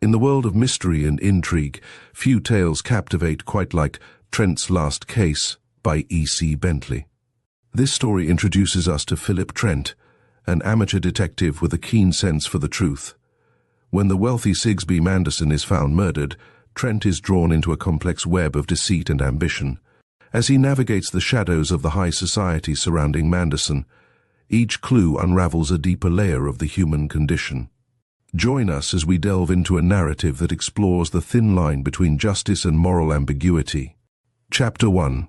In the world of mystery and intrigue, few tales captivate quite like Trent's Last Case by E.C. Bentley. This story introduces us to Philip Trent, an amateur detective with a keen sense for the truth. When the wealthy Sigsbee Manderson is found murdered, Trent is drawn into a complex web of deceit and ambition. As he navigates the shadows of the high society surrounding Manderson, each clue unravels a deeper layer of the human condition. Join us as we delve into a narrative that explores the thin line between justice and moral ambiguity. Chapter 1.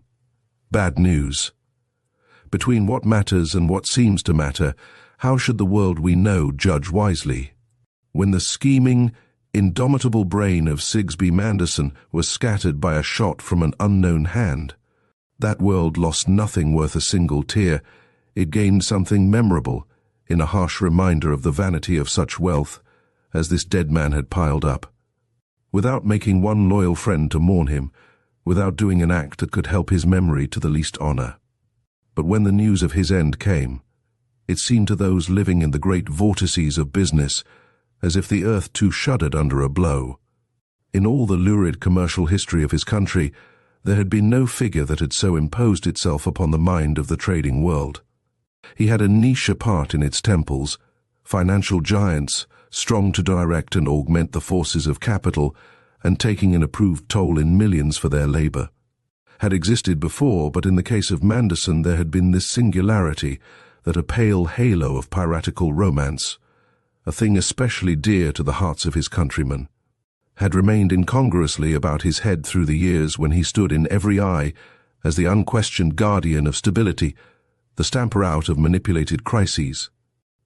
Bad News. Between what matters and what seems to matter, how should the world we know judge wisely? When the scheming, indomitable brain of Sigsbee Manderson was scattered by a shot from an unknown hand, that world lost nothing worth a single tear. It gained something memorable in a harsh reminder of the vanity of such wealth as this dead man had piled up. Without making one loyal friend to mourn him, without doing an act that could help his memory to the least honor. But when the news of his end came, it seemed to those living in the great vortices of business as if the earth too shuddered under a blow. In all the lurid commercial history of his country, there had been no figure that had so imposed itself upon the mind of the trading world. He had a niche apart in its temples, financial giants, strong to direct and augment the forces of capital, and taking an approved toll in millions for their labor. Had existed before, but in the case of Manderson there had been this singularity, that a pale halo of piratical romance, a thing especially dear to the hearts of his countrymen, had remained incongruously about his head through the years when he stood in every eye as the unquestioned guardian of stability, the stamper out of manipulated crises,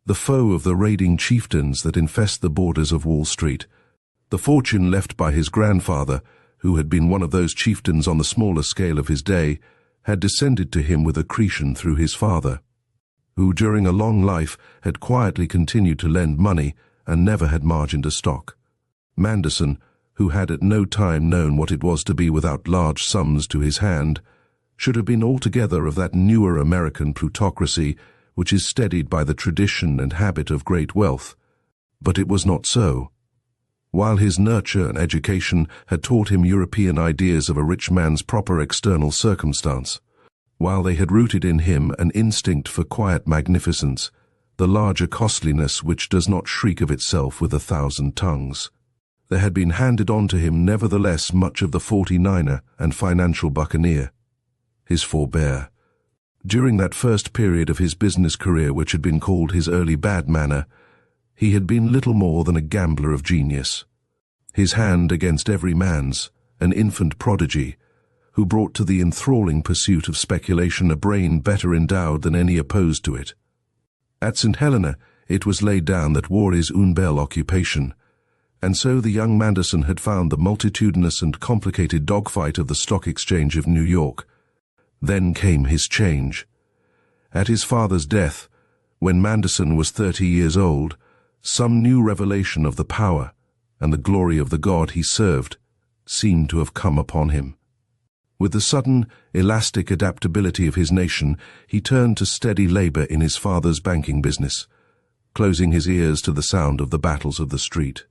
the foe of the raiding chieftains that infest the borders of Wall Street. The fortune left by his grandfather, who had been one of those chieftains on the smaller scale of his day, had descended to him with accretion through his father, who during a long life had quietly continued to lend money and never had margined a stock. Manderson, who had at no time known what it was to be without large sums to his hand, should have been altogether of that newer American plutocracy which is steadied by the tradition and habit of great wealth. But it was not so. While his nurture and education had taught him European ideas of a rich man's proper external circumstance, while they had rooted in him an instinct for quiet magnificence, the larger costliness which does not shriek of itself with 1,000 tongues, there had been handed on to him nevertheless much of the 49er and financial buccaneer, his forebear. During that first period of his business career which had been called his early bad manner, he had been little more than a gambler of genius, his hand against every man's, an infant prodigy, who brought to the enthralling pursuit of speculation a brain better endowed than any opposed to it. At St. Helena it was laid down that war is une belle occupation, and so the young Manderson had found the multitudinous and complicated dogfight of the Stock Exchange of New York. Then came his change. At his father's death, when Manderson was 30 years old, some new revelation of the power and the glory of the God he served seemed to have come upon him. With the sudden, elastic adaptability of his nation, he turned to steady labor in his father's banking business, closing his ears to the sound of the battles of the street.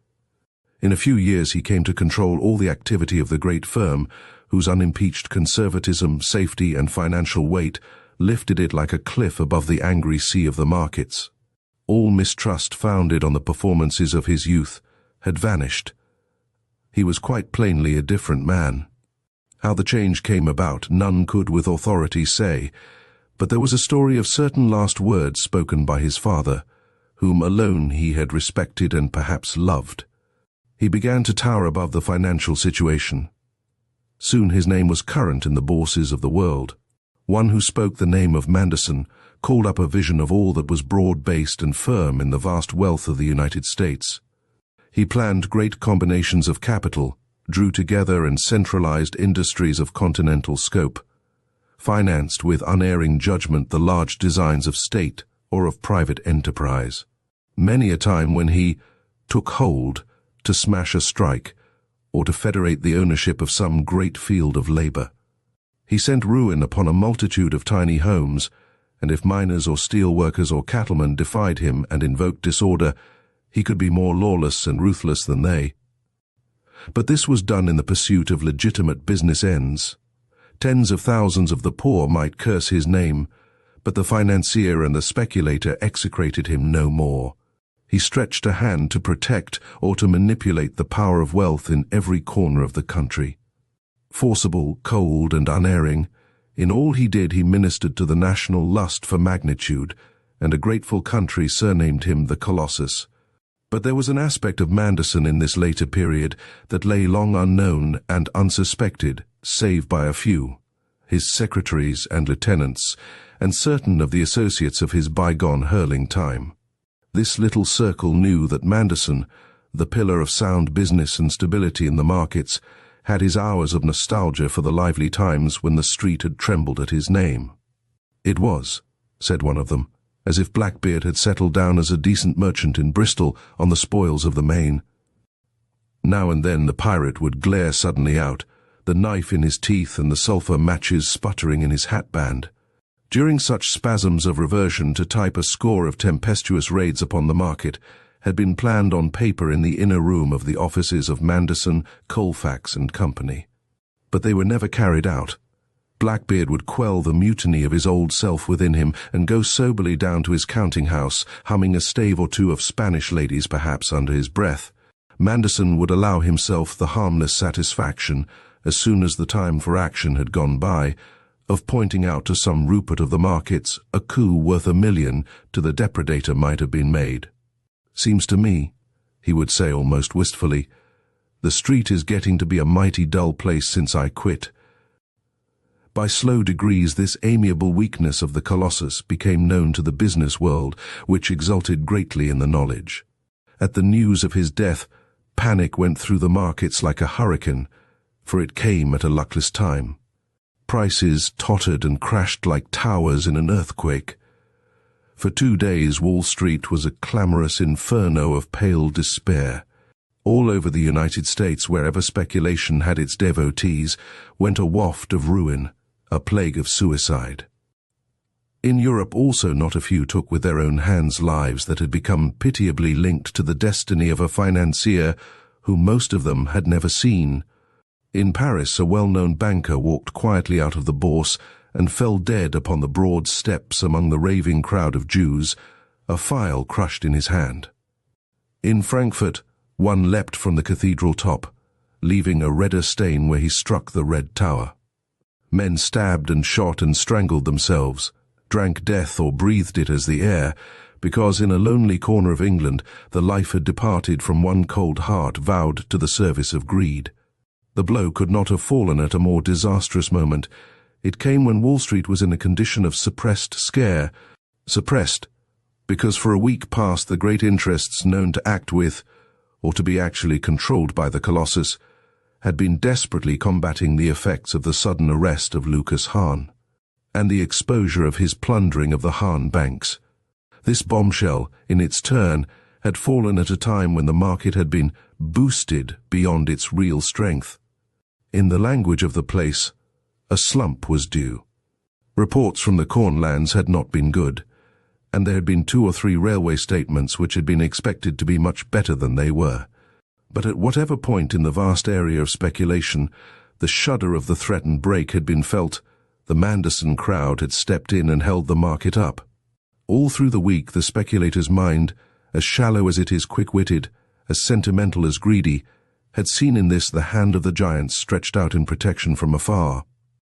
In a few years he came to control all the activity of the great firm, whose unimpeached conservatism, safety, and financial weight lifted it like a cliff above the angry sea of the markets. All mistrust founded on the performances of his youth had vanished. He was quite plainly a different man. How the change came about none could with authority say, but there was a story of certain last words spoken by his father, whom alone he had respected and perhaps loved. He began to tower above the financial situation. Soon his name was current in the bourses of the world. One who spoke the name of Manderson called up a vision of all that was broad-based and firm in the vast wealth of the United States. He planned great combinations of capital, drew together and centralized industries of continental scope, financed with unerring judgment the large designs of state or of private enterprise. Many a time when he took hold to smash a strike or to federate the ownership of some great field of labor, he sent ruin upon a multitude of tiny homes, and if miners or steel workers or cattlemen defied him and invoked disorder, he could be more lawless and ruthless than they. But this was done in the pursuit of legitimate business ends. Tens of thousands of the poor might curse his name, but the financier and the speculator execrated him no more. He stretched a hand to protect or to manipulate the power of wealth in every corner of the country. Forcible, cold, and unerring, in all he did he ministered to the national lust for magnitude, and a grateful country surnamed him the Colossus. But there was an aspect of Manderson in this later period that lay long unknown and unsuspected, save by a few, his secretaries and lieutenants, and certain of the associates of his bygone hurling time. This little circle knew that Manderson, the pillar of sound business and stability in the markets, had his hours of nostalgia for the lively times when the street had trembled at his name. "It was," said one of them, as if Blackbeard had settled down as a decent merchant in Bristol on the spoils of the Main. Now and then the pirate would glare suddenly out, the knife in his teeth and the sulphur matches sputtering in his hatband. During such spasms of reversion to type a score of tempestuous raids upon the market had been planned on paper in the inner room of the offices of Manderson, Colfax and Company. But they were never carried out. Blackbeard would quell the mutiny of his old self within him and go soberly down to his counting-house, humming a stave or two of Spanish ladies perhaps under his breath. Manderson would allow himself the harmless satisfaction, as soon as the time for action had gone by, of pointing out to some Rupert of the markets a coup worth $1 million to the depredator might have been made. "Seems to me," he would say almost wistfully, "the street is getting to be a mighty dull place since I quit." By slow degrees this amiable weakness of the Colossus became known to the business world, which exulted greatly in the knowledge. At the news of his death, panic went through the markets like a hurricane, for it came at a luckless time. Prices tottered and crashed like towers in an earthquake. For 2 days Wall Street was a clamorous inferno of pale despair. All over the United States, wherever speculation had its devotees, went a waft of ruin, a plague of suicide. In Europe also not a few took with their own hands lives that had become pitiably linked to the destiny of a financier whom most of them had never seen. In Paris, a well-known banker walked quietly out of the Bourse and fell dead upon the broad steps among the raving crowd of Jews, a file crushed in his hand. In Frankfurt, one leapt from the cathedral top, leaving a redder stain where he struck the red tower. Men stabbed and shot and strangled themselves, drank death or breathed it as the air, because in a lonely corner of England the life had departed from one cold heart vowed to the service of greed. The blow could not have fallen at a more disastrous moment. It came when Wall Street was in a condition of suppressed scare. Suppressed, because for a week past the great interests known to act with, or to be actually controlled by the Colossus, had been desperately combating the effects of the sudden arrest of Lucas Hahn, and the exposure of his plundering of the Hahn banks. This bombshell, in its turn, had fallen at a time when the market had been boosted beyond its real strength. In the language of the place, a slump was due. Reports from the cornlands had not been good, and there had been 2 or 3 railway statements which had been expected to be much better than they were. But at whatever point in the vast area of speculation the shudder of the threatened break had been felt, the Manderson crowd had stepped in and held the market up. All through the week the speculator's mind, as shallow as it is quick-witted, as sentimental as greedy, had seen in this the hand of the giants stretched out in protection from afar.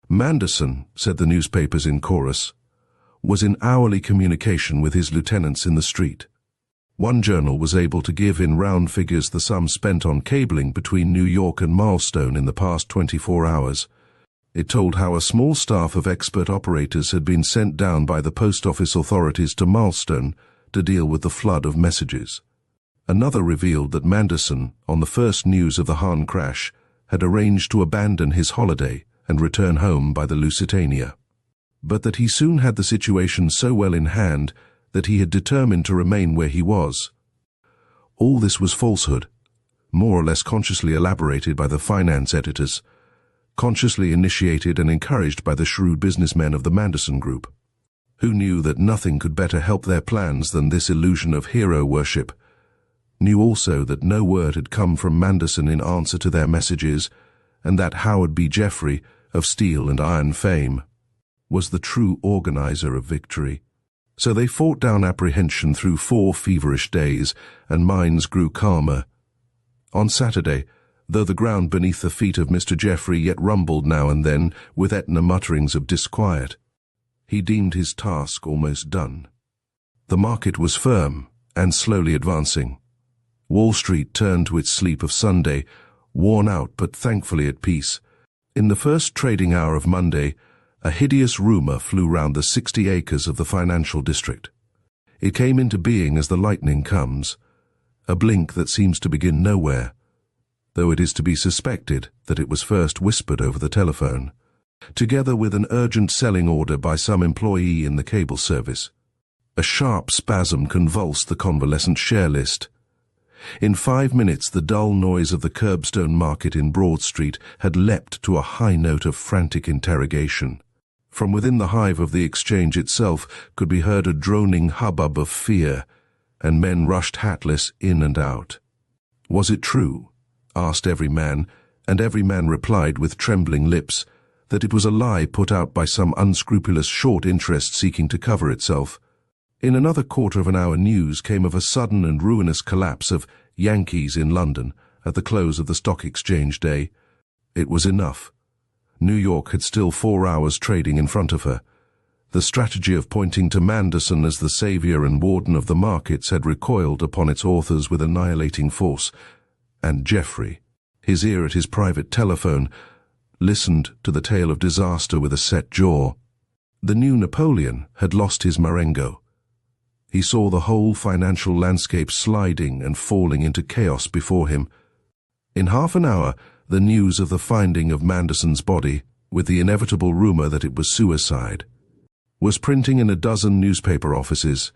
Manderson, said the newspapers in chorus, was in hourly communication with his lieutenants in the street. One journal was able to give in round figures the sum spent on cabling between New York and Milestone in the past 24 hours. It told how a small staff of expert operators had been sent down by the post office authorities to Milestone to deal with the flood of messages. Another revealed that Manderson, on the first news of the Hahn crash, had arranged to abandon his holiday and return home by the Lusitania, but that he soon had the situation so well in hand that he had determined to remain where he was. All this was falsehood, more or less consciously elaborated by the finance editors, consciously initiated and encouraged by the shrewd businessmen of the Manderson Group, who knew that nothing could better help their plans than this illusion of hero worship. knew also that no word had come from Manderson in answer to their messages, and that Howard B. Jeffrey, of steel and iron fame, was the true organizer of victory. So they fought down apprehension through 4 feverish days, and minds grew calmer. On Saturday, though the ground beneath the feet of Mr. Jeffrey yet rumbled now and then with Etna mutterings of disquiet, he deemed his task almost done. The market was firm and slowly advancing. Wall Street turned to its sleep of Sunday, worn out but thankfully at peace. In the first trading hour of Monday, a hideous rumor flew round the 60 acres of the financial district. It came into being as the lightning comes, a blink that seems to begin nowhere, though it is to be suspected that it was first whispered over the telephone, together with an urgent selling order by some employee in the cable service. A sharp spasm convulsed the convalescent share list. In 5 minutes the dull noise of the curbstone market in Broad Street had leapt to a high note of frantic interrogation. From within the hive of the exchange itself could be heard a droning hubbub of fear, and men rushed hatless in and out. Was it true? Asked every man, and every man replied with trembling lips that it was a lie put out by some unscrupulous short interest seeking to cover itself. In another quarter of an hour news came of a sudden and ruinous collapse of Yankees in London at the close of the Stock Exchange day. It was enough. New York had still 4 hours trading in front of her. The strategy of pointing to Manderson as the savior and warden of the markets had recoiled upon its authors with annihilating force, and Jeffrey, his ear at his private telephone, listened to the tale of disaster with a set jaw. The new Napoleon had lost his Marengo. He saw the whole financial landscape sliding and falling into chaos before him. In half an hour, the news of the finding of Manderson's body, with the inevitable rumor that it was suicide, was printing in a dozen newspaper offices,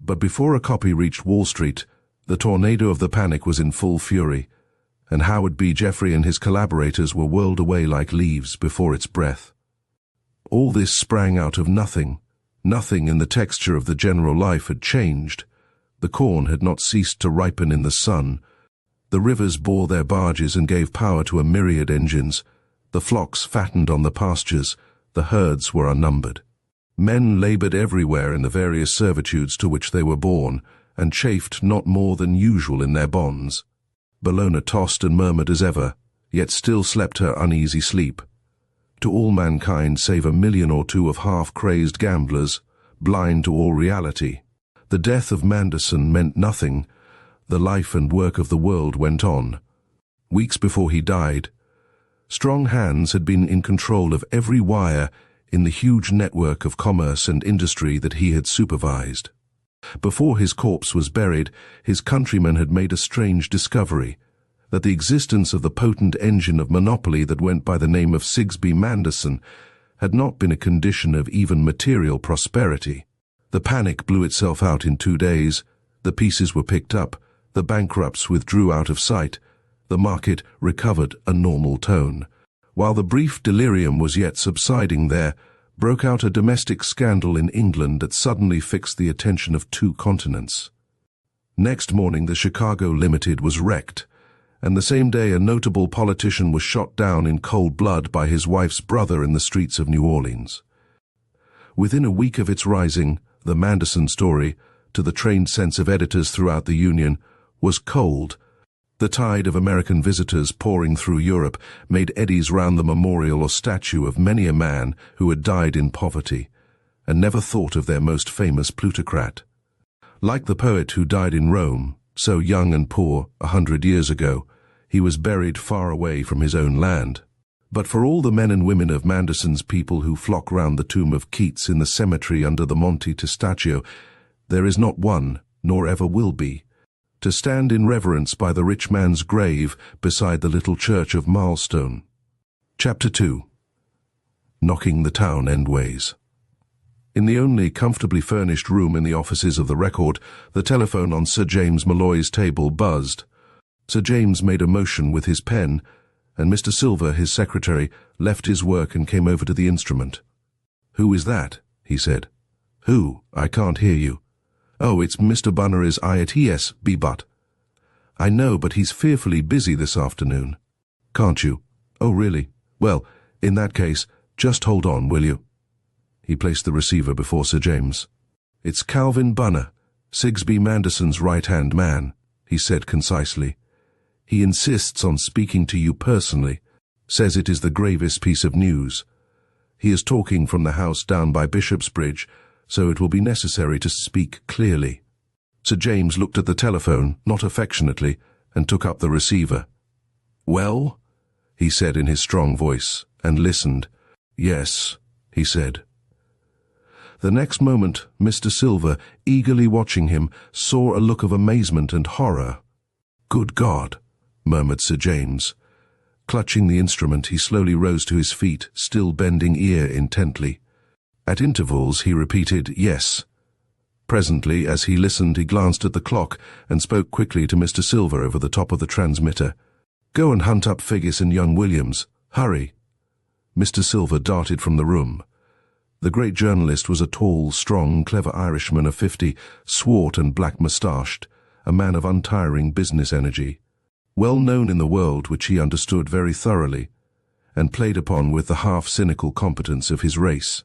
but before a copy reached Wall Street, the tornado of the panic was in full fury, and Howard B. Jeffrey and his collaborators were whirled away like leaves before its breath. All this sprang out of nothing. Nothing in the texture of the general life had changed. The corn had not ceased to ripen in the sun. The rivers bore their barges and gave power to a myriad engines. The flocks fattened on the pastures. The herds were unnumbered. Men labored everywhere in the various servitudes to which they were born, and chafed not more than usual in their bonds. Bellona tossed and murmured as ever, yet still slept her uneasy sleep. To all mankind save a million or two of half-crazed gamblers, blind to all reality, the death of Manderson meant nothing. The life and work of the world went on. Weeks before he died, strong hands had been in control of every wire in the huge network of commerce and industry that he had supervised. Before his corpse was buried, his countrymen had made a strange discovery, that the existence of the potent engine of monopoly that went by the name of Sigsbee Manderson had not been a condition of even material prosperity. The panic blew itself out in 2 days, the pieces were picked up, the bankrupts withdrew out of sight, the market recovered a normal tone. While the brief delirium was yet subsiding there, broke out a domestic scandal in England that suddenly fixed the attention of 2 continents. Next morning the Chicago Limited was wrecked, and the same day a notable politician was shot down in cold blood by his wife's brother in the streets of New Orleans. Within a week of its rising, the Manderson story, to the trained sense of editors throughout the Union, was cold. The tide of American visitors pouring through Europe made eddies round the memorial or statue of many a man who had died in poverty, and never thought of their most famous plutocrat. Like the poet who died in Rome, so young and poor 100 years ago, he was buried far away from his own land. But for all the men and women of Manderson's people who flock round the tomb of Keats in the cemetery under the Monte Testaccio, there is not one, nor ever will be, to stand in reverence by the rich man's grave beside the little church of Milestone. Chapter 2. Knocking the town endways. In the only comfortably furnished room in the offices of the Record, the telephone on Sir James Malloy's table buzzed. Sir James made a motion with his pen, and Mr. Silver, his secretary, left his work and came over to the instrument. "Who is that?" he said. "Who? I can't hear you." "Oh, it's Mr. Bunner is IATS, B-But." I know, but he's fearfully busy this afternoon. Can't you? Oh, really? Well, in that case, just hold on, will you? He placed the receiver before Sir James. It's Calvin Bunner, Sigsbee Manderson's right-hand man, he said concisely. He insists on speaking to you personally, says it is the gravest piece of news. He is talking from the house down by Bishopsbridge, so it will be necessary to speak clearly. Sir James looked at the telephone, not affectionately, and took up the receiver. Well? He said in his strong voice, and listened. Yes, he said. The next moment, Mr. Silver, eagerly watching him, saw a look of amazement and horror. Good God, murmured Sir James. Clutching the instrument, he slowly rose to his feet, still bending ear intently. At intervals, he repeated, yes. Presently, as he listened, he glanced at the clock and spoke quickly to Mr. Silver over the top of the transmitter. Go and hunt up Figgis and young Williams. Hurry. Mr. Silver darted from the room. The great journalist was a tall, strong, clever Irishman of 50, swart and black-moustached, a man of untiring business energy, well known in the world which he understood very thoroughly, and played upon with the half-cynical competence of his race.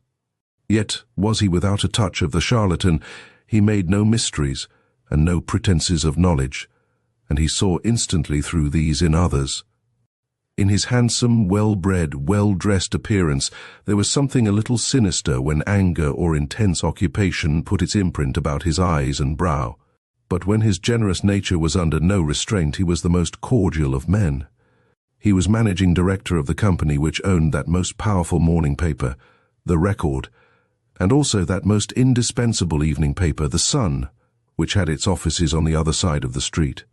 Yet was he without a touch of the charlatan. He made no mysteries, and no pretences of knowledge, and he saw instantly through these in others. In his handsome, well-bred, well-dressed appearance there was something a little sinister when anger or intense occupation put its imprint about his eyes and brow. But when his generous nature was under no restraint, he was the most cordial of men. He was managing director of the company which owned that most powerful morning paper, The Record, and also that most indispensable evening paper, The Sun, which had its offices on the other side of the street.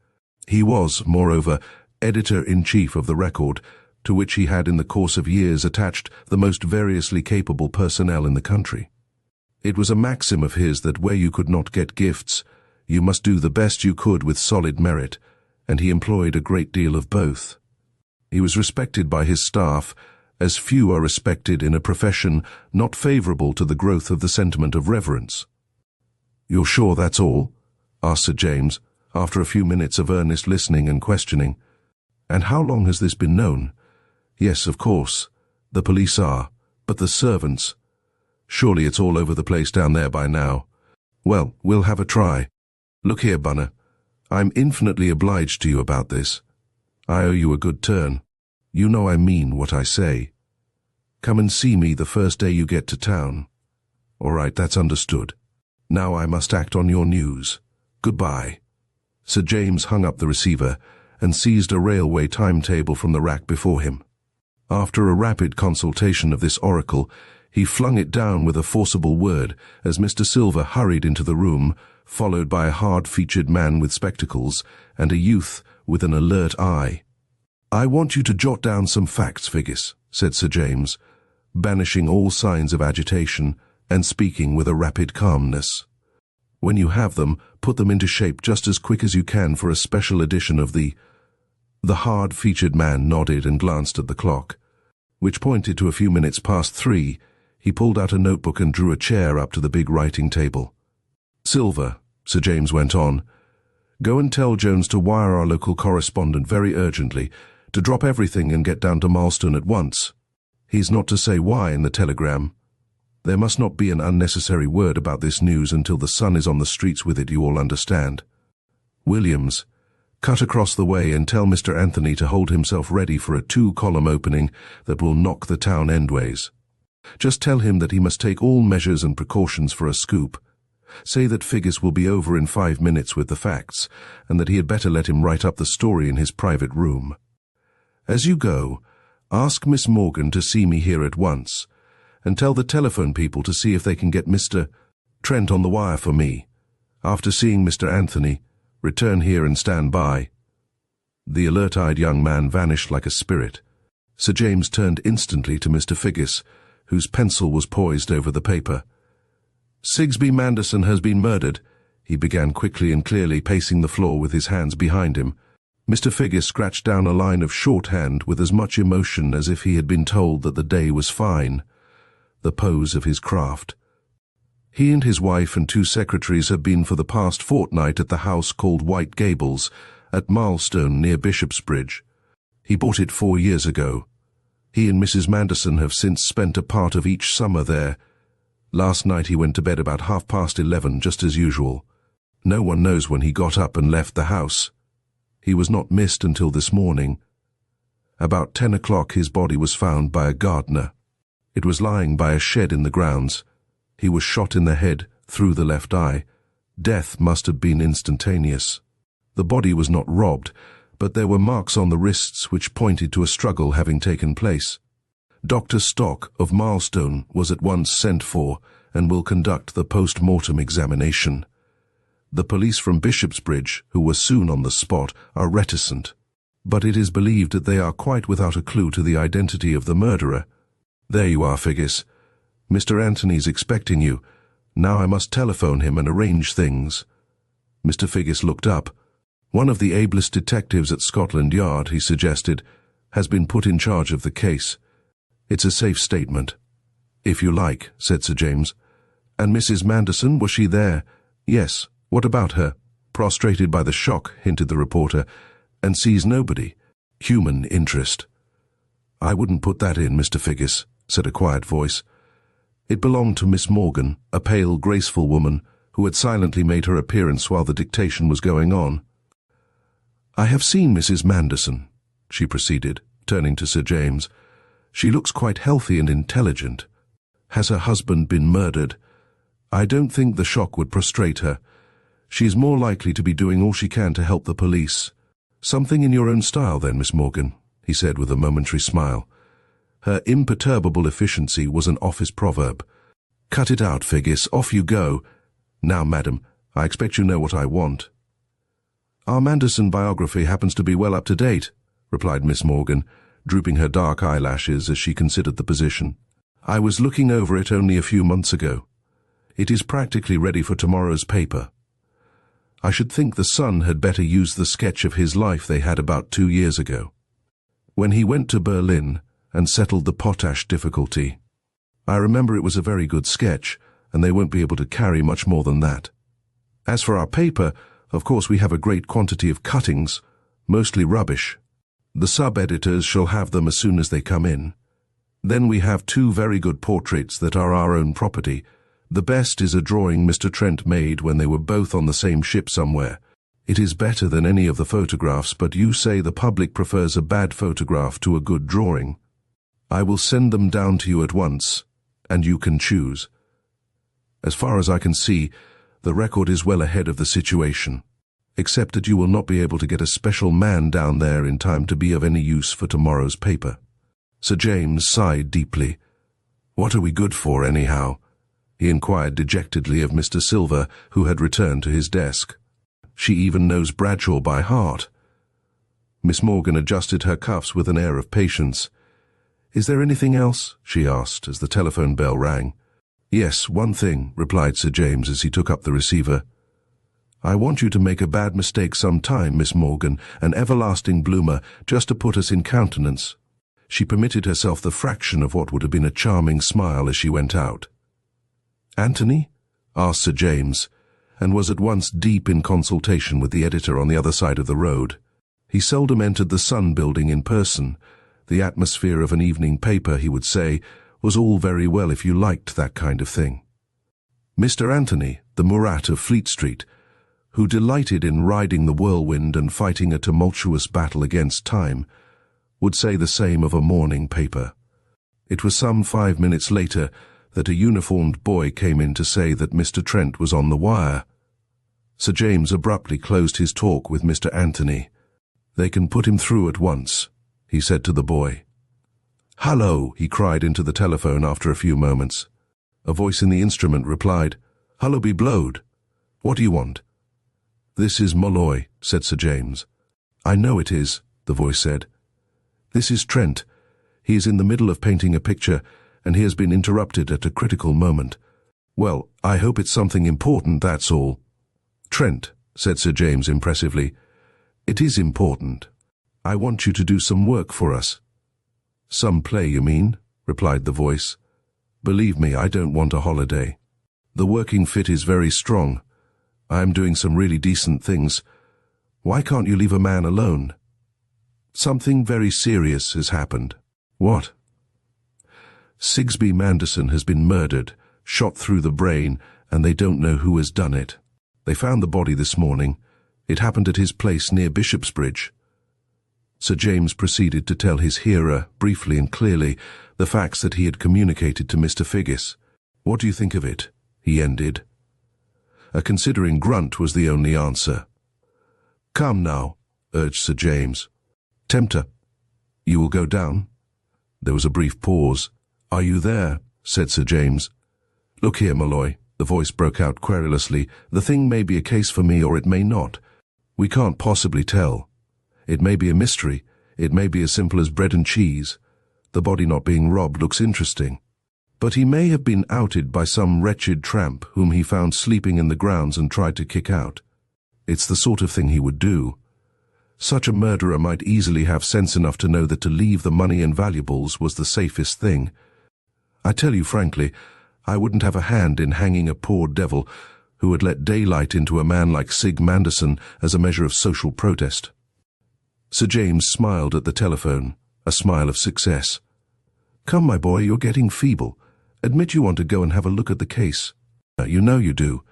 He was, moreover, editor-in-chief of The Record, to which he had in the course of years attached the most variously capable personnel in the country. It was a maxim of his that where you could not get gifts, you must do the best you could with solid merit, and he employed a great deal of both. He was respected by his staff, as few are respected in a profession not favourable to the growth of the sentiment of reverence. "You're sure that's all?" asked Sir James, after a few minutes of earnest listening and questioning. "And how long has this been known?" "Yes, of course. The police are. But the servants? Surely it's all over the place down there by now. Well, we'll have a try. Look here, Bunner. I'm infinitely obliged to you about this. I owe you a good turn. You know I mean what I say. Come and see me the first day you get to town. All right, that's understood. Now I must act on your news. Goodbye." Sir James hung up the receiver and seized a railway timetable from the rack before him. After a rapid consultation of this oracle, he flung it down with a forcible word as Mr. Silver hurried into the room, followed by a hard-featured man with spectacles and a youth with an alert eye. "I want you to jot down some facts, Figgis," said Sir James, banishing all signs of agitation and speaking with a rapid calmness. "When you have them, put them into shape just as quick as you can for a special edition of the—" The hard-featured man nodded and glanced at the clock, which pointed to a few minutes past 3. He pulled out a notebook and drew a chair up to the big writing table. "Silver," Sir James went on, "go and tell Jones to wire our local correspondent very urgently, to drop everything and get down to Marston at once. He's not to say why in the telegram. There must not be an unnecessary word about this news until the Sun is on the streets with it, you all understand. Williams, cut across the way and tell Mr. Anthony to hold himself ready for a 2-column opening that will knock the town endways. Just tell him that he must take all measures and precautions for a scoop. Say that Figgis will be over in 5 minutes with the facts, and that he had better let him write up the story in his private room. As you go, ask Miss Morgan to see me here at once, and tell the telephone people to see if they can get Mr. Trent on the wire for me. After seeing Mr. Anthony, return here and stand by." The alert-eyed young man vanished like a spirit. Sir James turned instantly to Mr. Figgis, whose pencil was poised over the paper. "Sigsbee Manderson has been murdered," he began quickly and clearly, pacing the floor with his hands behind him. Mr. Figgis scratched down a line of shorthand with as much emotion as if he had been told that the day was fine. The pose of his craft. He and his wife and 2 secretaries have been for the past fortnight at the house called White Gables, at Milestone near Bishopsbridge. He bought it 4 years ago. He and Mrs. Manderson have since spent a part of each summer there. Last night he went to bed about 11:30, just as usual. No one knows when he got up and left the house. He was not missed until this morning. About 10 o'clock his body was found by a gardener. It was lying by a shed in the grounds. He was shot in the head, through the left eye. Death must have been instantaneous. The body was not robbed, but there were marks on the wrists which pointed to a struggle having taken place. Dr. Stock of Milestone was at once sent for and will conduct the post-mortem examination. The police from Bishopsbridge, who were soon on the spot, are reticent, but it is believed that they are quite without a clue to the identity of the murderer. There you are, Figgis. Mr. Anthony's expecting you. Now I must telephone him and arrange things. Mr. Figgis looked up. One of the ablest detectives at Scotland Yard, he suggested, has been put in charge of the case. It's a safe statement. If you like, said Sir James. And Mrs. Manderson, was she there? Yes. What about her? Prostrated by the shock, hinted the reporter, and sees nobody. Human interest. I wouldn't put that in, Mr. Figgis, said a quiet voice. It belonged to Miss Morgan, a pale, graceful woman, who had silently made her appearance while the dictation was going on. I have seen Mrs. Manderson, she proceeded, turning to Sir James. She looks quite healthy and intelligent. Has her husband been murdered? I don't think the shock would prostrate her. She is more likely to be doing all she can to help the police. Something in your own style, then, Miss Morgan, he said with a momentary smile. Her imperturbable efficiency was an office proverb. Cut it out, Figgis. Off you go. Now, madam, I expect you know what I want. Our Manderson biography happens to be well up to date, replied Miss Morgan, drooping her dark eyelashes as she considered the position. I was looking over it only a few months ago. It is practically ready for tomorrow's paper. I should think the Sun had better use the sketch of his life they had about 2 years ago, when he went to Berlin and settled the potash difficulty. I remember it was a very good sketch, and they won't be able to carry much more than that. As for our paper, of course we have a great quantity of cuttings, mostly rubbish. The sub-editors shall have them as soon as they come in. Then we have 2 very good portraits that are our own property. The best is a drawing Mr. Trent made when they were both on the same ship somewhere. It is better than any of the photographs, but you say the public prefers a bad photograph to a good drawing. I will send them down to you at once, and you can choose. As far as I can see, the record is well ahead of the situation, except that you will not be able to get a special man down there in time to be of any use for tomorrow's paper. Sir James sighed deeply. What are we good for, anyhow? He inquired dejectedly of Mr. Silver, who had returned to his desk. She even knows Bradshaw by heart. Miss Morgan adjusted her cuffs with an air of patience. Is there anything else? She asked as the telephone bell rang. Yes, one thing, replied Sir James as he took up the receiver. I want you to make a bad mistake some time, Miss Morgan, an everlasting bloomer, just to put us in countenance. She permitted herself the fraction of what would have been a charming smile as she went out. Anthony? Asked Sir James, and was at once deep in consultation with the editor on the other side of the road. He seldom entered the Sun building in person. The atmosphere of an evening paper, he would say, was all very well if you liked that kind of thing. Mr. Anthony, the Murat of Fleet Street, who delighted in riding the whirlwind and fighting a tumultuous battle against time, would say the same of a morning paper. It was some 5 minutes later that a uniformed boy came in to say that Mr. Trent was on the wire. Sir James abruptly closed his talk with Mr. Anthony. They can put him through at once, he said to the boy. Hullo, he cried into the telephone after a few moments. A voice in the instrument replied, Hullo be blowed. What do you want? This is Molloy, said Sir James. I know it is, the voice said. This is Trent. He is in the middle of painting a picture, and he has been interrupted at a critical moment. Well, I hope it's something important, that's all. Trent, said Sir James impressively, it is important. I want you to do some work for us. Some play, you mean? Replied the voice. Believe me, I don't want a holiday. The working fit is very strong. I am doing some really decent things. Why can't you leave a man alone? Something very serious has happened. What? Sigsbee Manderson has been murdered, shot through the brain, and they don't know who has done it. They found the body this morning. It happened at his place near Bishopsbridge. Sir James proceeded to tell his hearer, briefly and clearly, the facts that he had communicated to Mr. Figgis. What do you think of it? He ended. A considering grunt was the only answer. Come now, urged Sir James. Tempter, you will go down? There was a brief pause. Are you there? Said Sir James. Look here, Malloy, the voice broke out querulously. The thing may be a case for me or it may not. We can't possibly tell. It may be a mystery. It may be as simple as bread and cheese. The body not being robbed looks interesting. But he may have been outed by some wretched tramp whom he found sleeping in the grounds and tried to kick out. It's the sort of thing he would do. Such a murderer might easily have sense enough to know that to leave the money and valuables was the safest thing. I tell you frankly, I wouldn't have a hand in hanging a poor devil who had let daylight into a man like Sig Manderson as a measure of social protest. Sir James smiled at the telephone, a smile of success. Come, my boy, you're getting feeble. Admit you want to go and have a look at the case. You know you do.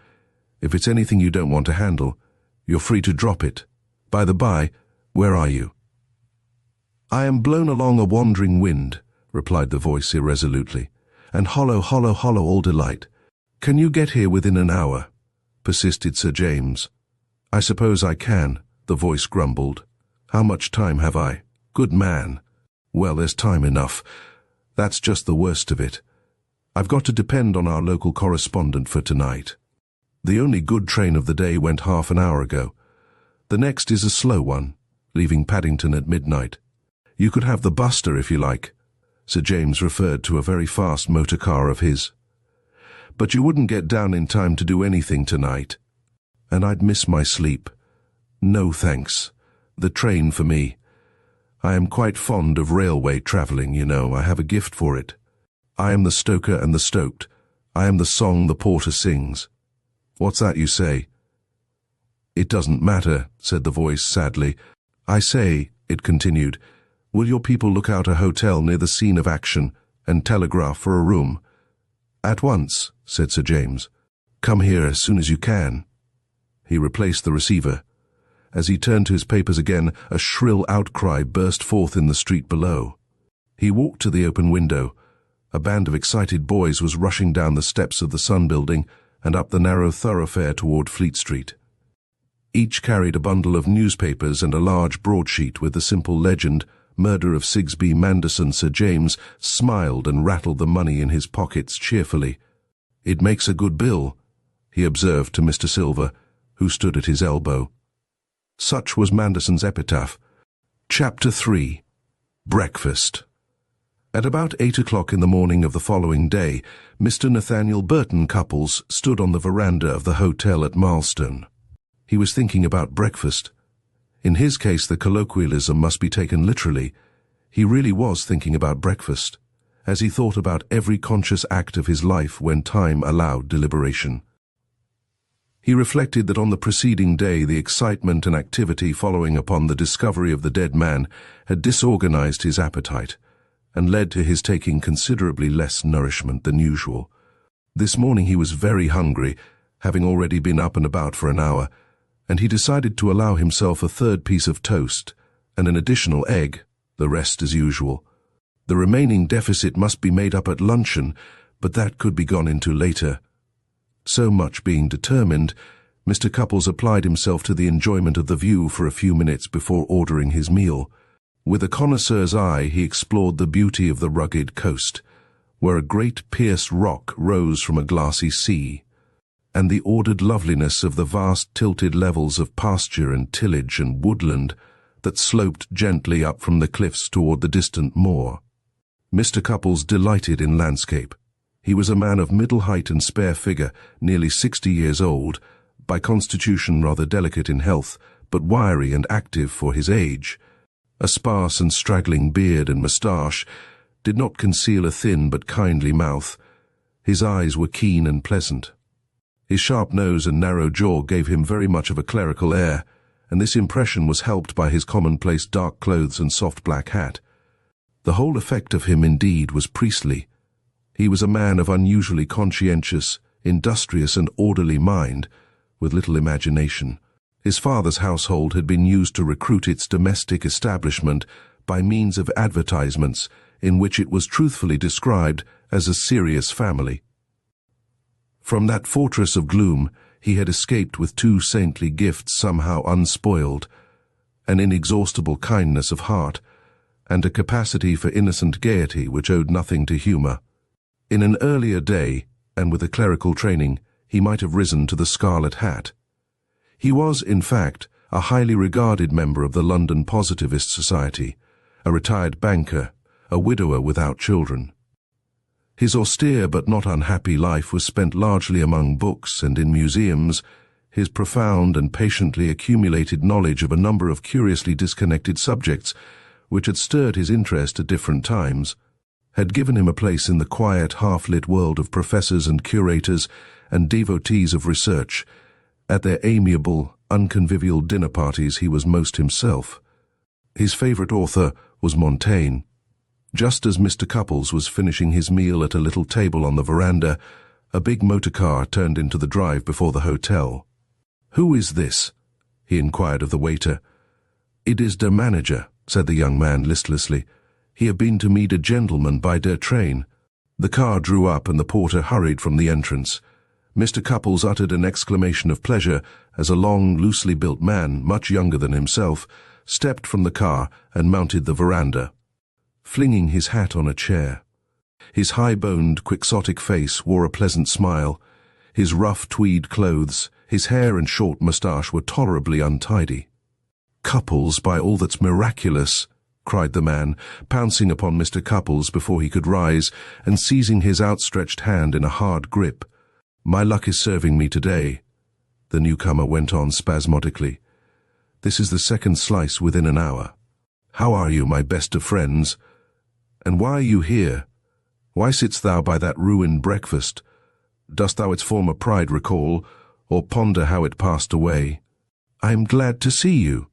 If it's anything you don't want to handle, you're free to drop it. By the by, where are you? I am blown along a wandering wind, replied the voice irresolutely, and hollow, hollow, hollow all delight. Can you get here within an hour? Persisted Sir James. I suppose I can, the voice grumbled. How much time have I? Good man. Well, there's time enough. That's just the worst of it. I've got to depend on our local correspondent for tonight. The only good train of the day went half an hour ago. The next is a slow one, leaving Paddington at midnight. You could have the Buster if you like. Sir James referred to a very fast motor car of his. But you wouldn't get down in time to do anything tonight. And I'd miss my sleep. No thanks. The train for me. I am quite fond of railway travelling, you know. I have a gift for it. I am the stoker and the stoked. I am the song the porter sings. What's that you say? It doesn't matter, said the voice sadly. I say, it continued, will your people look out a hotel near the scene of action and telegraph for a room? At once, said Sir James. Come here as soon as you can. He replaced the receiver. As he turned to his papers again, a shrill outcry burst forth in the street below. He walked to the open window. A band of excited boys was rushing down the steps of the Sun Building and up the narrow thoroughfare toward Fleet Street. Each carried a bundle of newspapers and a large broadsheet with the simple legend, Murder of Sigsbee Manderson. Sir James smiled and rattled the money in his pockets cheerfully. It makes a good bill, he observed to Mr. Silver, who stood at his elbow. Such was Manderson's epitaph. Chapter 3. Breakfast. At about 8 o'clock in the morning of the following day, Mr. Nathaniel Burton Cupples stood on the veranda of the hotel at Marlstone. He was thinking about breakfast. In his case, the colloquialism must be taken literally. He really was thinking about breakfast, as he thought about every conscious act of his life when time allowed deliberation. He reflected that on the preceding day the excitement and activity following upon the discovery of the dead man had disorganized his appetite and led to his taking considerably less nourishment than usual. This morning he was very hungry, having already been up and about for an hour, and he decided to allow himself a third piece of toast and an additional egg, the rest as usual. The remaining deficit must be made up at luncheon, but that could be gone into later. So much being determined, Mr. Cupples applied himself to the enjoyment of the view for a few minutes before ordering his meal. With a connoisseur's eye he explored the beauty of the rugged coast, where a great pierced rock rose from a glassy sea, and the ordered loveliness of the vast tilted levels of pasture and tillage and woodland that sloped gently up from the cliffs toward the distant moor. Mr. Cupples delighted in landscape. He was a man of middle height and spare figure, nearly 60 years old, by constitution rather delicate in health, but wiry and active for his age. A sparse and straggling beard and moustache did not conceal a thin but kindly mouth. His eyes were keen and pleasant. His sharp nose and narrow jaw gave him very much of a clerical air, and this impression was helped by his commonplace dark clothes and soft black hat. The whole effect of him, indeed, was priestly. He was a man of unusually conscientious, industrious and orderly mind, with little imagination. His father's household had been used to recruit its domestic establishment by means of advertisements in which it was truthfully described as a serious family. From that fortress of gloom he had escaped with 2 saintly gifts somehow unspoiled, an inexhaustible kindness of heart, and a capacity for innocent gaiety which owed nothing to humour. In an earlier day, and with a clerical training, he might have risen to the Scarlet Hat. He was, in fact, a highly regarded member of the London Positivist Society, a retired banker, a widower without children. His austere but not unhappy life was spent largely among books and in museums. His profound and patiently accumulated knowledge of a number of curiously disconnected subjects, which had stirred his interest at different times, had given him a place in the quiet, half-lit world of professors and curators and devotees of research. At their amiable, unconvivial dinner parties he was most himself. His favourite author was Montaigne. Just as Mr. Cupples was finishing his meal at a little table on the veranda, a big motor car turned into the drive before the hotel. "Who is this?" he inquired of the waiter. "It is der manager," said the young man listlessly. "He have been to meet a gentleman by der train." The car drew up and the porter hurried from the entrance. Mr. Cupples uttered an exclamation of pleasure as a long, loosely built man, much younger than himself, stepped from the car and mounted the veranda, flinging his hat on a chair. His high-boned, quixotic face wore a pleasant smile. His rough tweed clothes, his hair and short moustache were tolerably untidy. "Cupples, by all that's miraculous!" cried the man, pouncing upon Mr. Cupples before he could rise and seizing his outstretched hand in a hard grip. "My luck is serving me today," the newcomer went on spasmodically. "This is the second slice within an hour. How are you, my best of friends? And why are you here? Why sitst thou by that ruined breakfast? Dost thou its former pride recall, or ponder how it passed away?" "I am glad to see you."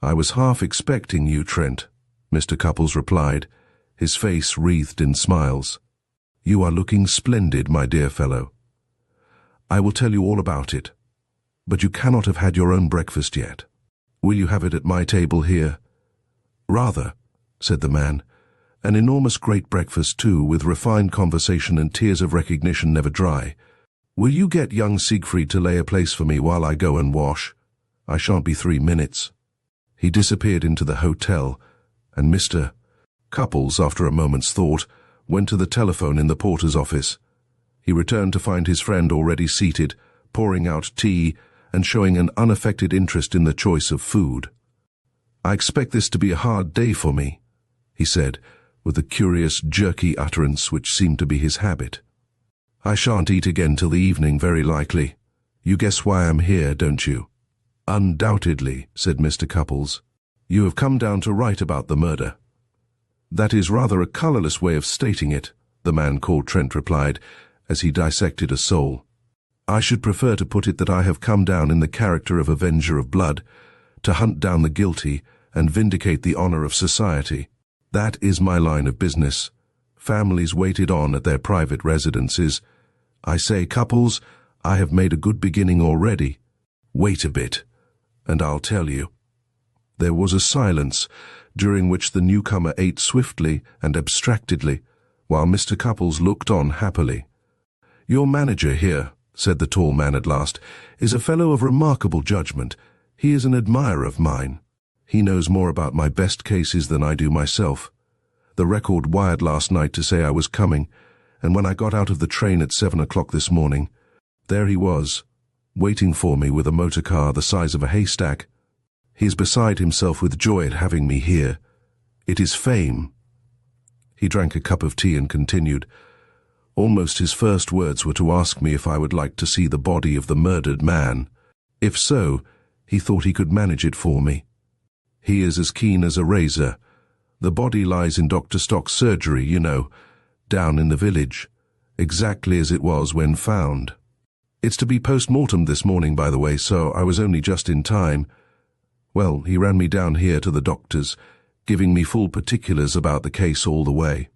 "I was half expecting you, Trent," Mr. Cupples replied, his face wreathed in smiles. "You are looking splendid, my dear fellow. I will tell you all about it, but you cannot have had your own breakfast yet. Will you have it at my table here?" "Rather," said the man. "An enormous great breakfast, too, with refined conversation and tears of recognition never dry. Will you get young Siegfried to lay a place for me while I go and wash? I shan't be 3 minutes." He disappeared into the hotel, and Mr. Cupples, after a moment's thought, went to the telephone in the porter's office. He returned to find his friend already seated, pouring out tea and showing an unaffected interest in the choice of food. "I expect this to be a hard day for me," he said, with a curious, jerky utterance which seemed to be his habit. "I shan't eat again till the evening, very likely. You guess why I'm here, don't you?" "Undoubtedly," said Mr. Cupples. "You have come down to write about the murder." "That is rather a colourless way of stating it," the man called Trent replied, as he dissected a soul. "I should prefer to put it that I have come down in the character of avenger of blood, to hunt down the guilty and vindicate the honour of society. That is my line of business. Families waited on at their private residences. I say, Cupples, I have made a good beginning already. Wait a bit, and I'll tell you." There was a silence, during which the newcomer ate swiftly and abstractedly, while Mr. Cupples looked on happily. "Your manager here," said the tall man at last, "is a fellow of remarkable judgment. He is an admirer of mine. He knows more about my best cases than I do myself. The Record wired last night to say I was coming, and when I got out of the train at 7 o'clock this morning, there he was, waiting for me with a motor car the size of a haystack. He is beside himself with joy at having me here. It is fame." He drank a cup of tea and continued. "Almost his first words were to ask me if I would like to see the body of the murdered man. If so, he thought he could manage it for me. He is as keen as a razor. The body lies in Dr. Stock's surgery, you know, down in the village, exactly as it was when found. It's to be post-mortem this morning, by the way, so I was only just in time. Well, he ran me down here to the doctor's, giving me full particulars about the case all the way.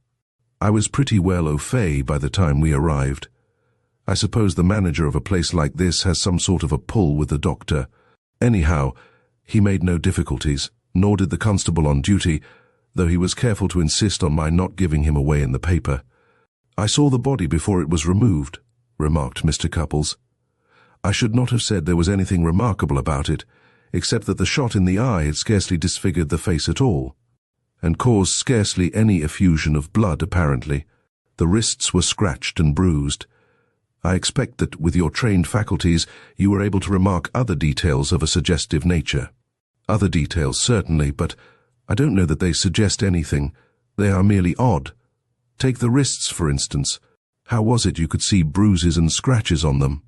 I was pretty well au fait by the time we arrived. I suppose the manager of a place like this has some sort of a pull with the doctor. Anyhow, he made no difficulties, nor did the constable on duty, though he was careful to insist on my not giving him away in the paper. "I saw the body before it was removed," remarked Mr. Cupples. I should not have said there was anything remarkable about it, except that the shot in the eye had scarcely disfigured the face at all, and caused scarcely any effusion of blood, apparently. The wrists were scratched and bruised. I expect that, with your trained faculties, you were able to remark other details of a suggestive nature. Other details, certainly, but I don't know that they suggest anything. They are merely odd. Take the wrists, for instance. How was it you could see bruises and scratches on them?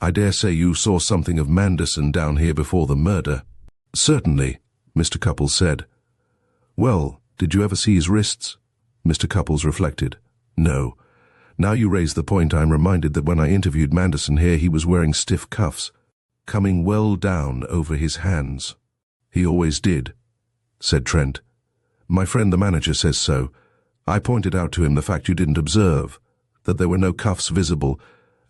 I dare say you saw something of Manderson down here before the murder. Certainly, Mr. Cupples said. Well, did you ever see his wrists? Mr. Cupples reflected. No. Now you raise the point, I'm reminded that when I interviewed Manderson here he was wearing stiff cuffs, coming well down over his hands. He always did, said Trent. My friend the manager says so. I pointed out to him the fact you didn't observe, that there were no cuffs visible,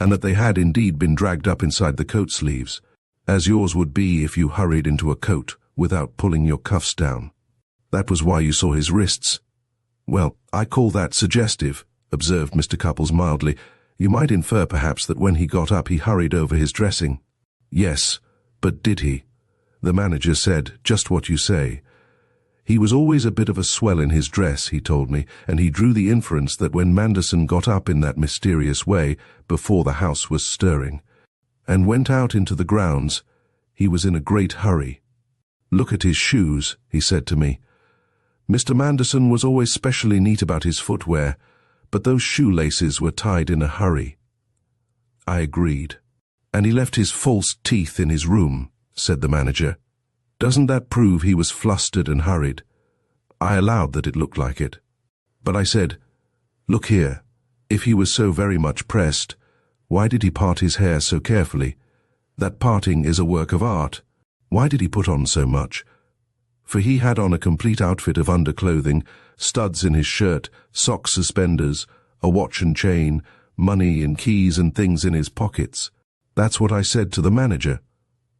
and that they had indeed been dragged up inside the coat sleeves, as yours would be if you hurried into a coat without pulling your cuffs down. That was why you saw his wrists. Well, I call that suggestive, observed Mr. Cupples mildly. You might infer, perhaps, that when he got up he hurried over his dressing. Yes, but did he? The manager said just what you say. He was always a bit of a swell in his dress, he told me, and he drew the inference that when Manderson got up in that mysterious way, before the house was stirring, and went out into the grounds, he was in a great hurry. Look at his shoes, he said to me. Mr. Manderson was always specially neat about his footwear, but those shoelaces were tied in a hurry. I agreed. And he left his false teeth in his room, said the manager. Doesn't that prove he was flustered and hurried? I allowed that it looked like it. But I said, look here, if he was so very much pressed, why did he part his hair so carefully? That parting is a work of art. Why did he put on so much? For he had on a complete outfit of underclothing, studs in his shirt, sock suspenders, a watch and chain, money and keys and things in his pockets. That's what I said to the manager.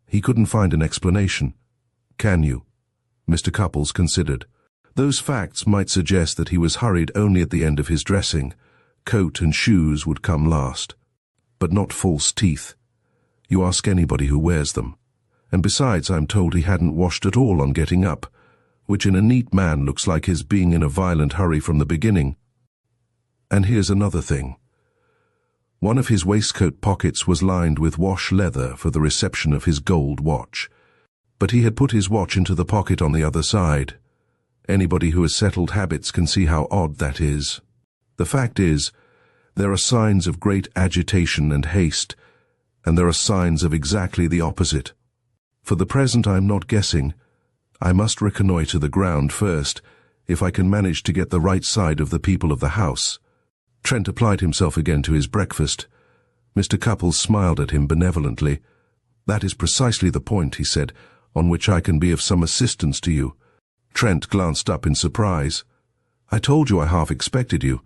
He couldn't find an explanation. Can you? Mr. Cupples considered. Those facts might suggest that he was hurried only at the end of his dressing. Coat and shoes would come last. But not false teeth. You ask anybody who wears them. And besides, I'm told he hadn't washed at all on getting up, which in a neat man looks like his being in a violent hurry from the beginning. And here's another thing. One of his waistcoat pockets was lined with wash leather for the reception of his gold watch. But he had put his watch into the pocket on the other side. Anybody who has settled habits can see how odd that is. The fact is, there are signs of great agitation and haste, and there are signs of exactly the opposite. For the present I'm not guessing. I must reconnoitre the ground first, if I can manage to get the right side of the people of the house. Trent applied himself again to his breakfast. Mr. Cupples smiled at him benevolently. That is precisely the point, he said, on which I can be of some assistance to you. Trent glanced up in surprise. I told you I half expected you.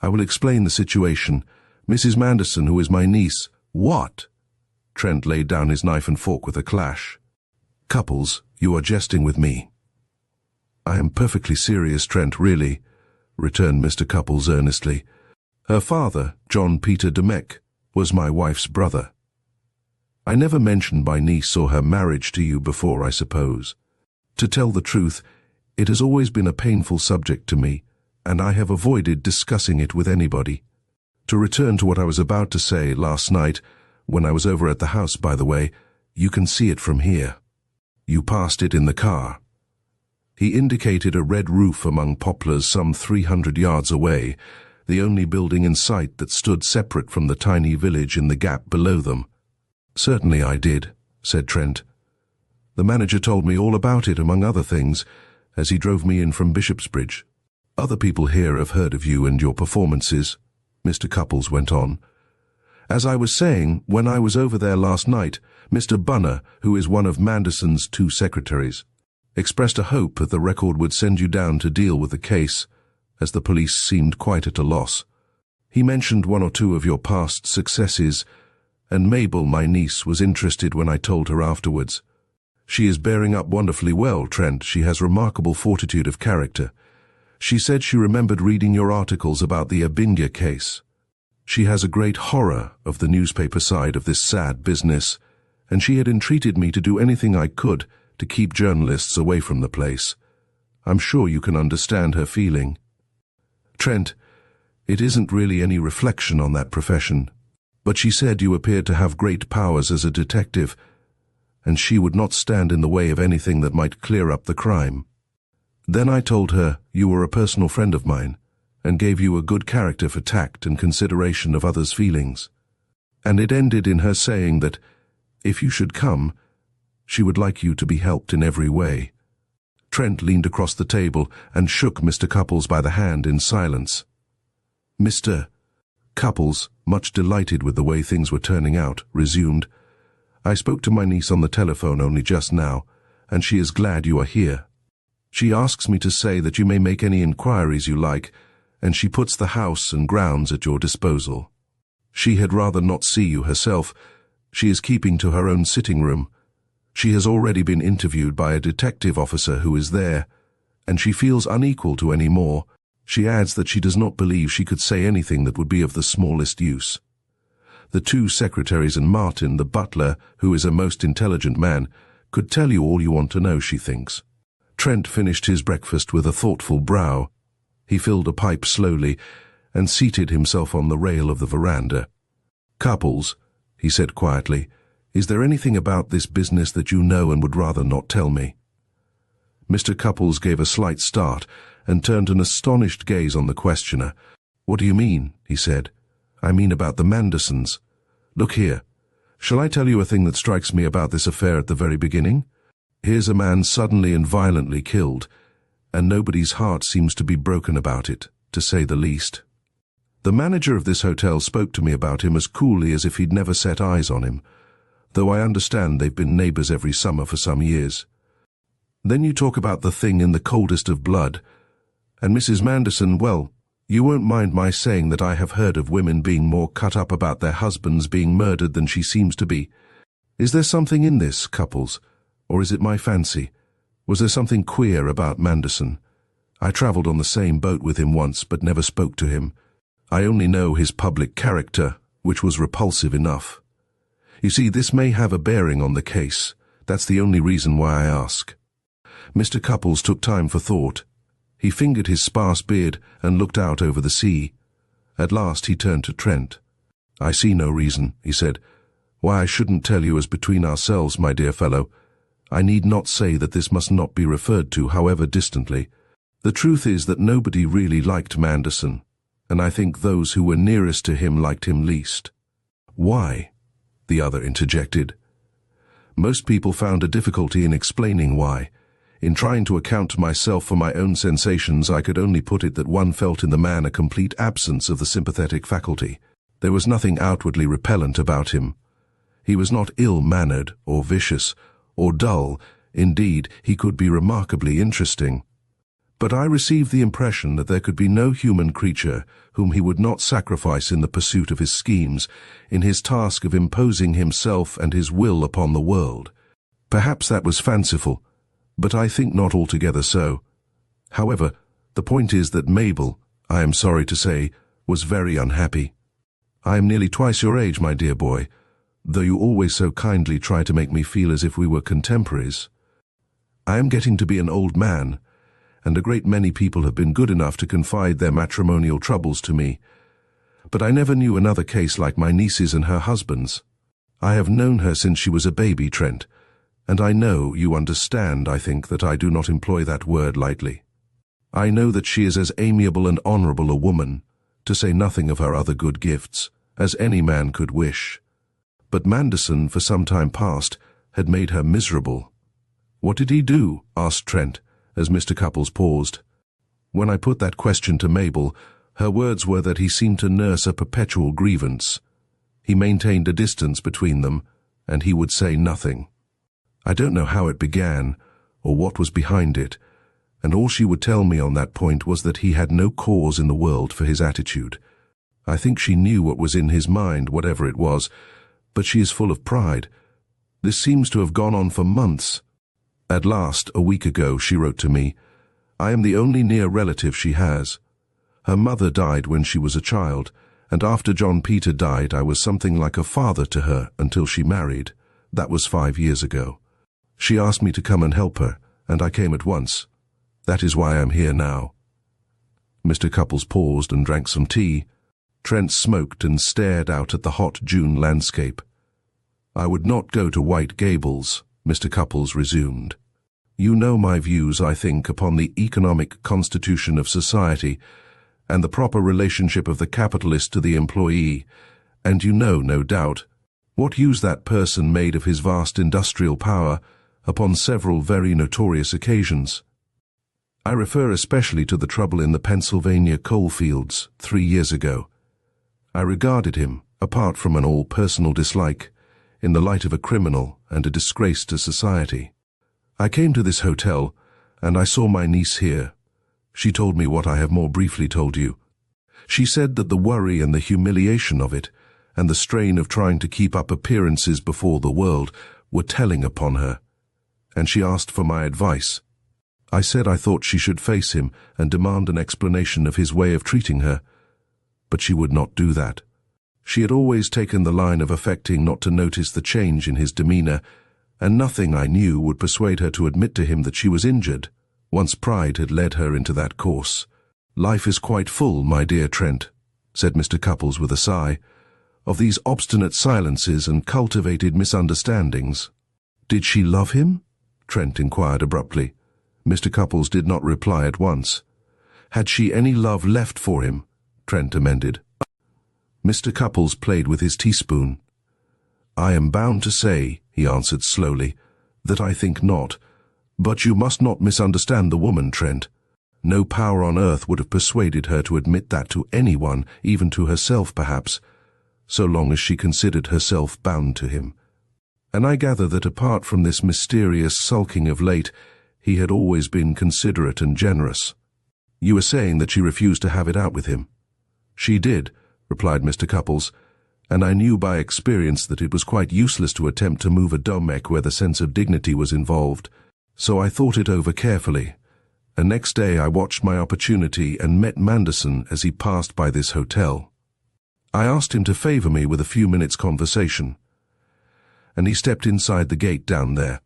I will explain the situation. Mrs. Manderson, who is my niece— What? Trent laid down his knife and fork with a clash. Cupples, you are jesting with me. I am perfectly serious, Trent, really, returned Mr. Cupples earnestly. Her father, John Peter Demek, was my wife's brother. I never mentioned my niece or her marriage to you before, I suppose. To tell the truth, it has always been a painful subject to me, and I have avoided discussing it with anybody. To return to what I was about to say last night, when I was over at the house, by the way, you can see it from here. You passed it in the car. He indicated a red roof among poplars some 300 yards away, the only building in sight that stood separate from the tiny village in the gap below them. Certainly I did, said Trent. The manager told me all about it, among other things, as he drove me in from Bishopsbridge. Other people here have heard of you and your performances, Mr. Cupples went on. As I was saying, when I was over there last night, Mr. Bunner, who is one of Manderson's 2 secretaries, expressed a hope that the record would send you down to deal with the case, as the police seemed quite at a loss. He mentioned 1 or 2 of your past successes, and Mabel, my niece, was interested when I told her afterwards. She is bearing up wonderfully well, Trent. She has remarkable fortitude of character. She said she remembered reading your articles about the Abinga case. She has a great horror of the newspaper side of this sad business, and she had entreated me to do anything I could to keep journalists away from the place. I'm sure you can understand her feeling. Trent, it isn't really any reflection on that profession, but she said you appeared to have great powers as a detective, and she would not stand in the way of anything that might clear up the crime. Then I told her you were a personal friend of mine, and gave you a good character for tact and consideration of others' feelings. And it ended in her saying that, if you should come, she would like you to be helped in every way. Trent leaned across the table and shook Mr. Cupples by the hand in silence. Mr. Cupples, much delighted with the way things were turning out, resumed, I spoke to my niece on the telephone only just now, and she is glad you are here. She asks me to say that you may make any inquiries you like, and she puts the house and grounds at your disposal. She had rather not see you herself. She is keeping to her own sitting room. She has already been interviewed by a detective officer who is there, and she feels unequal to any more. She adds that she does not believe she could say anything that would be of the smallest use. The 2 secretaries and Martin, the butler, who is a most intelligent man, could tell you all you want to know, she thinks. Trent finished his breakfast with a thoughtful brow. He filled a pipe slowly and seated himself on the rail of the veranda. Cupples, he said quietly, is there anything about this business that you know and would rather not tell me? Mr. Cupples gave a slight start and turned an astonished gaze on the questioner. What do you mean? He said. I mean about the Mandersons. Look here. Shall I tell you a thing that strikes me about this affair at the very beginning? Here's a man suddenly and violently killed, and nobody's heart seems to be broken about it, to say the least. The manager of this hotel spoke to me about him as coolly as if he'd never set eyes on him, though I understand they've been neighbors every summer for some years. Then you talk about the thing in the coldest of blood, and Mrs. Manderson, well, you won't mind my saying that I have heard of women being more cut up about their husbands being murdered than she seems to be. Is there something in this, Cupples, or is it my fancy? Was there something queer about Manderson? I travelled on the same boat with him once, but never spoke to him. I only know his public character, which was repulsive enough. You see, this may have a bearing on the case. That's the only reason why I ask. Mr. Cupples took time for thought. He fingered his sparse beard and looked out over the sea. At last he turned to Trent. I see no reason, he said, why I shouldn't tell you as between ourselves, my dear fellow. I need not say that this must not be referred to, however distantly. The truth is that nobody really liked Manderson, and I think those who were nearest to him liked him least. Why? The other interjected. Most people found a difficulty in explaining why. In trying to account to myself for my own sensations, I could only put it that one felt in the man a complete absence of the sympathetic faculty. There was nothing outwardly repellent about him. He was not ill-mannered or vicious or dull. Indeed, he could be remarkably interesting. But I received the impression that there could be no human creature whom he would not sacrifice in the pursuit of his schemes, in his task of imposing himself and his will upon the world. Perhaps that was fanciful, but I think not altogether so. However, the point is that Mabel, I am sorry to say, was very unhappy. I am nearly twice your age, my dear boy, though you always so kindly try to make me feel as if we were contemporaries. I am getting to be an old man, and a great many people have been good enough to confide their matrimonial troubles to me. But I never knew another case like my niece's and her husband's. I have known her since she was a baby, Trent, and I know you understand, I think, that I do not employ that word lightly. I know that she is as amiable and honourable a woman, to say nothing of her other good gifts, as any man could wish. But Manderson, for some time past, had made her miserable. What did he do? Asked Trent, as Mr. Cupples paused. When I put that question to Mabel, her words were that he seemed to nurse a perpetual grievance. He maintained a distance between them, and he would say nothing. I don't know how it began, or what was behind it, and all she would tell me on that point was that he had no cause in the world for his attitude. I think she knew what was in his mind, whatever it was, but she is full of pride. This seems to have gone on for months. At last, a week ago, she wrote to me, "I am the only near relative she has. Her mother died when she was a child, and after John Peter died, I was something like a father to her until she married. That was 5 years ago. She asked me to come and help her, and I came at once. That is why I'm here now." Mr. Cupples paused and drank some tea. Trent smoked and stared out at the hot June landscape. "I would not go to White Gables," Mr. Cupples resumed. "You know my views, I think, upon the economic constitution of society and the proper relationship of the capitalist to the employee, and you know, no doubt, what use that person made of his vast industrial power upon several very notorious occasions. I refer especially to the trouble in the Pennsylvania coal fields 3 years ago. I regarded him, apart from an all-personal dislike, in the light of a criminal and a disgrace to society. I came to this hotel, and I saw my niece here. She told me what I have more briefly told you. She said that the worry and the humiliation of it, and the strain of trying to keep up appearances before the world, were telling upon her, and she asked for my advice. I said I thought she should face him and demand an explanation of his way of treating her, but she would not do that. She had always taken the line of affecting not to notice the change in his demeanor, and nothing I knew would persuade her to admit to him that she was injured. Once pride had led her into that course. "Life is quite full, my dear Trent," said Mr. Cupples with a sigh, "of these obstinate silences and cultivated misunderstandings." "Did she love him?" Trent inquired abruptly. Mr. Cupples did not reply at once. "Had she any love left for him?" Trent amended. Mr. Cupples played with his teaspoon. "I am bound to say," he answered slowly, "that I think not. But you must not misunderstand the woman, Trent. No power on earth would have persuaded her to admit that to anyone, even to herself perhaps, so long as she considered herself bound to him. And I gather that apart from this mysterious sulking of late, he had always been considerate and generous. You were saying that she refused to have it out with him." "She did," replied Mr. Cupples, "and I knew by experience that it was quite useless to attempt to move a domek where the sense of dignity was involved. So I thought it over carefully, and next day I watched my opportunity and met Manderson as he passed by this hotel. I asked him to favor me with a few minutes' conversation, and he stepped inside the gate down there.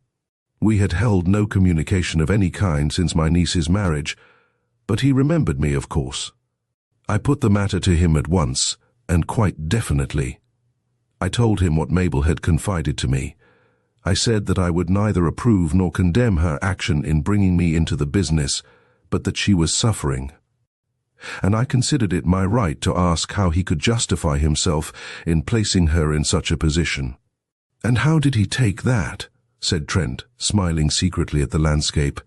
We had held no communication of any kind since my niece's marriage, but he remembered me, of course. I put the matter to him at once, and quite definitely. I told him what Mabel had confided to me. I said that I would neither approve nor condemn her action in bringing me into the business, but that she was suffering. And I considered it my right to ask how he could justify himself in placing her in such a position. "And how did he take that?" said Trent, smiling secretly at the landscape.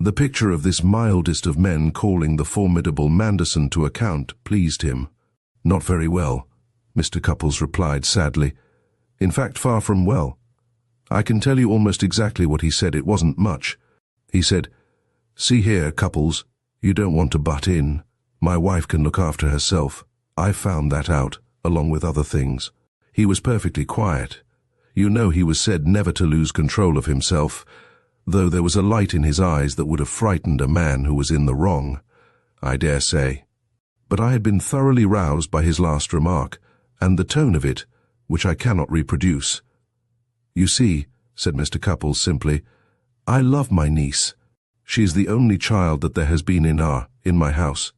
The picture of this mildest of men calling the formidable Manderson to account pleased him. "Not very well," Mr. Cupples replied sadly. "In fact, far from well. I can tell you almost exactly what he said. It wasn't much. He said, 'See here, Cupples, you don't want to butt in. My wife can look after herself. I found that out, along with other things.' He was perfectly quiet. You know he was said never to lose control of himself, though there was a light in his eyes that would have frightened a man who was in the wrong, I dare say. But I had been thoroughly roused by his last remark, and the tone of it, which I cannot reproduce. 'You see,' said Mr. Cupples simply, 'I love my niece. She is the only child that there has been in my house.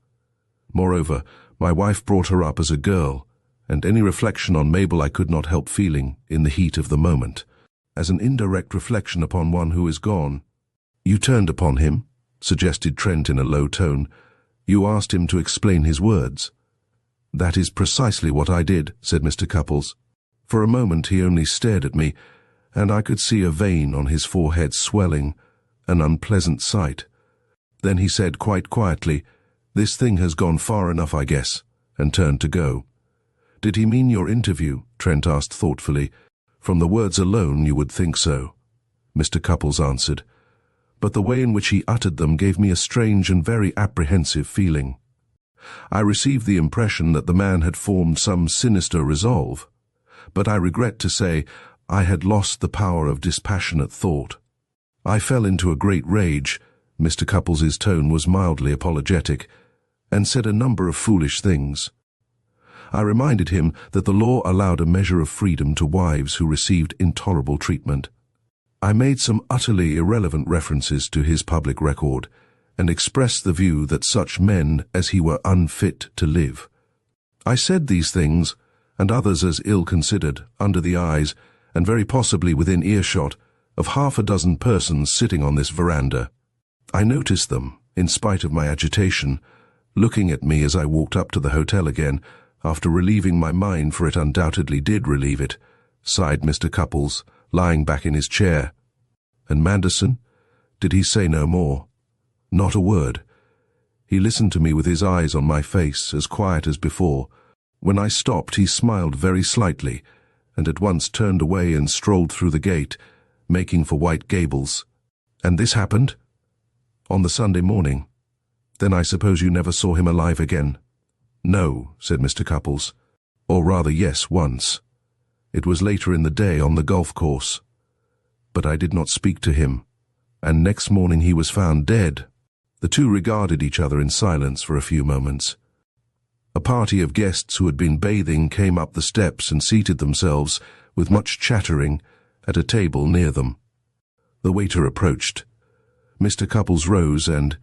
Moreover, my wife brought her up as a girl, and any reflection on Mabel I could not help feeling, in the heat of the moment, as an indirect reflection upon one who is gone.' "You turned upon him," suggested Trent in a low tone. "You asked him to explain his words." "That is precisely what I did," said Mr. Cupples. For a moment he only stared at me, and I could see a vein on his forehead swelling, an unpleasant sight. Then he said quite quietly, "This thing has gone far enough, I guess," and turned to go. Did he mean your interview? Trent asked thoughtfully. From the words alone, you would think so, Mr. Cupples answered. But the way in which he uttered them gave me a strange and very apprehensive feeling. I received the impression that the man had formed some sinister resolve, but I regret to say I had lost the power of dispassionate thought. I fell into a great rage, Mr. Couples's tone was mildly apologetic, and said a number of foolish things. I reminded him that the law allowed a measure of freedom to wives who received intolerable treatment. I made some utterly irrelevant references to his public record, and expressed the view that such men as he were unfit to live. I said these things, and others as ill-considered, under the eyes, and very possibly within earshot, of half a dozen persons sitting on this veranda. I noticed them, in spite of my agitation, looking at me as I walked up to the hotel again, after relieving my mind, for it undoubtedly did relieve it, sighed Mr. Cupples, lying back in his chair. And Manderson? Did he say no more? Not a word. He listened to me with his eyes on my face, as quiet as before. When I stopped, he smiled very slightly, and at once turned away and strolled through the gate, making for White Gables. And this happened? On the Sunday morning. Then I suppose you never saw him alive again? No, said Mr. Cupples. Or rather, yes, once. It was later in the day on the golf course. But I did not speak to him, and next morning he was found dead. The two regarded each other in silence for a few moments. A party of guests who had been bathing came up the steps and seated themselves, with much chattering, at a table near them. The waiter approached. Mr. Cupples rose and,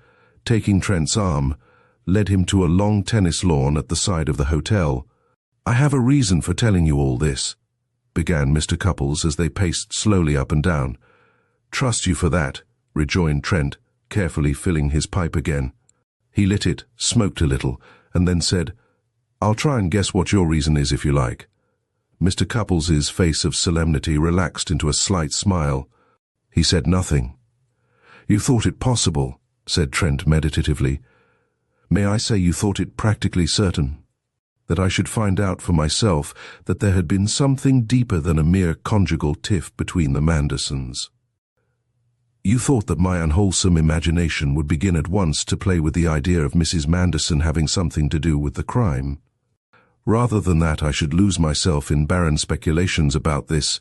taking Trent's arm, led him to a long tennis lawn at the side of the hotel. I have a reason for telling you all this, began Mr. Cupples as they paced slowly up and down. Trust you for that, rejoined Trent, carefully filling his pipe again. He lit it, smoked a little, and then said, I'll try and guess what your reason is if you like. Mr. Couples's face of solemnity relaxed into a slight smile. He said nothing. You thought it possible, said Trent meditatively. May I say you thought it practically certain that I should find out for myself that there had been something deeper than a mere conjugal tiff between the Mandersons. You thought that my unwholesome imagination would begin at once to play with the idea of Mrs. Manderson having something to do with the crime. Rather than that I should lose myself in barren speculations about this,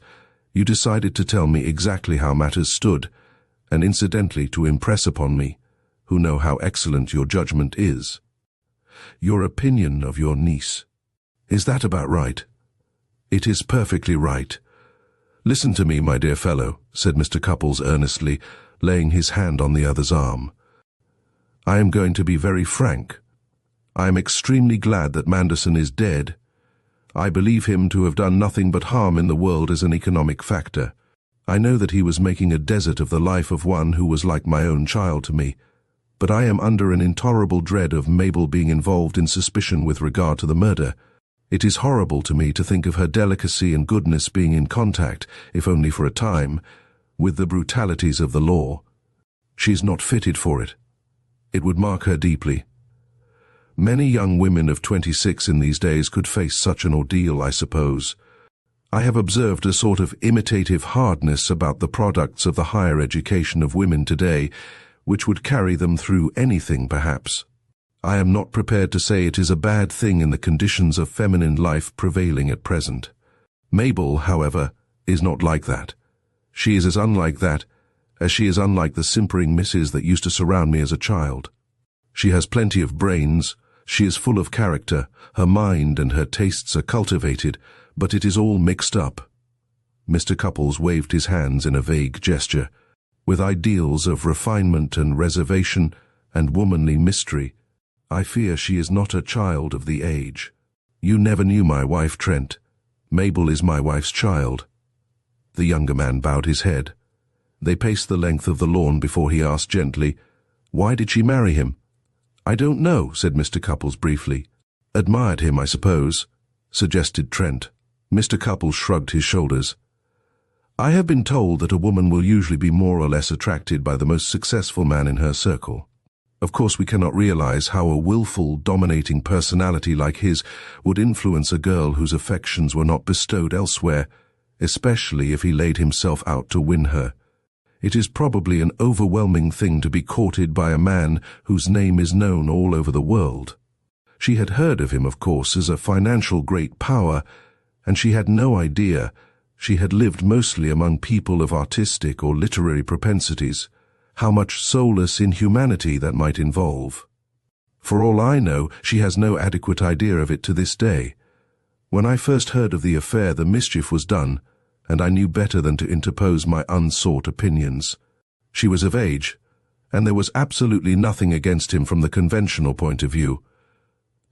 you decided to tell me exactly how matters stood, and incidentally to impress upon me, who know how excellent your judgment is, your opinion of your niece. Is that about right? It is perfectly right. Listen to me, my dear fellow, said Mr. Cupples earnestly, laying his hand on the other's arm. I am going to be very frank. I am extremely glad that Manderson is dead. I believe him to have done nothing but harm in the world as an economic factor. I know that he was making a desert of the life of one who was like my own child to me, but I am under an intolerable dread of Mabel being involved in suspicion with regard to the murder. It is horrible to me to think of her delicacy and goodness being in contact, if only for a time, with the brutalities of the law. She is not fitted for it. It would mark her deeply. Many young women of 26 in these days could face such an ordeal, I suppose. I have observed a sort of imitative hardness about the products of the higher education of women today, which would carry them through anything, perhaps. I am not prepared to say it is a bad thing in the conditions of feminine life prevailing at present. Mabel, however, is not like that. She is as unlike that as she is unlike the simpering misses that used to surround me as a child. She has plenty of brains, she is full of character, her mind and her tastes are cultivated, but it is all mixed up. Mr. Cupples waved his hands in a vague gesture. With ideals of refinement and reservation and womanly mystery, I fear she is not a child of the age. You never knew my wife, Trent. Mabel is my wife's child. The younger man bowed his head. They paced the length of the lawn before he asked gently, Why did she marry him? I don't know, said Mr. Cupples briefly. Admired him, I suppose, suggested Trent. Mr. Cupples shrugged his shoulders. I have been told that a woman will usually be more or less attracted by the most successful man in her circle. Of course, we cannot realize how a willful, dominating personality like his would influence a girl whose affections were not bestowed elsewhere, especially if he laid himself out to win her. It is probably an overwhelming thing to be courted by a man whose name is known all over the world. She had heard of him, of course, as a financial great power, and she had no idea she had lived mostly among people of artistic or literary propensities, how much soulless inhumanity that might involve. For all I know, she has no adequate idea of it to this day. When I first heard of the affair, the mischief was done, and I knew better than to interpose my unsought opinions. She was of age, and there was absolutely nothing against him from the conventional point of view.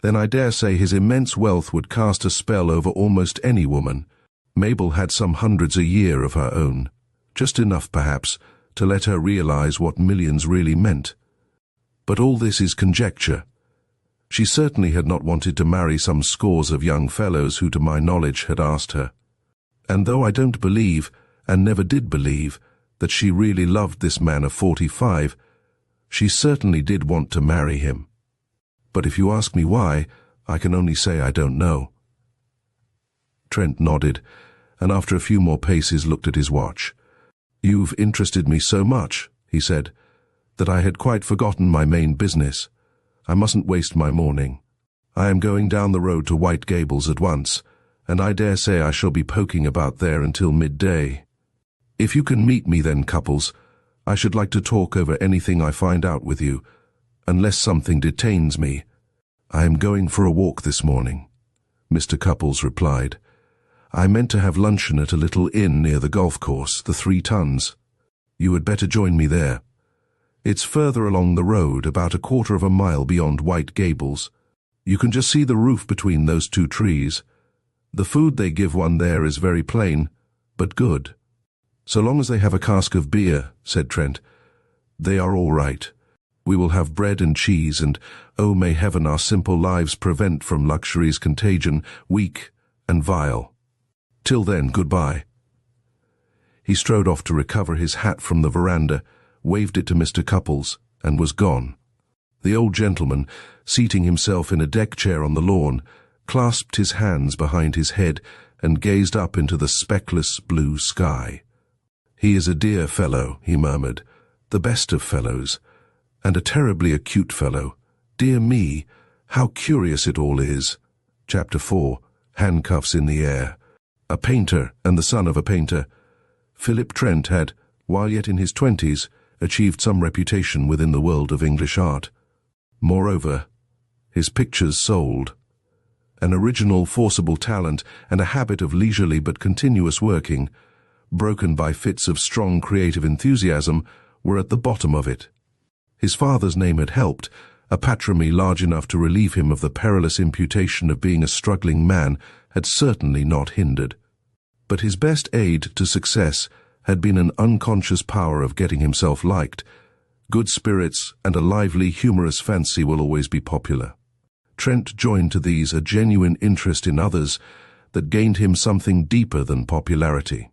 Then I dare say his immense wealth would cast a spell over almost any woman. Mabel had some hundreds a year of her own, just enough, perhaps, to let her realize what millions really meant. But all this is conjecture. She certainly had not wanted to marry some scores of young fellows who, to my knowledge, had asked her. And though I don't believe, and never did believe, that she really loved this man of 45, she certainly did want to marry him. But if you ask me why, I can only say I don't know. Trent nodded, and after a few more paces looked at his watch. "You've interested me so much," he said, "that I had quite forgotten my main business. I mustn't waste my morning. I am going down the road to White Gables at once, and I dare say I shall be poking about there until midday. If you can meet me then, Cupples, I should like to talk over anything I find out with you, unless something detains me. I am going for a walk this morning," Mr. Cupples replied. "I meant to have luncheon at a little inn near the golf course, the 3 Tons. You had better join me there. It's further along the road, about a quarter of a mile beyond White Gables. You can just see the roof between those 2 trees. The food they give one there is very plain, but good." "So long as they have a cask of beer," said Trent, "they are all right. We will have bread and cheese, and oh, may heaven our simple lives prevent from luxury's contagion, weak and vile. Till then, goodbye." He strode off to recover his hat from the veranda, waved it to Mr. Cupples, and was gone. The old gentleman, seating himself in a deck chair on the lawn, clasped his hands behind his head and gazed up into the speckless blue sky. "He is a dear fellow," he murmured, "the best of fellows, and a terribly acute fellow. Dear me, how curious it all is." Chapter 4, Handcuffs in the Air. A painter and the son of a painter, Philip Trent had, while yet in his 20s, achieved some reputation within the world of English art. Moreover, his pictures sold. An original, forcible talent and a habit of leisurely but continuous working, broken by fits of strong creative enthusiasm, were at the bottom of it. His father's name had helped, a patrimony large enough to relieve him of the perilous imputation of being a struggling man had certainly not hindered. But his best aid to success had been an unconscious power of getting himself liked. Good spirits and a lively, humorous fancy will always be popular. Trent joined to these a genuine interest in others that gained him something deeper than popularity.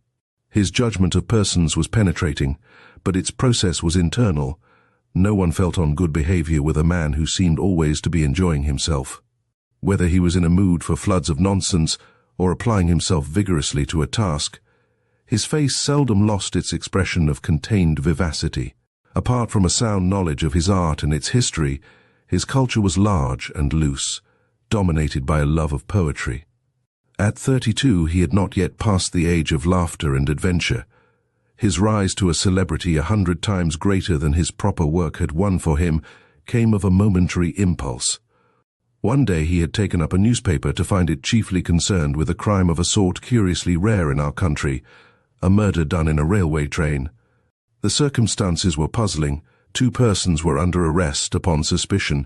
His judgment of persons was penetrating, but its process was internal. No one felt on good behavior with a man who seemed always to be enjoying himself. Whether he was in a mood for floods of nonsense or applying himself vigorously to a task, his face seldom lost its expression of contained vivacity. Apart from a sound knowledge of his art and its history, his culture was large and loose, dominated by a love of poetry. At 32, he had not yet passed the age of laughter and adventure. His rise to a celebrity 100 times greater than his proper work had won for him came of a momentary impulse. One day he had taken up a newspaper to find it chiefly concerned with a crime of a sort curiously rare in our country, a murder done in a railway train. The circumstances were puzzling. 2 persons were under arrest upon suspicion.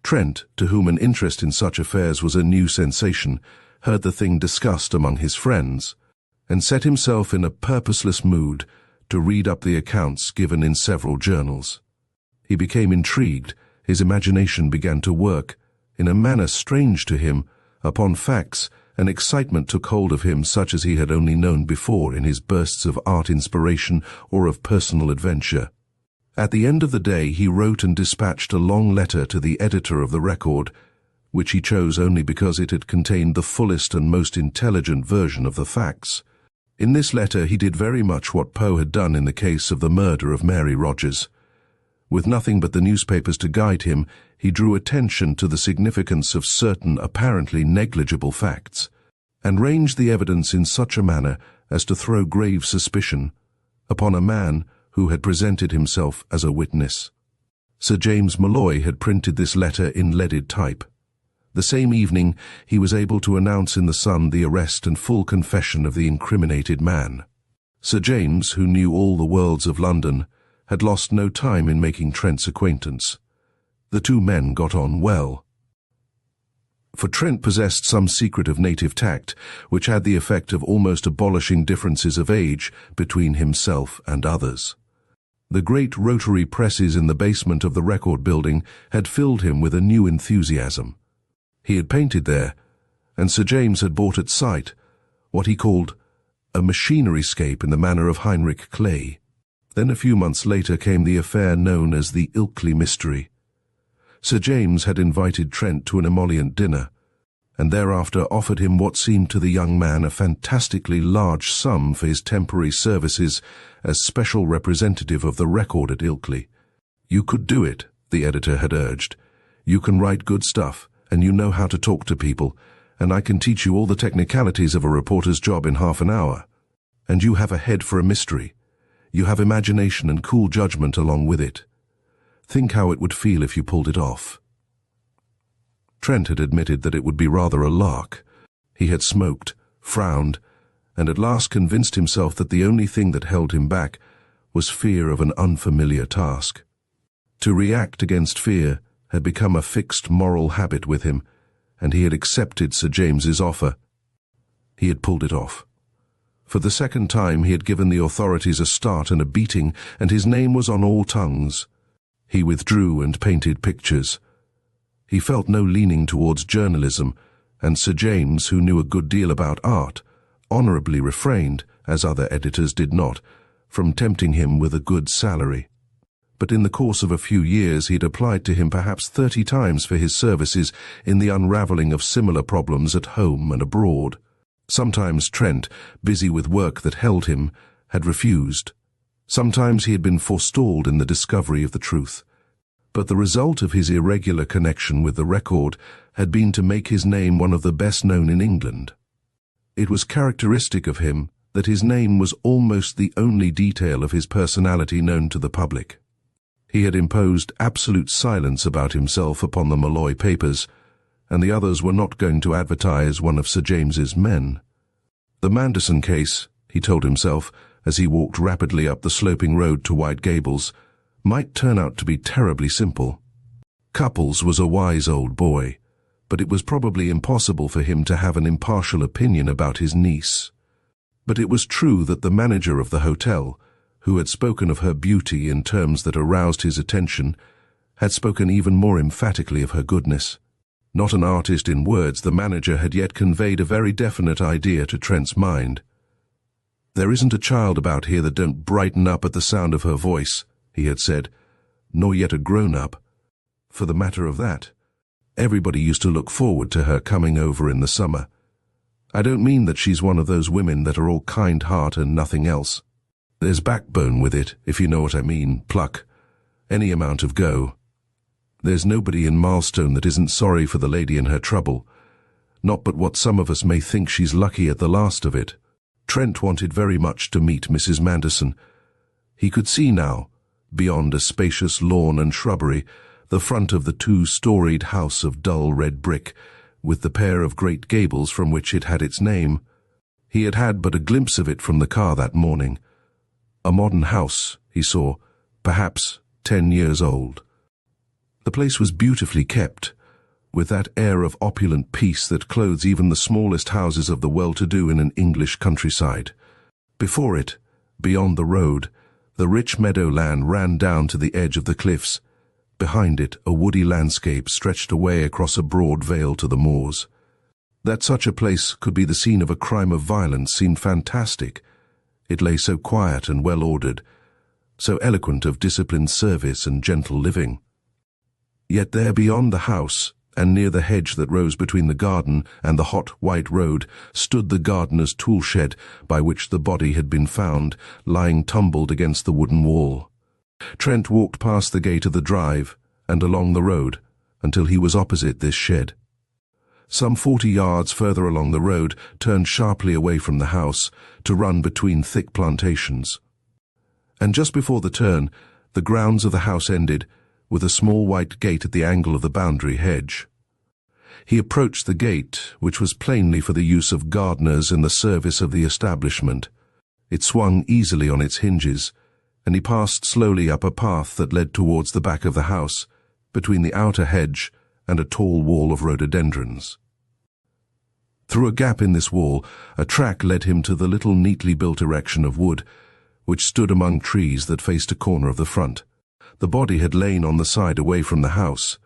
Trent, to whom an interest in such affairs was a new sensation, heard the thing discussed among his friends, and set himself in a purposeless mood to read up the accounts given in several journals. He became intrigued. His imagination began to work, in a manner strange to him, upon facts, and excitement took hold of him such as he had only known before in his bursts of art inspiration or of personal adventure. At the end of the day, he wrote and dispatched a long letter to the editor of the record, which he chose only because it had contained the fullest and most intelligent version of the facts. In this letter he did very much what Poe had done in the case of the murder of Mary Rogers. With nothing but the newspapers to guide him, he drew attention to the significance of certain apparently negligible facts, and ranged the evidence in such a manner as to throw grave suspicion upon a man who had presented himself as a witness. Sir James Molloy had printed this letter in leaded type. The same evening he was able to announce in the Sun the arrest and full confession of the incriminated man. Sir James, who knew all the worlds of London, had lost no time in making Trent's acquaintance. The two men got on well. For Trent possessed some secret of native tact, which had the effect of almost abolishing differences of age between himself and others. The great rotary presses in the basement of the record building had filled him with a new enthusiasm. He had painted there, and Sir James had bought at sight what he called a machinery-scape in the manner of Heinrich Clay. Then a few months later came the affair known as the Ilkley Mystery. Sir James had invited Trent to an emollient dinner, and thereafter offered him what seemed to the young man a fantastically large sum for his temporary services as special representative of the record at Ilkley. "You could do it," the editor had urged. "You can write good stuff, and you know how to talk to people, and I can teach you all the technicalities of a reporter's job in half an hour. And you have a head for a mystery. You have imagination and cool judgment along with it. Think how it would feel if you pulled it off." Trent had admitted that it would be rather a lark. He had smoked, frowned, and at last convinced himself that the only thing that held him back was fear of an unfamiliar task. To react against fear had become a fixed moral habit with him, and he had accepted Sir James's offer. He had pulled it off. For the second time he had given the authorities a start and a beating, and his name was on all tongues. He withdrew and painted pictures. He felt no leaning towards journalism, and Sir James, who knew a good deal about art, honourably refrained, as other editors did not, from tempting him with a good salary. But in the course of a few years he had applied to him perhaps 30 times for his services in the unravelling of similar problems at home and abroad. Sometimes Trent, busy with work that held him, had refused. Sometimes he had been forestalled in the discovery of the truth. But the result of his irregular connection with the record had been to make his name one of the best known in England. It was characteristic of him that his name was almost the only detail of his personality known to the public. He had imposed absolute silence about himself upon the Molloy papers, and the others were not going to advertise one of Sir James's men. The Manderson case, he told himself, as he walked rapidly up the sloping road to White Gables, might turn out to be terribly simple. Cupples was a wise old boy, but it was probably impossible for him to have an impartial opinion about his niece. But it was true that the manager of the hotel, who had spoken of her beauty in terms that aroused his attention, had spoken even more emphatically of her goodness. Not an artist in words, the manager had yet conveyed a very definite idea to Trent's mind. "There isn't a child about here that don't brighten up at the sound of her voice," he had said, "nor yet a grown-up. For the matter of that, everybody used to look forward to her coming over in the summer. I don't mean that she's one of those women that are all kind heart and nothing else. There's backbone with it, if you know what I mean, pluck, any amount of go. There's nobody in Milestone that isn't sorry for the lady in her trouble, not but what some of us may think she's lucky at the last of it." Trent wanted very much to meet Mrs. Manderson. He could see now, beyond a spacious lawn and shrubbery, the front of the 2-storied house of dull red brick, with the pair of great gables from which it had its name. He had had but a glimpse of it from the car that morning. A modern house, he saw, perhaps 10 years old. The place was beautifully kept, with that air of opulent peace that clothes even the smallest houses of the well-to-do in an English countryside. Before it, beyond the road, the rich meadowland ran down to the edge of the cliffs. Behind it, a woody landscape stretched away across a broad vale to the moors. That such a place could be the scene of a crime of violence seemed fantastic. It lay so quiet and well-ordered, so eloquent of disciplined service and gentle living. Yet there beyond the house, and near the hedge that rose between the garden and the hot white road, stood the gardener's tool shed by which the body had been found, lying tumbled against the wooden wall. Trent walked past the gate of the drive and along the road until he was opposite this shed. Some 40 yards further along the road turned sharply away from the house to run between thick plantations. And just before the turn, the grounds of the house ended with a small white gate at the angle of the boundary hedge. He approached the gate, which was plainly for the use of gardeners in the service of the establishment. It swung easily on its hinges, and he passed slowly up a path that led towards the back of the house, between the outer hedge and a tall wall of rhododendrons. Through a gap in this wall, a track led him to the little neatly built erection of wood, which stood among trees that faced a corner of the front. The body had lain on the side away from the house.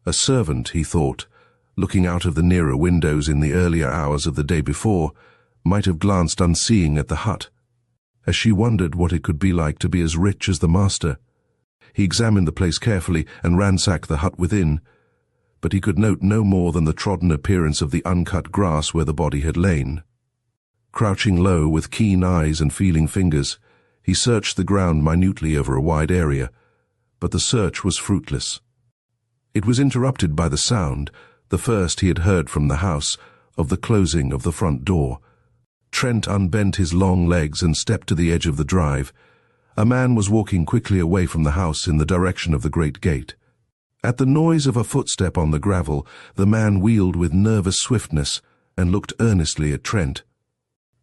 A servant, he thought, looking out of the nearer windows in the earlier hours of the day before, might have glanced unseeing at the hut. As she wondered what it could be like to be as rich as the master, he examined the place carefully and ransacked the hut within, but he could note no more than the trodden appearance of the uncut grass where the body had lain. Crouching low with keen eyes and feeling fingers, he searched the ground minutely over a wide area, but the search was fruitless. It was interrupted by the sound, the first he had heard from the house, of the closing of the front door. Trent unbent his long legs and stepped to the edge of the drive. A man was walking quickly away from the house in the direction of the great gate. At the noise of a footstep on the gravel, the man wheeled with nervous swiftness and looked earnestly at Trent.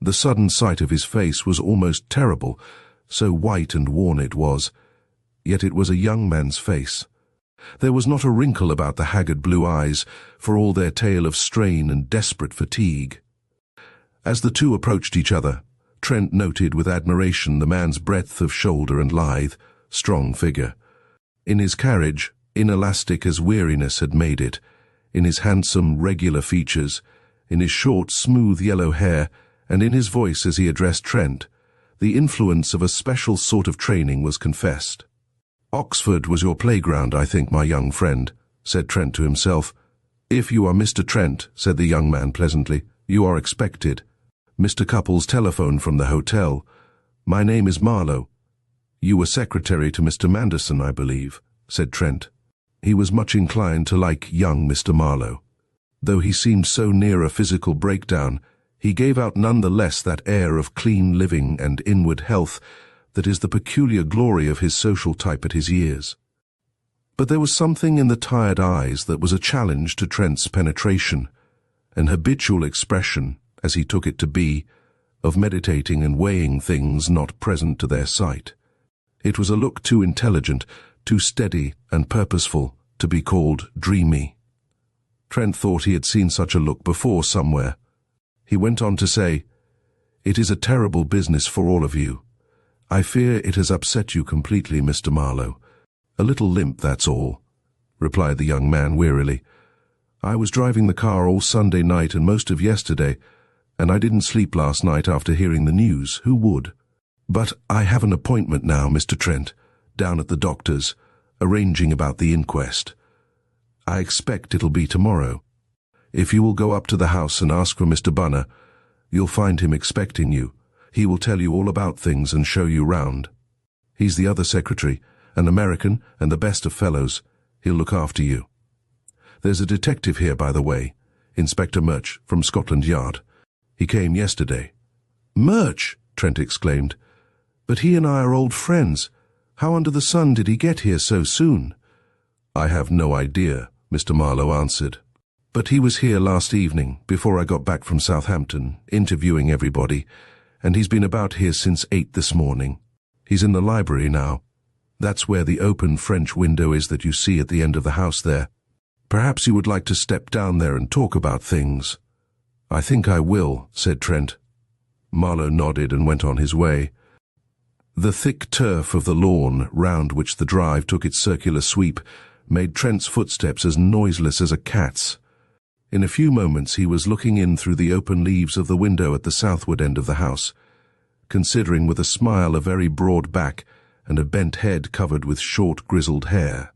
The sudden sight of his face was almost terrible, so white and worn it was. Yet it was a young man's face. There was not a wrinkle about the haggard blue eyes, for all their tale of strain and desperate fatigue. As the two approached each other, Trent noted with admiration the man's breadth of shoulder and lithe, strong figure. In his carriage, inelastic as weariness had made it, in his handsome, regular features, in his short, smooth yellow hair, and in his voice as he addressed Trent, the influence of a special sort of training was confessed. "Oxford was your playground, I think, my young friend," said Trent to himself. "If you are Mr. Trent," said the young man pleasantly, "you are expected. Mr. Cupples telephoned from the hotel. My name is Marlowe." "You were secretary to Mr. Manderson, I believe," said Trent. He was much inclined to like young Mr. Marlowe. Though he seemed so near a physical breakdown, he gave out none the less that air of clean living and inward health that is the peculiar glory of his social type at his years. But there was something in the tired eyes that was a challenge to Trent's penetration, an habitual expression, as he took it to be, of meditating and weighing things not present to their sight. It was a look too intelligent, too steady and purposeful to be called dreamy. Trent thought he had seen such a look before somewhere. He went on to say, "It is a terrible business for all of you. I fear it has upset you completely, Mr. Marlowe. A little limp, that's all," replied the young man wearily. "I was driving the car all Sunday night and most of yesterday, and I didn't sleep last night after hearing the news. Who would? But I have an appointment now, Mr. Trent, down at the doctor's, arranging about the inquest. I expect it'll be tomorrow. If you will go up to the house and ask for Mr. Bunner, you'll find him expecting you. He will tell you all about things and show you round. He's the other secretary, an American and the best of fellows. He'll look after you. There's a detective here, by the way, Inspector Murch from Scotland Yard. He came yesterday." "Murch!" Trent exclaimed. "But he and I are old friends. How under the sun did he get here so soon?" "I have no idea," Mr. Marlowe answered. "But he was here last evening, before I got back from Southampton, interviewing everybody, and he's been about here since 8 this morning. He's in the library now. That's where the open French window is that you see at the end of the house there. Perhaps you would like to step down there and talk about things." "I think I will," said Trent. Marlowe nodded and went on his way. The thick turf of the lawn, round which the drive took its circular sweep, made Trent's footsteps as noiseless as a cat's. In a few moments he was looking in through the open leaves of the window at the southward end of the house, considering with a smile a very broad back and a bent head covered with short, grizzled hair.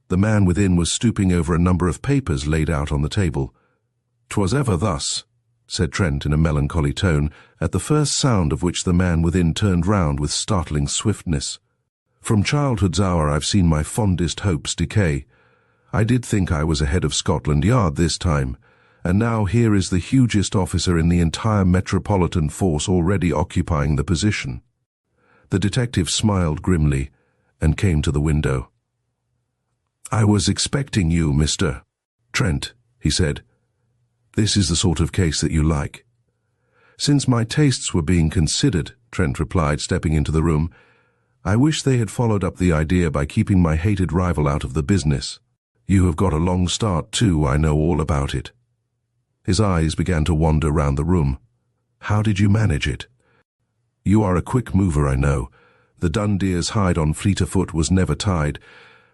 The man within was stooping over a number of papers laid out on the table. "'Twas ever thus," said Trent in a melancholy tone, at the first sound of which the man within turned round with startling swiftness. "From childhood's hour I've seen my fondest hopes decay. I did think I was ahead of Scotland Yard this time, and now here is the hugest officer in the entire metropolitan force already occupying the position." The detective smiled grimly and came to the window. "I was expecting you, Mr. Trent," he said. "This is the sort of case that you like." "Since my tastes were being considered," Trent replied, stepping into the room, "I wish they had followed up the idea by keeping my hated rival out of the business. You have got a long start too, I know all about it." His eyes began to wander round the room. "How did you manage it?" "You are a quick mover, I know. The dun deer's hide on fleeter foot was never tied,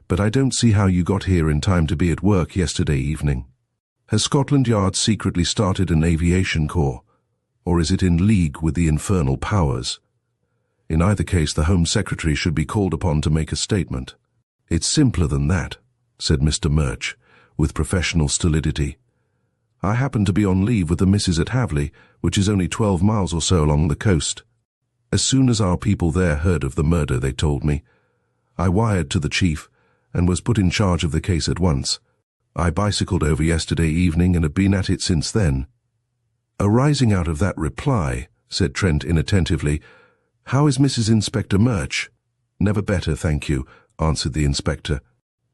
but I don't see how you got here in time to be at work yesterday evening. Has Scotland Yard secretly started an aviation corps, or is it in league with the infernal powers? In either case, the Home Secretary should be called upon to make a statement." "It's simpler than that," said Mr. Murch, with professional stolidity. "I happened to be on leave with the missus at Havley, which is only 12 miles or so along the coast. As soon as our people there heard of the murder, they told me. I wired to the chief, and was put in charge of the case at once. I bicycled over yesterday evening and have been at it since then." Arising out of that reply, said Trent inattentively, "How is Mrs. Inspector Murch?" "Never better, thank you," answered the inspector,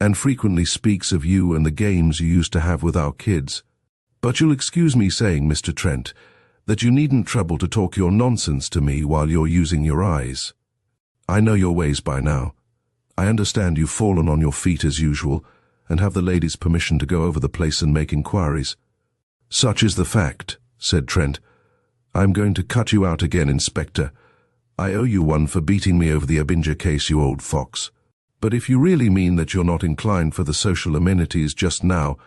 "and frequently speaks of you and the games you used to have with our kids. But you'll excuse me saying, Mr. Trent, that you needn't trouble to talk your nonsense to me while you're using your eyes. I know your ways by now. I understand you've fallen on your feet as usual, and have the lady's permission to go over the place and make inquiries." "Such is the fact," said Trent. "I'm going to cut you out again, Inspector. I owe you one for beating me over the Abinger case, you old fox. But if you really mean that you're not inclined for the social amenities just now,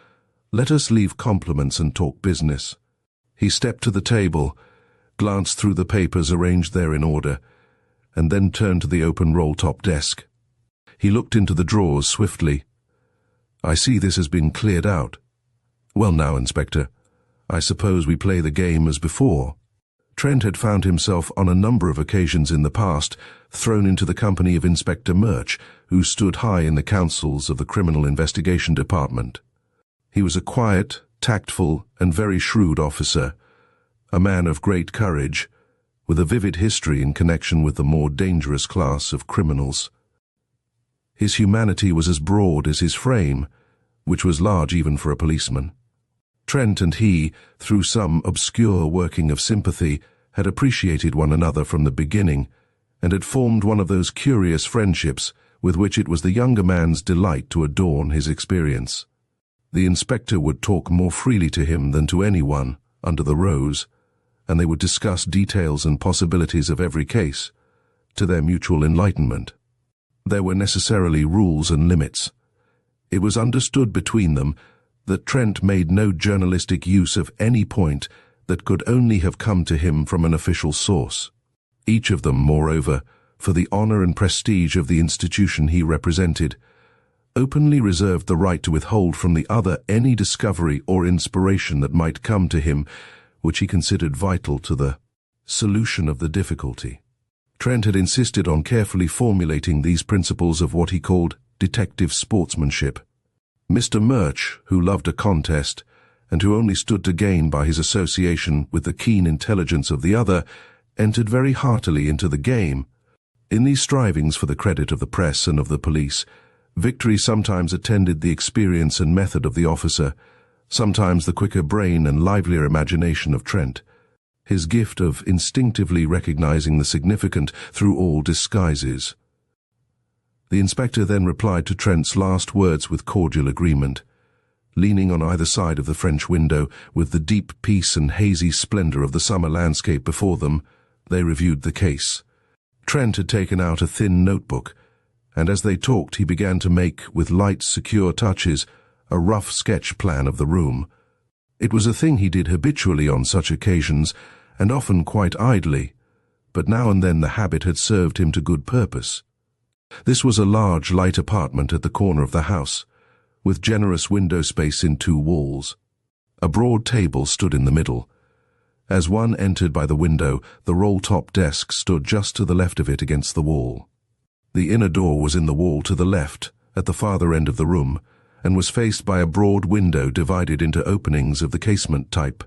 let us leave compliments and talk business." He stepped to the table, glanced through the papers arranged there in order, and then turned to the open roll-top desk. He looked into the drawers swiftly. "I see this has been cleared out. Well now, Inspector, I suppose we play the game as before." Trent had found himself on a number of occasions in the past thrown into the company of Inspector Murch, who stood high in the councils of the Criminal Investigation Department. He was a quiet, tactful, and very shrewd officer, a man of great courage, with a vivid history in connection with the more dangerous class of criminals. His humanity was as broad as his frame, which was large even for a policeman. Trent and he, through some obscure working of sympathy, had appreciated one another from the beginning, and had formed one of those curious friendships with which it was the younger man's delight to adorn his experience. The inspector would talk more freely to him than to anyone under the rose, and they would discuss details and possibilities of every case, to their mutual enlightenment. There were necessarily rules and limits. It was understood between them that Trent made no journalistic use of any point that could only have come to him from an official source. Each of them, moreover, for the honor and prestige of the institution he represented, openly reserved the right to withhold from the other any discovery or inspiration that might come to him which he considered vital to the solution of the difficulty. Trent had insisted on carefully formulating these principles of what he called detective sportsmanship. Mr. Murch, who loved a contest, and who only stood to gain by his association with the keen intelligence of the other, entered very heartily into the game. In these strivings for the credit of the press and of the police, victory sometimes attended the experience and method of the officer, sometimes the quicker brain and livelier imagination of Trent, his gift of instinctively recognizing the significant through all disguises. The inspector then replied to Trent's last words with cordial agreement. Leaning on either side of the French window, with the deep peace and hazy splendor of the summer landscape before them, they reviewed the case. Trent had taken out a thin notebook, and as they talked he began to make, with light, secure touches, a rough sketch plan of the room. It was a thing he did habitually on such occasions, and often quite idly, but now and then the habit had served him to good purpose. This was a large, light apartment at the corner of the house, with generous window space in 2 walls. A broad table stood in the middle. As one entered by the window, the roll-top desk stood just to the left of it against the wall. The inner door was in the wall to the left, at the farther end of the room, and was faced by a broad window divided into openings of the casement type.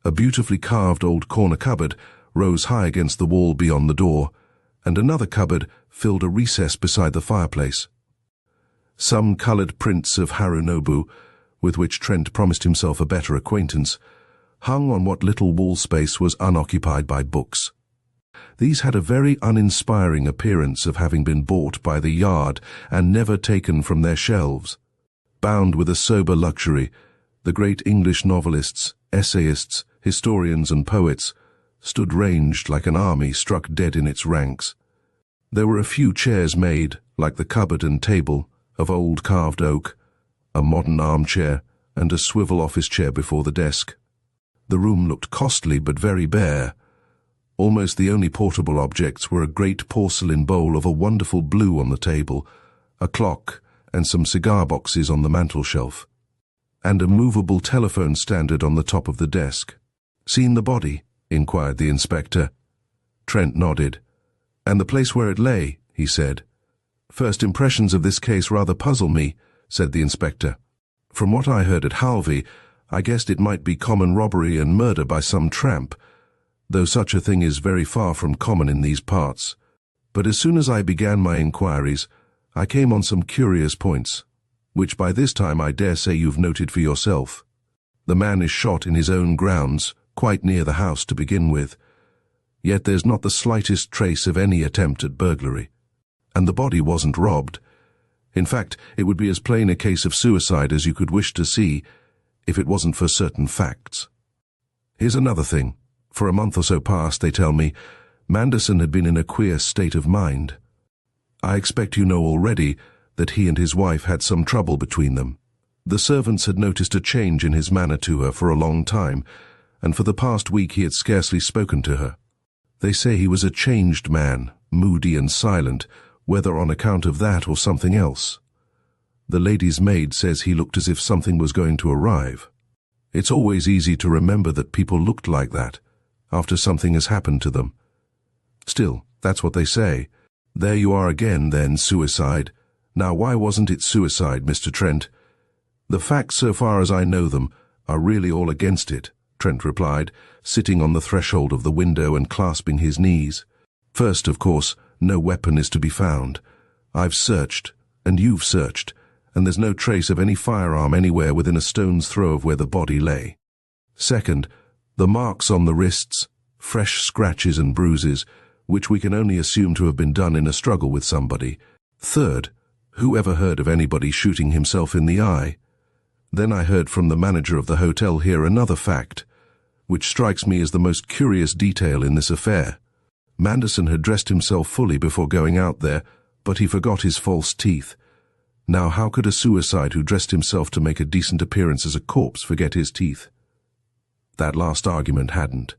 A beautifully carved old corner cupboard rose high against the wall beyond the door, and another cupboard filled a recess beside the fireplace. Some coloured prints of Harunobu, with which Trent promised himself a better acquaintance, hung on what little wall space was unoccupied by books. These had a very uninspiring appearance of having been bought by the yard and never taken from their shelves. Bound with a sober luxury, the great English novelists, essayists, historians and poets stood ranged like an army struck dead in its ranks. There were a few chairs made, like the cupboard and table, of old carved oak, a modern armchair, and a swivel office chair before the desk. The room looked costly but very bare. Almost the only portable objects were a great porcelain bowl of a wonderful blue on the table, a clock, and some cigar boxes on the mantelshelf, and a movable telephone standard on the top of the desk. "Seen the body?" inquired the inspector. Trent nodded. "And the place where it lay," he said. "First impressions of this case rather puzzle me," said the inspector. "From what I heard at Halvey, I guessed it might be common robbery and murder by some tramp, though such a thing is very far from common in these parts. But as soon as I began my inquiries, I came on some curious points, which by this time I dare say you've noted for yourself. The man is shot in his own grounds, quite near the house to begin with. Yet there's not the slightest trace of any attempt at burglary. And the body wasn't robbed. In fact, it would be as plain a case of suicide as you could wish to see, if it wasn't for certain facts. Here's another thing. For a month or so past, they tell me, Manderson had been in a queer state of mind. I expect you know already that he and his wife had some trouble between them. The servants had noticed a change in his manner to her for a long time, and for the past week he had scarcely spoken to her. They say he was a changed man, moody and silent, whether on account of that or something else. The lady's maid says he looked as if something was going to arrive. It's always easy to remember that people looked like that, after something has happened to them. Still, that's what they say. There you are again, then, suicide. Now, why wasn't it suicide, Mr. Trent? The facts, so far as I know them, are really all against it, Trent replied, sitting on the threshold of the window and clasping his knees. First, of course, no weapon is to be found. I've searched, and you've searched, and there's no trace of any firearm anywhere within a stone's throw of where the body lay. Second, the marks on the wrists, fresh scratches and bruises, which we can only assume to have been done in a struggle with somebody. Third, who ever heard of anybody shooting himself in the eye? Then I heard from the manager of the hotel here another fact, which strikes me as the most curious detail in this affair. Manderson had dressed himself fully before going out there, but he forgot his false teeth. Now, how could a suicide who dressed himself to make a decent appearance as a corpse forget his teeth? That last argument hadn't.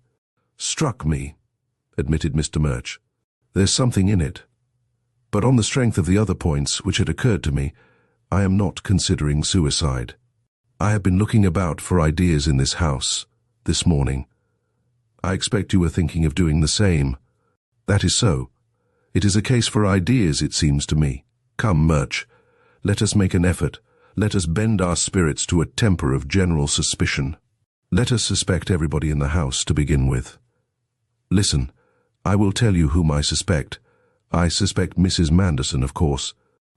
"Struck me," admitted Mr. Murch. "There's something in it. But on the strength of the other points which had occurred to me, I am not considering suicide. I have been looking about for ideas in this house, this morning. I expect you were thinking of doing the same. That is so. It is a case for ideas, it seems to me. Come, Murch. Let us make an effort. Let us bend our spirits to a temper of general suspicion. Let us suspect everybody in the house to begin with. Listen, I will tell you whom I suspect. I suspect Mrs. Manderson, of course.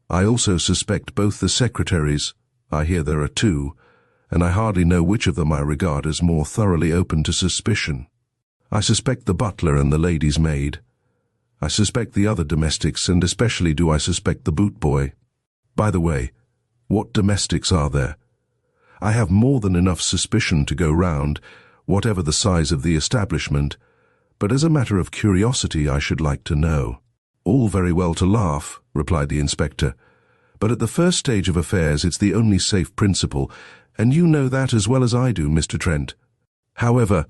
I also suspect both the secretaries. I hear there are 2, and I hardly know which of them I regard as more thoroughly open to suspicion. I suspect the butler and the lady's maid. I suspect the other domestics, and especially do I suspect the boot boy. By the way, what domestics are there? I have more than enough suspicion to go round, whatever the size of the establishment, but as a matter of curiosity I should like to know. All very well to laugh, replied the inspector, but at the first stage of affairs it's the only safe principle, and you know that as well as I do, Mr. Trent. However,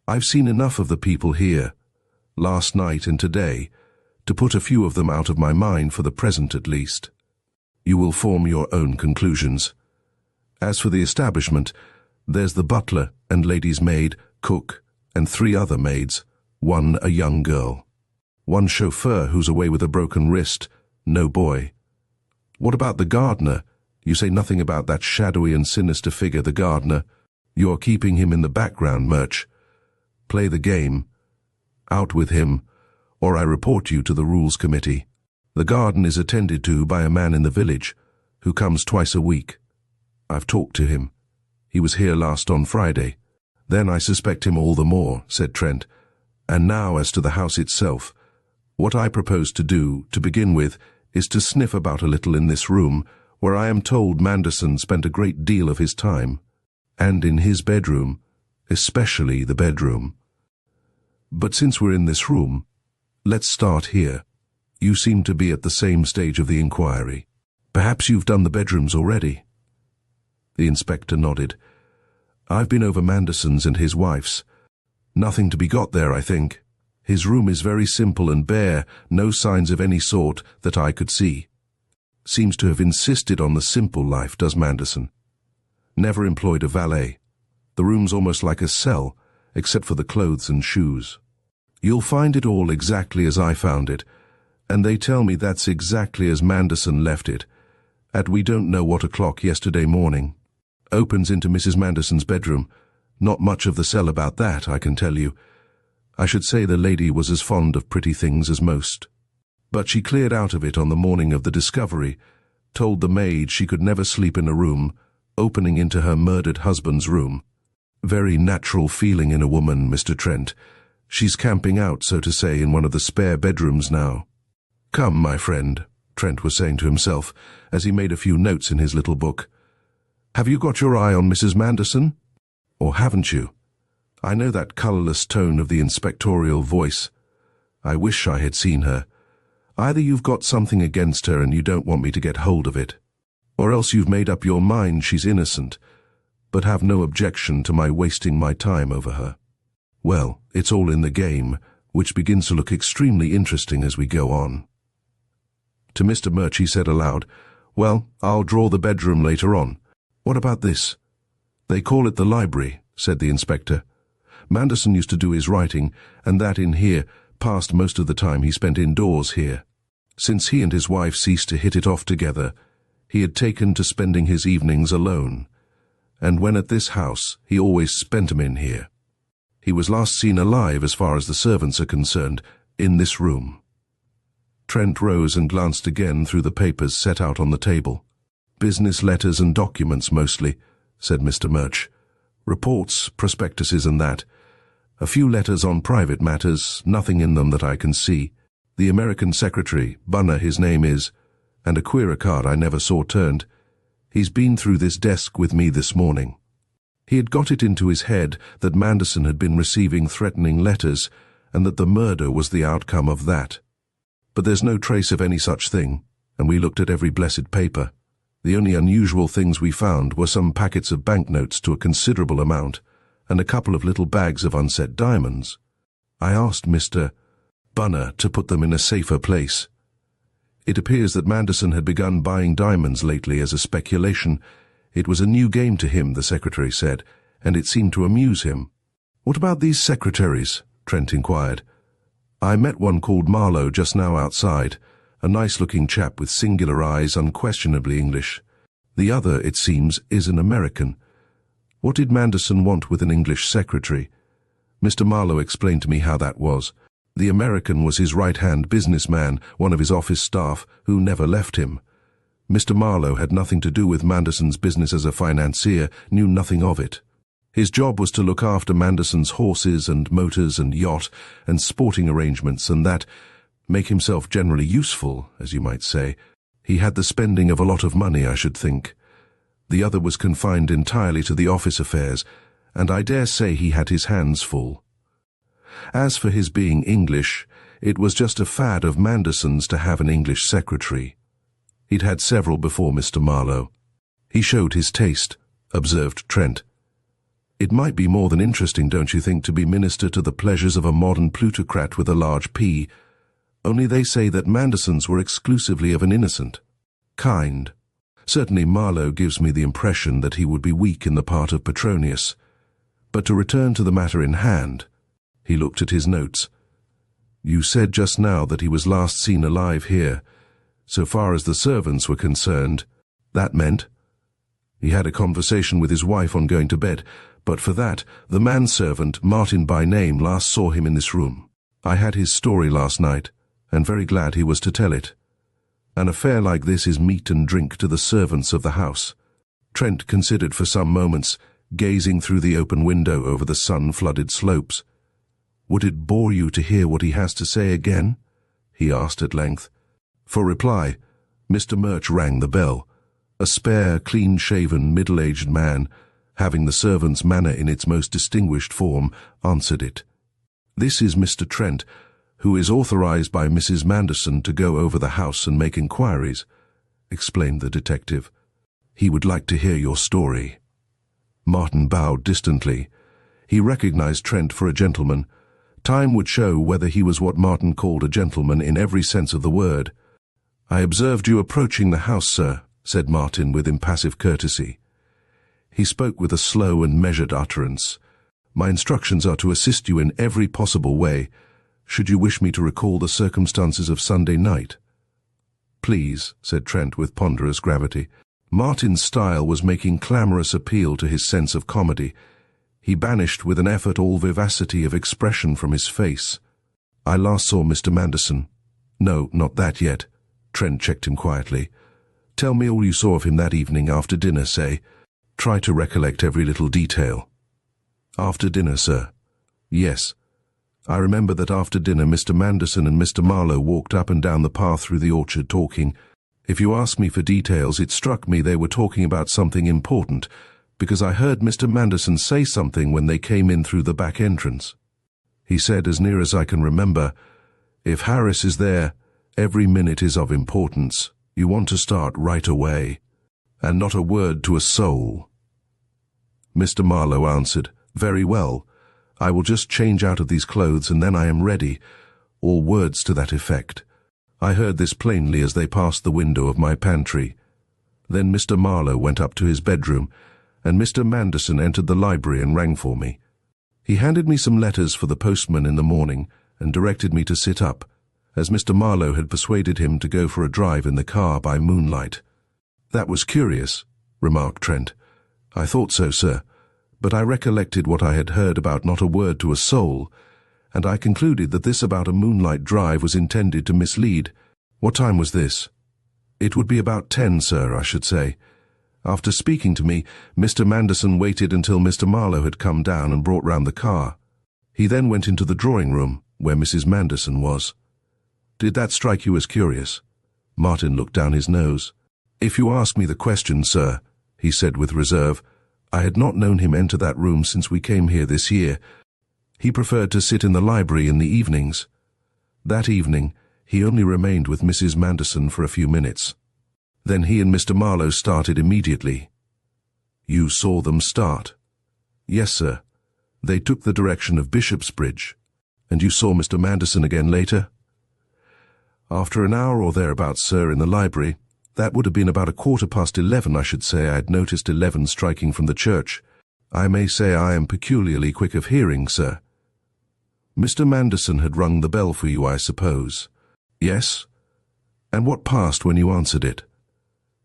I've seen enough of the people here, last night and today, to put a few of them out of my mind for the present at least. You will form your own conclusions. As for the establishment, there's the butler and lady's maid, cook, and 3 other maids, one a young girl. One chauffeur who's away with a broken wrist, no boy. What about the gardener? You say nothing about that shadowy and sinister figure, the gardener. You're keeping him in the background, Murch. Play the game. Out with him, or I report you to the Rules Committee. The garden is attended to by a man in the village, who comes twice a week. I've talked to him. He was here last on Friday. Then I suspect him all the more, said Trent. And now as to the house itself. What I propose to do, to begin with, is to sniff about a little in this room, where I am told Manderson spent a great deal of his time, and in his bedroom, especially the bedroom. But since we're in this room, let's start here. You seem to be at the same stage of the inquiry. Perhaps you've done the bedrooms already. The inspector nodded. I've been over Manderson's and his wife's. Nothing to be got there, I think. His room is very simple and bare, no signs of any sort that I could see. Seems to have insisted on the simple life, does Manderson. Never employed a valet. The room's almost like a cell, except for the clothes and shoes. You'll find it all exactly as I found it, and they tell me that's exactly as Manderson left it, at we don't know what o'clock yesterday morning. Opens into Mrs. Manderson's bedroom. Not much of the cell about that, I can tell you. I should say the lady was as fond of pretty things as most. But she cleared out of it on the morning of the discovery, told the maid she could never sleep in a room, opening into her murdered husband's room. Very natural feeling in a woman, Mr. Trent. She's camping out, so to say, in one of the spare bedrooms now. Come, my friend, Trent was saying to himself, as he made a few notes in his little book. Have you got your eye on Mrs. Manderson? Or haven't you? I know that colourless tone of the inspectorial voice. I wish I had seen her. Either you've got something against her and you don't want me to get hold of it, or else you've made up your mind she's innocent, but have no objection to my wasting my time over her. Well, it's all in the game, which begins to look extremely interesting as we go on. To Mr. Murch he said aloud, Well, I'll draw the bedroom later on. What about this? They call it the library, said the inspector. Manderson used to do his writing, and that in here, passed most of the time he spent indoors here. Since he and his wife ceased to hit it off together, he had taken to spending his evenings alone, and when at this house, he always spent 'em in here. He was last seen alive, as far as the servants are concerned, in this room. Trent rose and glanced again through the papers set out on the table. Business letters and documents mostly, said Mr. Murch. Reports, prospectuses and that. A few letters on private matters, nothing in them that I can see. The American secretary, Bunner his name is, and a queerer card I never saw turned. He's been through this desk with me this morning. He had got it into his head that Manderson had been receiving threatening letters, and that the murder was the outcome of that. But there's no trace of any such thing, and we looked at every blessed paper. The only unusual things we found were some packets of banknotes to a considerable amount, and a couple of little bags of unset diamonds. I asked Mr. Bunner to put them in a safer place. It appears that Manderson had begun buying diamonds lately as a speculation. It was a new game to him, the secretary said, and it seemed to amuse him. What about these secretaries? Trent inquired. I met one called Marlowe just now outside, a nice-looking chap with singular eyes, unquestionably English. The other, it seems, is an American. What did Manderson want with an English secretary? Mr. Marlowe explained to me how that was. The American was his right-hand businessman, one of his office staff, who never left him. Mr. Marlowe had nothing to do with Manderson's business as a financier, knew nothing of it. His job was to look after Manderson's horses and motors and yacht and sporting arrangements and that, make himself generally useful, as you might say. He had the spending of a lot of money, I should think. The other was confined entirely to the office affairs, and I dare say he had his hands full. As for his being English, it was just a fad of Manderson's to have an English secretary. He'd had several before Mr. Marlowe. He showed his taste, observed Trent. It might be more than interesting, don't you think, to be minister to the pleasures of a modern plutocrat with a large P. only they say that Mandersons were exclusively of an innocent kind. Certainly Marlowe gives me the impression that he would be weak in the part of Petronius. But to return to the matter in hand, he looked at his notes. You said just now that he was last seen alive here. So far as the servants were concerned, that meant he had a conversation with his wife on going to bed, but for that, the manservant, Martin by name, last saw him in this room. I had his story last night, and very glad he was to tell it. An affair like this is meat and drink to the servants of the house. Trent considered for some moments, gazing through the open window over the sun-flooded slopes. Would it bore you to hear what he has to say again? He asked at length. For reply, Mr. Murch rang the bell. A spare, clean-shaven, middle-aged man, having the servant's manner in its most distinguished form, answered it. This is Mr. Trent, who is authorized by Mrs. Manderson to go over the house and make inquiries, explained the detective. He would like to hear your story. Martin bowed distantly. He recognized Trent for a gentleman. Time would show whether he was what Martin called a gentleman in every sense of the word. I observed you approaching the house, sir, said Martin with impassive courtesy. He spoke with a slow and measured utterance. My instructions are to assist you in every possible way, should you wish me to recall the circumstances of Sunday night. Please, said Trent with ponderous gravity. Martin's style was making clamorous appeal to his sense of comedy. He banished with an effort all vivacity of expression from his face. I last saw Mr. Manderson. No, not that yet. Trent checked him quietly. Tell me all you saw of him that evening after dinner, say. Try to recollect every little detail. After dinner, sir. Yes. I remember that after dinner Mr. Manderson and Mr. Marlowe walked up and down the path through the orchard talking. If you ask me for details, it struck me they were talking about something important, because I heard Mr. Manderson say something when they came in through the back entrance. He said, as near as I can remember, if Harris is there, every minute is of importance. You want to start right away, and not a word to a soul. Mr. Marlowe answered, Very well. I will just change out of these clothes and then I am ready. All words to that effect. I heard this plainly as they passed the window of my pantry. Then Mr. Marlowe went up to his bedroom, and Mr. Manderson entered the library and rang for me. He handed me some letters for the postman in the morning and directed me to sit up, as Mr. Marlowe had persuaded him to go for a drive in the car by moonlight. That was curious, remarked Trent. I thought so, sir, but I recollected what I had heard about not a word to a soul, and I concluded that this about a moonlight drive was intended to mislead. What time was this? It would be about 10, sir, I should say. After speaking to me, Mr. Manderson waited until Mr. Marlowe had come down and brought round the car. He then went into the drawing-room, where Mrs. Manderson was. Did that strike you as curious? Martin looked down his nose. If you ask me the question, sir, he said with reserve, I had not known him enter that room since we came here this year. He preferred to sit in the library in the evenings. That evening, he only remained with Mrs. Manderson for a few minutes. Then he and Mr. Marlowe started immediately. You saw them start? Yes, sir. They took the direction of Bishopsbridge. And you saw Mr. Manderson again later? After an hour or thereabouts, sir, in the library. That would have been about 11:15, I should say. I had noticed 11 striking from the church. I may say I am peculiarly quick of hearing, sir. Mr. Manderson had rung the bell for you, I suppose? Yes. And what passed when you answered it?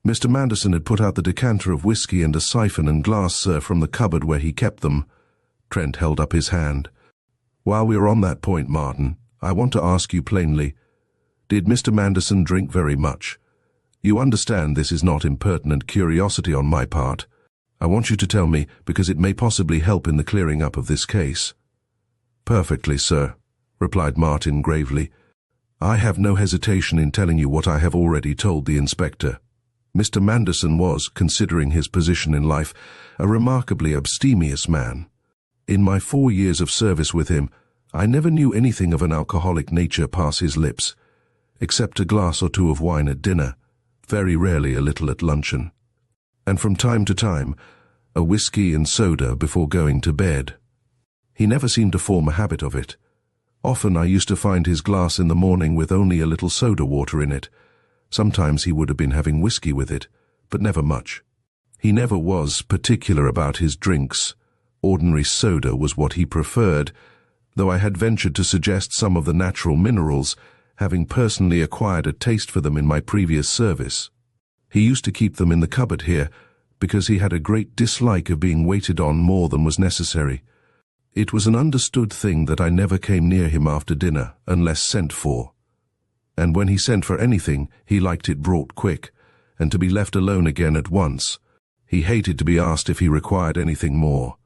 Mr. Manderson had put out the decanter of whisky and a siphon and glass, sir, from the cupboard where he kept them. Trent held up his hand. While we are on that point, Martin, I want to ask you plainly, did Mr. Manderson drink very much? You understand this is not impertinent curiosity on my part. I want you to tell me, because it may possibly help in the clearing up of this case. Perfectly, sir, replied Martin gravely. I have no hesitation in telling you what I have already told the inspector. Mr. Manderson was, considering his position in life, a remarkably abstemious man. In my 4 years of service with him, I never knew anything of an alcoholic nature pass his lips, except a glass or two of wine at dinner, very rarely a little at luncheon, and from time to time, a whisky and soda before going to bed. He never seemed to form a habit of it. Often I used to find his glass in the morning with only a little soda water in it. Sometimes he would have been having whiskey with it, but never much. He never was particular about his drinks. Ordinary soda was what he preferred, though I had ventured to suggest some of the natural minerals, having personally acquired a taste for them in my previous service. He used to keep them in the cupboard here, because he had a great dislike of being waited on more than was necessary. It was an understood thing that I never came near him after dinner, unless sent for. And when he sent for anything, he liked it brought quick, and to be left alone again at once. He hated to be asked if he required anything more.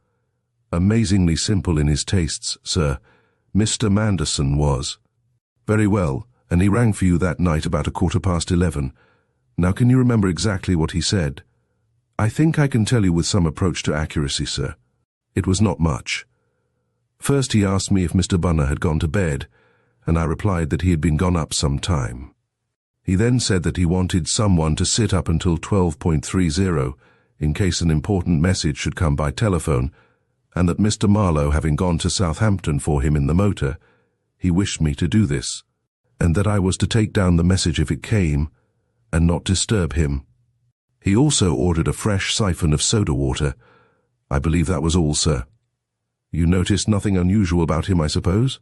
Amazingly simple in his tastes, sir. Mr. Manderson was. Very well, and he rang for you that night about 11:15. Now can you remember exactly what he said? I think I can tell you with some approach to accuracy, sir. It was not much. First he asked me if Mr. Bunner had gone to bed, and I replied that he had been gone up some time. He then said that he wanted someone to sit up until 12:30, in case an important message should come by telephone, and that Mr. Marlowe having gone to Southampton for him in the motor, he wished me to do this, and that I was to take down the message if it came, and not disturb him. He also ordered a fresh siphon of soda water. I believe that was all, sir. You noticed nothing unusual about him, I suppose?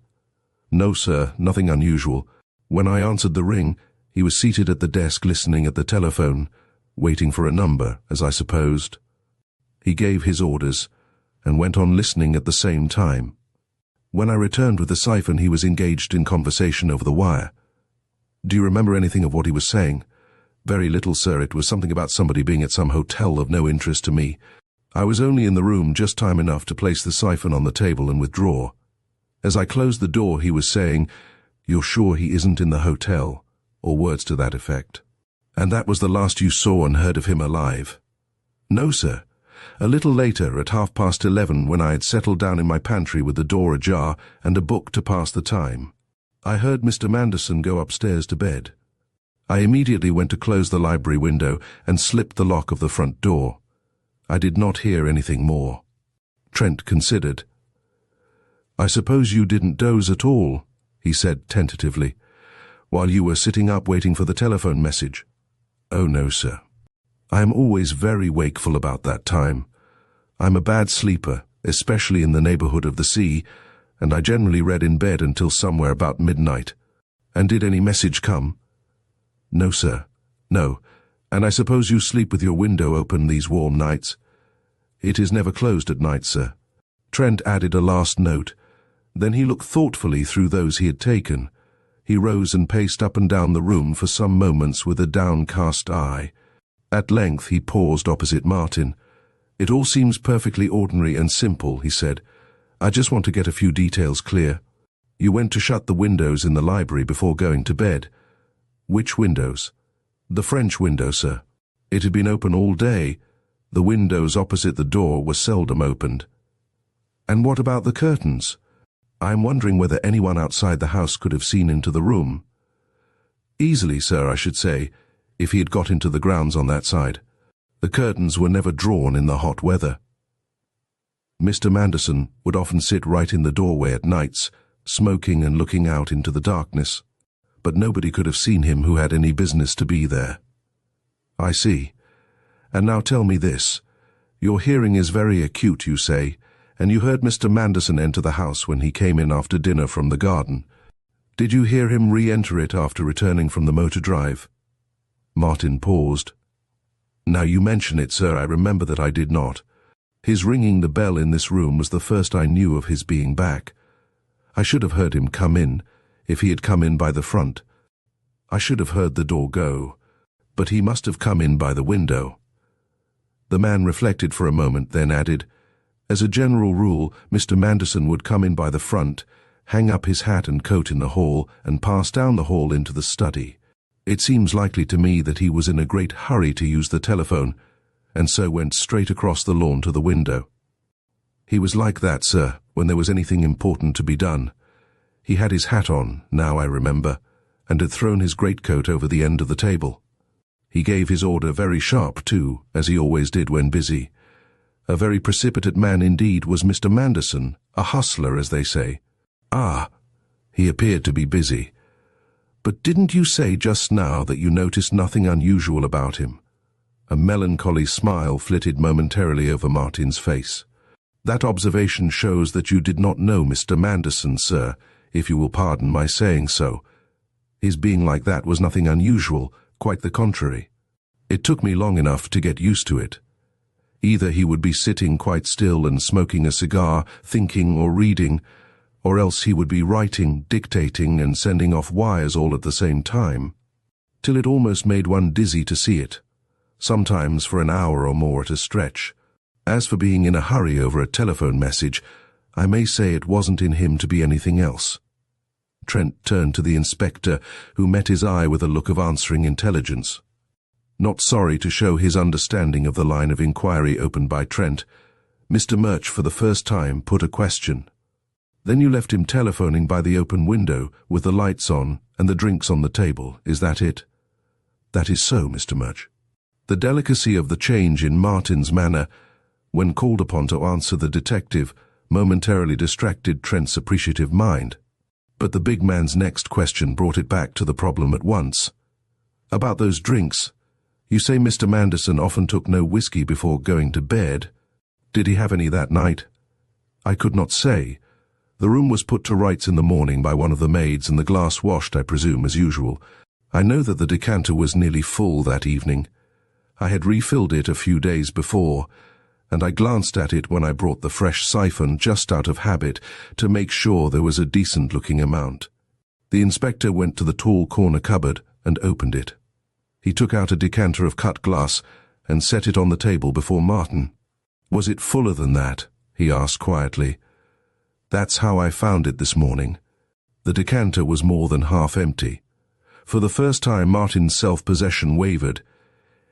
No, sir, nothing unusual. When I answered the ring, he was seated at the desk listening at the telephone, waiting for a number, as I supposed. He gave his orders, and went on listening at the same time. When I returned with the siphon, he was engaged in conversation over the wire. Do you remember anything of what he was saying? Very little, sir. It was something about somebody being at some hotel of no interest to me. I was only in the room just time enough to place the siphon on the table and withdraw. As I closed the door, he was saying, "You're sure he isn't in the hotel?" or words to that effect. And that was the last you saw and heard of him alive? No, sir. A little later, at 11:30, when I had settled down in my pantry with the door ajar and a book to pass the time, I heard Mr. Manderson go upstairs to bed. I immediately went to close the library window and slipped the lock of the front door. I did not hear anything more. Trent considered. I suppose you didn't doze at all, he said tentatively, while you were sitting up waiting for the telephone message. Oh no, sir. I am always very wakeful about that time. I'm a bad sleeper, especially in the neighborhood of the sea, and I generally read in bed until somewhere about midnight. And did any message come? No, sir. No. And I suppose you sleep with your window open these warm nights? It is never closed at night, sir. Trent added a last note. Then he looked thoughtfully through those he had taken. He rose and paced up and down the room for some moments with a downcast eye. At length he paused opposite Martin. It all seems perfectly ordinary and simple, he said. I just want to get a few details clear. You went to shut the windows in the library before going to bed. Which windows? The French window, sir. It had been open all day. The windows opposite the door were seldom opened. And what about the curtains? I am wondering whether anyone outside the house could have seen into the room. Easily, sir, I should say, if he had got into the grounds on that side. The curtains were never drawn in the hot weather. Mr. Manderson would often sit right in the doorway at nights, smoking and looking out into the darkness, but nobody could have seen him who had any business to be there. I see. And now tell me this. Your hearing is very acute, you say, and you heard Mr. Manderson enter the house when he came in after dinner from the garden. Did you hear him re-enter it after returning from the motor drive? Martin paused. Now you mention it, sir, I remember that I did not. His ringing the bell in this room was the first I knew of his being back. I should have heard him come in, if he had come in by the front. I should have heard the door go, but he must have come in by the window. The man reflected for a moment, then added, As a general rule, Mr. Manderson would come in by the front, hang up his hat and coat in the hall, and pass down the hall into the study. It seems likely to me that he was in a great hurry to use the telephone, and so went straight across the lawn to the window. He was like that, sir, when there was anything important to be done. He had his hat on, now I remember, and had thrown his greatcoat over the end of the table. He gave his order very sharp, too, as he always did when busy. A very precipitate man indeed was Mr. Manderson, a hustler, as they say. Ah! He appeared to be busy. "But didn't you say just now that you noticed nothing unusual about him?" A melancholy smile flitted momentarily over Martin's face. "That observation shows that you did not know Mr. Manderson, sir, if you will pardon my saying so. His being like that was nothing unusual, quite the contrary. It took me long enough to get used to it. Either he would be sitting quite still and smoking a cigar, thinking or reading, or else he would be writing, dictating, and sending off wires all at the same time, till it almost made one dizzy to see it, sometimes for an hour or more at a stretch. As for being in a hurry over a telephone message, I may say it wasn't in him to be anything else." Trent turned to the inspector, who met his eye with a look of answering intelligence. Not sorry to show his understanding of the line of inquiry opened by Trent, Mr. Murch for the first time put a question. "Then you left him telephoning by the open window, with the lights on and the drinks on the table, is that it?" "That is so, Mr. Murch." The delicacy of the change in Martin's manner, when called upon to answer the detective, momentarily distracted Trent's appreciative mind. But the big man's next question brought it back to the problem at once. "About those drinks. You say Mr. Manderson often took no whiskey before going to bed. Did he have any that night?" "I could not say. The room was put to rights in the morning by one of the maids and the glass washed, I presume, as usual. I know that the decanter was nearly full that evening. I had refilled it a few days before, and I glanced at it when I brought the fresh siphon just out of habit to make sure there was a decent-looking amount." The inspector went to the tall corner cupboard and opened it. He took out a decanter of cut glass and set it on the table before Martin. "Was it fuller than that?" he asked quietly. "That's how I found it this morning." The decanter was more than half empty. For the first time Martin's self-possession wavered.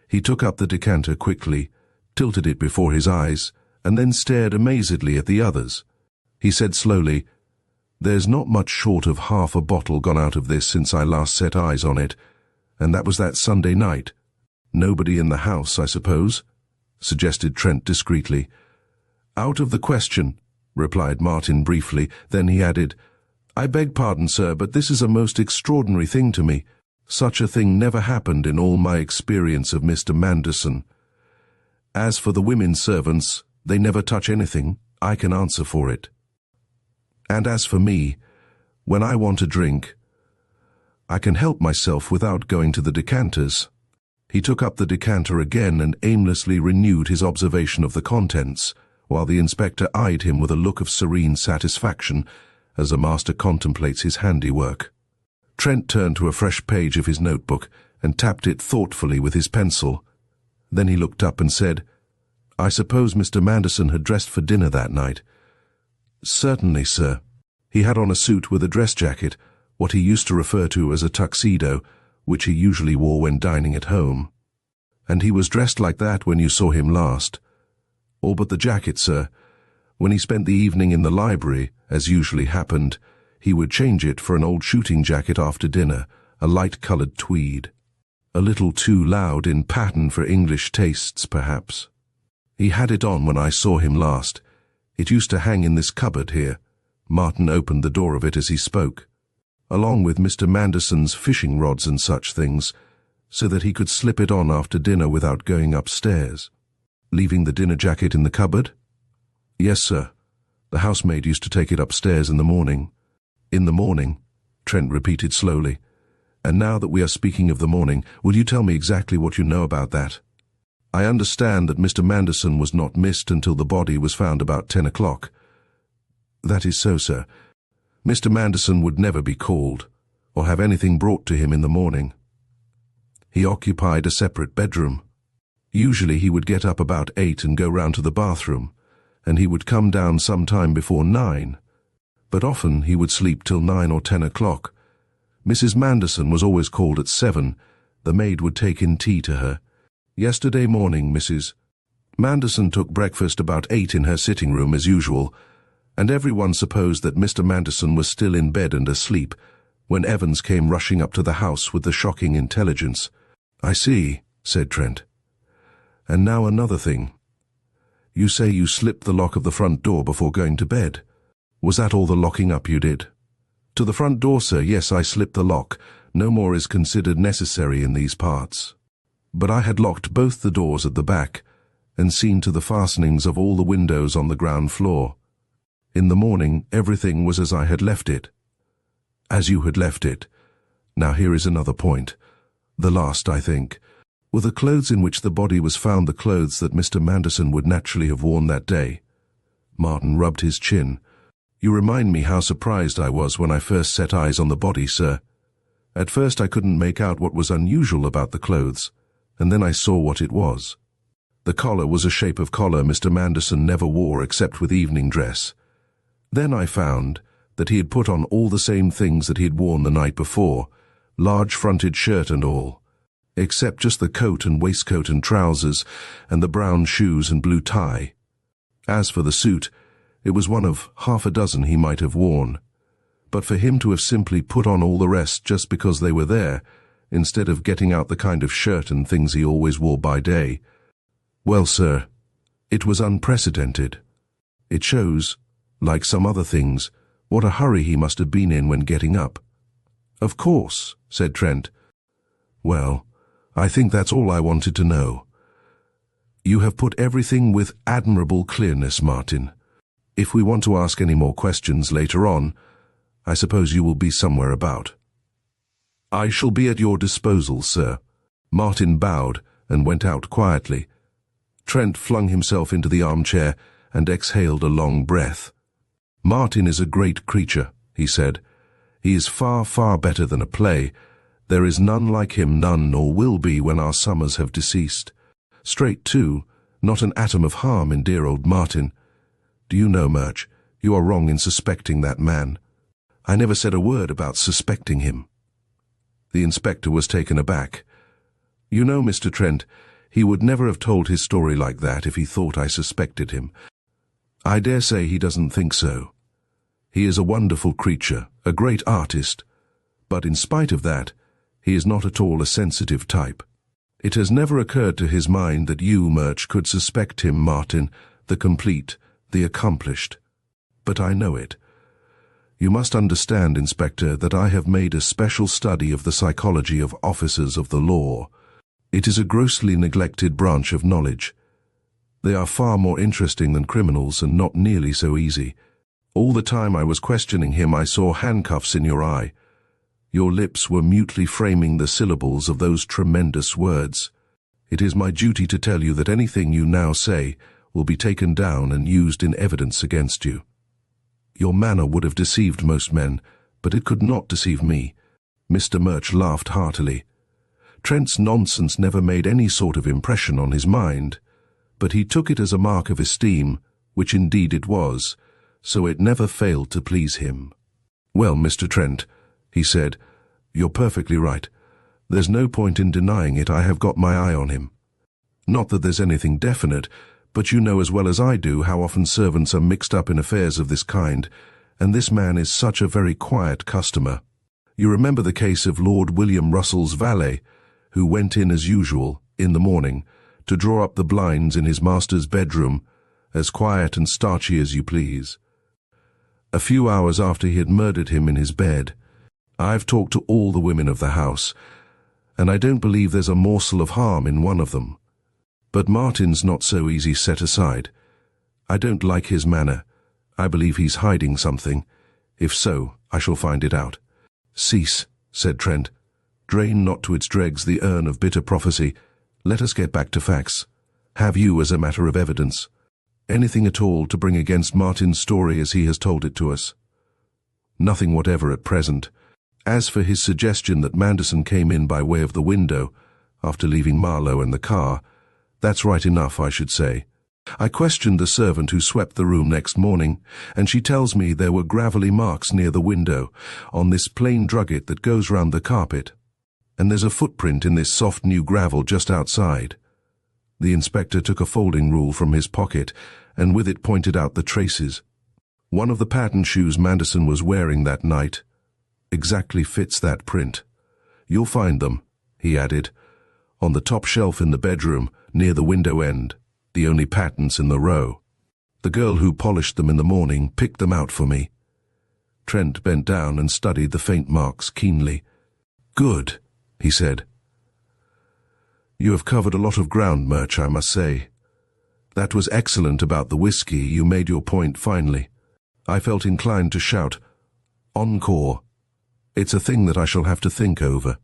He took up the decanter quickly, tilted it before his eyes, and then stared amazedly at the others. He said slowly, "There's not much short of half a bottle gone out of this since I last set eyes on it, and that was that Sunday night. Nobody in the house, I suppose?" suggested Trent discreetly. "Out of the question," replied Martin briefly. Then he added, "I beg pardon, sir, but this is a most extraordinary thing to me. Such a thing never happened in all my experience of Mr. Manderson. As for the women servants, they never touch anything, I can answer for it. And as for me, when I want a drink, I can help myself without going to the decanters." He took up the decanter again and aimlessly renewed his observation of the contents, while the inspector eyed him with a look of serene satisfaction, as a master contemplates his handiwork. Trent turned to a fresh page of his notebook and tapped it thoughtfully with his pencil. Then he looked up and said, "I suppose Mr. Manderson had dressed for dinner that night?" "Certainly, sir. He had on a suit with a dress jacket, what he used to refer to as a tuxedo, which he usually wore when dining at home. And he was dressed like that when you saw him last. All but the jacket, sir. When he spent the evening in the library, as usually happened, he would change it for an old shooting jacket after dinner, a light-coloured tweed. A little too loud in pattern for English tastes, perhaps. He had it on when I saw him last. It used to hang in this cupboard here." Martin opened the door of it as he spoke, "along with Mr. Manderson's fishing rods and such things, so that he could slip it on after dinner without going upstairs." "Leaving the dinner jacket in the cupboard?" "Yes, sir. The housemaid used to take it upstairs in the morning." "In the morning," Trent repeated slowly. "And now that we are speaking of the morning, will you tell me exactly what you know about that? I understand that Mr. Manderson was not missed until the body was found about 10 o'clock. "That is so, sir. Mr. Manderson would never be called, or have anything brought to him in the morning. He occupied a separate bedroom. Usually he would get up about 8 and go round to the bathroom, and he would come down some time before 9. But often he would sleep till 9 or 10 o'clock. Mrs. Manderson was always called at 7. The maid would take in tea to her. Yesterday morning, Mrs. Manderson took breakfast about 8 in her sitting room as usual, and everyone supposed that Mr. Manderson was still in bed and asleep when Evans came rushing up to the house with the shocking intelligence." "I see," said Trent. "And now another thing. You say you slipped the lock of the front door before going to bed. Was that all the locking up you did?" To the front door, sir. Yes, I slipped the lock. No more is considered necessary in these parts. But I had locked both the doors at the back, and seen to the fastenings of all the windows on the ground floor. In the morning, everything was as I had left it. As you had left it. Now here is another point. The last, I think. Were the clothes in which the body was found the clothes that Mr. Manderson would naturally have worn that day? Martin rubbed his chin. You remind me how surprised I was when I first set eyes on the body, sir. At first I couldn't make out what was unusual about the clothes, and then I saw what it was. The collar was a shape of collar Mr. Manderson never wore except with evening dress. Then I found that he had put on all the same things that he had worn the night before, large-fronted shirt and all, except just the coat and waistcoat and trousers, and the brown shoes and blue tie. As for the suit, it was one of half a dozen he might have worn. But for him to have simply put on all the rest just because they were there, instead of getting out the kind of shirt and things he always wore by day, well, sir, it was unprecedented. It shows, like some other things, what a hurry he must have been in when getting up. Of course, said Trent. Well, I think that's all I wanted to know. You have put everything with admirable clearness, Martin. If we want to ask any more questions later on, I suppose you will be somewhere about. I shall be at your disposal, sir. Martin bowed and went out quietly. Trent flung himself into the armchair and exhaled a long breath. Martin is a great creature, he said. He is far, far better than a play. There is none like him, none nor will be when our summers have deceased. Straight too, not an atom of harm in dear old Martin. Do you know, Murch, you are wrong in suspecting that man. I never said a word about suspecting him. The inspector was taken aback. You know, Mr. Trent, he would never have told his story like that if he thought I suspected him. I dare say he doesn't think so. He is a wonderful creature, a great artist, but in spite of that, he is not at all a sensitive type. It has never occurred to his mind that you, Murch, could suspect him, Martin, the complete, the accomplished. But I know it. You must understand, Inspector, that I have made a special study of the psychology of officers of the law. It is a grossly neglected branch of knowledge. They are far more interesting than criminals and not nearly so easy. All the time I was questioning him, I saw handcuffs in your eye. Your lips were mutely framing the syllables of those tremendous words. It is my duty to tell you that anything you now say will be taken down and used in evidence against you. Your manner would have deceived most men, but it could not deceive me. Mr. Murch laughed heartily. Trent's nonsense never made any sort of impression on his mind, but he took it as a mark of esteem, which indeed it was, so it never failed to please him. Well, Mr. Trent, he said, you're perfectly right. There's no point in denying it. I have got my eye on him. Not that there's anything definite, but you know as well as I do how often servants are mixed up in affairs of this kind, and this man is such a very quiet customer. You remember the case of Lord William Russell's valet, who went in as usual, in the morning, to draw up the blinds in his master's bedroom, as quiet and starchy as you please. A few hours after he had murdered him in his bed, I've talked to all the women of the house, and I don't believe there's a morsel of harm in one of them. But Martin's not so easy set aside. I don't like his manner. I believe he's hiding something. If so, I shall find it out. Cease, said Trent. Drain not to its dregs the urn of bitter prophecy. Let us get back to facts. Have you as a matter of evidence anything at all to bring against Martin's story as he has told it to us? Nothing whatever at present. As for his suggestion that Manderson came in by way of the window, after leaving Marlowe and the car, that's right enough, I should say. I questioned the servant who swept the room next morning, and she tells me there were gravelly marks near the window, on this plain drugget that goes round the carpet, and there's a footprint in this soft new gravel just outside. The inspector took a folding rule from his pocket, and with it pointed out the traces. One of the patent shoes Manderson was wearing that night exactly fits that print. You'll find them, he added, on the top shelf in the bedroom, near the window end, the only patents in the row. The girl who polished them in the morning picked them out for me. Trent bent down and studied the faint marks keenly. "Good," he said. "You have covered a lot of ground, Murch, I must say. That was excellent about the whiskey. You made your point finely. I felt inclined to shout, 'Encore!' It's a thing that I shall have to think over."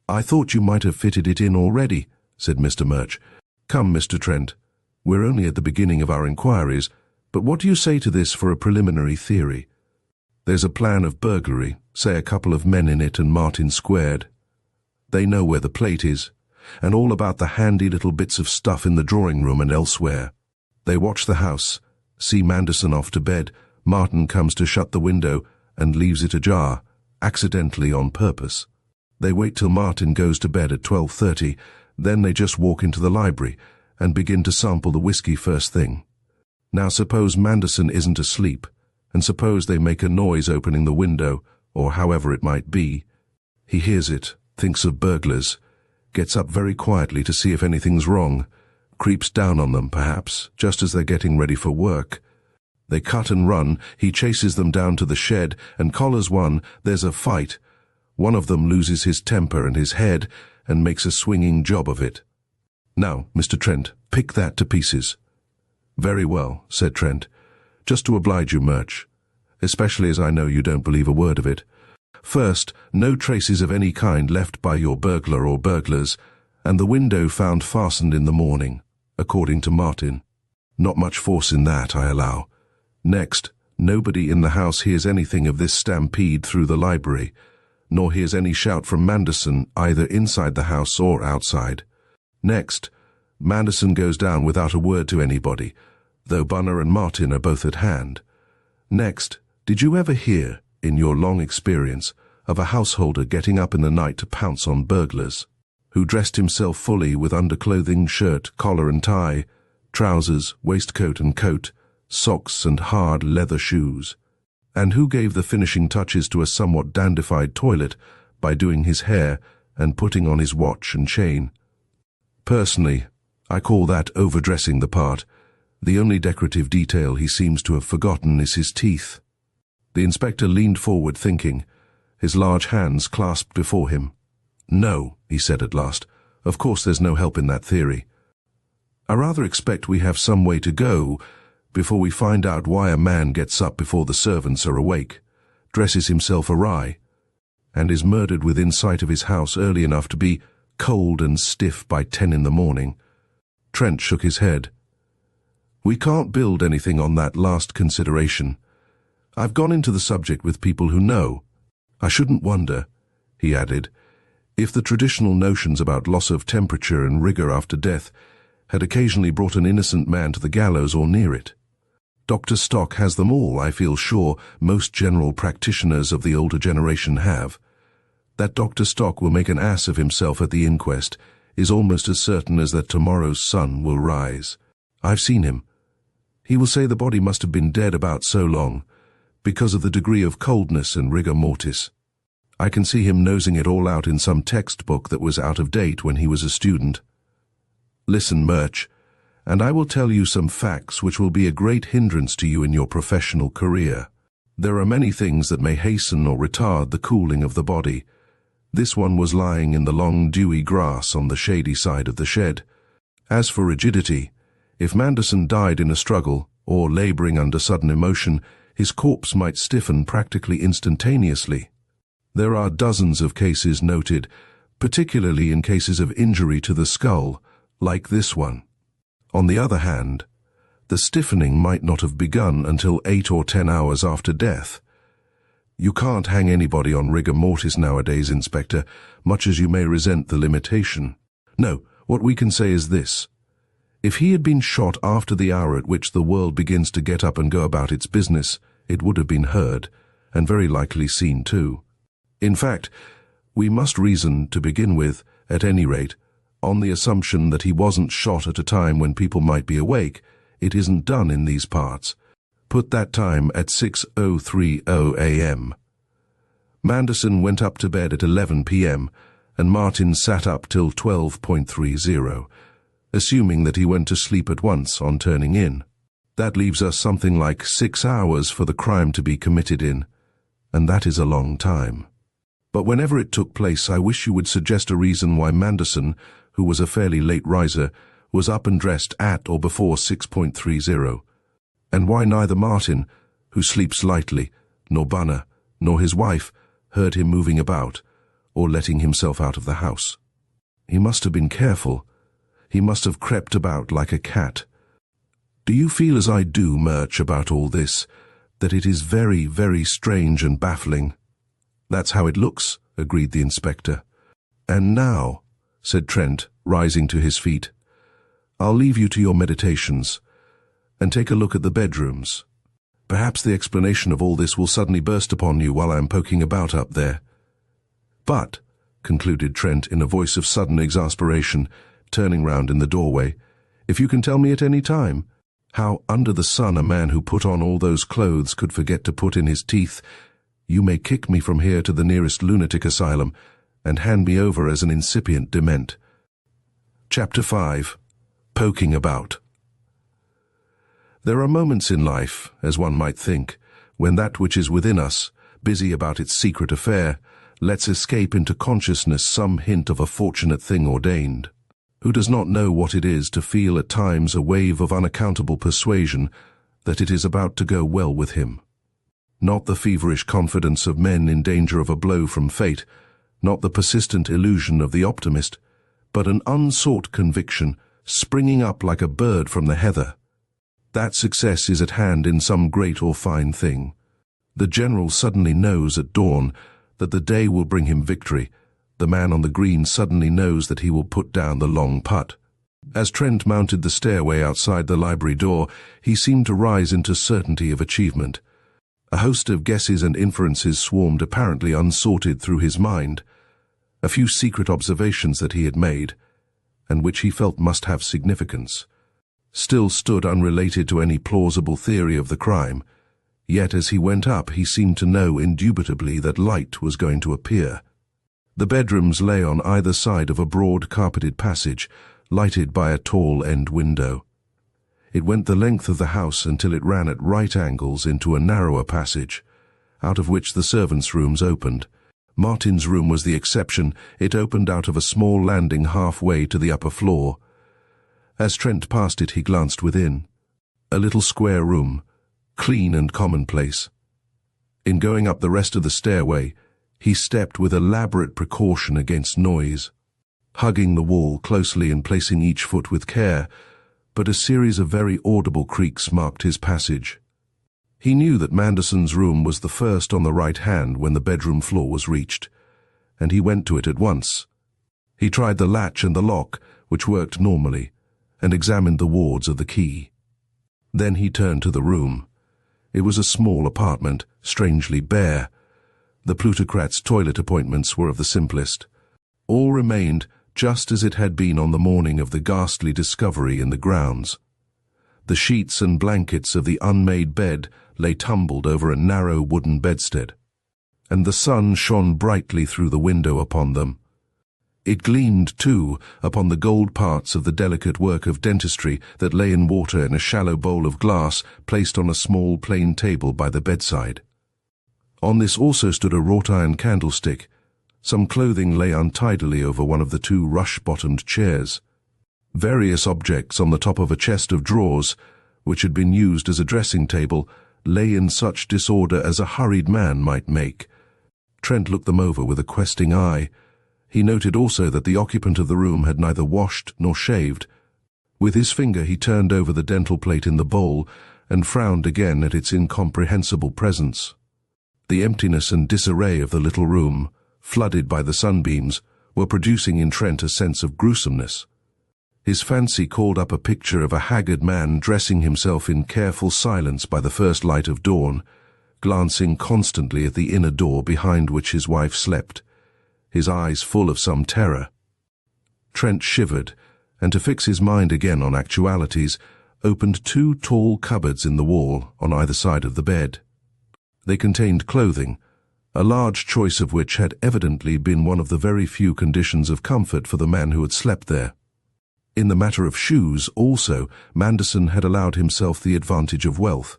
"I thought you might have fitted it in already," said Mr. Murch. "Come, Mr. Trent, we're only at the beginning of our inquiries, but what do you say to this for a preliminary theory? There's a plan of burglary, say a couple of men in it and Martin squared. They know where the plate is, and all about the handy little bits of stuff in the drawing room and elsewhere. They watch the house, see Manderson off to bed. Martin comes to shut the window and leaves it ajar, accidentally on purpose. They wait till Martin goes to bed at 12:30, then they just walk into the library and begin to sample the whiskey first thing. Now suppose Manderson isn't asleep, and suppose they make a noise opening the window, or however it might be. He hears it, thinks of burglars, gets up very quietly to see if anything's wrong, creeps down on them, perhaps, just as they're getting ready for work. They cut and run, he chases them down to the shed and collars one. There's a fight. One of them loses his temper and his head and makes a swinging job of it. Now, Mr. Trent, pick that to pieces." "Very well," said Trent. "Just to oblige you, Murch, especially as I know you don't believe a word of it. First, no traces of any kind left by your burglar or burglars, and the window found fastened in the morning, according to Martin. Not much force in that, I allow. Next, nobody in the house hears anything of this stampede through the library, nor hears any shout from Manderson either inside the house or outside. Next, Manderson goes down without a word to anybody, though Bunner and Martin are both at hand. Next, did you ever hear, in your long experience, of a householder getting up in the night to pounce on burglars, who dressed himself fully with underclothing, shirt, collar and tie, trousers, waistcoat and coat, socks and hard leather shoes, and who gave the finishing touches to a somewhat dandified toilet by doing his hair and putting on his watch and chain? Personally, I call that overdressing the part. The only decorative detail he seems to have forgotten is his teeth." The inspector leaned forward thinking, his large hands clasped before him. "No," he said at last, "of course there's no help in that theory. I rather expect we have some way to go before we find out why a man gets up before the servants are awake, dresses himself awry, and is murdered within sight of his house early enough to be cold and stiff by 10 in the morning. Trent shook his head. "We can't build anything on that last consideration. I've gone into the subject with people who know. I shouldn't wonder," he added, "if the traditional notions about loss of temperature and rigor after death had occasionally brought an innocent man to the gallows or near it. Dr. Stock has them all, I feel sure most general practitioners of the older generation have. That Dr. Stock will make an ass of himself at the inquest is almost as certain as that tomorrow's sun will rise. I've seen him. He will say the body must have been dead about so long, because of the degree of coldness and rigor mortis. I can see him nosing it all out in some textbook that was out of date when he was a student. Listen, Murch, and I will tell you some facts which will be a great hindrance to you in your professional career. There are many things that may hasten or retard the cooling of the body. This one was lying in the long dewy grass on the shady side of the shed. As for rigidity, if Manderson died in a struggle, or laboring under sudden emotion, his corpse might stiffen practically instantaneously. There are dozens of cases noted, particularly in cases of injury to the skull, like this one. On the other hand, the stiffening might not have begun until 8 or 10 hours after death. You can't hang anybody on rigor mortis nowadays, Inspector, much as you may resent the limitation. No, what we can say is this. If he had been shot after the hour at which the world begins to get up and go about its business, it would have been heard, and very likely seen too. In fact, we must reason, to begin with, at any rate, on the assumption that he wasn't shot at a time when people might be awake. It isn't done in these parts. Put that time at 6:30 a.m. Manderson went up to bed at 11 p.m., and Martin sat up till 12:30, assuming that he went to sleep at once on turning in. That leaves us something like 6 hours for the crime to be committed in. and that is a long time. But whenever it took place, I wish you would suggest a reason why Manderson, who was a fairly late riser, was up and dressed at or before 6:30, and why neither Martin, who sleeps lightly, nor Bunner, nor his wife heard him moving about or letting himself out of the house. He must have been careful. He must have crept about like a cat. Do you feel as I do, Murch, about all this, that it is very, very strange and baffling? That's how it looks, agreed the inspector. And now, said Trent, rising to his feet, I'll leave you to your meditations and take a look at the bedrooms. Perhaps the explanation of all this will suddenly burst upon you while I am poking about up there. But, concluded Trent in a voice of sudden exasperation, turning round in the doorway, if you can tell me at any time how under the sun a man who put on all those clothes could forget to put in his teeth, you may kick me from here to the nearest lunatic asylum and hand me over as an incipient dement. Chapter 5. Poking About. There are moments in life, as one might think, when that which is within us, busy about its secret affair, lets escape into consciousness some hint of a fortunate thing ordained. Who does not know what it is to feel at times a wave of unaccountable persuasion that it is about to go well with him? Not the feverish confidence of men in danger of a blow from fate, not the persistent illusion of the optimist, but an unsought conviction springing up like a bird from the heather. That success is at hand in some great or fine thing. The general suddenly knows at dawn that the day will bring him victory. The man on the green suddenly knows that he will put down the long putt. As Trent mounted the stairway outside the library door, he seemed to rise into certainty of achievement. A host of guesses and inferences swarmed apparently unsorted through his mind. A few secret observations that he had made, and which he felt must have significance, still stood unrelated to any plausible theory of the crime. Yet as he went up, he seemed to know indubitably that light was going to appear. The bedrooms lay on either side of a broad carpeted passage, lighted by a tall end window. It went the length of the house until it ran at right angles into a narrower passage, out of which the servants' rooms opened. Martin's room was the exception. It opened out of a small landing halfway to the upper floor. As Trent passed it, he glanced within. A little square room, clean and commonplace. In going up the rest of the stairway, he stepped with elaborate precaution against noise, hugging the wall closely and placing each foot with care, but a series of very audible creaks marked his passage. He knew that Manderson's room was the first on the right hand when the bedroom floor was reached, and he went to it at once. He tried the latch and the lock, which worked normally, and examined the wards of the key. Then he turned to the room. It was a small apartment, strangely bare. The plutocrat's toilet appointments were of the simplest. All remained just as it had been on the morning of the ghastly discovery in the grounds. The sheets and blankets of the unmade bed lay tumbled over a narrow wooden bedstead, and the sun shone brightly through the window upon them. It gleamed, too, upon the gold parts of the delicate work of dentistry that lay in water in a shallow bowl of glass placed on a small plain table by the bedside. On this also stood a wrought-iron candlestick. Some clothing lay untidily over one of the two rush-bottomed chairs. Various objects on the top of a chest of drawers, which had been used as a dressing table, lay in such disorder as a hurried man might make. Trent looked them over with a questing eye. He noted also that the occupant of the room had neither washed nor shaved. With his finger he turned over the dental plate in the bowl and frowned again at its incomprehensible presence. The emptiness and disarray of the little room, flooded by the sunbeams, were producing in Trent a sense of gruesomeness. His fancy called up a picture of a haggard man dressing himself in careful silence by the first light of dawn, glancing constantly at the inner door behind which his wife slept, his eyes full of some terror. Trent shivered, and to fix his mind again on actualities, opened two tall cupboards in the wall on either side of the bed. They contained clothing, a large choice of which had evidently been one of the very few conditions of comfort for the man who had slept there. In the matter of shoes, also, Manderson had allowed himself the advantage of wealth.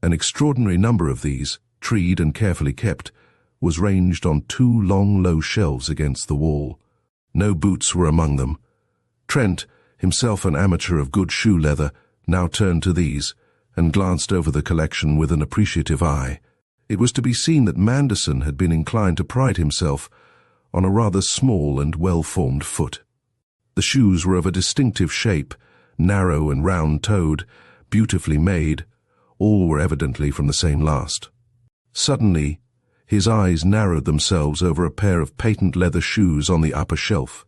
An extraordinary number of these, treed and carefully kept, was ranged on 2 long, low shelves against the wall. No boots were among them. Trent, himself an amateur of good shoe leather, now turned to these and glanced over the collection with an appreciative eye. It was to be seen that Manderson had been inclined to pride himself on a rather small and well-formed foot. The shoes were of a distinctive shape, narrow and round-toed, beautifully made. All were evidently from the same last. Suddenly, his eyes narrowed themselves over a pair of patent leather shoes on the upper shelf.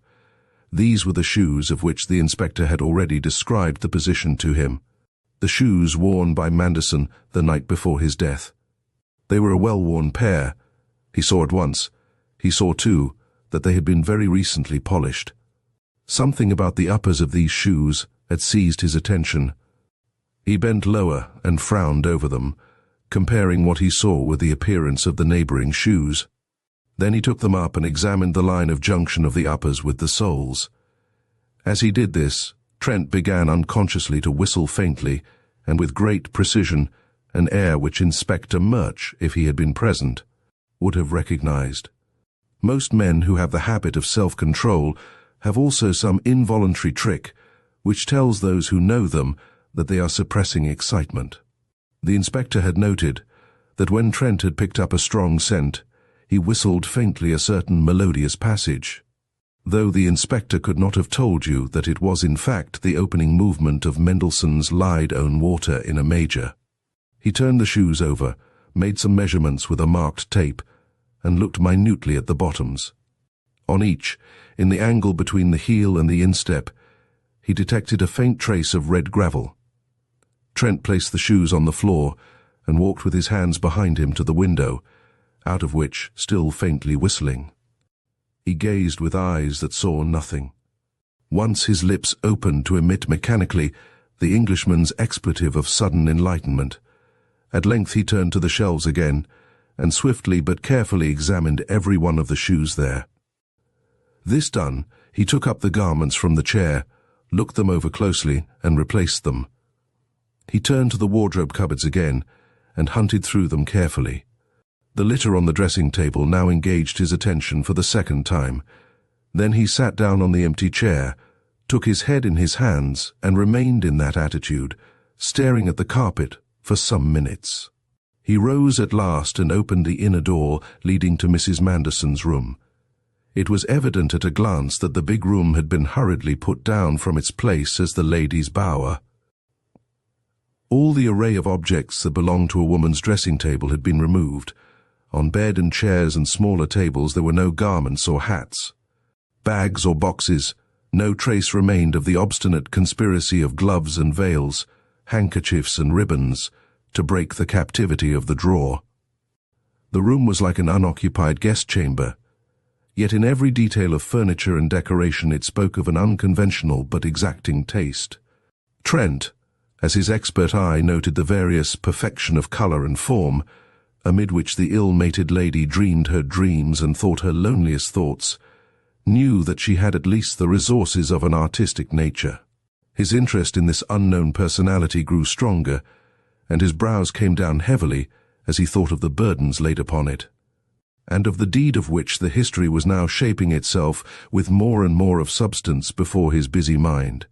These were the shoes of which the inspector had already described the position to him. The shoes worn by Manderson the night before his death. They were a well-worn pair. He saw at once. He saw, too, that they had been very recently polished. Something about the uppers of these shoes had seized his attention. He bent lower and frowned over them, comparing what he saw with the appearance of the neighboring shoes. Then he took them up and examined the line of junction of the uppers with the soles. As he did this, Trent began unconsciously to whistle faintly, and with great precision, an air which Inspector Murch, if he had been present, would have recognized. Most men who have the habit of self-control have also some involuntary trick which tells those who know them that they are suppressing excitement. The inspector had noted that when Trent had picked up a strong scent, he whistled faintly a certain melodious passage, though the inspector could not have told you that it was in fact the opening movement of Mendelssohn's Lied Own Water in a major. He turned the shoes over, made some measurements with a marked tape, and looked minutely at the bottoms. On each, in the angle between the heel and the instep, he detected a faint trace of red gravel. Trent placed the shoes on the floor and walked with his hands behind him to the window, out of which, still faintly whistling, he gazed with eyes that saw nothing. Once his lips opened to emit mechanically the Englishman's expletive of sudden enlightenment. At length he turned to the shelves again, and swiftly but carefully examined every one of the shoes there. This done, he took up the garments from the chair, looked them over closely, and replaced them. He turned to the wardrobe cupboards again, and hunted through them carefully. The litter on the dressing table now engaged his attention for the second time. Then he sat down on the empty chair, took his head in his hands, and remained in that attitude, staring at the carpet for some minutes. He rose at last and opened the inner door leading to Mrs. Manderson's room. It was evident at a glance that the big room had been hurriedly put down from its place as the lady's bower. All the array of objects that belonged to a woman's dressing table had been removed. On bed and chairs and smaller tables there were no garments or hats. Bags or boxes, no trace remained of the obstinate conspiracy of gloves and veils, handkerchiefs and ribbons, to break the captivity of the drawer. The room was like an unoccupied guest chamber, yet in every detail of furniture and decoration it spoke of an unconventional but exacting taste. Trent, as his expert eye noted the various perfection of colour and form, amid which the ill-mated lady dreamed her dreams and thought her loneliest thoughts, knew that she had at least the resources of an artistic nature. His interest in this unknown personality grew stronger, and his brows came down heavily as he thought of the burdens laid upon it, and of the deed of which the history was now shaping itself with more and more of substance before his busy mind.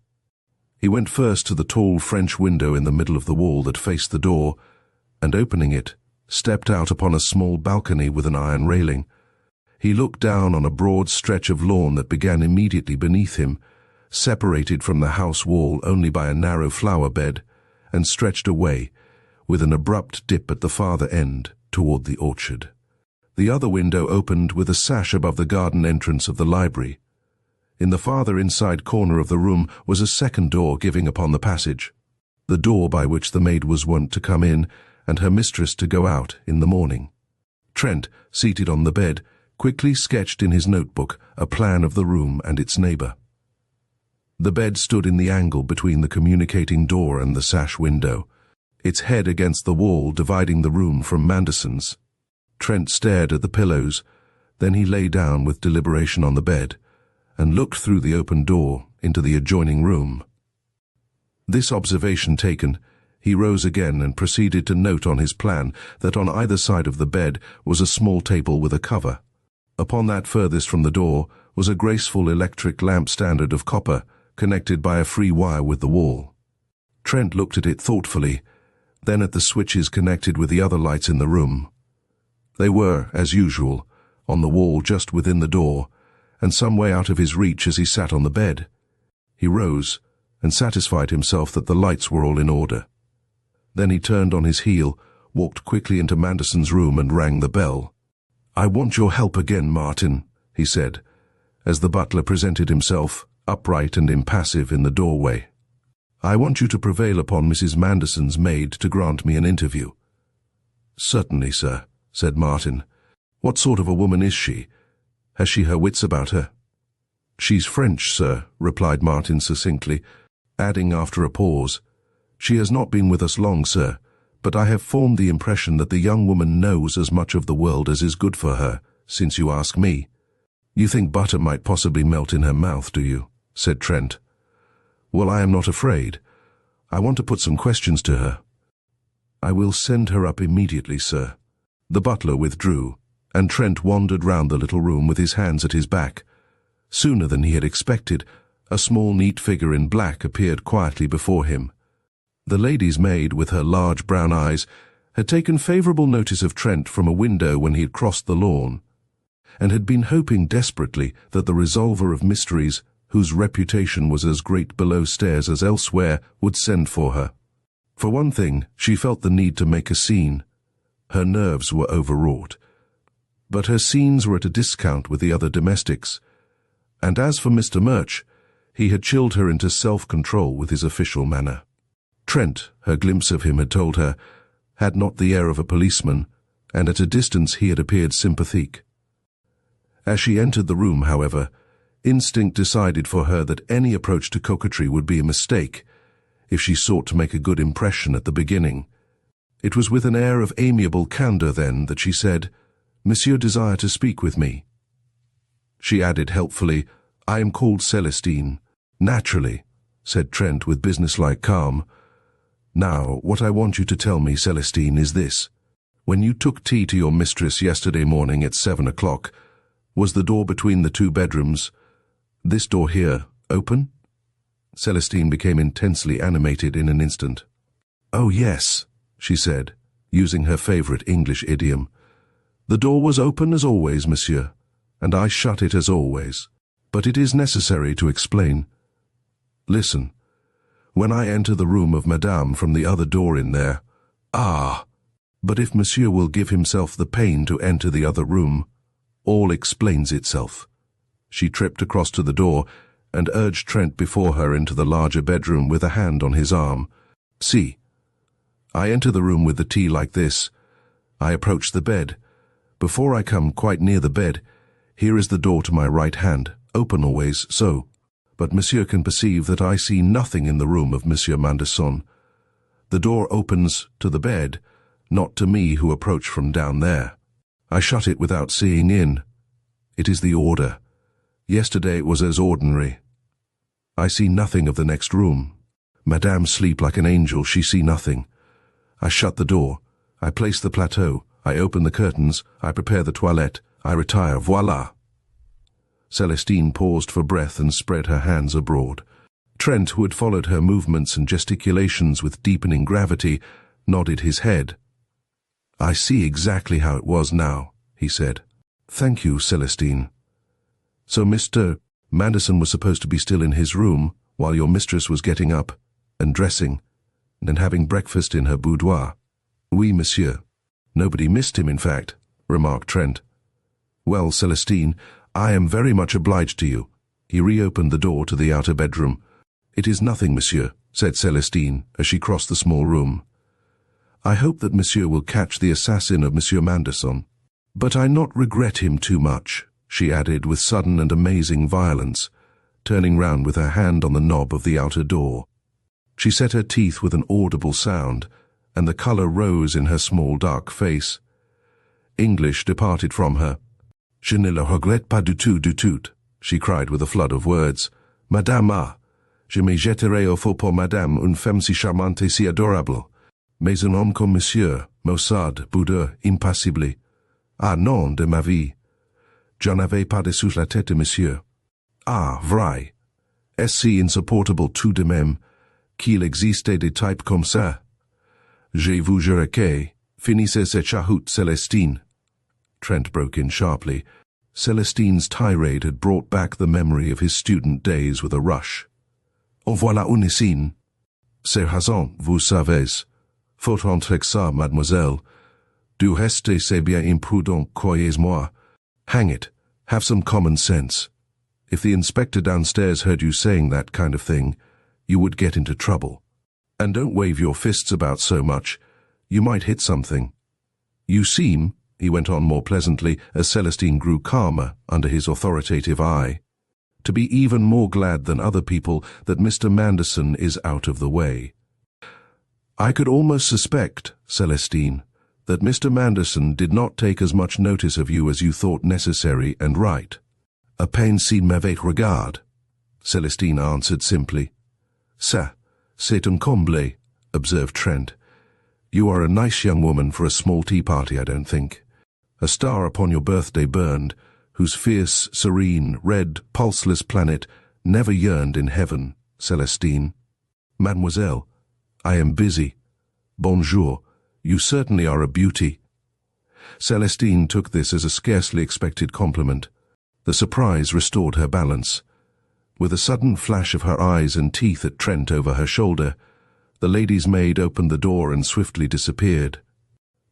He went first to the tall French window in the middle of the wall that faced the door, and opening it, stepped out upon a small balcony with an iron railing. He looked down on a broad stretch of lawn that began immediately beneath him, separated from the house wall only by a narrow flower bed, and stretched away, with an abrupt dip at the farther end, toward the orchard. The other window opened with a sash above the garden entrance of the library. In the farther inside corner of the room was a second door giving upon the passage, the door by which the maid was wont to come in and her mistress to go out in the morning. Trent, seated on the bed, quickly sketched in his notebook a plan of the room and its neighbour. The bed stood in the angle between the communicating door and the sash window, its head against the wall dividing the room from Manderson's. Trent stared at the pillows, then he lay down with deliberation on the bed, and looked through the open door into the adjoining room. This observation taken, He rose again and proceeded to note on his plan that on either side of the bed was a small table with a cover. Upon that furthest from the door was a graceful electric lamp standard of copper, connected by a free wire with the wall. Trent looked at it thoughtfully, then at the switches connected with the other lights in the room. They were, as usual, on the wall just within the door, and some way out of his reach as he sat on the bed. He rose and satisfied himself that the lights were all in order. Then he turned on his heel, walked quickly into Manderson's room and rang the bell. "I want your help again, Martin," he said, as the butler presented himself, upright and impassive, in the doorway. "I want you to prevail upon Mrs. Manderson's maid to grant me an interview." "Certainly, sir," said Martin. "What sort of a woman is she? Has she her wits about her?" "She's French, sir," replied Martin succinctly, adding after a pause, "She has not been with us long, sir, but I have formed the impression that the young woman knows as much of the world as is good for her, since you ask me." "You think butter might possibly melt in her mouth, do you?" said Trent. "Well, I am not afraid. I want to put some questions to her." "I will send her up immediately, sir." The butler withdrew, and Trent wandered round the little room with his hands at his back. Sooner than he had expected, a small neat figure in black appeared quietly before him. The lady's maid, with her large brown eyes, had taken favourable notice of Trent from a window when he had crossed the lawn, and had been hoping desperately that the resolver of mysteries, whose reputation was as great below stairs as elsewhere, would send for her. For one thing, she felt the need to make a scene. Her nerves were overwrought. But her scenes were at a discount with the other domestics, and as for Mr. Murch, he had chilled her into self-control with his official manner. Trent, her glimpse of him had told her, had not the air of a policeman, and at a distance he had appeared sympathetic. As she entered the room, however, instinct decided for her that any approach to coquetry would be a mistake, if she sought to make a good impression at the beginning. It was with an air of amiable candour, then, that she said, "Monsieur desire to speak with me." She added helpfully, "I am called Celestine." "Naturally," said Trent with businesslike calm. "Now, what I want you to tell me, Celestine, is this. When you took tea to your mistress yesterday morning at 7 o'clock, was the door between the two bedrooms, this door here, open?" Celestine became intensely animated in an instant. "Oh, yes," she said, using her favourite English idiom. "The door was open as always, monsieur, and I shut it as always. But it is necessary to explain. Listen. When I enter the room of Madame from the other door in there, but if monsieur will give himself the pain to enter the other room, all explains itself." She tripped across to the door and urged Trent before her into the larger bedroom with a hand on his arm. "See, I enter the room with the tea like this. I approach the bed. Before I come quite near the bed, here is the door to my right hand, open always, so. But monsieur can perceive that I see nothing in the room of Monsieur Manderson. The door opens to the bed, not to me who approach from down there. I shut it without seeing in. It is the order. Yesterday it was as ordinary. I see nothing of the next room. Madame sleep like an angel, she see nothing. I shut the door. I place the plateau. I open the curtains. I prepare the toilette. I retire. Voila." Celestine paused for breath and spread her hands abroad. Trent, who had followed her movements and gesticulations with deepening gravity, nodded his head. "I see exactly how it was now," he said. "Thank you, Celestine. So Mr. Manderson was supposed to be still in his room while your mistress was getting up and dressing and having breakfast in her boudoir?" "Oui, monsieur. Nobody missed him, in fact," remarked Trent. "Well, Celestine, I am very much obliged to you." He reopened the door to the outer bedroom. "It is nothing, monsieur," said Celestine as she crossed the small room. "I hope that monsieur will catch the assassin of Monsieur Manderson. But I not regret him too much," she added with sudden and amazing violence, turning round with her hand on the knob of the outer door. She set her teeth with an audible sound, and the colour rose in her small dark face. English departed from her. "Je ne le regrette pas du tout," she cried with a flood of words. "Madame, je me jetterai au feu pour Madame, une femme si charmante et si adorable. Mais un homme comme monsieur, maussade, boudeur, impassible. Ah non, de ma vie. J'en avais pas dessous la tête de monsieur. Ah, vrai. Est-ce si insupportable tout de même, qu'il existait des types comme ça? Je vous jure que, finissez cette chahoute, Célestine. Trent broke in sharply. Celestine's tirade had brought back the memory of his student days with a rush. En voilà une ici. C'est raison, vous savez. Faut entrer ça, mademoiselle. Du reste, c'est bien imprudent, croyez-moi. Hang it, have some common sense. If the inspector downstairs heard you saying that kind of thing, you would get into trouble. And don't wave your fists about so much. You might hit something. You seem, he went on more pleasantly as Celestine grew calmer under his authoritative eye, to be even more glad than other people that Mr. Manderson is out of the way. I could almost suspect, Celestine, that Mr. Manderson did not take as much notice of you as you thought necessary and right. À peine si m'avait regard, Celestine answered simply. Ça, c'est un comble, observed Trent. You are a nice young woman for a small tea party, I don't think. A star upon your birthday burned, whose fierce, serene, red, pulseless planet never yearned in heaven, Celestine. Mademoiselle, I am busy. Bonjour, you certainly are a beauty. Celestine took this as a scarcely expected compliment. The surprise restored her balance. With a sudden flash of her eyes and teeth at Trent over her shoulder, the lady's maid opened the door and swiftly disappeared.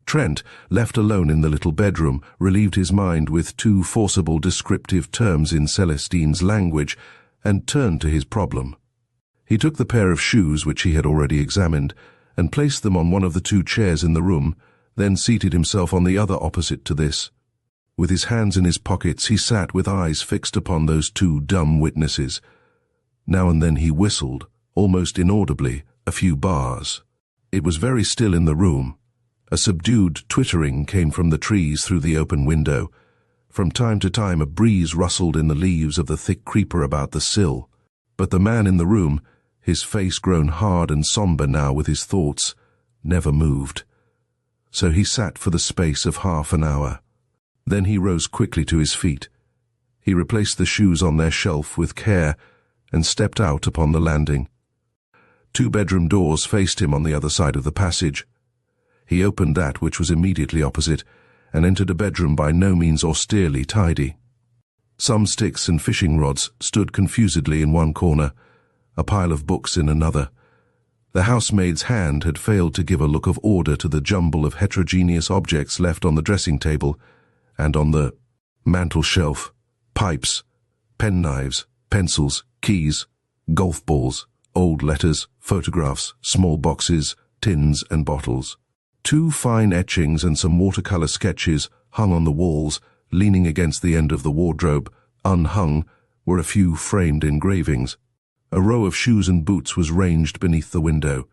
Trent, left alone in the little bedroom, relieved his mind with two forcible descriptive terms in Celestine's language and turned to his problem. He took the pair of shoes which he had already examined and placed them on one of the two chairs in the room, then seated himself on the other opposite to this. With his hands in his pockets, he sat with eyes fixed upon those two dumb witnesses. Now and then he whistled, almost inaudibly, a few bars. It was very still in the room. A subdued twittering came from the trees through the open window. From time to time a breeze rustled in the leaves of the thick creeper about the sill. But the man in the room, his face grown hard and sombre now with his thoughts, never moved. So he sat for the space of half an hour. Then he rose quickly to his feet. He replaced the shoes on their shelf with care and stepped out upon the landing. Two bedroom doors faced him on the other side of the passage. He opened that which was immediately opposite and entered a bedroom by no means austerely tidy. Some sticks and fishing rods stood confusedly in one corner, a pile of books in another. The housemaid's hand had failed to give a look of order to the jumble of heterogeneous objects left on the dressing table and on the mantel shelf: pipes, penknives, pencils, keys, golf balls, old letters, photographs, small boxes, tins and bottles. Two fine etchings and some watercolor sketches hung on the walls, leaning against the end of the wardrobe. Unhung were a few framed engravings. A row of shoes and boots was ranged beneath the window.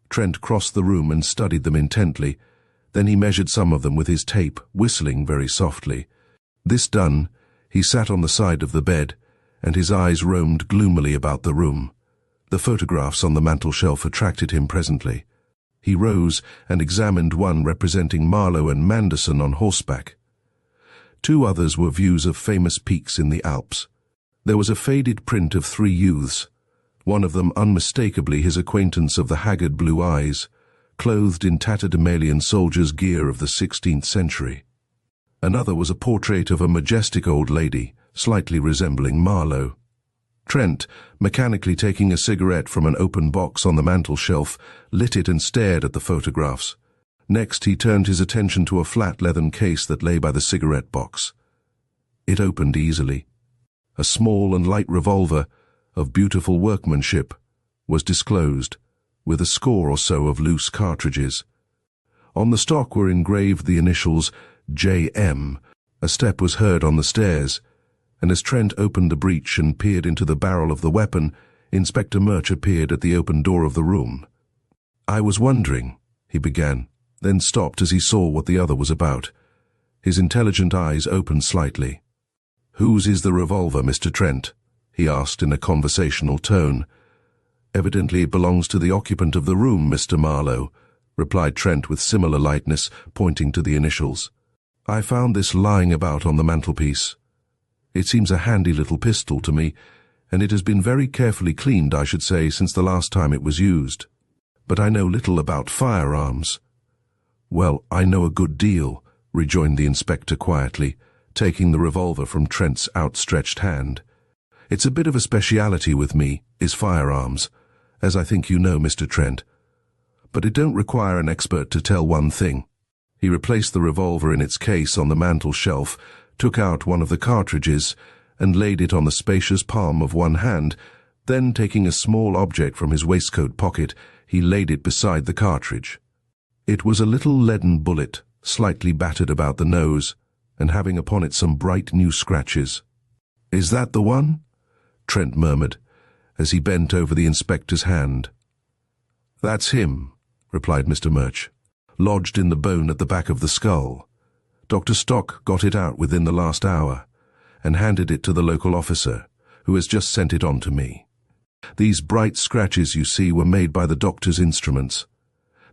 Trent crossed the room and studied them intently. Then he measured some of them with his tape, whistling very softly. This done, he sat on the side of the bed, and his eyes roamed gloomily about the room. The photographs on the mantel-shelf attracted him presently. He rose and examined one representing Marlowe and Manderson on horseback. Two others were views of famous peaks in the Alps. There was a faded print of three youths, one of them unmistakably his acquaintance of the haggard blue eyes, clothed in tatterdemalion soldier's gear of the 16th century. Another was a portrait of a majestic old lady, slightly resembling Marlowe. Trent, mechanically taking a cigarette from an open box on the mantel-shelf, lit it and stared at the photographs. Next he turned his attention to a flat leathern case that lay by the cigarette box. It opened easily. A small and light revolver, of beautiful workmanship, was disclosed, with a score or so of loose cartridges. On the stock were engraved the initials J.M. A step was heard on the stairs, and as Trent opened the breech and peered into the barrel of the weapon, Inspector Murch appeared at the open door of the room. "I was wondering," he began, then stopped as he saw what the other was about. His intelligent eyes opened slightly. "Whose is the revolver, Mr. Trent?" he asked in a conversational tone. "Evidently it belongs to the occupant of the room, Mr. Marlowe," replied Trent with similar lightness, pointing to the initials. "I found this lying about on the mantelpiece. It seems a handy little pistol to me, and it has been very carefully cleaned, I should say, since the last time it was used. But I know little about firearms." "Well, I know a good deal," rejoined the inspector quietly, taking the revolver from Trent's outstretched hand. "It's a bit of a speciality with me, is firearms, as I think you know, Mr. Trent. But it don't require an expert to tell one thing." He replaced the revolver in its case on the mantel shelf, took out one of the cartridges, and laid it on the spacious palm of one hand. Then, taking a small object from his waistcoat pocket, he laid it beside the cartridge. It was a little leaden bullet, slightly battered about the nose, and having upon it some bright new scratches. "Is that the one?" Trent murmured, as he bent over the inspector's hand. "That's him," replied Mr. Murch. "Lodged in the bone at the back of the skull. Dr. Stock got it out within the last hour, and handed it to the local officer, who has just sent it on to me. These bright scratches you see were made by the doctor's instruments.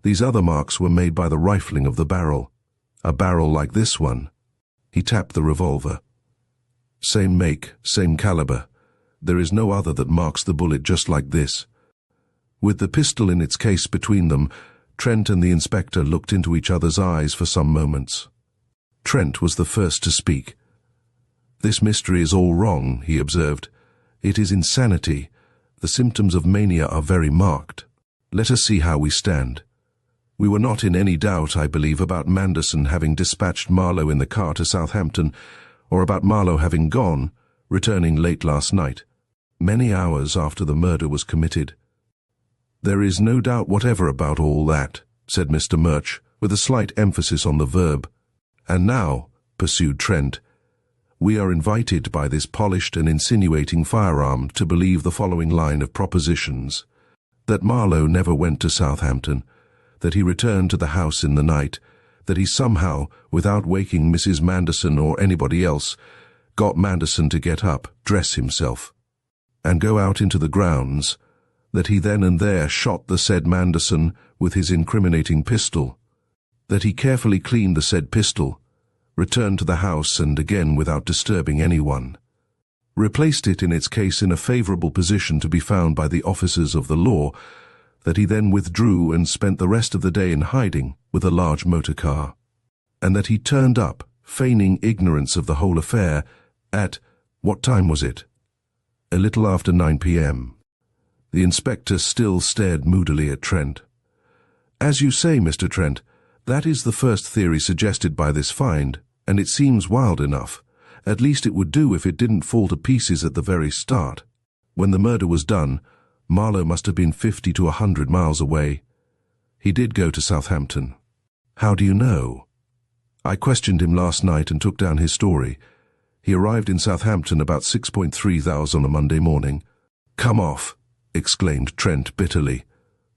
These other marks were made by the rifling of the barrel. A barrel like this one." He tapped the revolver. "Same make, same caliber. There is no other that marks the bullet just like this." With the pistol in its case between them, Trent and the inspector looked into each other's eyes for some moments. Trent was the first to speak. "This mystery is all wrong," he observed. "It is insanity. The symptoms of mania are very marked. Let us see how we stand. We were not in any doubt, I believe, about Manderson having dispatched Marlowe in the car to Southampton, or about Marlowe having gone, returning late last night, many hours after the murder was committed." "There is no doubt whatever about all that," said Mr. Murch, with a slight emphasis on the verb. "And now," pursued Trent, "we are invited by this polished and insinuating firearm to believe the following line of propositions: that Marlowe never went to Southampton, that he returned to the house in the night, that he somehow, without waking Mrs. Manderson or anybody else, got Manderson to get up, dress himself, and go out into the grounds, that he then and there shot the said Manderson with his incriminating pistol, that he carefully cleaned the said pistol, returned to the house and again without disturbing anyone, replaced it in its case in a favorable position to be found by the officers of the law, that he then withdrew and spent the rest of the day in hiding with a large motor car, and that he turned up, feigning ignorance of the whole affair, at, what time was it? A little after 9 p.m. The inspector still stared moodily at Trent. "As you say, Mr. Trent, that is the first theory suggested by this find, and it seems wild enough. At least it would do if it didn't fall to pieces at the very start. When the murder was done, Marlowe must have been 50 to 100 miles away. He did go to Southampton." "How do you know?" "I questioned him last night and took down his story. He arrived in Southampton about 6.3 hours on a Monday morning." "Come off," exclaimed Trent bitterly.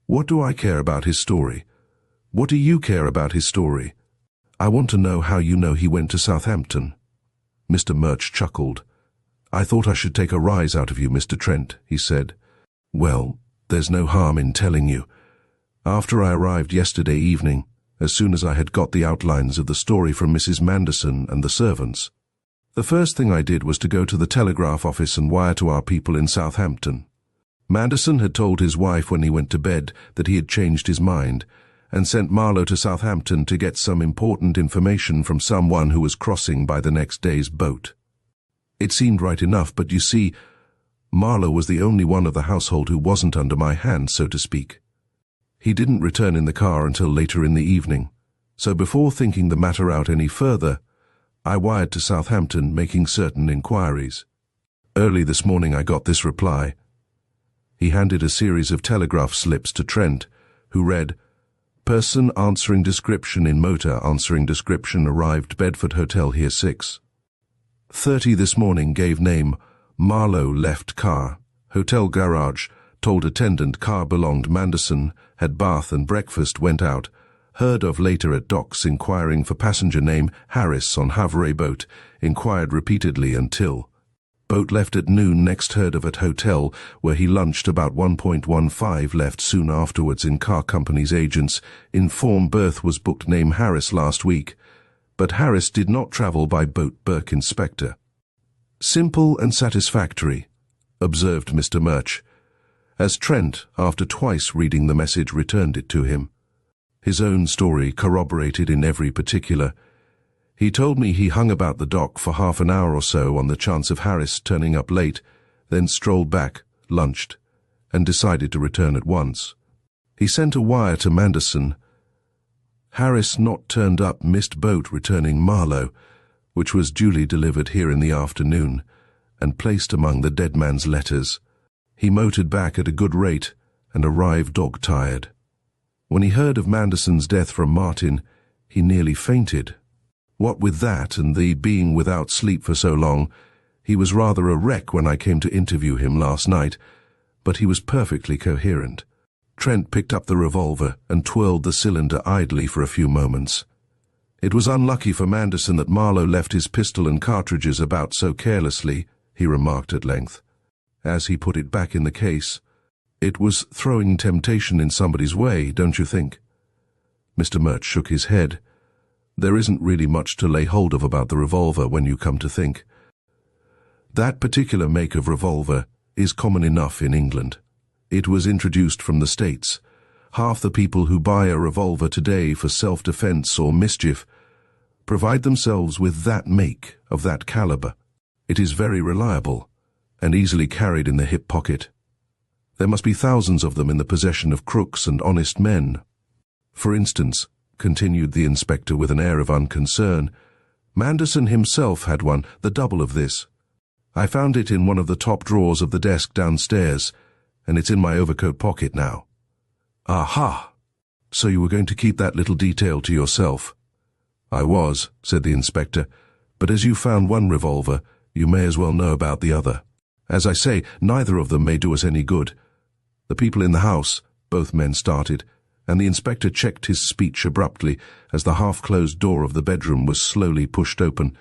"What do I care about his story? What do you care about his story? I want to know how you know he went to Southampton." Mr. Murch chuckled. "I thought I should take a rise out of you, Mr. Trent," he said. "Well, there's no harm in telling you. After I arrived yesterday evening, as soon as I had got the outlines of the story from Mrs. Manderson and the servants, the first thing I did was to go to the telegraph office and wire to our people in Southampton. Manderson had told his wife when he went to bed that he had changed his mind, and sent Marlowe to Southampton to get some important information from someone who was crossing by the next day's boat. It seemed right enough, but you see, Marlowe was the only one of the household who wasn't under my hand, so to speak. He didn't return in the car until later in the evening, so before thinking the matter out any further, I wired to Southampton making certain inquiries. Early this morning I got this reply." He handed a series of telegraph slips to Trent, who read, "Person answering description in motor answering description arrived Bedford Hotel here 6:30 this morning, gave name Marlowe, left car, hotel garage, told attendant car belonged Manderson, had bath and breakfast, went out, heard of later at docks inquiring for passenger name Harris on Havre boat, inquired repeatedly until." Boat left at noon, next heard of at hotel, where he lunched about 1:15, left soon afterwards in car company's agents, inform berth was booked name Harris last week, but Harris did not travel by boat Burke Inspector. Simple and satisfactory, observed Mr. Murch, as Trent, after twice reading the message, returned it to him. His own story corroborated in every particular. He told me he hung about the dock for half an hour or so on the chance of Harris turning up late, then strolled back, lunched, and decided to return at once. He sent a wire to Manderson. Harris not turned up, missed boat returning Marlow, which was duly delivered here in the afternoon, and placed among the dead man's letters. He motored back at a good rate and arrived dog-tired. When he heard of Manderson's death from Martin, he nearly fainted. What with that and the being without sleep for so long, he was rather a wreck when I came to interview him last night, but he was perfectly coherent. Trent picked up the revolver and twirled the cylinder idly for a few moments. It was unlucky for Manderson that Marlowe left his pistol and cartridges about so carelessly, he remarked at length, as he put it back in the case. It was throwing temptation in somebody's way, don't you think? Mr. Murch shook his head. There isn't really much to lay hold of about the revolver when you come to think. That particular make of revolver is common enough in England. It was introduced from the States. Half the people who buy a revolver today for self-defense or mischief provide themselves with that make of that caliber. It is very reliable and easily carried in the hip pocket. There must be thousands of them in the possession of crooks and honest men. For instance, continued the inspector with an air of unconcern, Manderson himself had one, the double of this. I found it in one of the top drawers of the desk downstairs, and it's in my overcoat pocket now. Aha! So you were going to keep that little detail to yourself? I was, said the inspector, but as you found one revolver, you may as well know about the other. As I say, neither of them may do us any good. The people in the house, both men started, and the inspector checked his speech abruptly as the half-closed door of the bedroom was slowly pushed open,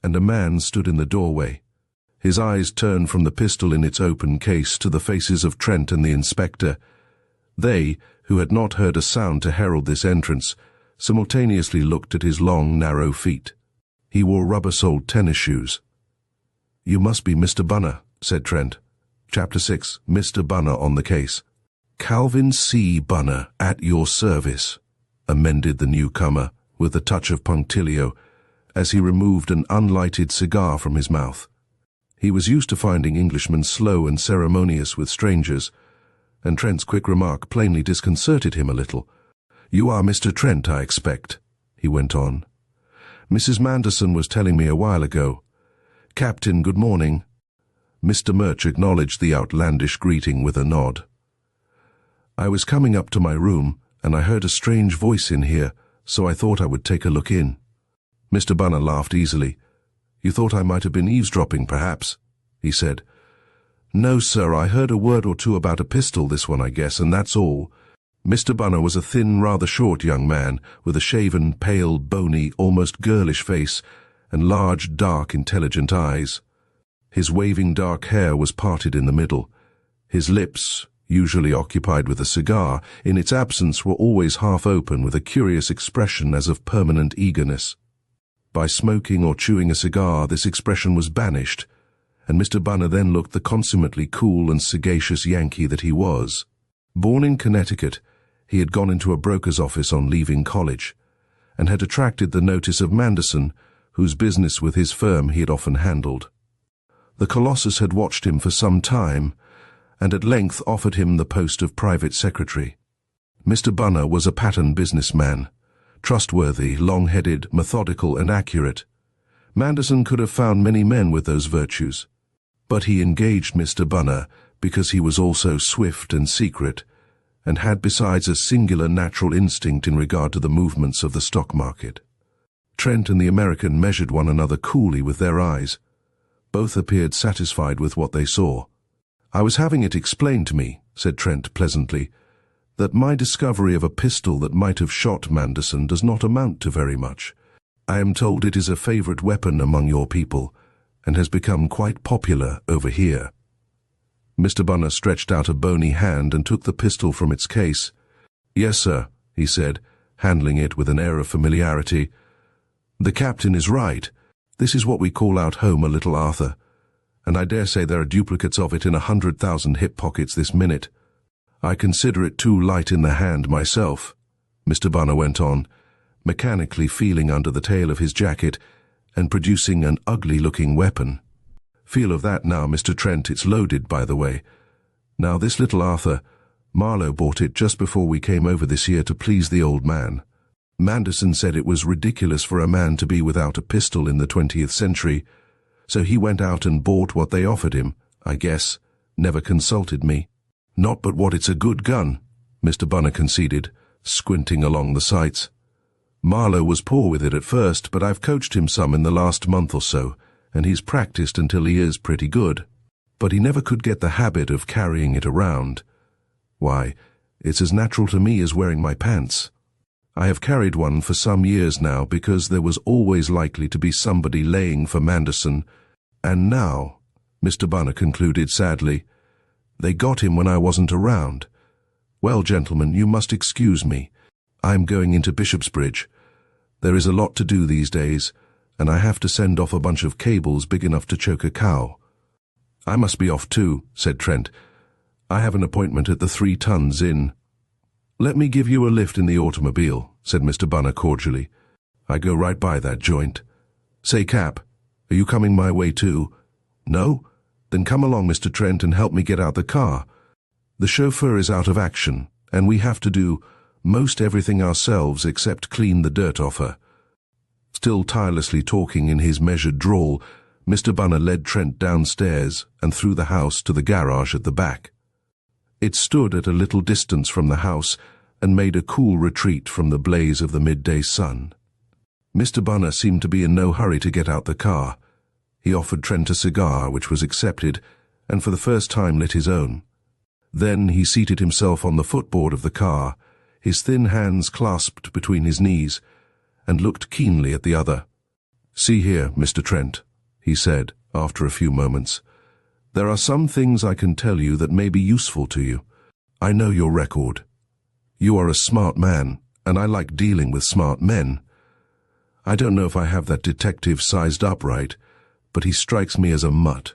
and a man stood in the doorway. His eyes turned from the pistol in its open case to the faces of Trent and the inspector. They, who had not heard a sound to herald this entrance, simultaneously looked at his long, narrow feet. He wore rubber-soled tennis shoes. "You must be Mr. Bunner," said Trent. Chapter 6, Mr. Bunner on the case. "Calvin C. Bunner, at your service," amended the newcomer, with a touch of punctilio, as he removed an unlighted cigar from his mouth. He was used to finding Englishmen slow and ceremonious with strangers, and Trent's quick remark plainly disconcerted him a little. "You are Mr. Trent, I expect," he went on. "Mrs. Manderson was telling me a while ago. Captain, good morning." Mr. Murch acknowledged the outlandish greeting with a nod. "I was coming up to my room, and I heard a strange voice in here, so I thought I would take a look in." Mr. Bunner laughed easily. "You thought I might have been eavesdropping, perhaps?" he said. "No, sir, I heard a word or two about a pistol, this one, I guess, and that's all." Mr. Bunner was a thin, rather short young man, with a shaven, pale, bony, almost girlish face, and large, dark, intelligent eyes. His waving dark hair was parted in the middle. His lips, usually occupied with a cigar, in its absence were always half open with a curious expression as of permanent eagerness. By smoking or chewing a cigar, this expression was banished, and Mr. Bunner then looked the consummately cool and sagacious Yankee that he was. Born in Connecticut, he had gone into a broker's office on leaving college, and had attracted the notice of Manderson, whose business with his firm he had often handled. The Colossus had watched him for some time, and at length offered him the post of private secretary. Mr. Bunner was a pattern businessman, trustworthy, long-headed, methodical, and accurate. Manderson could have found many men with those virtues, but he engaged Mr. Bunner because he was also swift and secret, and had besides a singular natural instinct in regard to the movements of the stock market. Trent and the American measured one another coolly with their eyes. Both appeared satisfied with what they saw. "I was having it explained to me," said Trent pleasantly, "that my discovery of a pistol that might have shot Manderson does not amount to very much. I am told it is a favorite weapon among your people, and has become quite popular over here." Mr. Bunner stretched out a bony hand and took the pistol from its case. "Yes, sir," he said, handling it with an air of familiarity. "The captain is right. This is what we call out home a little Arthur, and I dare say there are duplicates of it in 100,000 hip pockets this minute. I consider it too light in the hand myself," Mr. Bunner went on, mechanically feeling under the tail of his jacket and producing an ugly-looking weapon. "Feel of that now, Mr. Trent. It's loaded, by the way. Now, this little Arthur, Marlowe bought it just before we came over this year to please the old man. Manderson said it was ridiculous for a man to be without a pistol in the 20th century, so he went out and bought what they offered him, I guess, never consulted me. Not but what it's a good gun," Mr. Bunner conceded, squinting along the sights. "Marlowe was poor with it at first, but I've coached him some in the last month or so, and he's practiced until he is pretty good. But he never could get the habit of carrying it around. Why, it's as natural to me as wearing my pants. I have carried one for some years now because there was always likely to be somebody laying for Manderson, and now," Mr. Bunner concluded sadly, "they got him when I wasn't around. Well, gentlemen, you must excuse me. I'm going into Bishopsbridge. There is a lot to do these days, and I have to send off a bunch of cables big enough to choke a cow." "I must be off too," said Trent. "I have an appointment at the 3 Tons Inn." "Let me give you a lift in the automobile," said Mr. Bunner cordially. "I go right by that joint. Say, Cap, are you coming my way too? No? Then come along, Mr. Trent, and help me get out the car. The chauffeur is out of action, and we have to do most everything ourselves except clean the dirt off her." Still tirelessly talking in his measured drawl, Mr. Bunner led Trent downstairs and through the house to the garage at the back. It stood at a little distance from the house and made a cool retreat from the blaze of the midday sun. Mr. Bunner seemed to be in no hurry to get out the car. He offered Trent a cigar, which was accepted, and for the first time lit his own. Then he seated himself on the footboard of the car, his thin hands clasped between his knees, and looked keenly at the other. "See here, Mr. Trent," he said, after a few moments. "There are some things I can tell you that may be useful to you. I know your record. You are a smart man, and I like dealing with smart men. I don't know if I have that detective sized up right, but he strikes me as a mutt.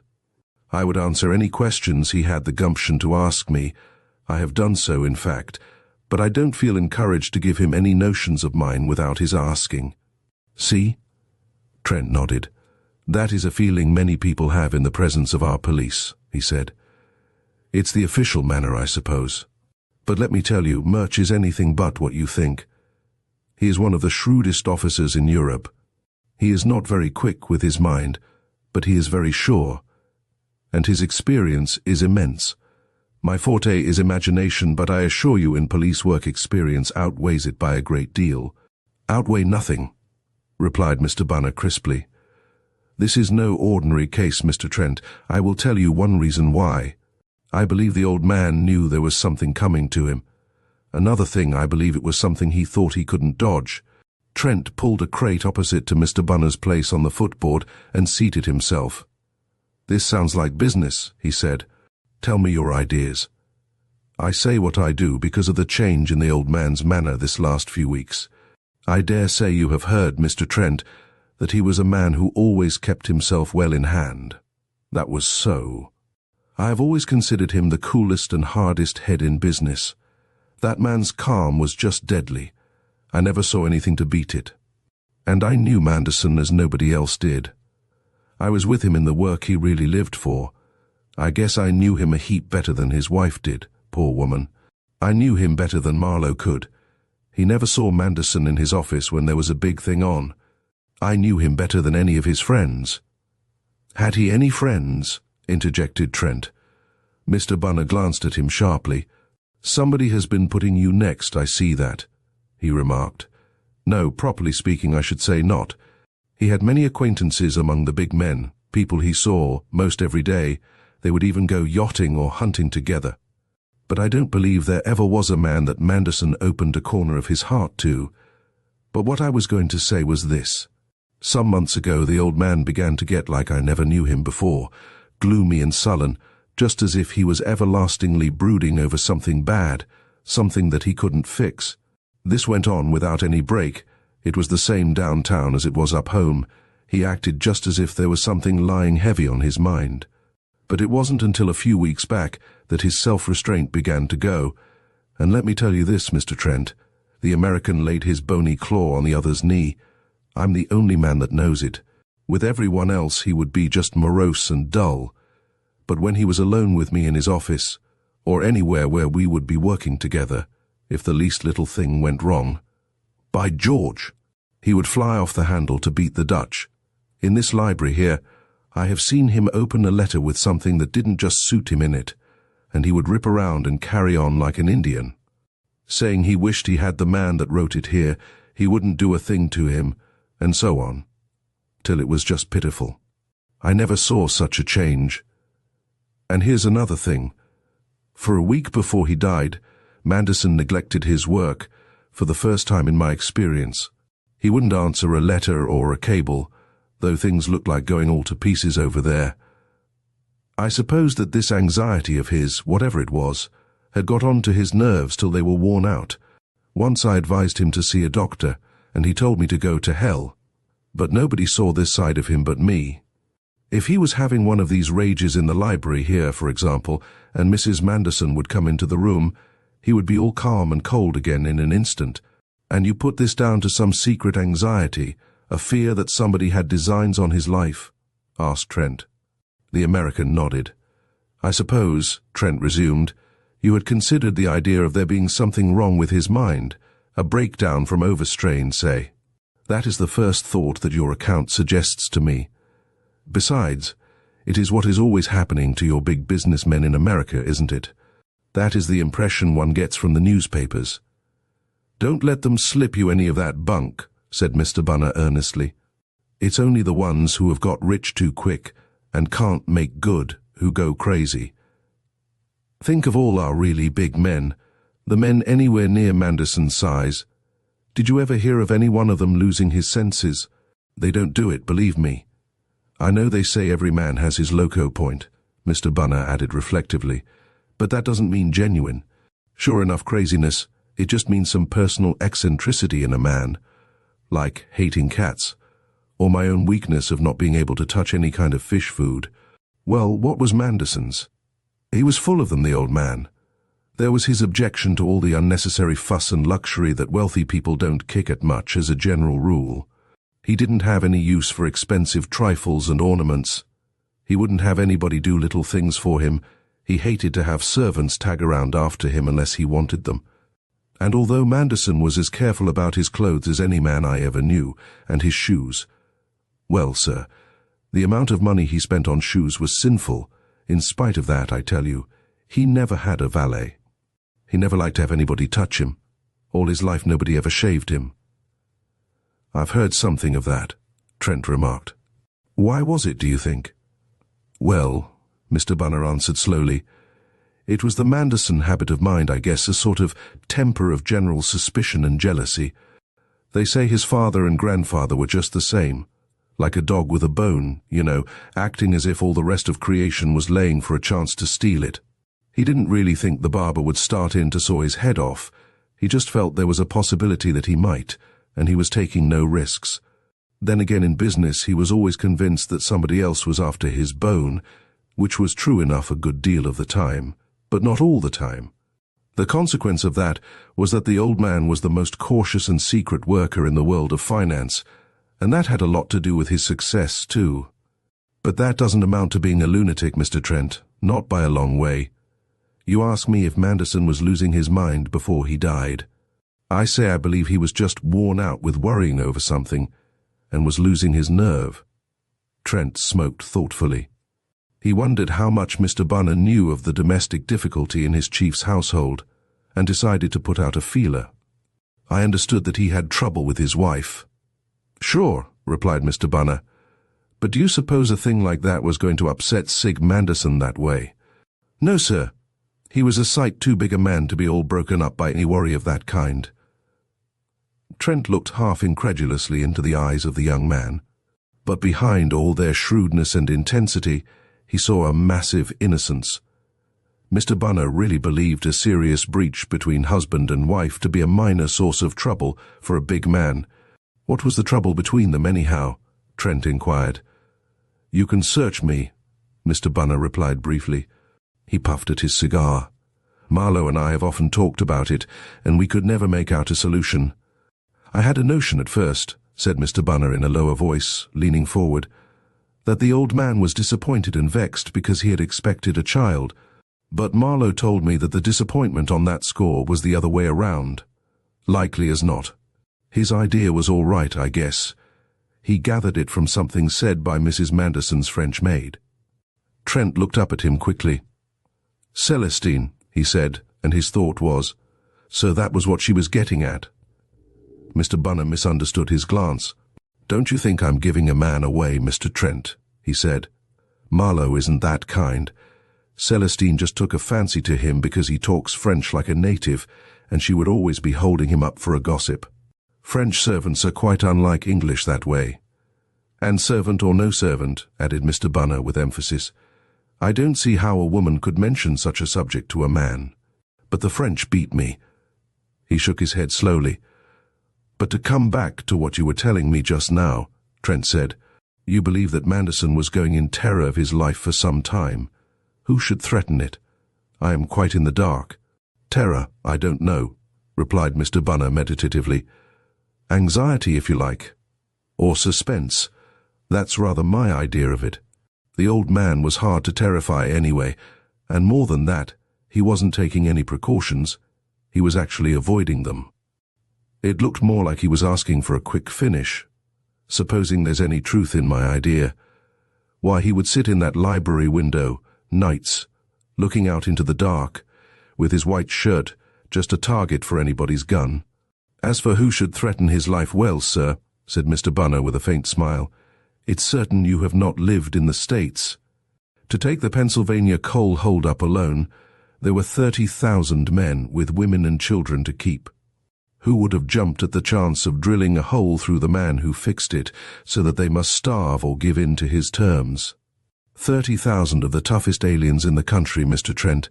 I would answer any questions he had the gumption to ask me. I have done so, in fact, but I don't feel encouraged to give him any notions of mine without his asking. See?" Trent nodded. "That is a feeling many people have in the presence of our police," he said. "It's the official manner, I suppose. But let me tell you, Murch is anything but what you think. He is one of the shrewdest officers in Europe. He is not very quick with his mind, but he is very sure, and his experience is immense. My forte is imagination, but I assure you in police work experience outweighs it by a great deal." "Outweigh nothing," replied Mr. Bunner crisply. "This is no ordinary case, Mr. Trent. I will tell you one reason why. I believe the old man knew there was something coming to him. Another thing, I believe it was something he thought he couldn't dodge." Trent pulled a crate opposite to Mr. Bunner's place on the footboard and seated himself. "This sounds like business," he said. "Tell me your ideas." "I say what I do because of the change in the old man's manner this last few weeks. I dare say you have heard, Mr. Trent, that he was a man who always kept himself well in hand. That was so. I have always considered him the coolest and hardest head in business. That man's calm was just deadly. I never saw anything to beat it. And I knew Manderson as nobody else did. I was with him in the work he really lived for. I guess I knew him a heap better than his wife did, poor woman. I knew him better than Marlowe could. He never saw Manderson in his office when there was a big thing on. I knew him better than any of his friends." "Had he any friends?" interjected Trent. Mr. Bunner glanced at him sharply. "Somebody has been putting you next, I see that," he remarked. "No, properly speaking, I should say not. He had many acquaintances among the big men, people he saw most every day. They would even go yachting or hunting together. But I don't believe there ever was a man that Manderson opened a corner of his heart to. But what I was going to say was this. Some months ago the old man began to get like I never knew him before, gloomy and sullen, just as if he was everlastingly brooding over something bad, something that he couldn't fix. This went on without any break. It was the same downtown as it was up home. He acted just as if there was something lying heavy on his mind. But it wasn't until a few weeks back that his self-restraint began to go. And let me tell you this, Mr. Trent, the American laid his bony claw on the other's knee. I'm the only man that knows it. With everyone else he would be just morose and dull. But when he was alone with me in his office, or anywhere where we would be working together, if the least little thing went wrong, by George, he would fly off the handle to beat the Dutch. In this library here, I have seen him open a letter with something that didn't just suit him in it, and he would rip around and carry on like an Indian, saying he wished he had the man that wrote it here, he wouldn't do a thing to him, and so on, till it was just pitiful. I never saw such a change. And here's another thing. For a week before he died, Manderson neglected his work, for the first time in my experience. He wouldn't answer a letter or a cable, though things looked like going all to pieces over there. I suppose that this anxiety of his, whatever it was, had got on to his nerves till they were worn out. Once I advised him to see a doctor, and he told me to go to hell. But nobody saw this side of him but me. If he was having one of these rages in the library here, for example, and Mrs. Manderson would come into the room, he would be all calm and cold again in an instant. And you put this down to some secret anxiety, a fear that somebody had designs on his life? Asked Trent. The American nodded. I suppose, Trent resumed, you had considered the idea of there being something wrong with his mind, a breakdown from overstrain, say. That is the first thought that your account suggests to me. Besides, it is what is always happening to your big businessmen in America, isn't it? That is the impression one gets from the newspapers. Don't let them slip you any of that bunk, said Mr. Bunner earnestly. It's only the ones who have got rich too quick and can't make good who go crazy. Think of all our really big men, the men anywhere near Manderson's size. Did you ever hear of any one of them losing his senses? They don't do it, believe me. I know they say every man has his loco point, Mr. Bunner added reflectively, but that doesn't mean genuine. Sure enough craziness, it just means some personal eccentricity in a man, like hating cats, or my own weakness of not being able to touch any kind of fish food. Well, what was Manderson's? He was full of them, the old man. There was his objection to all the unnecessary fuss and luxury that wealthy people don't kick at much as a general rule. He didn't have any use for expensive trifles and ornaments. He wouldn't have anybody do little things for him. He hated to have servants tag around after him unless he wanted them. And although Manderson was as careful about his clothes as any man I ever knew, and his shoes, well, sir, the amount of money he spent on shoes was sinful. In spite of that, I tell you, he never had a valet. He never liked to have anybody touch him. All his life nobody ever shaved him. I've heard something of that, Trent remarked. Why was it, do you think? Well, Mr. Bunner answered slowly, it was the Manderson habit of mind, I guess, a sort of temper of general suspicion and jealousy. They say his father and grandfather were just the same, like a dog with a bone, you know, acting as if all the rest of creation was laying for a chance to steal it. He didn't really think the barber would start in to saw his head off. He just felt there was a possibility that he might, and he was taking no risks. Then again, in business, he was always convinced that somebody else was after his bone, which was true enough a good deal of the time, but not all the time. The consequence of that was that the old man was the most cautious and secret worker in the world of finance, and that had a lot to do with his success, too. But that doesn't amount to being a lunatic, Mr. Trent, not by a long way. You ask me if Manderson was losing his mind before he died. I say I believe he was just worn out with worrying over something, and was losing his nerve. Trent smoked thoughtfully. He wondered how much Mr. Bunner knew of the domestic difficulty in his chief's household, and decided to put out a feeler. I understood that he had trouble with his wife. Sure, replied Mr. Bunner, but do you suppose a thing like that was going to upset Sig Manderson that way? No, sir. He was a sight too big a man to be all broken up by any worry of that kind. Trent looked half incredulously into the eyes of the young man. But behind all their shrewdness and intensity, he saw a massive innocence. Mr. Bunner really believed a serious breach between husband and wife to be a minor source of trouble for a big man. What was the trouble between them anyhow? Trent inquired. You can search me, Mr. Bunner replied briefly. He puffed at his cigar. Marlowe and I have often talked about it, and we could never make out a solution. I had a notion at first, said Mr. Bunner in a lower voice, leaning forward, that the old man was disappointed and vexed because he had expected a child. But Marlowe told me that the disappointment on that score was the other way around. Likely as not. His idea was all right, I guess. He gathered it from something said by Mrs. Manderson's French maid. Trent looked up at him quickly. Celestine, he said, and his thought was, so that was what she was getting at. Mr. Bunner misunderstood his glance. Don't you think I'm giving a man away, Mr. Trent? He said. Marlowe isn't that kind. Celestine just took a fancy to him because he talks French like a native, and she would always be holding him up for a gossip. French servants are quite unlike English that way. And servant or no servant, added Mr. Bunner with emphasis, I don't see how a woman could mention such a subject to a man. But the French beat me. He shook his head slowly. But to come back to what you were telling me just now, Trent said, you believe that Manderson was going in terror of his life for some time. Who should threaten it? I am quite in the dark. Terror, I don't know, replied Mr. Bunner meditatively. Anxiety, if you like. Or suspense. That's rather my idea of it. The old man was hard to terrify anyway, and more than that, he wasn't taking any precautions. He was actually avoiding them. It looked more like he was asking for a quick finish. Supposing there's any truth in my idea. Why, he would sit in that library window, nights, looking out into the dark, with his white shirt, just a target for anybody's gun. As for who should threaten his life, well, sir, said Mr. Bunner with a faint smile, it's certain you have not lived in the States. To take the Pennsylvania coal hold-up alone, there were 30,000 men with women and children to keep. Who would have jumped at the chance of drilling a hole through the man who fixed it so that they must starve or give in to his terms? 30,000 of the toughest aliens in the country, Mr. Trent.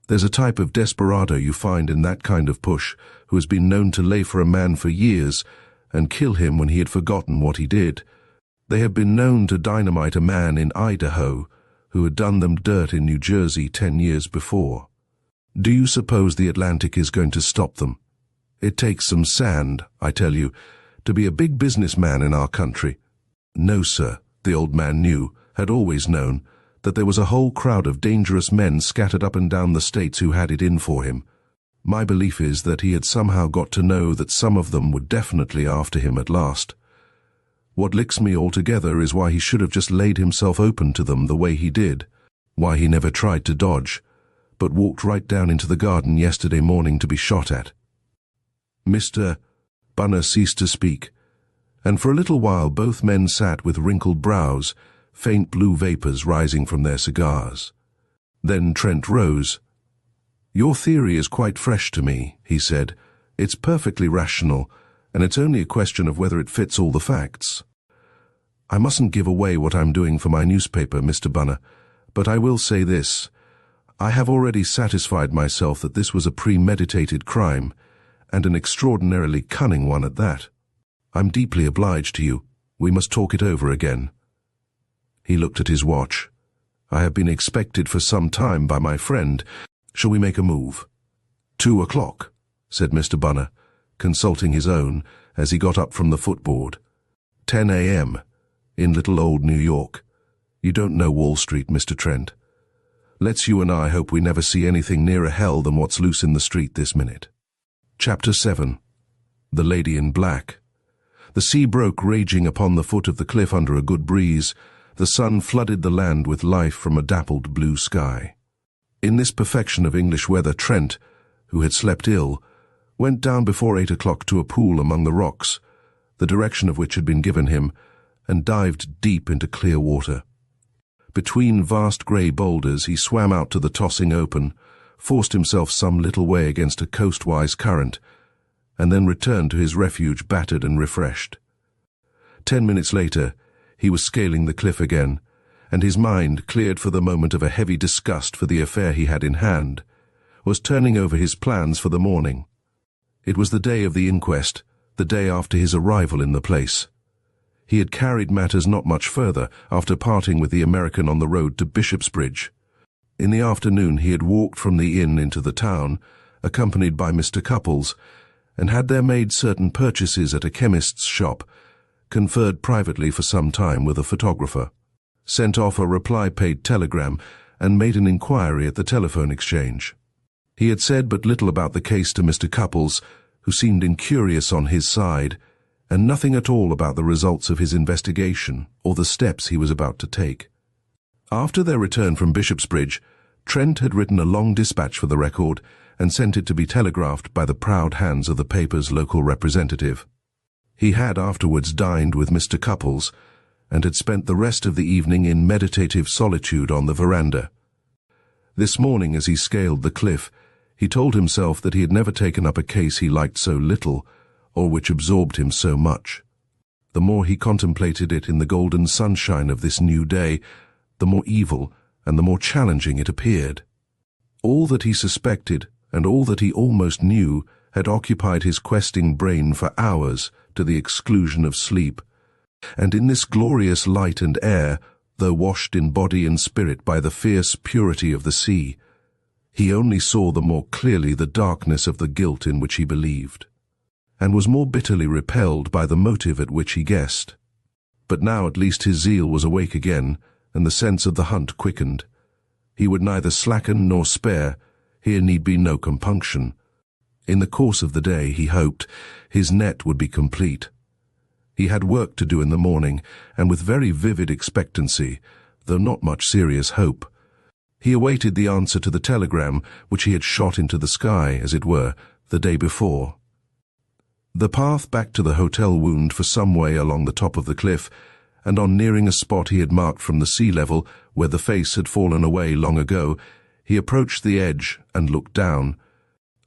There's a type of desperado you find in that kind of push who has been known to lay for a man for years and kill him when he had forgotten what he did. They have been known to dynamite a man in Idaho who had done them dirt in New Jersey 10 years before. Do you suppose the Atlantic is going to stop them? It takes some sand, I tell you, to be a big businessman in our country. No, sir, the old man knew, had always known, that there was a whole crowd of dangerous men scattered up and down the states who had it in for him. My belief is that he had somehow got to know that some of them were definitely after him at last. What licks me altogether is why he should have just laid himself open to them the way he did, why he never tried to dodge, but walked right down into the garden yesterday morning to be shot at. Mr. Bunner ceased to speak, and for a little while both men sat with wrinkled brows, faint blue vapors rising from their cigars. Then Trent rose. Your theory is quite fresh to me, he said. It's perfectly rational, and it's only a question of whether it fits all the facts. I mustn't give away what I'm doing for my newspaper, Mr. Bunner, but I will say this. I have already satisfied myself that this was a premeditated crime, and an extraordinarily cunning one at that. I'm deeply obliged to you. We must talk it over again. He looked at his watch. I have been expected for some time by my friend. Shall we make a move? 2 o'clock, said Mr. Bunner, consulting his own as he got up from the footboard. 10 a.m. in little old New York. You don't know Wall Street, Mr. Trent. Let's you and I hope we never see anything nearer hell than what's loose in the street this minute. Chapter 7. The Lady in Black. The sea broke raging upon the foot of the cliff under a good breeze. The sun flooded the land with life from a dappled blue sky. In this perfection of English weather, Trent, who had slept ill, went down before 8 o'clock to a pool among the rocks, the direction of which had been given him, and dived deep into clear water. Between vast grey boulders he swam out to the tossing open, forced himself some little way against a coastwise current, and then returned to his refuge battered and refreshed. 10 minutes later, he was scaling the cliff again, and his mind, cleared for the moment of a heavy disgust for the affair he had in hand, was turning over his plans for the morning. It was the day of the inquest, the day after his arrival in the place. He had carried matters not much further after parting with the American on the road to Bishopsbridge. In the afternoon he had walked from the inn into the town, accompanied by Mr. Cupples, and had there made certain purchases at a chemist's shop, conferred privately for some time with a photographer, sent off a reply-paid telegram, and made an inquiry at the telephone exchange. He had said but little about the case to Mr. Cupples, who seemed incurious on his side, and nothing at all about the results of his investigation or the steps he was about to take. After their return from Bishopsbridge, Trent had written a long dispatch for the Record and sent it to be telegraphed by the proud hands of the paper's local representative. He had afterwards dined with Mr. Cupples and had spent the rest of the evening in meditative solitude on the veranda. This morning, as he scaled the cliff, he told himself that he had never taken up a case he liked so little, or which absorbed him so much. The more he contemplated it in the golden sunshine of this new day, the more evil and the more challenging it appeared. All that he suspected, and all that he almost knew, had occupied his questing brain for hours to the exclusion of sleep, and in this glorious light and air, though washed in body and spirit by the fierce purity of the sea, he only saw the more clearly the darkness of the guilt in which he believed, and was more bitterly repelled by the motive at which he guessed. But now at least his zeal was awake again, and the sense of the hunt quickened. He would neither slacken nor spare. Here need be no compunction. In the course of the day, he hoped, his net would be complete. He had work to do in the morning, and with very vivid expectancy, though not much serious hope, he awaited the answer to the telegram which he had shot into the sky, as it were, the day before. The path back to the hotel wound for some way along the top of the cliff, and on nearing a spot he had marked from the sea level, where the face had fallen away long ago, he approached the edge and looked down,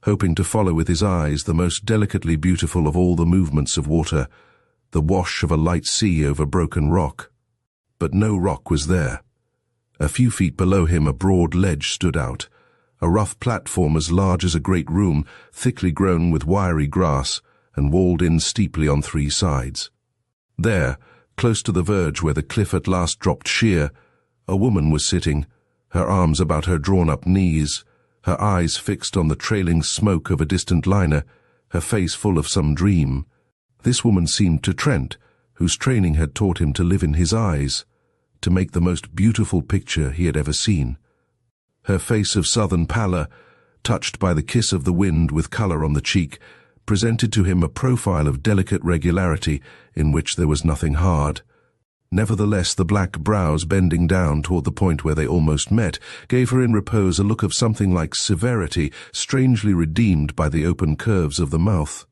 hoping to follow with his eyes the most delicately beautiful of all the movements of water, the wash of a light sea over broken rock. But no rock was there. A few feet below him a broad ledge stood out, a rough platform as large as a great room, thickly grown with wiry grass, and walled in steeply on three sides. There, close to the verge where the cliff at last dropped sheer, a woman was sitting, her arms about her drawn-up knees, her eyes fixed on the trailing smoke of a distant liner, her face full of some dream. This woman seemed to Trent, whose training had taught him to live in his eyes, to make the most beautiful picture he had ever seen. Her face of southern pallor, touched by the kiss of the wind with colour on the cheek, presented to him a profile of delicate regularity in which there was nothing hard. Nevertheless, the black brows bending down toward the point where they almost met gave her in repose a look of something like severity, strangely redeemed by the open curves of the mouth.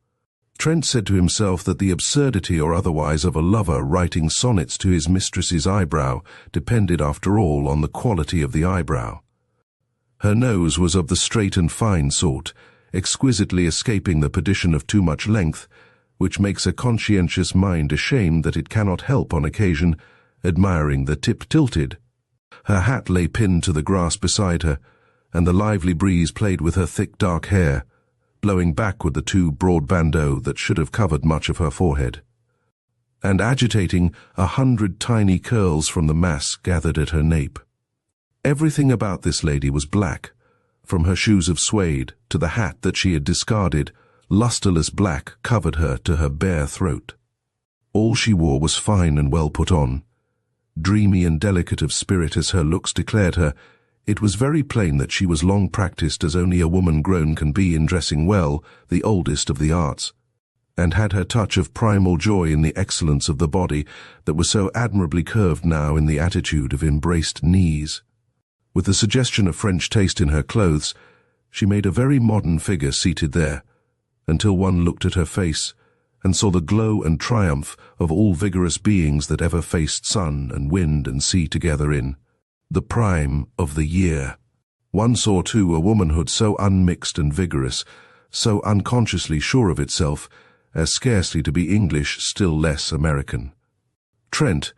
Trent said to himself that the absurdity or otherwise of a lover writing sonnets to his mistress's eyebrow depended after all on the quality of the eyebrow. Her nose was of the straight and fine sort, exquisitely escaping the perdition of too much length, which makes a conscientious mind ashamed that it cannot help on occasion admiring the tip tilted. Her hat lay pinned to the grass beside her, and the lively breeze played with her thick dark hair, blowing backward the two broad bandeaux that should have covered much of her forehead, and agitating 100 tiny curls from the mass gathered at her nape. Everything about this lady was black, from her shoes of suede to the hat that she had discarded. Lustreless black covered her to her bare throat. All she wore was fine and well put on. Dreamy and delicate of spirit as her looks declared her, it was very plain that she was long practiced as only a woman grown can be in dressing well, the oldest of the arts, and had her touch of primal joy in the excellence of the body that was so admirably curved now in the attitude of embraced knees. With the suggestion of French taste in her clothes, she made a very modern figure seated there, until one looked at her face and saw the glow and triumph of all vigorous beings that ever faced sun and wind and sea together in the prime of the year. One saw, too, a womanhood so unmixed and vigorous, so unconsciously sure of itself, as scarcely to be English, still less American. Trent,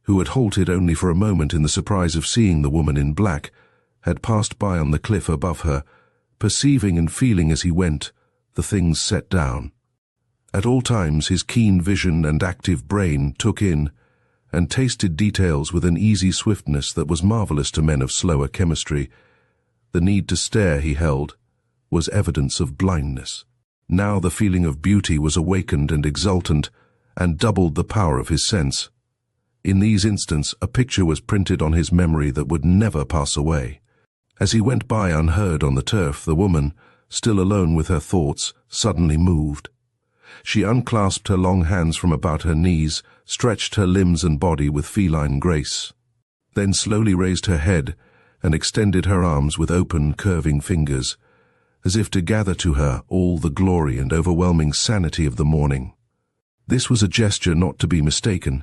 who had halted only for a moment in the surprise of seeing the woman in black, had passed by on the cliff above her, perceiving and feeling as he went the things set down. At all times his keen vision and active brain took in and tasted details with an easy swiftness that was marvelous to men of slower chemistry. The need to stare, he held, was evidence of blindness. Now the feeling of beauty was awakened and exultant, and doubled the power of his sense. In these instants a picture was printed on his memory that would never pass away. As he went by unheard on the turf, the woman, still alone with her thoughts, suddenly moved. She unclasped her long hands from about her knees, stretched her limbs and body with feline grace, then slowly raised her head and extended her arms with open, curving fingers, as if to gather to her all the glory and overwhelming sanity of the morning. This was a gesture not to be mistaken.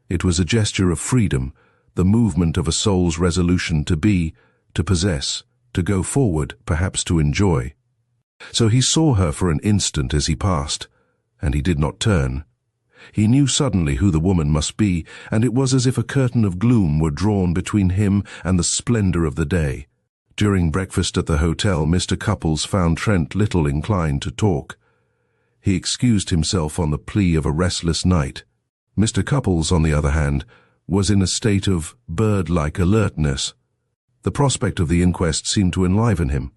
It was a gesture of freedom, the movement of a soul's resolution to be, to possess, to go forward, perhaps to enjoy. So he saw her for an instant as he passed, and he did not turn. He knew suddenly who the woman must be, and it was as if a curtain of gloom were drawn between him and the splendor of the day. During breakfast at the hotel, Mr. Cupples found Trent little inclined to talk. He excused himself on the plea of a restless night. Mr. Cupples, on the other hand, was in a state of bird-like alertness. The prospect of the inquest seemed to enliven him.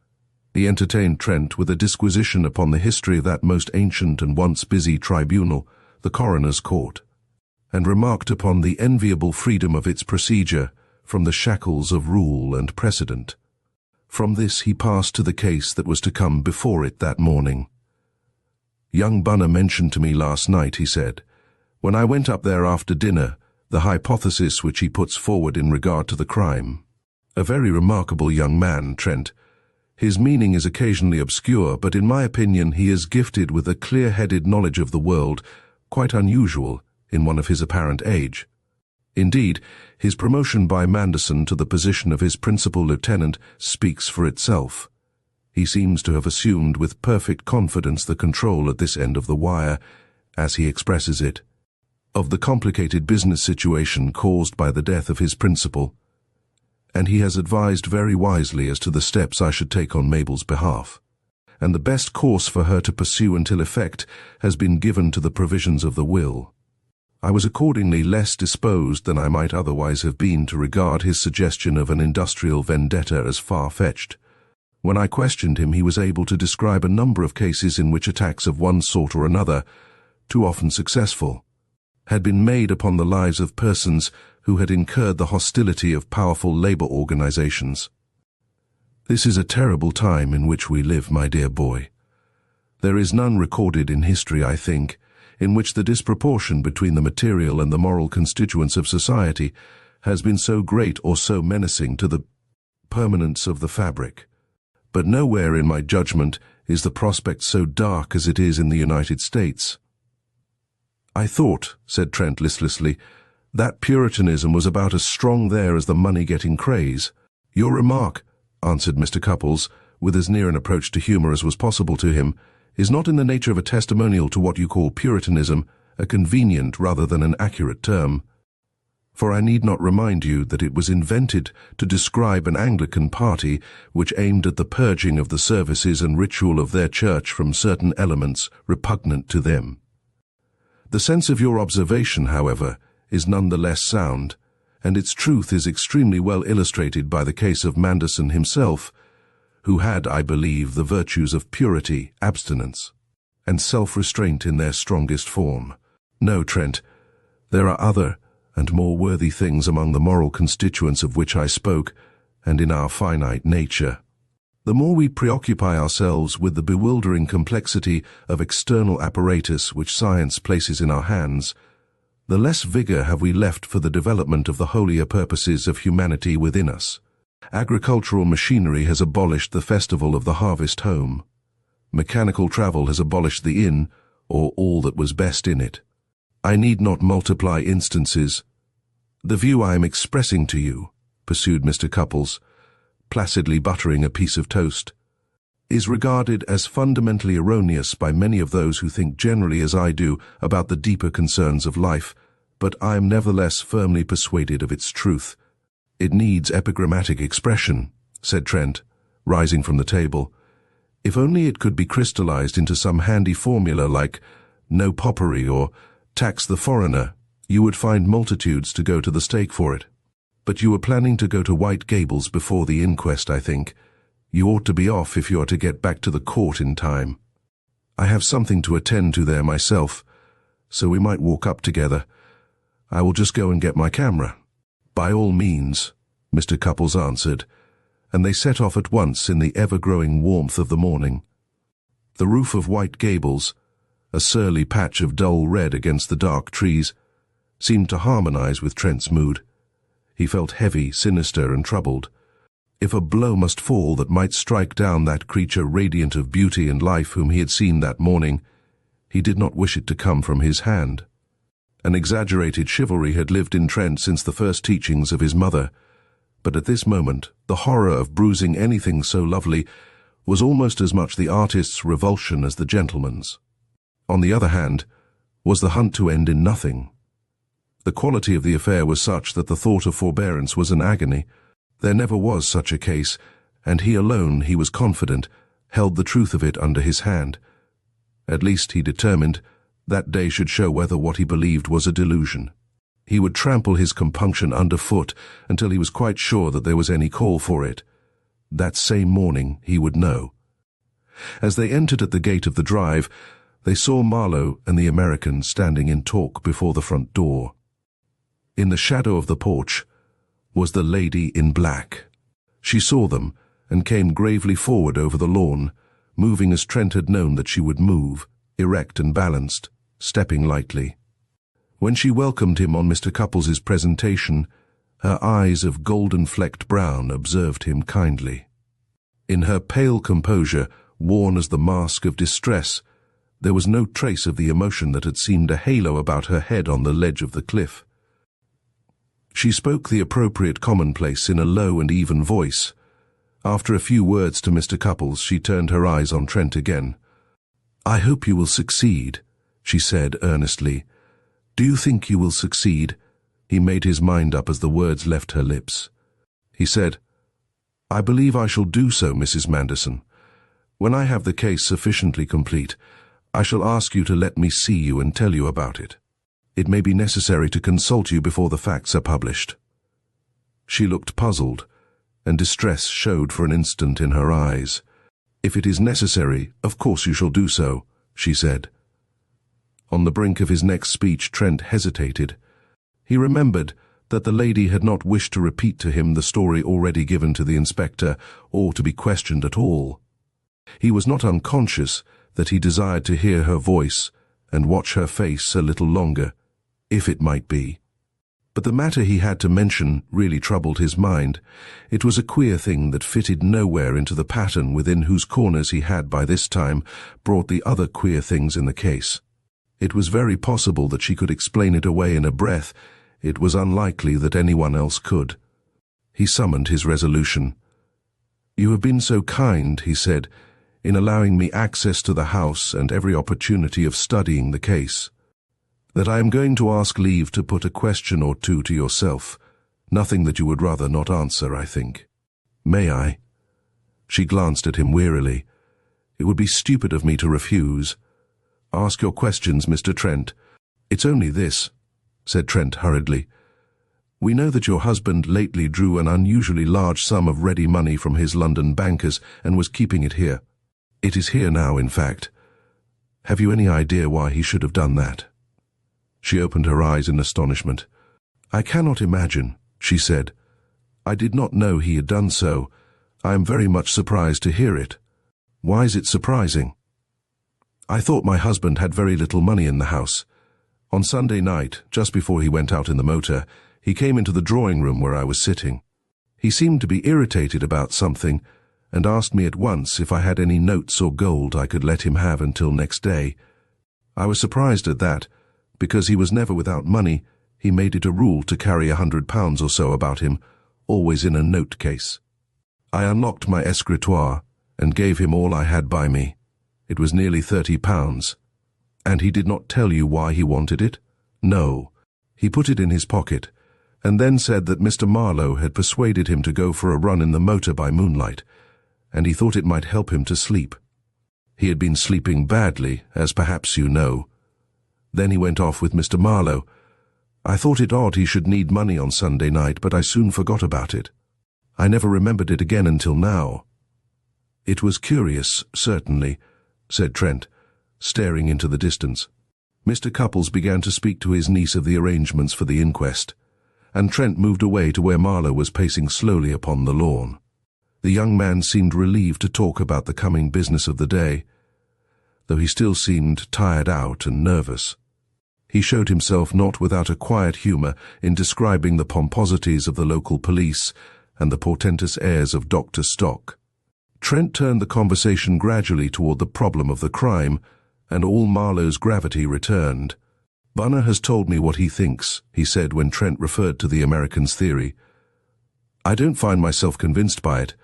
He entertained Trent with a disquisition upon the history of that most ancient and once busy tribunal, the coroner's court, and remarked upon the enviable freedom of its procedure from the shackles of rule and precedent. From this he passed to the case that was to come before it that morning. "Young Bunner mentioned to me last night," he said, "when I went up there after dinner, the hypothesis which he puts forward in regard to the crime. A very remarkable young man, Trent. His meaning is occasionally obscure, but in my opinion he is gifted with a clear-headed knowledge of the world, quite unusual in one of his apparent age. Indeed, his promotion by Manderson to the position of his principal lieutenant speaks for itself. He seems to have assumed with perfect confidence the control at this end of the wire, as he expresses it, of the complicated business situation caused by the death of his principal, and he has advised very wisely as to the steps I should take on Mabel's behalf, and the best course for her to pursue until effect has been given to the provisions of the will. I was accordingly less disposed than I might otherwise have been to regard his suggestion of an industrial vendetta as far-fetched. When I questioned him, he was able to describe a number of cases in which attacks of one sort or another, too often successful, had been made upon the lives of persons who had incurred the hostility of powerful labor organizations. This is a terrible time in which we live, my dear boy. There is none recorded in history, I think, in which the disproportion between the material and the moral constituents of society has been so great or so menacing to the permanence of the fabric. But nowhere, in my judgment, is the prospect so dark as it is in the United States. "I thought," said Trent listlessly, "that Puritanism was about as strong there as the money-getting craze." "Your remark," answered Mr. Cupples, with as near an approach to humor as was possible to him, "is not in the nature of a testimonial to what you call Puritanism, a convenient rather than an accurate term. For I need not remind you that it was invented to describe an Anglican party which aimed at the purging of the services and ritual of their church from certain elements repugnant to them. The sense of your observation, however, is none the less sound, and its truth is extremely well illustrated by the case of Manderson himself, who had, I believe, the virtues of purity, abstinence, and self-restraint in their strongest form. No, Trent, there are other and more worthy things among the moral constituents of which I spoke, and in our finite nature. The more we preoccupy ourselves with the bewildering complexity of external apparatus which science places in our hands, the less vigor have we left for the development of the holier purposes of humanity within us. Agricultural machinery has abolished the festival of the harvest home. Mechanical travel has abolished the inn, or all that was best in it. I need not multiply instances. The view I am expressing to you, pursued Mr. Cupples, placidly buttering a piece of toast, is regarded as fundamentally erroneous by many of those who think generally as I do about the deeper concerns of life, but I am nevertheless firmly persuaded of its truth. It needs epigrammatic expression, said Trent, rising from the table. If only it could be crystallized into some handy formula like no poppery or tax the foreigner, you would find multitudes to go to the stake for it. But you were planning to go to White Gables before the inquest, I think. You ought to be off if you are to get back to the court in time. I have something to attend to there myself, so we might walk up together. I will just go and get my camera. By all means, Mr. Cupples answered, and they set off at once in the ever-growing warmth of the morning. The roof of White Gables, a surly patch of dull red against the dark trees, seemed to harmonize with Trent's mood. He felt heavy, sinister, and troubled. If a blow must fall that might strike down that creature radiant of beauty and life whom he had seen that morning, he did not wish it to come from his hand. An exaggerated chivalry had lived in Trent since the first teachings of his mother, but at this moment the horror of bruising anything so lovely was almost as much the artist's revulsion as the gentleman's. On the other hand, was the hunt to end in nothing? The quality of the affair was such that the thought of forbearance was an agony. There never was such a case, and he alone, he was confident, held the truth of it under his hand. At least, he determined, that day should show whether what he believed was a delusion. He would trample his compunction underfoot until he was quite sure that there was any call for it. That same morning he would know. As they entered at the gate of the drive, they saw Marlowe and the American standing in talk before the front door. In the shadow of the porch was the lady in black. She saw them and came gravely forward over the lawn, moving as Trent had known that she would move, erect and balanced, stepping lightly. When she welcomed him on Mr. Cupples' presentation, her eyes of golden-flecked brown observed him kindly. In her pale composure, worn as the mask of distress, there was no trace of the emotion that had seemed a halo about her head on the ledge of the cliff. She spoke the appropriate commonplace in a low and even voice. After a few words to Mr. Cupples, she turned her eyes on Trent again. "I hope you will succeed," she said earnestly. "Do you think you will succeed?" He made his mind up as the words left her lips. He said, "I believe I shall do so, Mrs. Manderson. When I have the case sufficiently complete, I shall ask you to let me see you and tell you about it. It may be necessary to consult you before the facts are published." She looked puzzled, and distress showed for an instant in her eyes. "If it is necessary, of course you shall do so," she said. On the brink of his next speech, Trent hesitated. He remembered that the lady had not wished to repeat to him the story already given to the inspector, or to be questioned at all. He was not unconscious that he desired to hear her voice and watch her face a little longer, if it might be. But the matter he had to mention really troubled his mind. It was a queer thing that fitted nowhere into the pattern within whose corners he had by this time brought the other queer things in the case. It was very possible that she could explain it away in a breath. It was unlikely that anyone else could. He summoned his resolution. "You have been so kind," he said, "in allowing me access to the house and every opportunity of studying the case, that I am going to ask leave to put a question or two to yourself, nothing that you would rather not answer, I think. May I?" She glanced at him wearily. "It would be stupid of me to refuse. Ask your questions, Mr. Trent." "It's only this," said Trent hurriedly. "We know that your husband lately drew an unusually large sum of ready money from his London bankers and was keeping it here. It is here now, in fact. Have you any idea why he should have done that?" She opened her eyes in astonishment. "I cannot imagine," she said. "I did not know he had done so. I am very much surprised to hear it." "Why is it surprising?" "I thought my husband had very little money in the house. On Sunday night, just before he went out in the motor, he came into the drawing room where I was sitting. He seemed to be irritated about something, and asked me at once if I had any notes or gold I could let him have until next day. I was surprised at that. Because he was never without money, he made it a rule to carry £100 or so about him, always in a note case. I unlocked my escritoire and gave him all I had by me. It was nearly £30. "And he did not tell you why he wanted it?" "No. He put it in his pocket, and then said that Mr. Marlowe had persuaded him to go for a run in the motor by moonlight, and he thought it might help him to sleep. He had been sleeping badly, as perhaps you know. Then he went off with Mr. Marlowe. I thought it odd he should need money on Sunday night, but I soon forgot about it. I never remembered it again until now. It was curious, certainly, said Trent, staring into the distance. Mr. Cupples began to speak to his niece of the arrangements for the inquest, and Trent moved away to where Marlowe was pacing slowly upon the lawn. The young man seemed relieved to talk about the coming business of the day, though he still seemed tired out and nervous. He showed himself not without a quiet humour in describing the pomposities of the local police and the portentous airs of Dr. Stock. Trent turned the conversation gradually toward the problem of the crime, and all Marlowe's gravity returned. Bunner has told me what he thinks, he said when Trent referred to the American's theory. I don't find myself convinced by it,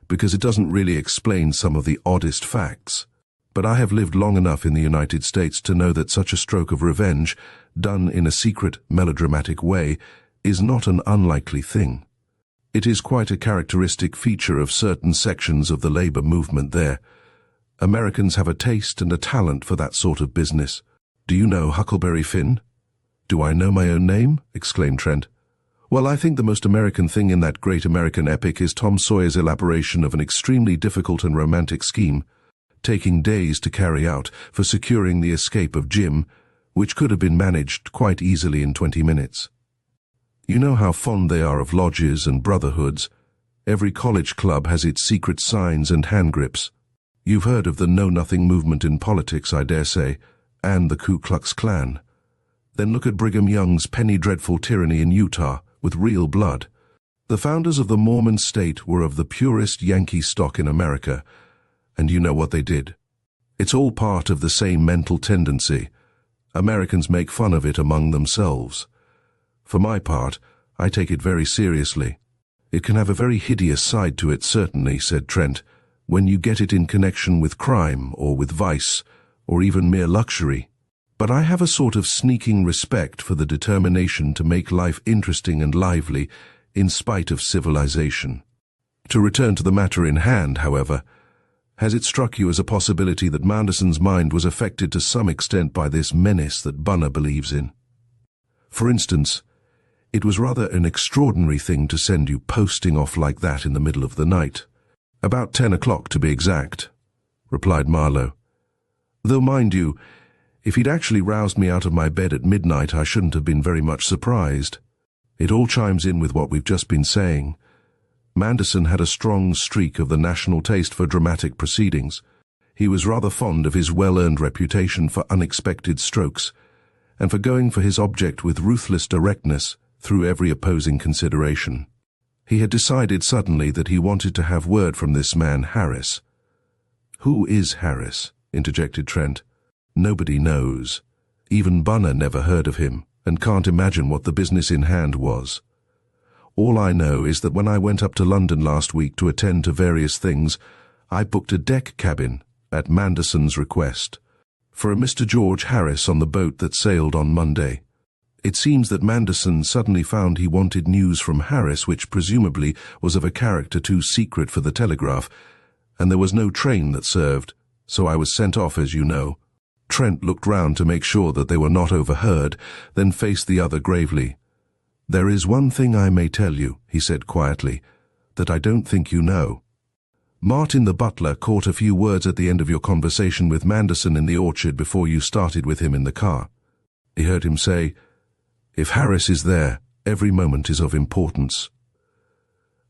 because it doesn't really explain some of the oddest facts. But I have lived long enough in the United States to know that such a stroke of revenge, done in a secret, melodramatic way, is not an unlikely thing. It is quite a characteristic feature of certain sections of the labor movement there. Americans have a taste and a talent for that sort of business. Do you know Huckleberry Finn? Do I know my own name? Exclaimed Trent. Well, I think the most American thing in that great American epic is Tom Sawyer's elaboration of an extremely difficult and romantic scheme, taking days to carry out, for securing the escape of Jim, which could have been managed quite easily in 20 minutes. You know how fond they are of lodges and brotherhoods. Every college club has its secret signs and hand grips. You've heard of the Know-Nothing movement in politics, I dare say, and the Ku Klux Klan. Then look at Brigham Young's penny dreadful tyranny in Utah, with real blood. The founders of the Mormon state were of the purest Yankee stock in America, and you know what they did. It's all part of the same mental tendency. Americans make fun of it among themselves. For my part, I take it very seriously. It can have a very hideous side to it, certainly, said Trent, when you get it in connection with crime or with vice, or even mere luxury. But I have a sort of sneaking respect for the determination to make life interesting and lively in spite of civilization. To return to the matter in hand, however, has it struck you as a possibility that Manderson's mind was affected to some extent by this menace that Bunner believes in? For instance, it was rather an extraordinary thing to send you posting off like that in the middle of the night. About 10 o'clock, to be exact, replied Marlowe. Though, mind you, if he'd actually roused me out of my bed at midnight, I shouldn't have been very much surprised. It all chimes in with what we've just been saying. Manderson had a strong streak of the national taste for dramatic proceedings. He was rather fond of his well-earned reputation for unexpected strokes, and for going for his object with ruthless directness through every opposing consideration. He had decided suddenly that he wanted to have word from this man Harris. Who is Harris? Interjected Trent. Nobody knows. Even Bunner never heard of him, and can't imagine what the business in hand was. All I know is that when I went up to London last week to attend to various things, I booked a deck cabin, at Manderson's request, for a Mr. George Harris on the boat that sailed on Monday. It seems that Manderson suddenly found he wanted news from Harris which presumably was of a character too secret for the telegraph, and there was no train that served, so I was sent off, as you know. Trent looked round to make sure that they were not overheard, then faced the other gravely. There is one thing I may tell you, he said quietly, that I don't think you know. Martin the butler caught a few words at the end of your conversation with Manderson in the orchard before you started with him in the car. He heard him say, "If Harris is there, every moment is of importance."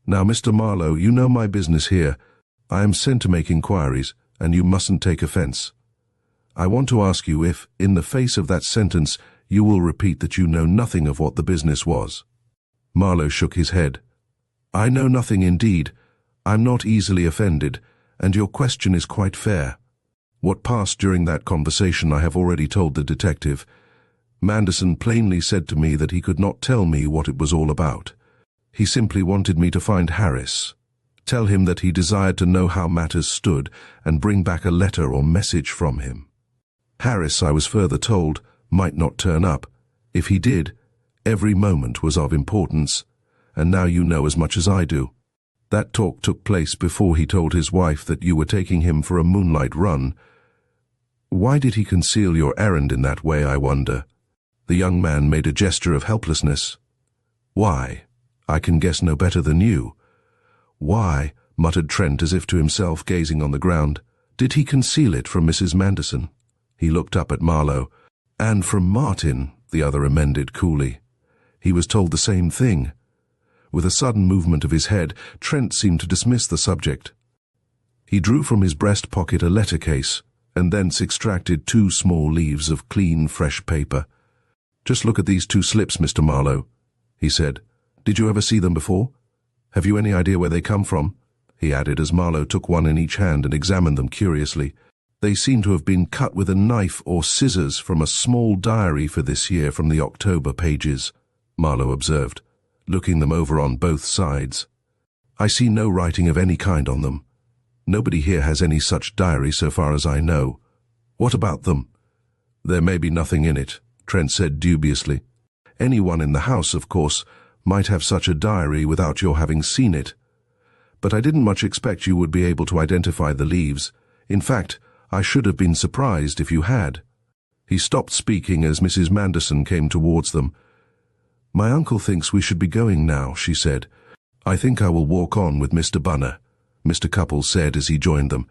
Now, Mr. Marlowe, you know my business here. I am sent to make inquiries, and you mustn't take offence. I want to ask you if, in the face of that sentence, you will repeat that you know nothing of what the business was. Marlowe shook his head. I know nothing indeed. I'm not easily offended, and your question is quite fair. What passed during that conversation I have already told the detective. Manderson plainly said to me that he could not tell me what it was all about. He simply wanted me to find Harris, tell him that he desired to know how matters stood, and bring back a letter or message from him. Harris, I was further told, might not turn up. If he did, Every moment was of importance, and now you know as much as I do. That talk took place before he told his wife that you were taking him for a moonlight run. Why did he conceal your errand in that way, I wonder? The young man made a gesture of helplessness. Why? I can guess no better than you. Why? Muttered Trent as if to himself, gazing on the ground. Did he conceal it from Mrs. Manderson? He looked up at Marlowe. And from Martin, the other amended coolly. He was told the same thing. With a sudden movement of his head, Trent seemed to dismiss the subject. He drew from his breast pocket a letter case, and thence extracted 2 small leaves of clean, fresh paper. "Just look at these 2 slips, Mr. Marlowe," he said. "Did you ever see them before? Have you any idea where they come from?" he added as Marlowe took one in each hand and examined them curiously. "They seem to have been cut with a knife or scissors from a small diary for this year from the October pages," Marlowe observed, looking them over on both sides. "I see no writing of any kind on them. Nobody here has any such diary so far as I know. What about them?" "There may be nothing in it," Trent said dubiously. "Anyone in the house, of course, might have such a diary without your having seen it. But I didn't much expect you would be able to identify the leaves. In fact, I should have been surprised if you had." He stopped speaking as Mrs. Manderson came towards them. "My uncle thinks we should be going now," she said. "I think I will walk on with Mr. Bunner," Mr. Cupples said as he joined them.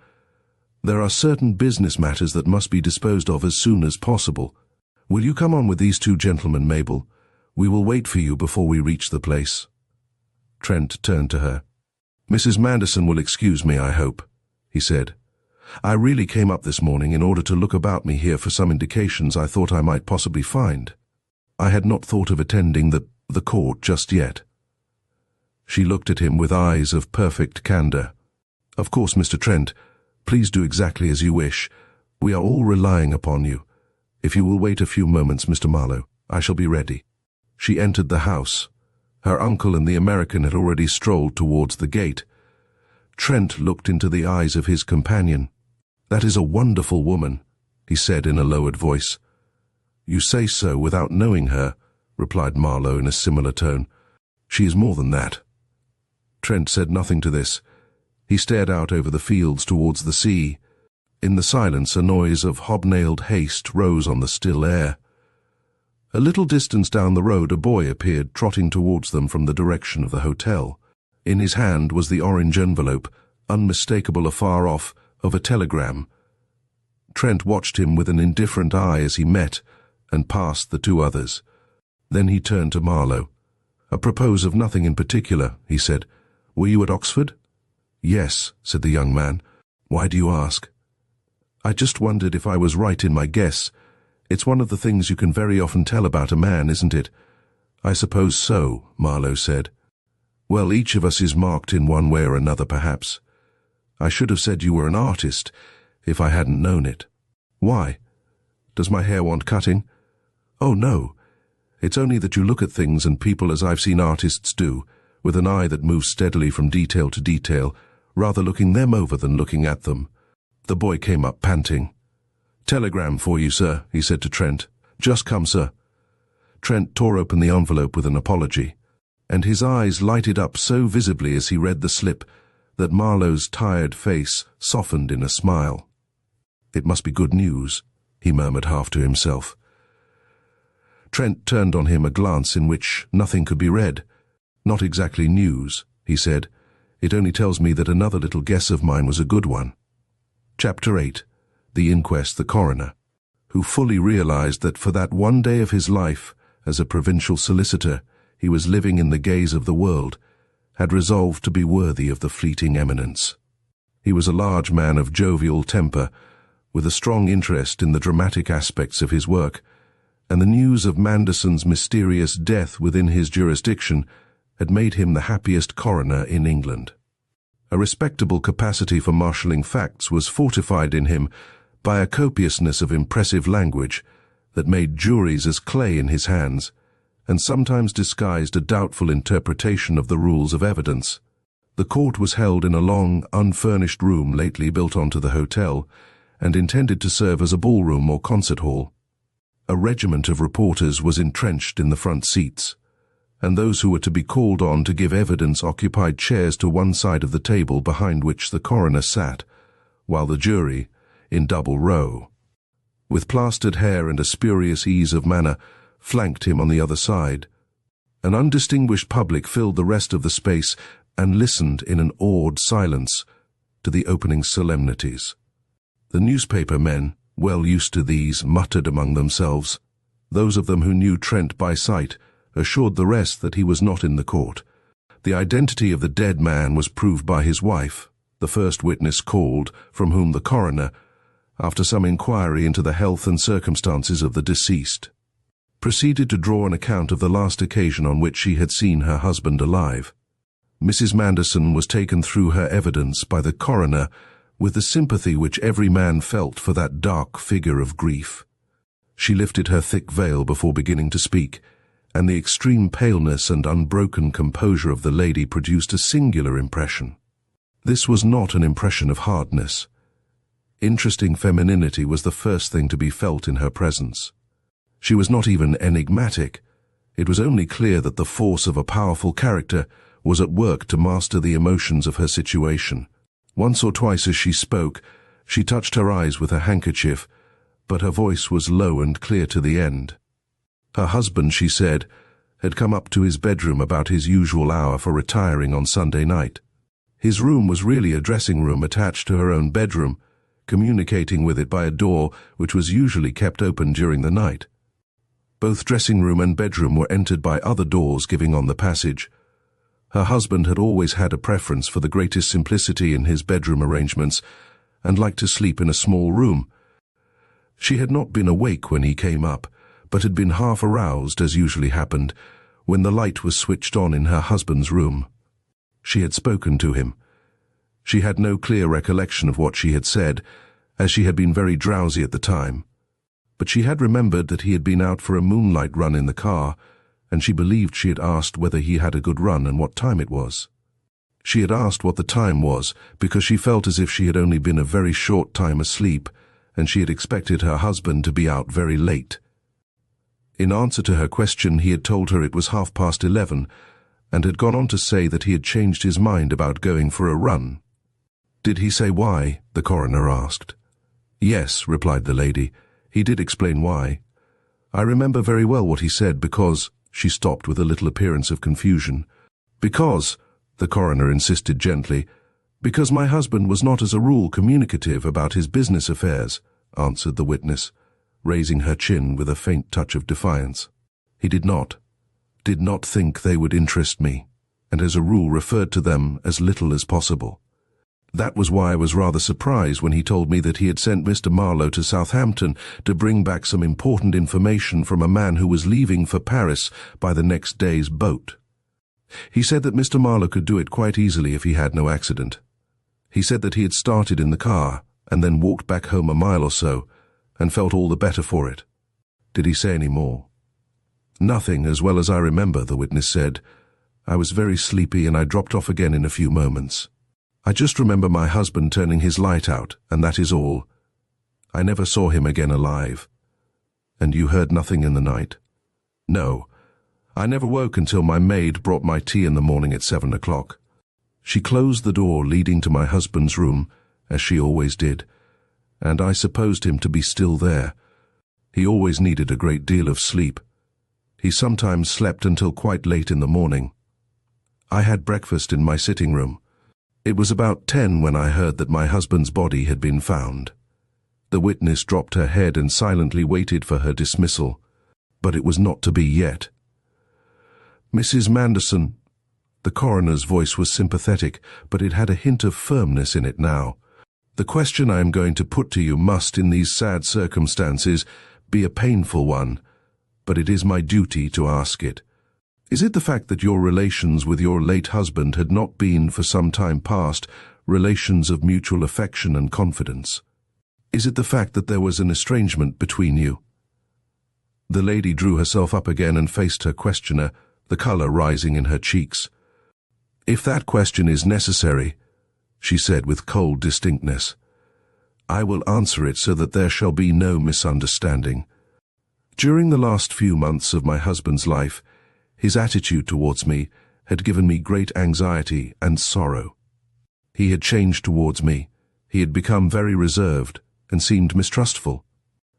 "There are certain business matters that must be disposed of as soon as possible. Will you come on with these 2 gentlemen, Mabel? We will wait for you before we reach the place." Trent turned to her. "Mrs. Manderson will excuse me, I hope," he said. "I really came up this morning in order to look about me here for some indications I thought I might possibly find. I had not thought of attending the court just yet." She looked at him with eyes of perfect candor. "Of course, Mr. Trent, please do exactly as you wish. We are all relying upon you. If you will wait a few moments, Mr. Marlowe, I shall be ready." She entered the house. Her uncle and the American had already strolled towards the gate. Trent looked into the eyes of his companion. "That is a wonderful woman," he said in a lowered voice. "You say so without knowing her," replied Marlowe in a similar tone. "She is more than that." Trent said nothing to this. He stared out over the fields towards the sea. In the silence, a noise of hobnailed haste rose on the still air. A little distance down the road a boy appeared trotting towards them from the direction of the hotel. In his hand was the orange envelope, unmistakable afar off, of a telegram. Trent watched him with an indifferent eye as he met and passed the 2 others. Then he turned to Marlowe. "Apropos of nothing in particular," he said. "Were you at Oxford?" "Yes," said the young man. "Why do you ask?" "I just wondered if I was right in my guess. It's one of the things you can very often tell about a man, isn't it?" "I suppose so," Marlowe said. "Well, each of us is marked in one way or another, perhaps. I should have said you were an artist, if I hadn't known it." "Why? Does my hair want cutting?" "Oh, no. It's only that you look at things and people as I've seen artists do, with an eye that moves steadily from detail to detail, rather looking them over than looking at them." The boy came up panting. "Telegram for you, sir," he said to Trent. "Just come, sir." Trent tore open the envelope with an apology, and his eyes lighted up so visibly as he read the slip that Marlowe's tired face softened in a smile. "It must be good news," he murmured half to himself. Trent turned on him a glance in which nothing could be read. "Not exactly news," he said. "It only tells me that another little guess of mine was a good one." Chapter 8. The Inquest, the Coroner, who fully realized that for that one day of his life, as a provincial solicitor, he was living in the gaze of the world, had resolved to be worthy of the fleeting eminence. He was a large man of jovial temper, with a strong interest in the dramatic aspects of his work, and the news of Manderson's mysterious death within his jurisdiction had made him the happiest coroner in England. A respectable capacity for marshalling facts was fortified in him by a copiousness of impressive language that made juries as clay in his hands, and sometimes disguised a doubtful interpretation of the rules of evidence. The court was held in a long, unfurnished room lately built onto the hotel, and intended to serve as a ballroom or concert hall. A regiment of reporters was entrenched in the front seats, and those who were to be called on to give evidence occupied chairs to one side of the table behind which the coroner sat, while the jury, in double row, with plastered hair and a spurious ease of manner, flanked him on the other side. An undistinguished public filled the rest of the space and listened in an awed silence to the opening solemnities. The newspaper men, well used to these, muttered among themselves. Those of them who knew Trent by sight assured the rest that he was not in the court. The identity of the dead man was proved by his wife, the first witness called, from whom the coroner, after some inquiry into the health and circumstances of the deceased, proceeded to draw an account of the last occasion on which she had seen her husband alive. Mrs. Manderson was taken through her evidence by the coroner with the sympathy which every man felt for that dark figure of grief. She lifted her thick veil before beginning to speak, and the extreme paleness and unbroken composure of the lady produced a singular impression. This was not an impression of hardness. Interesting femininity was the first thing to be felt in her presence. She was not even enigmatic. It was only clear that the force of a powerful character was at work to master the emotions of her situation. Once or twice as she spoke, she touched her eyes with her handkerchief, but her voice was low and clear to the end. Her husband, she said, had come up to his bedroom about his usual hour for retiring on Sunday night. His room was really a dressing room attached to her own bedroom, communicating with it by a door which was usually kept open during the night. Both dressing room and bedroom were entered by other doors giving on the passage. Her husband had always had a preference for the greatest simplicity in his bedroom arrangements and liked to sleep in a small room. She had not been awake when he came up, but had been half aroused, as usually happened, when the light was switched on in her husband's room. She had spoken to him. She had no clear recollection of what she had said, as she had been very drowsy at the time. But she had remembered that he had been out for a moonlight run in the car, and she believed she had asked whether he had a good run and what time it was. She had asked what the time was because she felt as if she had only been a very short time asleep, and she had expected her husband to be out very late. In answer to her question, he had told her it was 11:30, and had gone on to say that he had changed his mind about going for a run. "Did he say why?" the coroner asked. "Yes," replied the lady. "He did explain why. I remember very well what he said because—" She stopped with a little appearance of confusion. "Because," the coroner insisted gently, "because my husband was not as a rule communicative about his business affairs," answered the witness, raising her chin with a faint touch of defiance. "He did not think they would interest me, and as a rule referred to them as little as possible. That was why I was rather surprised when he told me that he had sent Mr. Marlowe to Southampton to bring back some important information from a man who was leaving for Paris by the next day's boat. He said that Mr. Marlowe could do it quite easily if he had no accident. He said that he had started in the car and then walked back home a mile or so and felt all the better for it." "Did he say any more?" "Nothing, as well as I remember," the witness said. "I was very sleepy and I dropped off again in a few moments. I just remember my husband turning his light out, and that is all. I never saw him again alive." "And you heard nothing in the night?" "No. I never woke until my maid brought my tea in the morning at 7 o'clock. She closed the door leading to my husband's room, as she always did, and I supposed him to be still there. He always needed a great deal of sleep. He sometimes slept until quite late in the morning. I had breakfast in my sitting room. It was about 10 when I heard that my husband's body had been found." The witness dropped her head and silently waited for her dismissal, but it was not to be yet. "Mrs. Manderson," the coroner's voice was sympathetic, but it had a hint of firmness in it now. "The question I am going to put to you must, in these sad circumstances, be a painful one, but it is my duty to ask it. Is it the fact that your relations with your late husband had not been, for some time past, relations of mutual affection and confidence? Is it the fact that there was an estrangement between you?" The lady drew herself up again and faced her questioner, the colour rising in her cheeks. "If that question is necessary," she said with cold distinctness, "I will answer it so that there shall be no misunderstanding. During the last few months of my husband's life, his attitude towards me had given me great anxiety and sorrow. He had changed towards me. He had become very reserved and seemed mistrustful.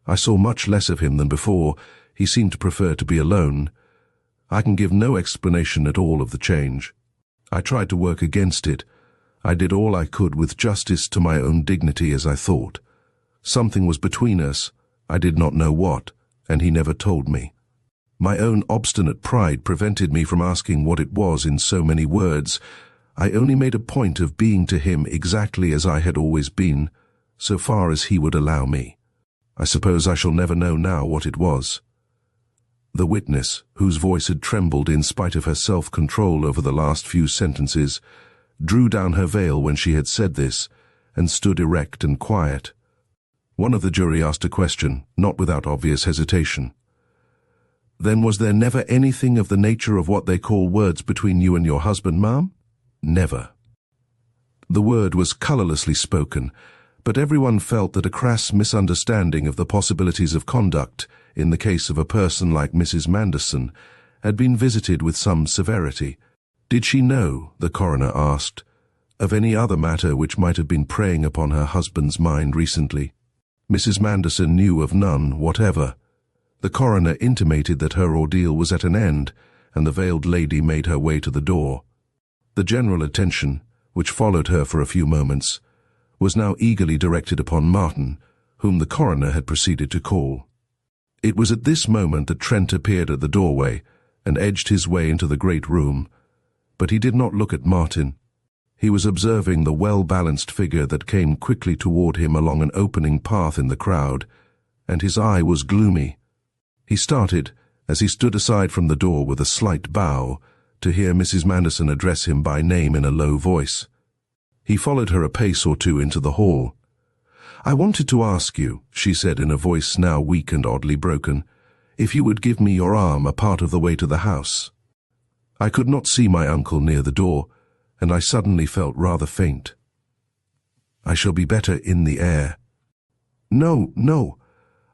I saw much less of him than before. He seemed to prefer to be alone. I can give no explanation at all of the change. I tried to work against it. I did all I could with justice to my own dignity, as I thought. Something was between us. I did not know what, and he never told me. My own obstinate pride prevented me from asking what it was in so many words. I only made a point of being to him exactly as I had always been, so far as he would allow me. I suppose I shall never know now what it was. The witness, whose voice had trembled in spite of her self-control over the last few sentences, drew down her veil when she had said this, and stood erect and quiet. One of the jury asked a question, not without obvious hesitation. "Then was there never anything of the nature of what they call words between you and your husband, ma'am?" "Never." The word was colourlessly spoken, but everyone felt that a crass misunderstanding of the possibilities of conduct in the case of a person like Mrs. Manderson had been visited with some severity. Did she know, the coroner asked, of any other matter which might have been preying upon her husband's mind recently? Mrs. Manderson knew of none whatever. The coroner intimated that her ordeal was at an end, and the veiled lady made her way to the door. The general attention, which followed her for a few moments, was now eagerly directed upon Martin, whom the coroner had proceeded to call. It was at this moment that Trent appeared at the doorway and edged his way into the great room, but he did not look at Martin. He was observing the well-balanced figure that came quickly toward him along an opening path in the crowd, and his eye was gloomy. He started, as he stood aside from the door with a slight bow, to hear Mrs. Manderson address him by name in a low voice. He followed her a pace or two into the hall. "I wanted to ask you," she said in a voice now weak and oddly broken, "if you would give me your arm a part of the way to the house." I could not see my uncle near the door, and I suddenly felt rather faint. "I shall be better in the air." No,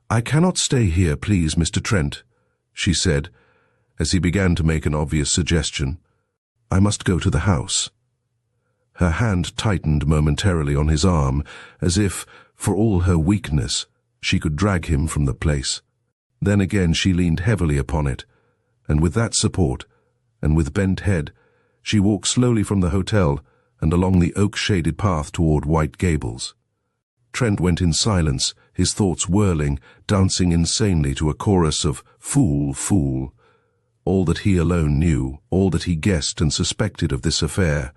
I cannot stay here, please, Mr. Trent," she said, as he began to make an obvious suggestion. "I must go to the house." Her hand tightened momentarily on his arm, as if, for all her weakness, she could drag him from the place. Then again she leaned heavily upon it, and with that support, and with bent head, she walked slowly from the hotel and along the oak-shaded path toward White Gables. Trent went in silence, his thoughts whirling, dancing insanely to a chorus of "Fool, fool." All that he alone knew, all that he guessed and suspected of this affair,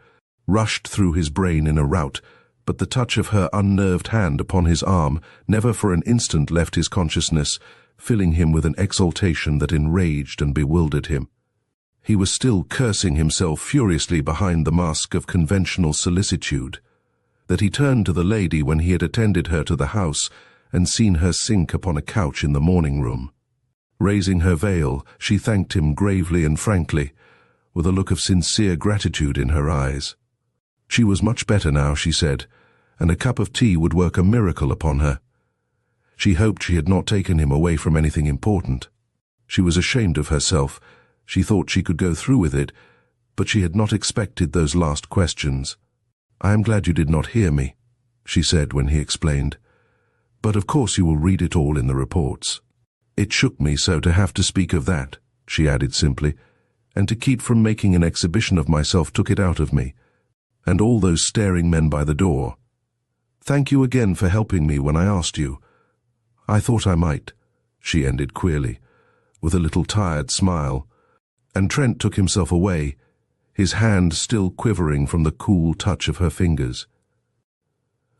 rushed through his brain in a rout, but the touch of her unnerved hand upon his arm never for an instant left his consciousness, filling him with an exaltation that enraged and bewildered him. He was still cursing himself furiously behind the mask of conventional solicitude, that he turned to the lady when he had attended her to the house and seen her sink upon a couch in the morning-room. Raising her veil, she thanked him gravely and frankly, with a look of sincere gratitude in her eyes. She was much better now, she said, and a cup of tea would work a miracle upon her. She hoped she had not taken him away from anything important. She was ashamed of herself. She thought she could go through with it, but she had not expected those last questions. "I am glad you did not hear me," she said when he explained. "But of course you will read it all in the reports." "It shook me so to have to speak of that," she added simply, "and to keep from making an exhibition of myself took it out of me. And all those staring men by the door. Thank you again for helping me when I asked you. I thought I might," she ended queerly, with a little tired smile, and Trent took himself away, his hand still quivering from the cool touch of her fingers.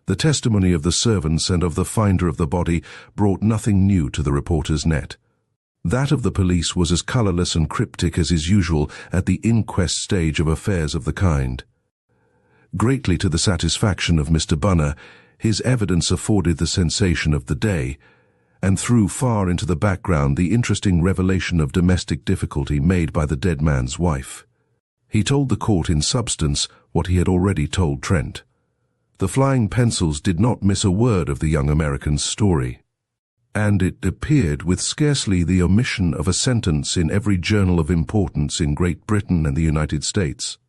The testimony of the servants and of the finder of the body brought nothing new to the reporter's net. That of the police was as colourless and cryptic as is usual at the inquest stage of affairs of the kind. Greatly to the satisfaction of Mr. Bunner, his evidence afforded the sensation of the day, and threw far into the background the interesting revelation of domestic difficulty made by the dead man's wife. He told the court in substance what he had already told Trent. The flying pencils did not miss a word of the young American's story. and it appeared with scarcely the omission of a sentence in every journal of importance in Great Britain and the United States.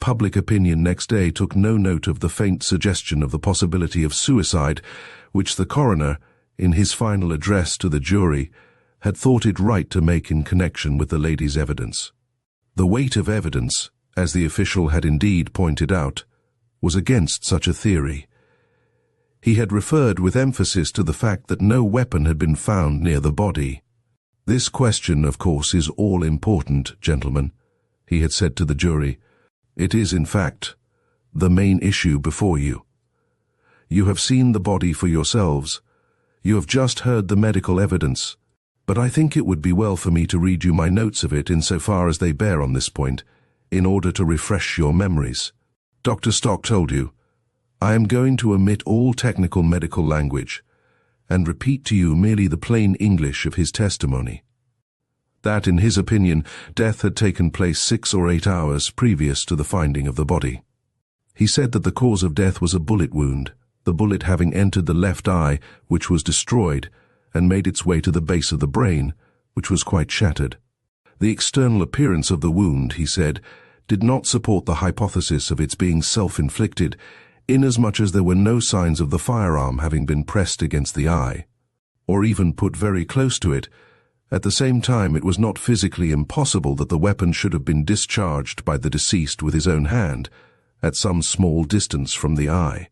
Public opinion next day took no note of the faint suggestion of the possibility of suicide, which the coroner, in his final address to the jury, had thought it right to make in connection with the lady's evidence. The weight of evidence, as the official had indeed pointed out, was against such a theory. He had referred with emphasis to the fact that no weapon had been found near the body. "This question, of course, is all-important, gentlemen," he had said to the jury. "It is, in fact, the main issue before you. You have seen the body for yourselves. You have just heard the medical evidence, but I think it would be well for me to read you my notes of it insofar as they bear on this point, in order to refresh your memories. Dr. Stock told you, I am going to omit all technical medical language and repeat to you merely the plain English of his testimony. That, in his opinion, death had taken place 6 or 8 hours previous to the finding of the body. He said that the cause of death was a bullet wound, the bullet having entered the left eye, which was destroyed, and made its way to the base of the brain, which was quite shattered. The external appearance of the wound, he said, did not support the hypothesis of its being self-inflicted, inasmuch as there were no signs of the firearm having been pressed against the eye, or even put very close to it. At the same time, it was not physically impossible that the weapon should have been discharged by the deceased with his own hand, at some small distance from the eye.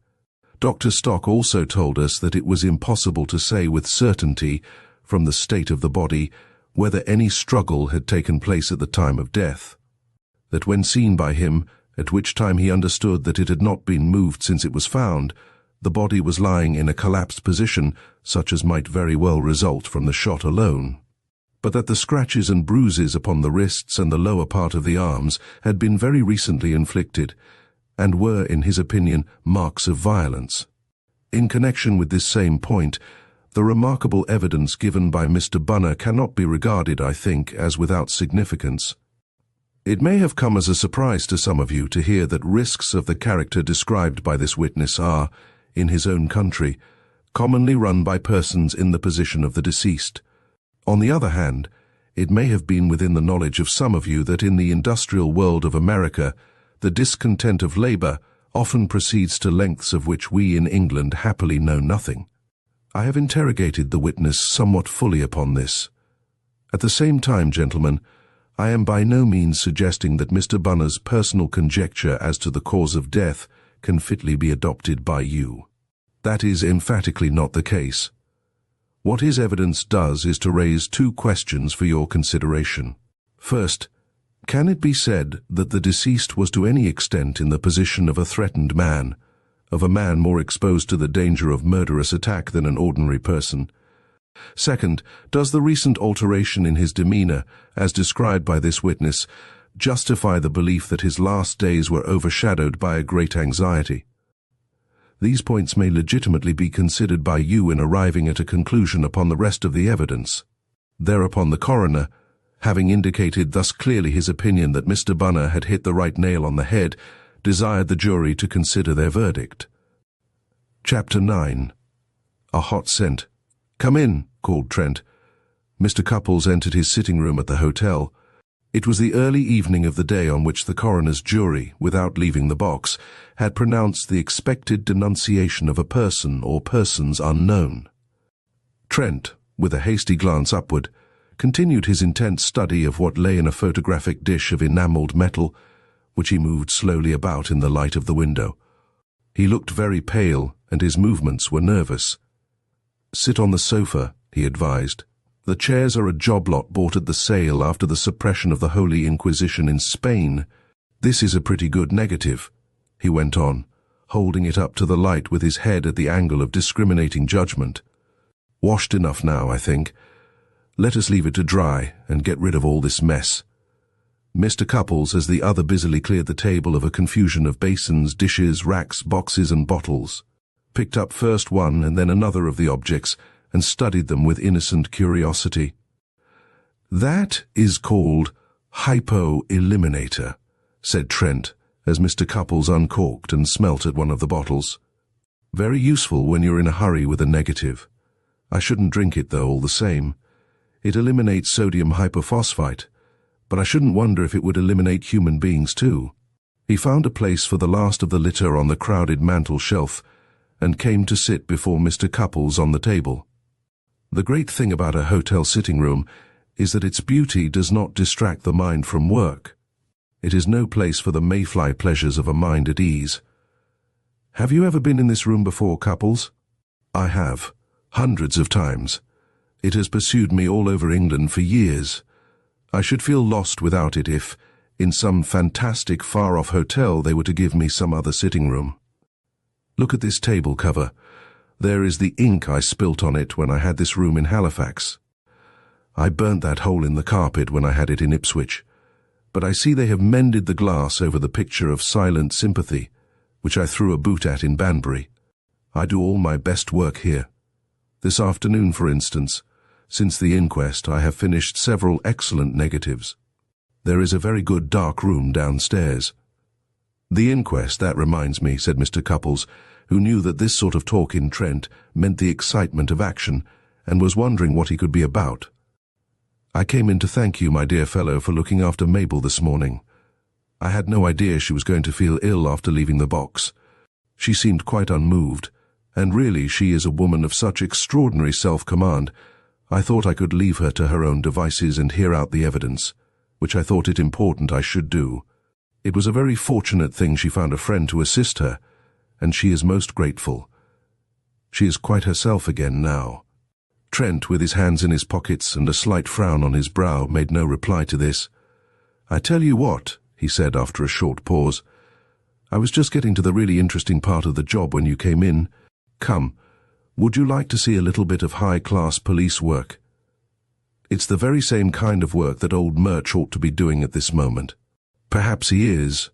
Dr. Stock also told us that it was impossible to say with certainty, from the state of the body, whether any struggle had taken place at the time of death. That when seen by him, at which time he understood that it had not been moved since it was found, the body was lying in a collapsed position, such as might very well result from the shot alone. But that the scratches and bruises upon the wrists and the lower part of the arms had been very recently inflicted, and were, in his opinion, marks of violence. In connection with this same point, the remarkable evidence given by Mr. Bunner cannot be regarded, I think, as without significance. It may have come as a surprise to some of you to hear that risks of the character described by this witness are, in his own country, commonly run by persons in the position of the deceased. On the other hand, it may have been within the knowledge of some of you that in the industrial world of America, the discontent of labor often proceeds to lengths of which we in England happily know nothing. I have interrogated the witness somewhat fully upon this. At the same time, gentlemen, I am by no means suggesting that Mr. Bunner's personal conjecture as to the cause of death can fitly be adopted by you. That is emphatically not the case. What his evidence does is to raise 2 questions for your consideration. First, can it be said that the deceased was to any extent in the position of a threatened man, of a man more exposed to the danger of murderous attack than an ordinary person? Second, does the recent alteration in his demeanor, as described by this witness, justify the belief that his last days were overshadowed by a great anxiety? These points may legitimately be considered by you in arriving at a conclusion upon the rest of the evidence. Thereupon the coroner, having indicated thus clearly his opinion that Mr. Bunner had hit the right nail on the head, desired the jury to consider their verdict. Chapter 9. A Hot Scent. "Come in," called Trent. Mr. Cupples entered his sitting room at the hotel. It was the early evening of the day on which the coroner's jury, without leaving the box, had pronounced the expected denunciation of a person or persons unknown. Trent, with a hasty glance upward, continued his intense study of what lay in a photographic dish of enamelled metal, which he moved slowly about in the light of the window. He looked very pale, and his movements were nervous. "Sit on the sofa," he advised. "The chairs are a job lot bought at the sale after the suppression of the Holy Inquisition in Spain. This is a pretty good negative," he went on, holding it up to the light with his head at the angle of discriminating judgment. "Washed enough now, I think. Let us leave it to dry and get rid of all this mess." Mr. Cupples, as the other busily cleared the table of a confusion of basins, dishes, racks, boxes, and bottles, picked up first one and then another of the objects and studied them with innocent curiosity. "That is called hypo-eliminator," said Trent, as Mr. Cupples uncorked and smelt at one of the bottles. "Very useful when you're in a hurry with a negative. I shouldn't drink it, though, all the same. It eliminates sodium hypophosphite, but I shouldn't wonder if it would eliminate human beings, too. He found a place for the last of the litter on the crowded mantel shelf and came to sit before Mr. Cupples on the table. The great thing about a hotel sitting room is that its beauty does not distract the mind from work. It is no place for the mayfly pleasures of a mind at ease. Have you ever been in this room before, Cupples? I have, hundreds of times. It has pursued me all over England for years. I should feel lost without it if, in some fantastic far-off hotel, they were to give me some other sitting room. Look at this table cover. There is the ink I spilt on it when I had this room in Halifax. I burnt that hole in the carpet when I had it in Ipswich. But I see they have mended the glass over the picture of Silent Sympathy, which I threw a boot at in Banbury. I do all my best work here. This afternoon, for instance, since the inquest, I have finished several excellent negatives. There is a very good dark room downstairs. The inquest, that reminds me, said Mr. Cupples, who knew that this sort of talk in Trent meant the excitement of action, and was wondering what he could be about. I came in to thank you, my dear fellow, for looking after Mabel this morning. I had no idea she was going to feel ill after leaving the box. She seemed quite unmoved, and really she is a woman of such extraordinary self-command. I thought I could leave her to her own devices and hear out the evidence, which I thought it important I should do. It was a very fortunate thing she found a friend to assist her, and she is most grateful. She is quite herself again now. Trent, with his hands in his pockets and a slight frown on his brow, made no reply to this. I tell you what, he said after a short pause. I was just getting to the really interesting part of the job when you came in. Come, would you like to see a little bit of high-class police work? It's the very same kind of work that old Murch ought to be doing at this moment. Perhaps he is,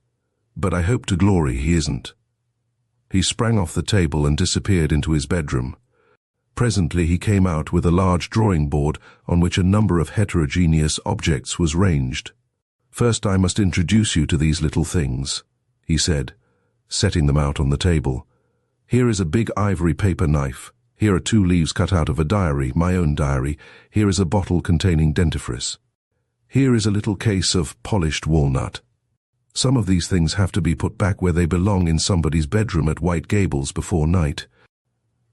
but I hope to glory he isn't. He sprang off the table and disappeared into his bedroom. Presently he came out with a large drawing board on which a number of heterogeneous objects was ranged. First I must introduce you to these little things, he said, setting them out on the table. Here is a big ivory paper knife. Here are 2 leaves cut out of a diary, my own diary. Here is a bottle containing dentifrice. Here is a little case of polished walnut. Some of these things have to be put back where they belong in somebody's bedroom at White Gables before night.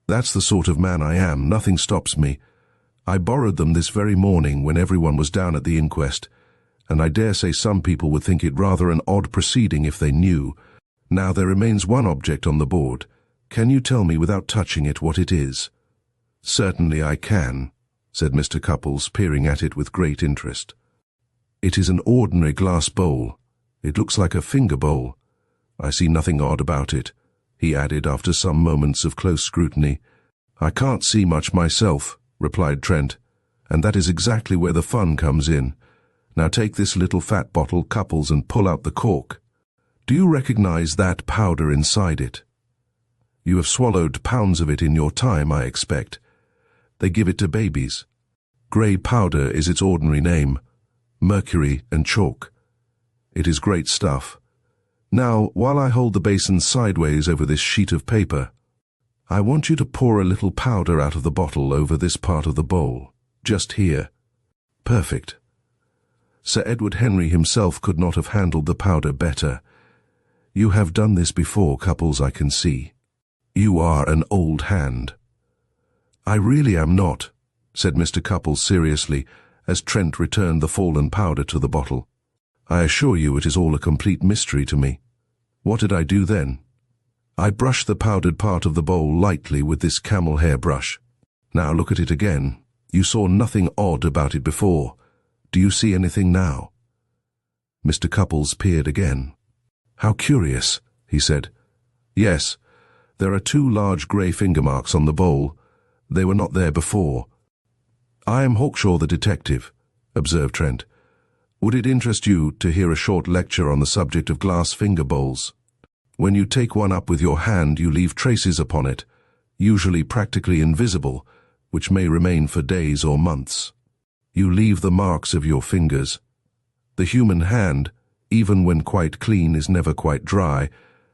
That's the sort of man I am. Nothing stops me. I borrowed them this very morning when everyone was down at the inquest, and I dare say some people would think it rather an odd proceeding if they knew. Now there remains one object on the board. Can you tell me without touching it what it is? Certainly I can, said Mr. Cupples, peering at it with great interest. It is an ordinary glass bowl. It looks like a finger bowl. I see nothing odd about it, he added after some moments of close scrutiny. I can't see much myself, replied Trent, and that is exactly where the fun comes in. Now take this little fat bottle, Cupples, and pull out the cork. Do you recognize that powder inside it? You have swallowed pounds of it in your time, I expect. They give it to babies. Grey powder is its ordinary name. Mercury and chalk. It is great stuff. Now, while I hold the basin sideways over this sheet of paper, I want you to pour a little powder out of the bottle over this part of the bowl, just here. Perfect. Sir Edward Henry himself could not have handled the powder better. You have done this before, Cupples, I can see. You are an old hand. I really am not, said Mr. Cupples seriously, as Trent returned the fallen powder to the bottle. I assure you it is all a complete mystery to me. What did I do then? I brushed the powdered part of the bowl lightly with this camel hair brush. Now look at it again. You saw nothing odd about it before. Do you see anything now? Mr. Cupples peered again. How curious, he said. Yes, there are 2 large grey finger marks on the bowl. They were not there before. I am Hawkshaw the detective, observed Trent. Would it interest you to hear a short lecture on the subject of glass finger bowls? When you take one up with your hand, you leave traces upon it, usually practically invisible, which may remain for days or months. You leave the marks of your fingers. The human hand, even when quite clean, is never quite dry,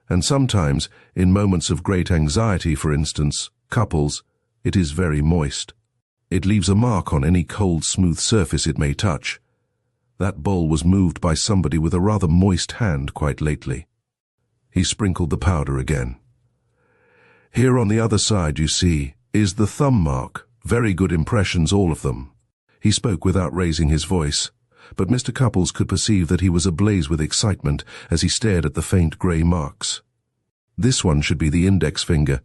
and sometimes, in moments of great anxiety, for instance, Cupples, it is very moist. It leaves a mark on any cold, smooth surface it may touch. That bowl was moved by somebody with a rather moist hand quite lately. He sprinkled the powder again. Here on the other side, you see, is the thumb mark. Very good impressions, all of them. He spoke without raising his voice, but Mr. Cupples could perceive that he was ablaze with excitement as he stared at the faint grey marks. This one should be the index finger.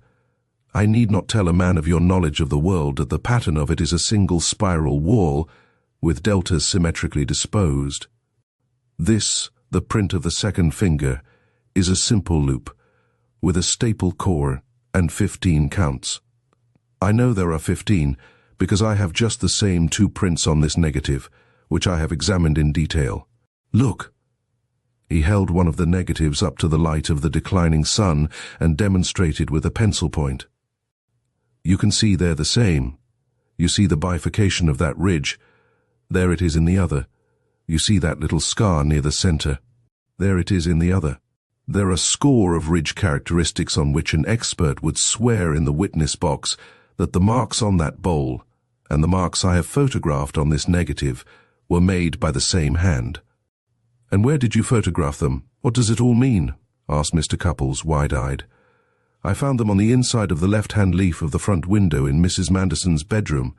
I need not tell a man of your knowledge of the world that the pattern of it is a single spiral wall, with deltas symmetrically disposed. This, the print of the second finger, is a simple loop, with a staple core and 15 counts. I know there are 15, because I have just the same 2 prints on this negative, which I have examined in detail. Look! He held one of the negatives up to the light of the declining sun and demonstrated with a pencil point. You can see they're the same. You see the bifurcation of that ridge. There it is in the other. You see that little scar near the center. There it is in the other. There are a score of ridge characteristics on which an expert would swear in the witness box that the marks on that bowl and the marks I have photographed on this negative were made by the same hand. And where did you photograph them? What does it all mean? Asked Mr. Cupples, wide-eyed. I found them on the inside of the left-hand leaf of the front window in Mrs. Manderson's bedroom.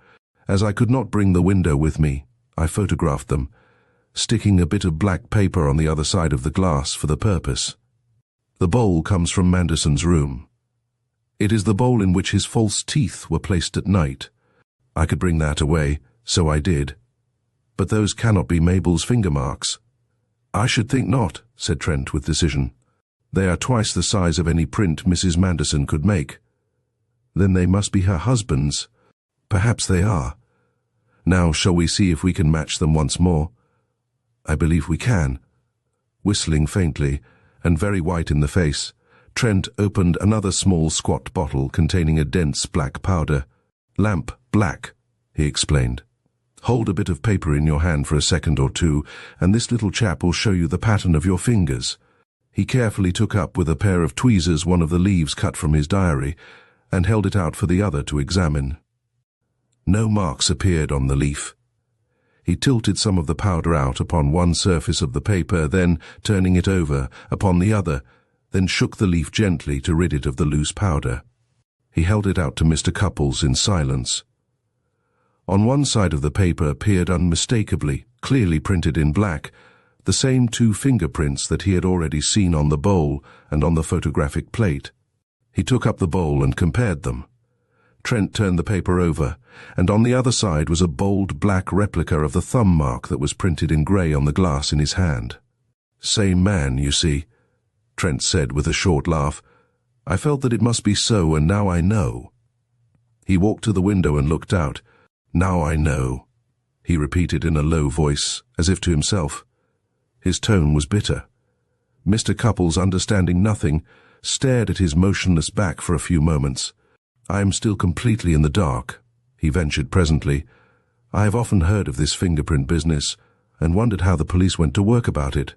As I could not bring the window with me, I photographed them, sticking a bit of black paper on the other side of the glass for the purpose. The bowl comes from Manderson's room. It is the bowl in which his false teeth were placed at night. I could bring that away, so I did. But those cannot be Mabel's finger marks. I should think not, said Trent with decision. They are twice the size of any print Mrs. Manderson could make. Then they must be her husband's. Perhaps they are. Now shall we see if we can match them once more? I believe we can. Whistling faintly, and very white in the face, Trent opened another small squat bottle containing a dense black powder. Lamp black, he explained. Hold a bit of paper in your hand for a second or two, and this little chap will show you the pattern of your fingers. He carefully took up with a pair of tweezers one of the leaves cut from his diary, and held it out for the other to examine. No marks appeared on the leaf. He tilted some of the powder out upon one surface of the paper, then, turning it over, upon the other, then shook the leaf gently to rid it of the loose powder. He held it out to Mr. Cupples in silence. On one side of the paper appeared unmistakably, clearly printed in black, the same 2 fingerprints that he had already seen on the bowl and on the photographic plate. He took up the bowl and compared them. Trent turned the paper over, and on the other side was a bold black replica of the thumb mark that was printed in grey on the glass in his hand. Same man, you see, Trent said with a short laugh. I felt that it must be so, and now I know. He walked to the window and looked out. Now I know, he repeated in a low voice, as if to himself. His tone was bitter. Mr. Cupples, understanding nothing, stared at his motionless back for a few moments. I am still completely in the dark, he ventured presently. I have often heard of this fingerprint business, and wondered how the police went to work about it.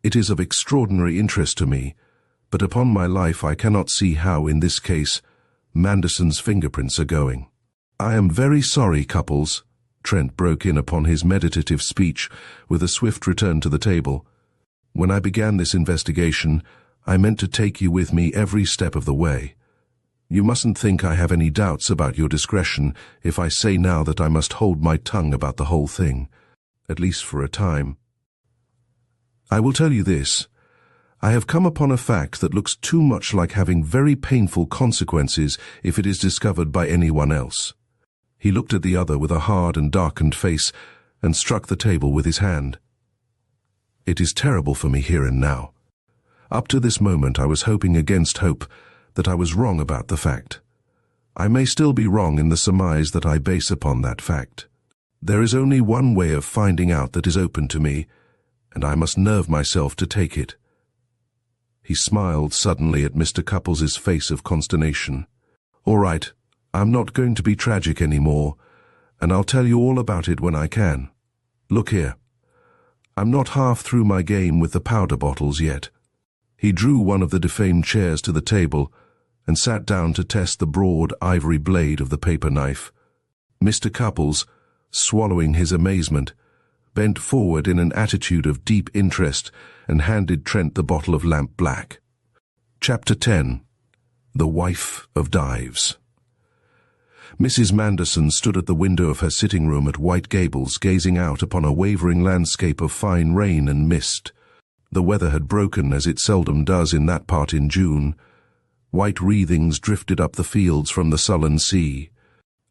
It is of extraordinary interest to me, but upon my life I cannot see how, in this case, Manderson's fingerprints are going. I am very sorry, Cupples, Trent broke in upon his meditative speech with a swift return to the table. When I began this investigation, I meant to take you with me every step of the way. You mustn't think I have any doubts about your discretion if I say now that I must hold my tongue about the whole thing, at least for a time. I will tell you this. I have come upon a fact that looks too much like having very painful consequences if it is discovered by anyone else. He looked at the other with a hard and darkened face and struck the table with his hand. It is terrible for me here and now. Up to this moment I was hoping against hope that I was wrong about the fact. I may still be wrong in the surmise that I base upon that fact. There is only one way of finding out that is open to me, and I must nerve myself to take it. He smiled suddenly at Mr. Cupples' face of consternation. All right, I'm not going to be tragic any more, and I'll tell you all about it when I can. Look here. I'm not half through my game with the powder bottles yet. He drew one of the defamed chairs to the table and sat down to test the broad ivory blade of the paper knife. Mr. Cupples, swallowing his amazement, bent forward in an attitude of deep interest and handed Trent the bottle of lamp black. Chapter 10. The Wife of Dives. Mrs. Manderson stood at the window of her sitting room at White Gables, gazing out upon a wavering landscape of fine rain and mist. The weather had broken, as it seldom does in that part in June. White wreathings drifted up the fields from the sullen sea.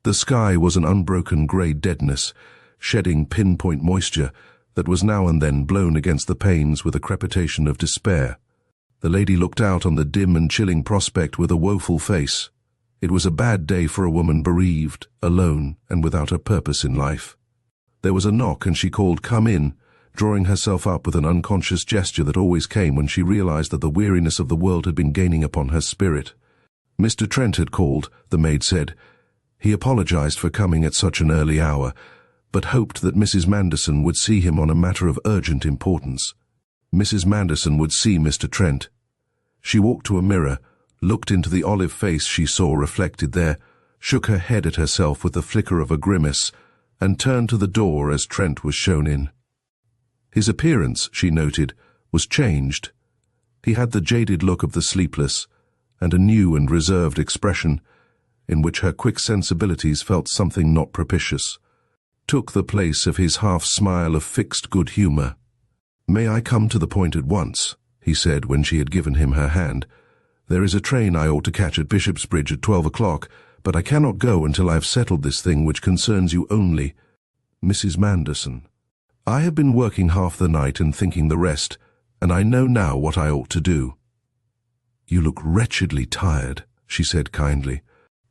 The sky was an unbroken grey deadness, shedding pinpoint moisture that was now and then blown against the panes with a crepitation of despair. The lady looked out on the dim and chilling prospect with a woeful face. It was a bad day for a woman bereaved, alone, and without a purpose in life. There was a knock, and she called, "Come in," drawing herself up with an unconscious gesture that always came when she realized that the weariness of the world had been gaining upon her spirit. Mr. Trent had called, the maid said. He apologized for coming at such an early hour, but hoped that Mrs. Manderson would see him on a matter of urgent importance. Mrs. Manderson would see Mr. Trent. She walked to a mirror, looked into the olive face she saw reflected there, shook her head at herself with the flicker of a grimace, and turned to the door as Trent was shown in. His appearance, she noted, was changed. He had the jaded look of the sleepless, and a new and reserved expression, in which her quick sensibilities felt something not propitious, took the place of his half-smile of fixed good humour. "May I come to the point at once?" he said when she had given him her hand. "There is a train I ought to catch at Bishopsbridge at 12 o'clock, but I cannot go until I have settled this thing which concerns you only. Mrs. Manderson, I have been working half the night and thinking the rest, and I know now what I ought to do." "You look wretchedly tired," she said kindly.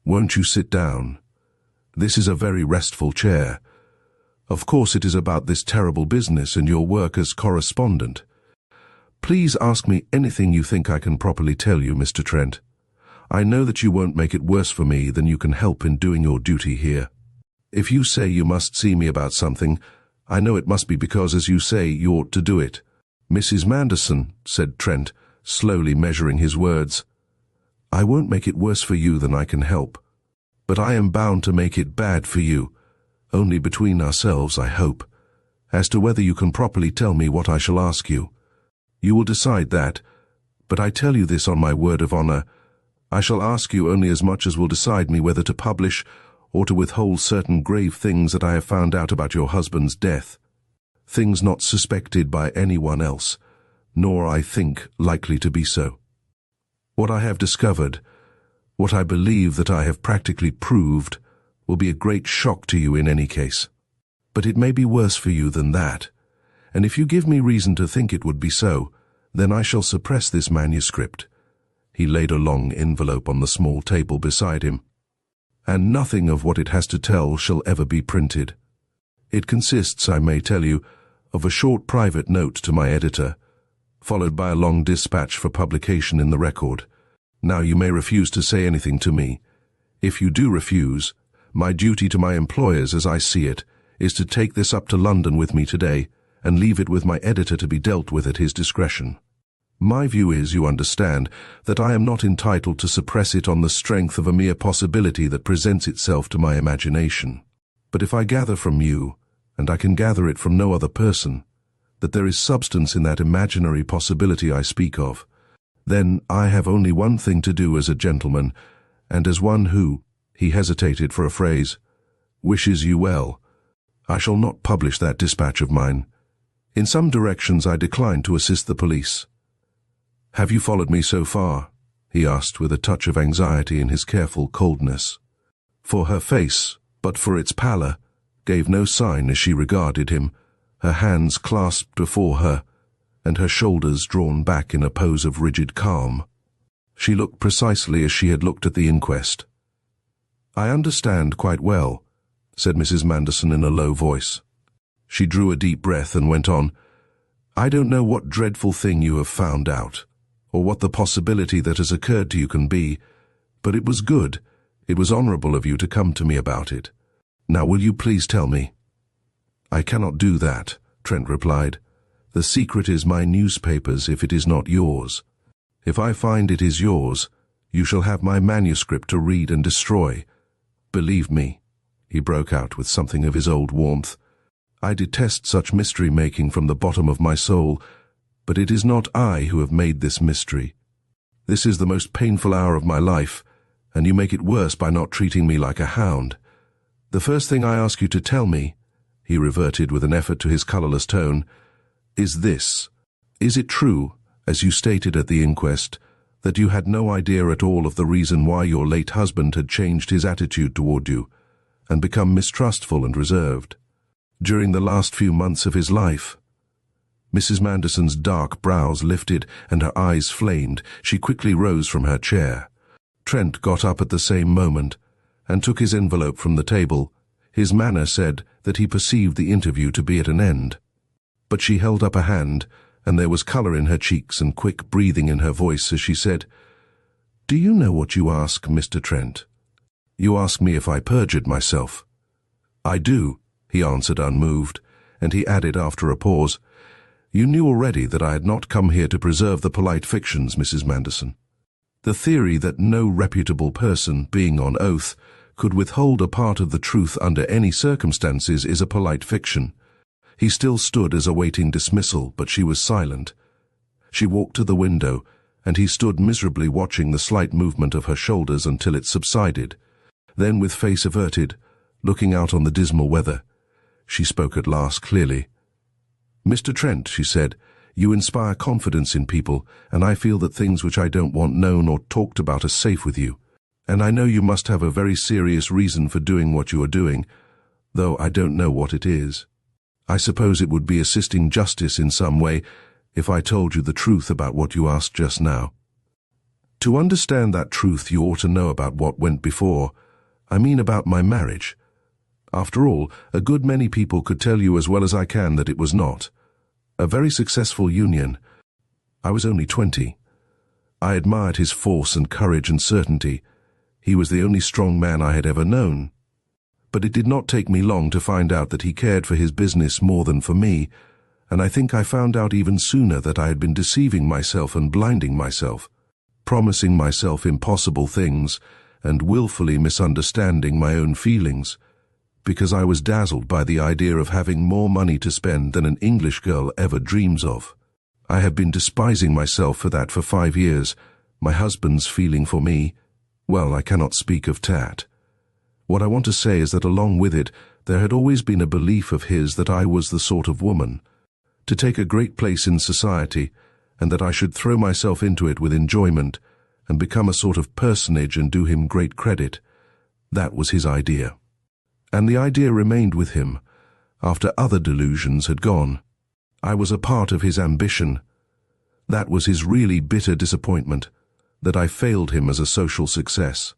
"Won't you sit down? This is a very restful chair. Of course it is about this terrible business and your work as correspondent. Please ask me anything you think I can properly tell you, Mr. Trent. I know that you won't make it worse for me than you can help in doing your duty here. If you say you must see me about something, I know it must be because, as you say, you ought to do it." "Mrs. Manderson," said Trent, slowly measuring his words, "I won't make it worse for you than I can help. But I am bound to make it bad for you, only between ourselves, I hope. As to whether you can properly tell me what I shall ask you, you will decide that, but I tell you this on my word of honour, I shall ask you only as much as will decide me whether to publish or to withhold certain grave things that I have found out about your husband's death. Things not suspected by anyone else, nor, I think, likely to be so. What I have discovered, what I believe that I have practically proved, will be a great shock to you in any case. But it may be worse for you than that, and if you give me reason to think it would be so, then I shall suppress this manuscript." He laid a long envelope on the small table beside him. "And nothing of what it has to tell shall ever be printed. It consists, I may tell you, of a short private note to my editor, followed by a long dispatch for publication in the Record. Now you may refuse to say anything to me. If you do refuse, my duty to my employers, as I see it, is to take this up to London with me today, and leave it with my editor to be dealt with at his discretion. My view is, you understand, that I am not entitled to suppress it on the strength of a mere possibility that presents itself to my imagination. But if I gather from you, and I can gather it from no other person, that there is substance in that imaginary possibility I speak of, then I have only one thing to do as a gentleman, and as one who," he hesitated for a phrase, "wishes you well. I shall not publish that dispatch of mine. In some directions I decline to assist the police." "Have you followed me so far?" he asked with a touch of anxiety in his careful coldness. For her face, but for its pallor, gave no sign as she regarded him, her hands clasped before her, and her shoulders drawn back in a pose of rigid calm. She looked precisely as she had looked at the inquest. "I understand quite well," said Mrs. Manderson in a low voice. She drew a deep breath and went on, "I don't know what dreadful thing you have found out, or what the possibility that has occurred to you can be, but it was good, it was honourable of you to come to me about it. Now will you please tell me?" "I cannot do that," Trent replied. "The secret is my newspaper's if it is not yours. If I find it is yours, you shall have my manuscript to read and destroy. Believe me, he broke out with something of his old warmth. "I detest such mystery-making from the bottom of my soul, but it is not I who have made this mystery. This is the most painful hour of my life, and you make it worse by not treating me like a hound. The first thing I ask you to tell me," he reverted with an effort to his colourless tone, "is this. Is it true, as you stated at the inquest, that you had no idea at all of the reason why your late husband had changed his attitude toward you and become mistrustful and reserved during the last few months of his life?" Mrs. Manderson's dark brows lifted and her eyes flamed. She quickly rose from her chair. Trent got up at the same moment and took his envelope from the table. His manner said that he perceived the interview to be at an end. But she held up a hand, and there was colour in her cheeks and quick breathing in her voice as she said, "Do you know what you ask, Mr. Trent? You ask me if I perjured myself." "I do," he answered unmoved, and he added after a pause, "You knew already that I had not come here to preserve the polite fictions, Mrs. Manderson. The theory that no reputable person, being on oath, could withhold a part of the truth under any circumstances is a polite fiction." He still stood as awaiting dismissal, but she was silent. She walked to the window, and he stood miserably watching the slight movement of her shoulders until it subsided. Then, with face averted, looking out on the dismal weather, she spoke at last clearly. "Mr. Trent," she said, "you inspire confidence in people, and I feel that things which I don't want known or talked about are safe with you. And I know you must have a very serious reason for doing what you are doing, though I don't know what it is. I suppose it would be assisting justice in some way if I told you the truth about what you asked just now. To understand that truth, you ought to know about what went before. I mean about my marriage. After all, a good many people could tell you as well as I can that it was not. A very successful union. I was only 20. I admired his force and courage and certainty. He was the only strong man I had ever known. But it did not take me long to find out that he cared for his business more than for me, and I think I found out even sooner that I had been deceiving myself and blinding myself, promising myself impossible things, and willfully misunderstanding my own feelings, because I was dazzled by the idea of having more money to spend than an English girl ever dreams of. I have been despising myself for that for 5 years. My husband's feeling for me, well, I cannot speak of Tat. What I want to say is that along with it, there had always been a belief of his that I was the sort of woman to take a great place in society, and that I should throw myself into it with enjoyment and become a sort of personage and do him great credit. That was his idea. And the idea remained with him after other delusions had gone. I was a part of his ambition. That was his really bitter disappointment, that I failed him as a social success.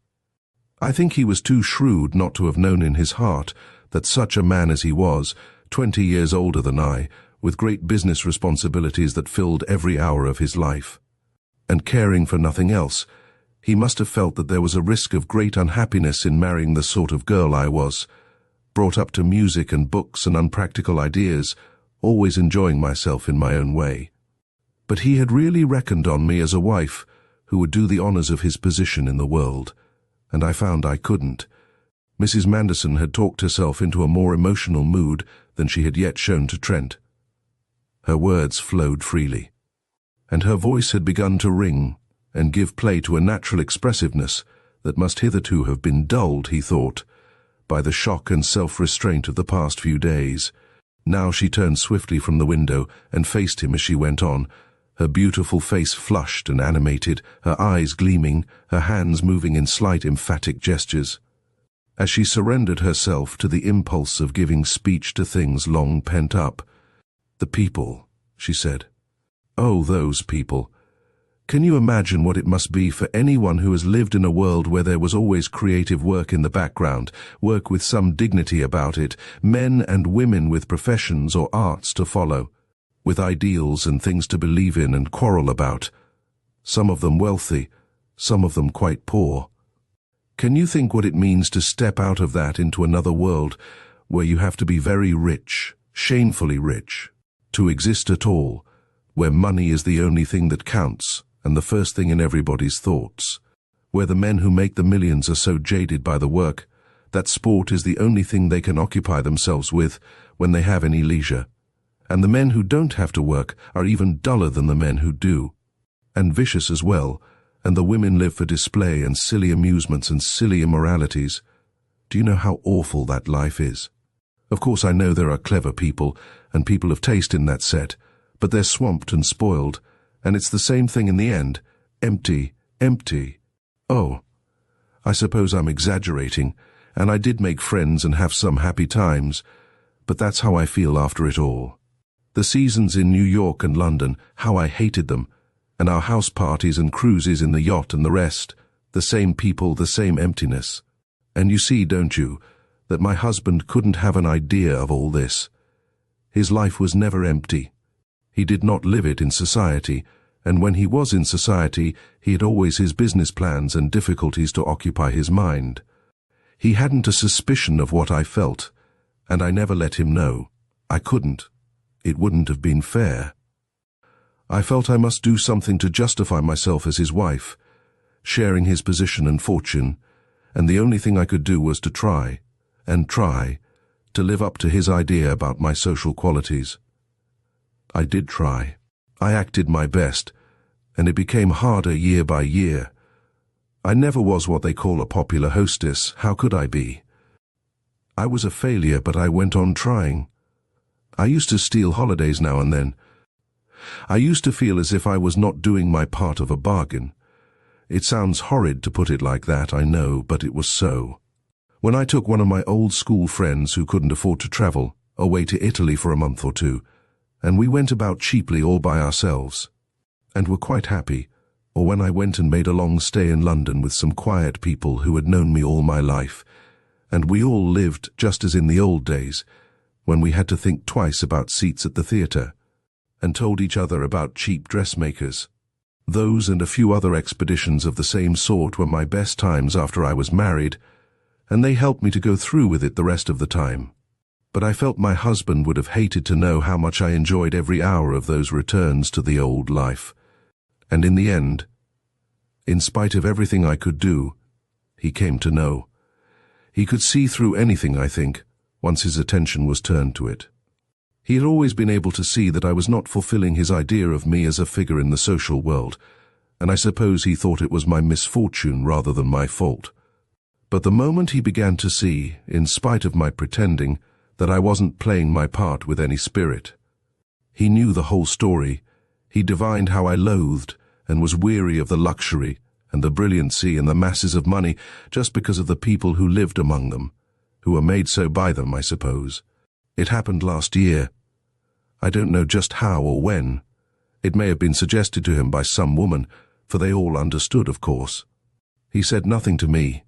I think he was too shrewd not to have known in his heart that such a man as he was, 20 years older than I, with great business responsibilities that filled every hour of his life, and caring for nothing else, he must have felt that there was a risk of great unhappiness in marrying the sort of girl I was, brought up to music and books and unpractical ideas, always enjoying myself in my own way. But he had really reckoned on me as a wife who would do the honours of his position in the world, and I found I couldn't. Mrs. Manderson had talked herself into a more emotional mood than she had yet shown to Trent. Her words flowed freely, and her voice had begun to ring and give play to a natural expressiveness that must hitherto have been dulled, he thought, by the shock and self-restraint of the past few days. Now she turned swiftly from the window and faced him as she went on, her beautiful face flushed and animated, her eyes gleaming, her hands moving in slight emphatic gestures, as she surrendered herself to the impulse of giving speech to things long pent up. "The people," she said. "Oh, those people. Can you imagine what it must be for anyone who has lived in a world where there was always creative work in the background, work with some dignity about it, men and women with professions or arts to follow, with ideals and things to believe in and quarrel about, some of them wealthy, some of them quite poor. Can you think what it means to step out of that into another world where you have to be very rich, shamefully rich, to exist at all, where money is the only thing that counts and the first thing in everybody's thoughts, where the men who make the millions are so jaded by the work, that sport is the only thing they can occupy themselves with when they have any leisure. And the men who don't have to work are even duller than the men who do. And vicious as well, and the women live for display and silly amusements and silly immoralities. Do you know how awful that life is? Of course I know there are clever people, and people of taste in that set, but they're swamped and spoiled, and it's the same thing in the end. Empty, empty. Oh, I suppose I'm exaggerating, and I did make friends and have some happy times, but that's how I feel after it all. The seasons in New York and London, how I hated them, and our house parties and cruises in the yacht and the rest, the same people, the same emptiness. And you see, don't you, that my husband couldn't have an idea of all this. His life was never empty. He did not live it in society, and when he was in society, he had always his business plans and difficulties to occupy his mind. He hadn't a suspicion of what I felt, and I never let him know. I couldn't. It wouldn't have been fair. I felt I must do something to justify myself as his wife, sharing his position and fortune, and the only thing I could do was to try, to live up to his idea about my social qualities. I did try. I acted my best, and it became harder year by year. I never was what they call a popular hostess. How could I be? I was a failure, but I went on trying. I used to steal holidays now and then. I used to feel as if I was not doing my part of a bargain. It sounds horrid to put it like that, I know, but it was so. When I took one of my old school friends who couldn't afford to travel away to Italy for a month or two, and we went about cheaply all by ourselves, and were quite happy, or when I went and made a long stay in London with some quiet people who had known me all my life, and we all lived just as in the old days, when we had to think twice about seats at the theatre, and told each other about cheap dressmakers. Those and a few other expeditions of the same sort were my best times after I was married, and they helped me to go through with it the rest of the time. But I felt my husband would have hated to know how much I enjoyed every hour of those returns to the old life. And in the end, in spite of everything I could do, he came to know. He could see through anything, I think, once his attention was turned to it. He had always been able to see that I was not fulfilling his idea of me as a figure in the social world, and I suppose he thought it was my misfortune rather than my fault. But the moment he began to see, in spite of my pretending, that I wasn't playing my part with any spirit. He knew the whole story. He divined how I loathed and was weary of the luxury and the brilliancy and the masses of money just because of the people who lived among them, who were made so by them, I suppose. It happened last year. I don't know just how or when. It may have been suggested to him by some woman, for they all understood, of course. He said nothing to me,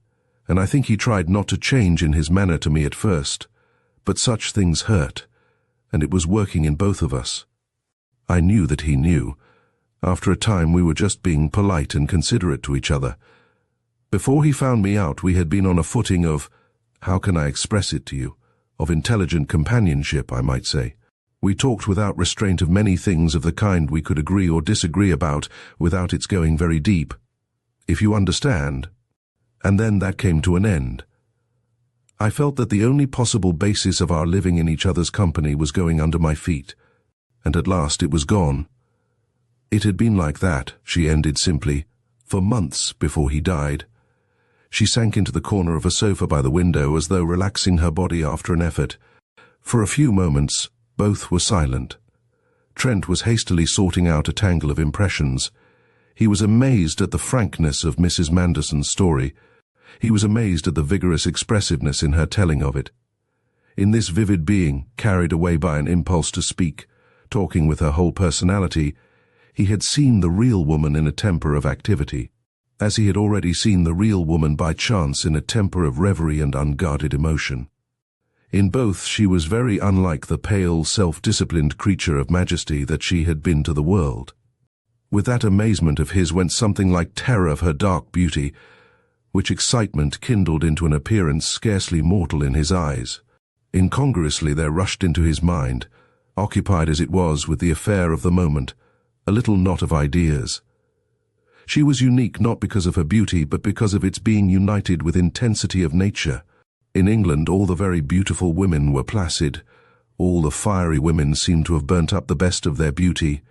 and I think he tried not to change in his manner to me at first. But such things hurt, and it was working in both of us. I knew that he knew. After a time we were just being polite and considerate to each other. Before he found me out, we had been on a footing of, how can I express it to you, of intelligent companionship, I might say. We talked without restraint of many things of the kind we could agree or disagree about without its going very deep, if you understand. And then that came to an end. I felt that the only possible basis of our living in each other's company was going under my feet, and at last it was gone. It had been like that, she ended simply, for months before he died. She sank into the corner of a sofa by the window as though relaxing her body after an effort. For a few moments, both were silent. Trent was hastily sorting out a tangle of impressions. He was amazed at the frankness of Mrs. Manderson's story. He was amazed at the vigorous expressiveness in her telling of it. In this vivid being, carried away by an impulse to speak, talking with her whole personality, he had seen the real woman in a temper of activity, as he had already seen the real woman by chance in a temper of reverie and unguarded emotion. In both she was very unlike the pale, self-disciplined creature of majesty that she had been to the world. With that amazement of his went something like terror of her dark beauty, which excitement kindled into an appearance scarcely mortal in his eyes. Incongruously there rushed into his mind, occupied as it was with the affair of the moment, a little knot of ideas. She was unique not because of her beauty, but because of its being united with intensity of nature, In England, all the very beautiful women were placid. All the fiery women seemed to have burnt up the best of their beauty.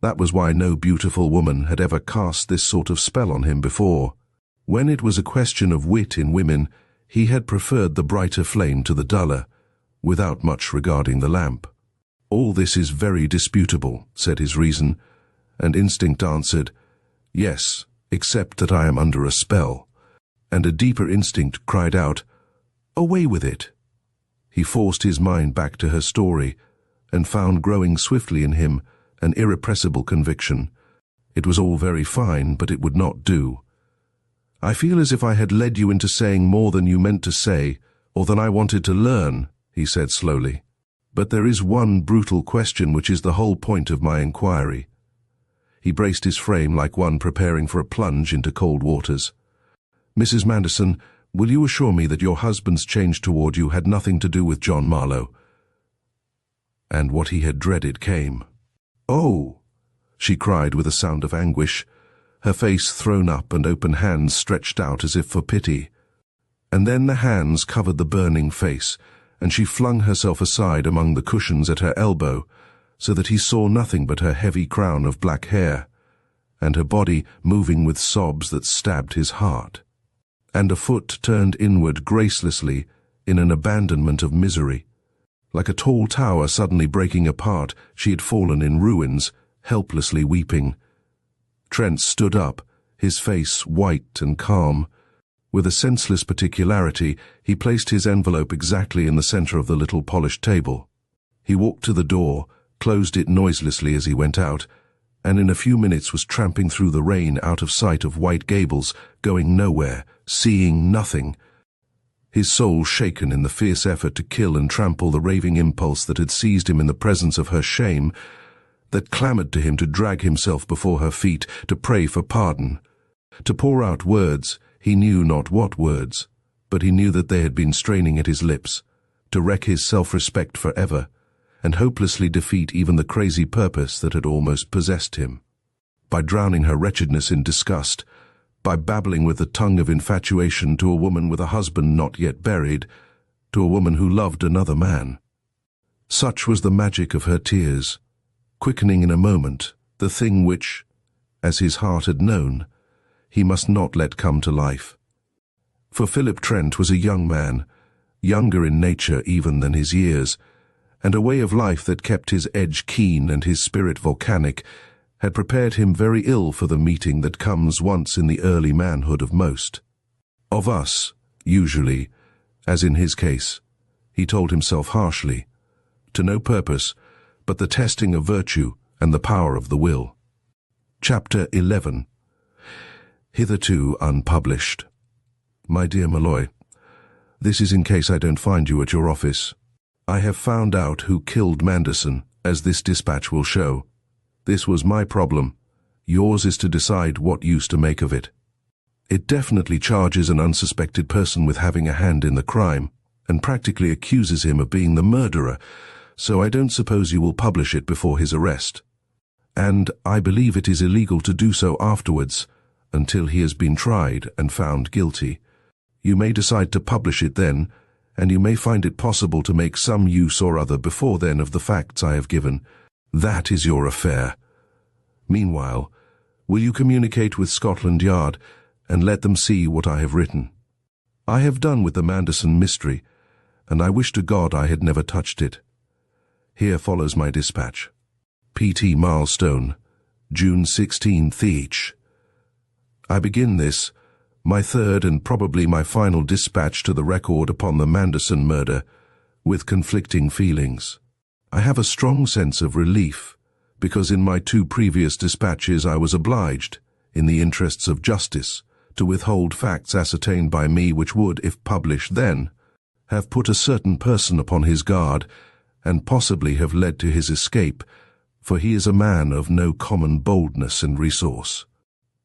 That was why no beautiful woman had ever cast this sort of spell on him before. When it was a question of wit in women, he had preferred the brighter flame to the duller, without much regarding the lamp. "All this is very disputable," said his reason, and instinct answered, "Yes, except that I am under a spell." And a deeper instinct cried out, "Away with it." He forced his mind back to her story, and found growing swiftly in him an irrepressible conviction. It was all very fine, but it would not do. "I feel as if I had led you into saying more than you meant to say, or than I wanted to learn," he said slowly. "But there is one brutal question which is the whole point of my inquiry." He braced his frame like one preparing for a plunge into cold waters. "Mrs. Manderson, will you assure me that your husband's change toward you had nothing to do with John Marlowe?" And what he had dreaded came. "Oh!" she cried with a sound of anguish, her face thrown up and open hands stretched out as if for pity. And then the hands covered the burning face, and she flung herself aside among the cushions at her elbow, so that he saw nothing but her heavy crown of black hair, and her body moving with sobs that stabbed his heart. And a foot turned inward gracelessly in an abandonment of misery. Like a tall tower suddenly breaking apart, she had fallen in ruins, helplessly weeping. Trent stood up, his face white and calm. With a senseless particularity, he placed his envelope exactly in the center of the little polished table. He walked to the door, closed it noiselessly as he went out, and in a few minutes was tramping through the rain out of sight of White Gables, going nowhere, seeing nothing. His soul shaken in the fierce effort to kill and trample the raving impulse that had seized him in the presence of her shame, that clamored to him to drag himself before her feet, to pray for pardon, to pour out words, he knew not what words, but he knew that they had been straining at his lips, to wreck his self-respect forever, and hopelessly defeat even the crazy purpose that had almost possessed him. By drowning her wretchedness in disgust, by babbling with the tongue of infatuation to a woman with a husband not yet buried, to a woman who loved another man. Such was the magic of her tears, quickening in a moment the thing which, as his heart had known, he must not let come to life. For Philip Trent was a young man, younger in nature even than his years, and a way of life that kept his edge keen and his spirit volcanic had prepared him very ill for the meeting that comes once in the early manhood of most. Of us, usually, as in his case, he told himself harshly, to no purpose but the testing of virtue and the power of the will. Chapter 11. Hitherto Unpublished. My dear Malloy, this is in case I don't find you at your office. I have found out who killed Manderson, as this dispatch will show. This was my problem. Yours is to decide what use to make of it. It definitely charges an unsuspected person with having a hand in the crime, and practically accuses him of being the murderer, so I don't suppose you will publish it before his arrest. And I believe it is illegal to do so afterwards, until he has been tried and found guilty. You may decide to publish it then, and you may find it possible to make some use or other before then of the facts I have given. That is your affair. Meanwhile, will you communicate with Scotland Yard and let them see what I have written? I have done with the Manderson mystery, and I wish to God I had never touched it. Here follows my dispatch. P.T. Milestone, June 16th. I begin this, my third and probably my final dispatch to the record upon the Manderson murder, with conflicting feelings. I have a strong sense of relief, because in my two previous dispatches I was obliged, in the interests of justice, to withhold facts ascertained by me which would, if published then, have put a certain person upon his guard, and possibly have led to his escape, for he is a man of no common boldness and resource.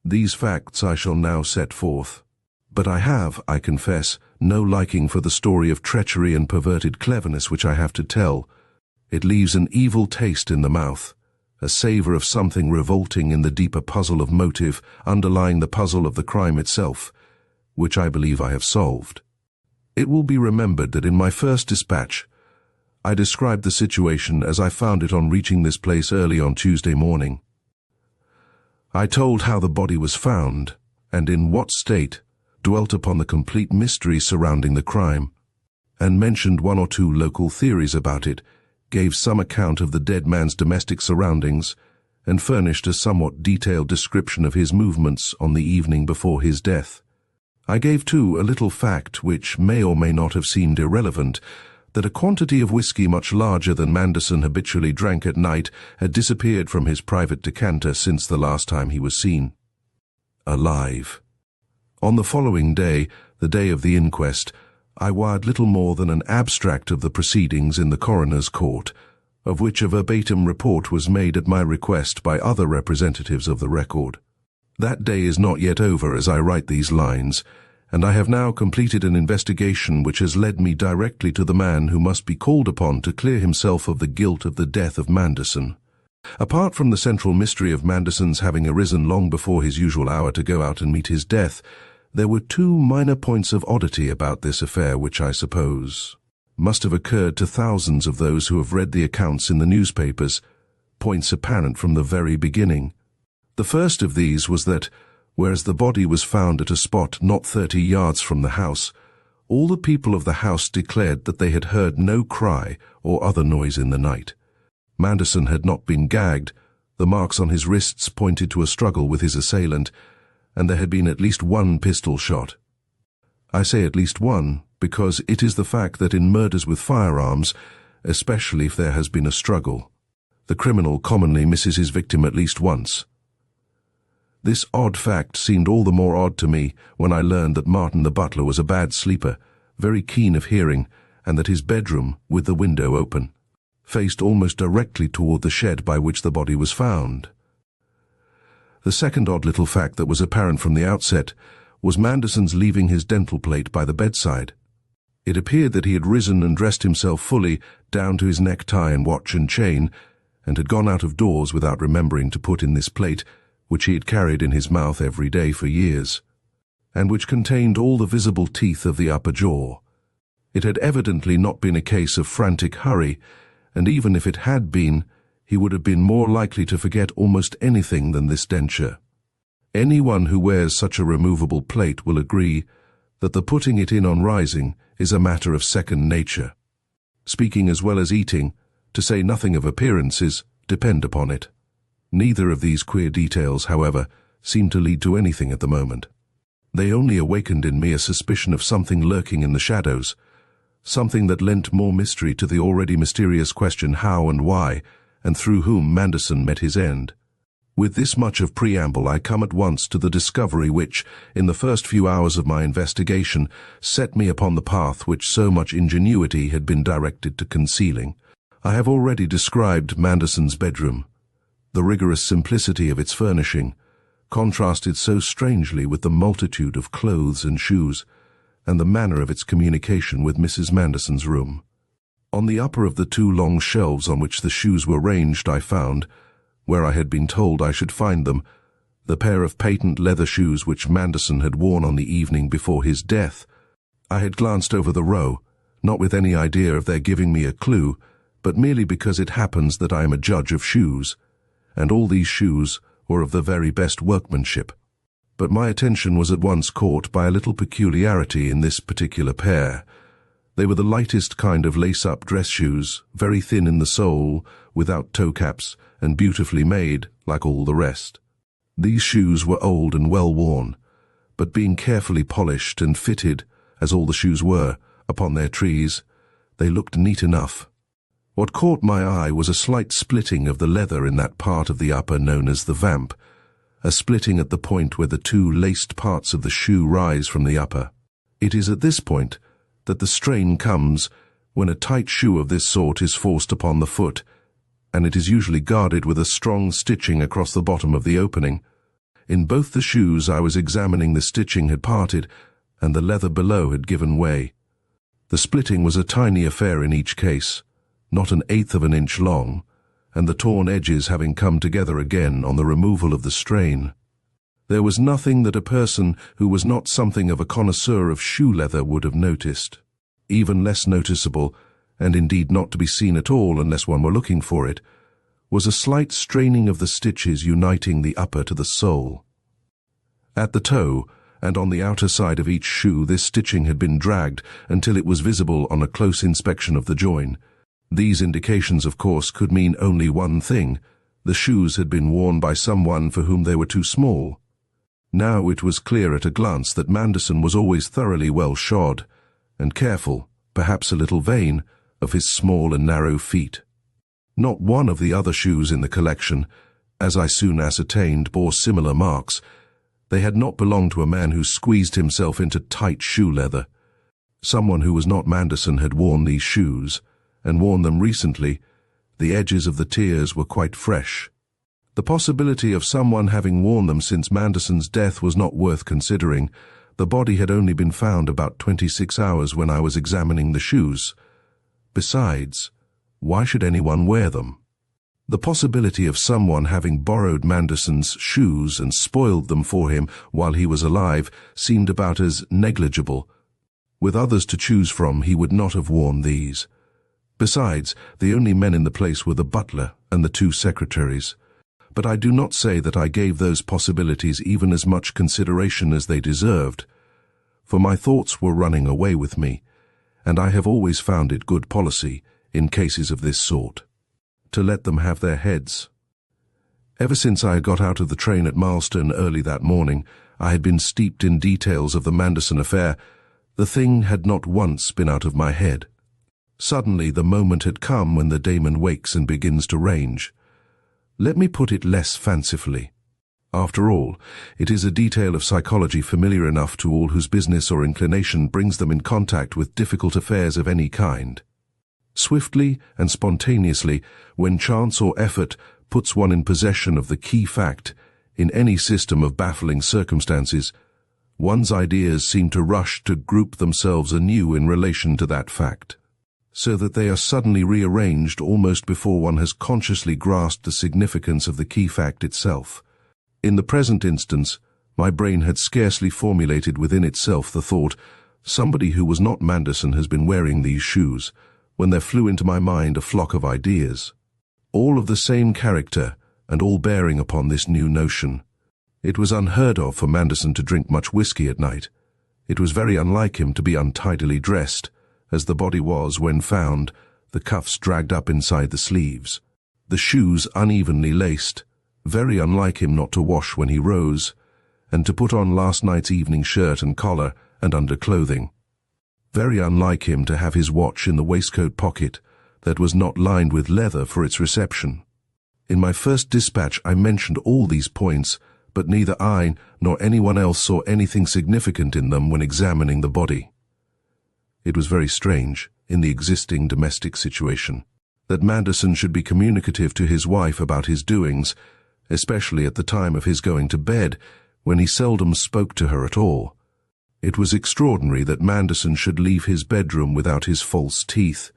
These facts I shall now set forth. But I have, I confess, no liking for the story of treachery and perverted cleverness which I have to tell. It leaves an evil taste in the mouth, a savour of something revolting in the deeper puzzle of motive underlying the puzzle of the crime itself, which I believe I have solved. It will be remembered that in my first dispatch, I described the situation as I found it on reaching this place early on Tuesday morning. I told how the body was found, and in what state, dwelt upon the complete mystery surrounding the crime, and mentioned one or two local theories about it, gave some account of the dead man's domestic surroundings, and furnished a somewhat detailed description of his movements on the evening before his death. I gave, too, a little fact which may or may not have seemed irrelevant, that a quantity of whiskey much larger than Manderson habitually drank at night had disappeared from his private decanter since the last time he was seen alive. On the following day, the day of the inquest, I wired little more than an abstract of the proceedings in the coroner's court, of which a verbatim report was made at my request by other representatives of the record. That day is not yet over as I write these lines, and I have now completed an investigation which has led me directly to the man who must be called upon to clear himself of the guilt of the death of Manderson. Apart from the central mystery of Manderson's having arisen long before his usual hour to go out and meet his death, there were two minor points of oddity about this affair which I suppose must have occurred to thousands of those who have read the accounts in the newspapers, points apparent from the very beginning. The first of these was that, whereas the body was found at a spot not 30 yards from the house, all the people of the house declared that they had heard no cry or other noise in the night. Manderson had not been gagged, the marks on his wrists pointed to a struggle with his assailant, and there had been at least one pistol shot. I say at least one because it is the fact that in murders with firearms, especially if there has been a struggle, the criminal commonly misses his victim at least once. This odd fact seemed all the more odd to me when I learned that Martin the butler was a bad sleeper, very keen of hearing, and that his bedroom, with the window open, faced almost directly toward the shed by which the body was found. The second odd little fact that was apparent from the outset was Manderson's leaving his dental plate by the bedside. It appeared that he had risen and dressed himself fully down to his necktie and watch and chain, and had gone out of doors without remembering to put in this plate, which he had carried in his mouth every day for years, and which contained all the visible teeth of the upper jaw. It had evidently not been a case of frantic hurry, and even if it had been, he would have been more likely to forget almost anything than this denture. Anyone who wears such a removable plate will agree that the putting it in on rising is a matter of second nature. Speaking as well as eating, to say nothing of appearances, depend upon it. Neither of these queer details, however, seemed to lead to anything at the moment. They only awakened in me a suspicion of something lurking in the shadows, something that lent more mystery to the already mysterious question how and why, and through whom Manderson met his end. With this much of preamble, I come at once to the discovery which, in the first few hours of my investigation, set me upon the path which so much ingenuity had been directed to concealing. I have already described Manderson's bedroom. The rigorous simplicity of its furnishing contrasted so strangely with the multitude of clothes and shoes, and the manner of its communication with Mrs. Manderson's room. On the upper of the two long shelves on which the shoes were ranged, I found, where I had been told I should find them, the pair of patent leather shoes which Manderson had worn on the evening before his death. I had glanced over the row, not with any idea of their giving me a clue, but merely because it happens that I am a judge of shoes, and all these shoes were of the very best workmanship. But my attention was at once caught by a little peculiarity in this particular pair. They were the lightest kind of lace-up dress shoes, very thin in the sole, without toe caps, and beautifully made, like all the rest. These shoes were old and well worn, but being carefully polished and fitted, as all the shoes were, upon their trees, they looked neat enough. What caught my eye was a slight splitting of the leather in that part of the upper known as the vamp, a splitting at the point where the two laced parts of the shoe rise from the upper. It is at this point that the strain comes when a tight shoe of this sort is forced upon the foot, and it is usually guarded with a strong stitching across the bottom of the opening. In both the shoes I was examining, the stitching had parted, and the leather below had given way. The splitting was a tiny affair in each case, not an eighth of an inch long, and the torn edges having come together again on the removal of the strain. There was nothing that a person who was not something of a connoisseur of shoe leather would have noticed. Even less noticeable, and indeed not to be seen at all unless one were looking for it, was a slight straining of the stitches uniting the upper to the sole. At the toe, and on the outer side of each shoe, this stitching had been dragged until it was visible on a close inspection of the join. These indications, of course, could mean only one thing. The shoes had been worn by someone for whom they were too small. Now it was clear at a glance that Manderson was always thoroughly well shod, and careful, perhaps a little vain, of his small and narrow feet. Not one of the other shoes in the collection, as I soon ascertained, bore similar marks. They had not belonged to a man who squeezed himself into tight shoe leather. Someone who was not Manderson had worn these shoes, and worn them recently. The edges of the tears were quite fresh. The possibility of someone having worn them since Manderson's death was not worth considering. The body had only been found about 26 hours when I was examining the shoes. Besides, why should anyone wear them? The possibility of someone having borrowed Manderson's shoes and spoiled them for him while he was alive seemed about as negligible. With others to choose from, he would not have worn these. Besides, the only men in the place were the butler and the 2 secretaries. But I do not say that I gave those possibilities even as much consideration as they deserved, for my thoughts were running away with me, and I have always found it good policy, in cases of this sort, to let them have their heads. Ever since I had got out of the train at Milestone early that morning, I had been steeped in details of the Manderson affair. The thing had not once been out of my head. Suddenly the moment had come when the daemon wakes and begins to range. Let me put it less fancifully. After all, it is a detail of psychology familiar enough to all whose business or inclination brings them in contact with difficult affairs of any kind. Swiftly and spontaneously, when chance or effort puts one in possession of the key fact in any system of baffling circumstances, one's ideas seem to rush to group themselves anew in relation to that fact, so that they are suddenly rearranged almost before one has consciously grasped the significance of the key fact itself. In the present instance, my brain had scarcely formulated within itself the thought, somebody who was not Manderson has been wearing these shoes, when there flew into my mind a flock of ideas, all of the same character and all bearing upon this new notion. It was unheard of for Manderson to drink much whiskey at night. It was very unlike him to be untidily dressed, as the body was when found, the cuffs dragged up inside the sleeves, the shoes unevenly laced, very unlike him not to wash when he rose, and to put on last night's evening shirt and collar and underclothing. Very unlike him to have his watch in the waistcoat pocket that was not lined with leather for its reception. In my first dispatch I mentioned all these points, but neither I nor anyone else saw anything significant in them when examining the body. It was very strange, in the existing domestic situation, that Manderson should be communicative to his wife about his doings, especially at the time of his going to bed, when he seldom spoke to her at all. It was extraordinary that Manderson should leave his bedroom without his false teeth.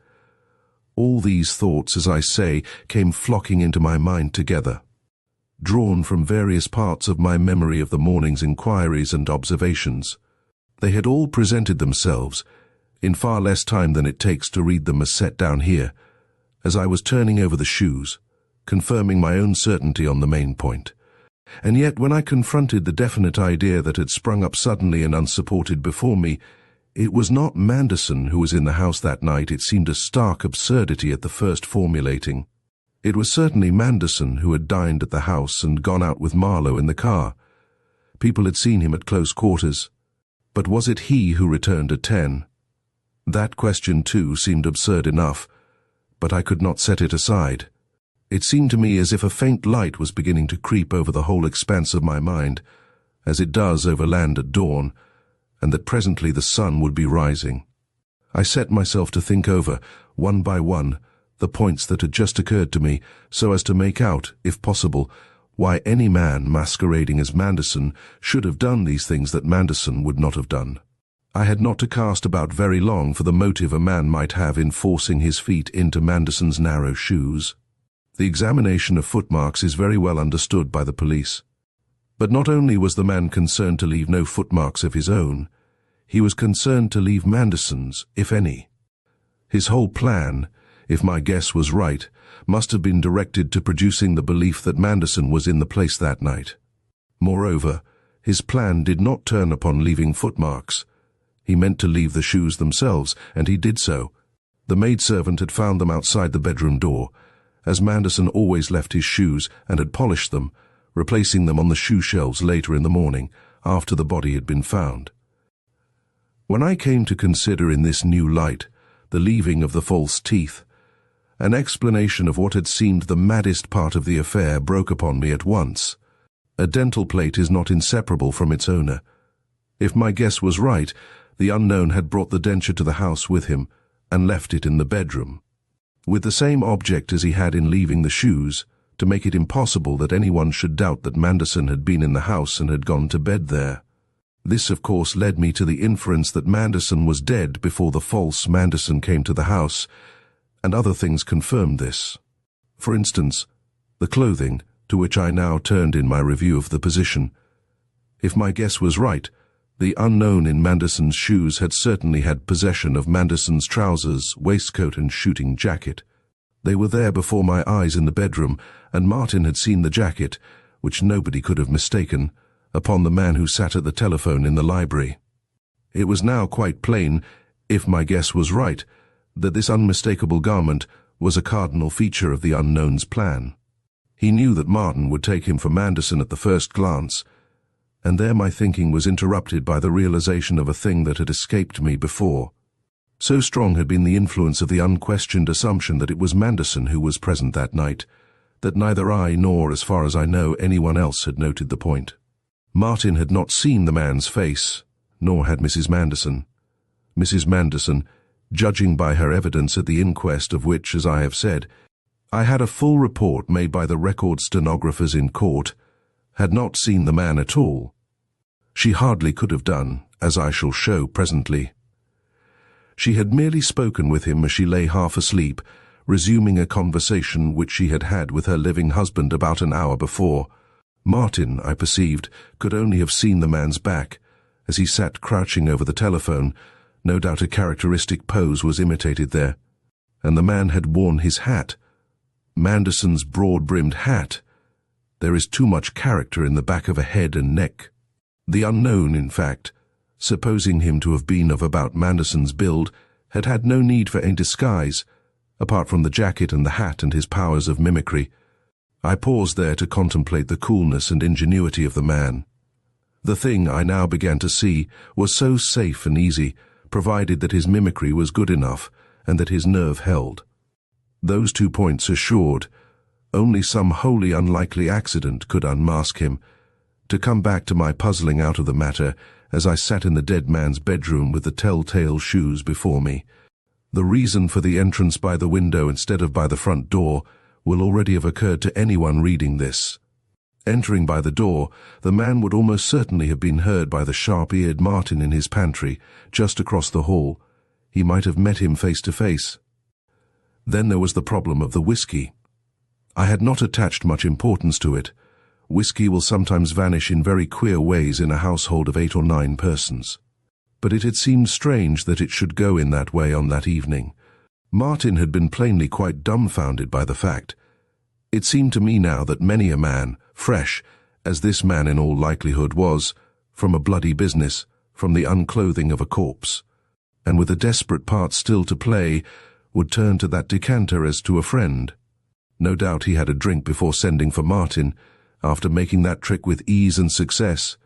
All these thoughts, as I say, came flocking into my mind together, drawn from various parts of my memory of the morning's inquiries and observations. They had all presented themselves, in far less time than it takes to read them as set down here, as I was turning over the shoes, confirming my own certainty on the main point. And yet when I confronted the definite idea that had sprung up suddenly and unsupported before me, it was not Manderson who was in the house that night. It seemed a stark absurdity at the first formulating. It was certainly Manderson who had dined at the house and gone out with Marlowe in the car. People had seen him at close quarters. But was it he who returned at 10? That question, too, seemed absurd enough, but I could not set it aside. It seemed to me as if a faint light was beginning to creep over the whole expanse of my mind, as it does over land at dawn, and that presently the sun would be rising. I set myself to think over, one by one, the points that had just occurred to me, so as to make out, if possible, why any man masquerading as Manderson should have done these things that Manderson would not have done. I had not to cast about very long for the motive a man might have in forcing his feet into Manderson's narrow shoes. The examination of footmarks is very well understood by the police. But not only was the man concerned to leave no footmarks of his own, he was concerned to leave Manderson's, if any. His whole plan, if my guess was right, must have been directed to producing the belief that Manderson was in the place that night. Moreover, his plan did not turn upon leaving footmarks. He meant to leave the shoes themselves, and he did so. The maidservant had found them outside the bedroom door, as Manderson always left his shoes, and had polished them, replacing them on the shoe shelves later in the morning, after the body had been found. When I came to consider in this new light the leaving of the false teeth, an explanation of what had seemed the maddest part of the affair broke upon me at once. A dental plate is not inseparable from its owner. If my guess was right, the unknown had brought the denture to the house with him and left it in the bedroom, with the same object as he had in leaving the shoes, to make it impossible that anyone should doubt that Manderson had been in the house and had gone to bed there. This, of course, led me to the inference that Manderson was dead before the false Manderson came to the house, and other things confirmed this. For instance, the clothing, to which I now turned in my review of the position. If my guess was right, the unknown in Manderson's shoes had certainly had possession of Manderson's trousers, waistcoat, and shooting jacket. They were there before my eyes in the bedroom, and Martin had seen the jacket, which nobody could have mistaken, upon the man who sat at the telephone in the library. It was now quite plain, if my guess was right, that this unmistakable garment was a cardinal feature of the unknown's plan. He knew that Martin would take him for Manderson at the first glance, and there my thinking was interrupted by the realization of a thing that had escaped me before. So strong had been the influence of the unquestioned assumption that it was Manderson who was present that night, that neither I nor, as far as I know, anyone else had noted the point. Martin had not seen the man's face, nor had Mrs. Manderson. Mrs. Manderson, judging by her evidence at the inquest, of which, as I have said, I had a full report made by the record stenographers in court, had not seen the man at all. She hardly could have done, as I shall show presently. She had merely spoken with him as she lay half asleep, resuming a conversation which she had had with her living husband about an hour before. Martin, I perceived, could only have seen the man's back, as he sat crouching over the telephone. No doubt a characteristic pose was imitated there. And the man had worn his hat. Manderson's broad-brimmed hat. There is too much character in the back of a head and neck. The unknown, in fact, supposing him to have been of about Manderson's build, had had no need for any disguise, apart from the jacket and the hat and his powers of mimicry. I paused there to contemplate the coolness and ingenuity of the man. The thing, I now began to see, was so safe and easy, provided that his mimicry was good enough and that his nerve held. Those 2 points assured, only some wholly unlikely accident could unmask him. To come back to my puzzling out of the matter, as I sat in the dead man's bedroom with the telltale shoes before me, the reason for the entrance by the window instead of by the front door will already have occurred to anyone reading this. Entering by the door, the man would almost certainly have been heard by the sharp-eared Martin in his pantry, just across the hall. He might have met him face to face. Then there was the problem of the whiskey. I had not attached much importance to it. Whiskey will sometimes vanish in very queer ways in a household of 8 or 9 persons. But it had seemed strange that it should go in that way on that evening. Martin had been plainly quite dumbfounded by the fact. It seemed to me now that many a man, fresh, as this man in all likelihood was, from a bloody business, from the unclothing of a corpse, and with a desperate part still to play, would turn to that decanter as to a friend. No doubt he had a drink before sending for Martin. After making that trick with ease and success,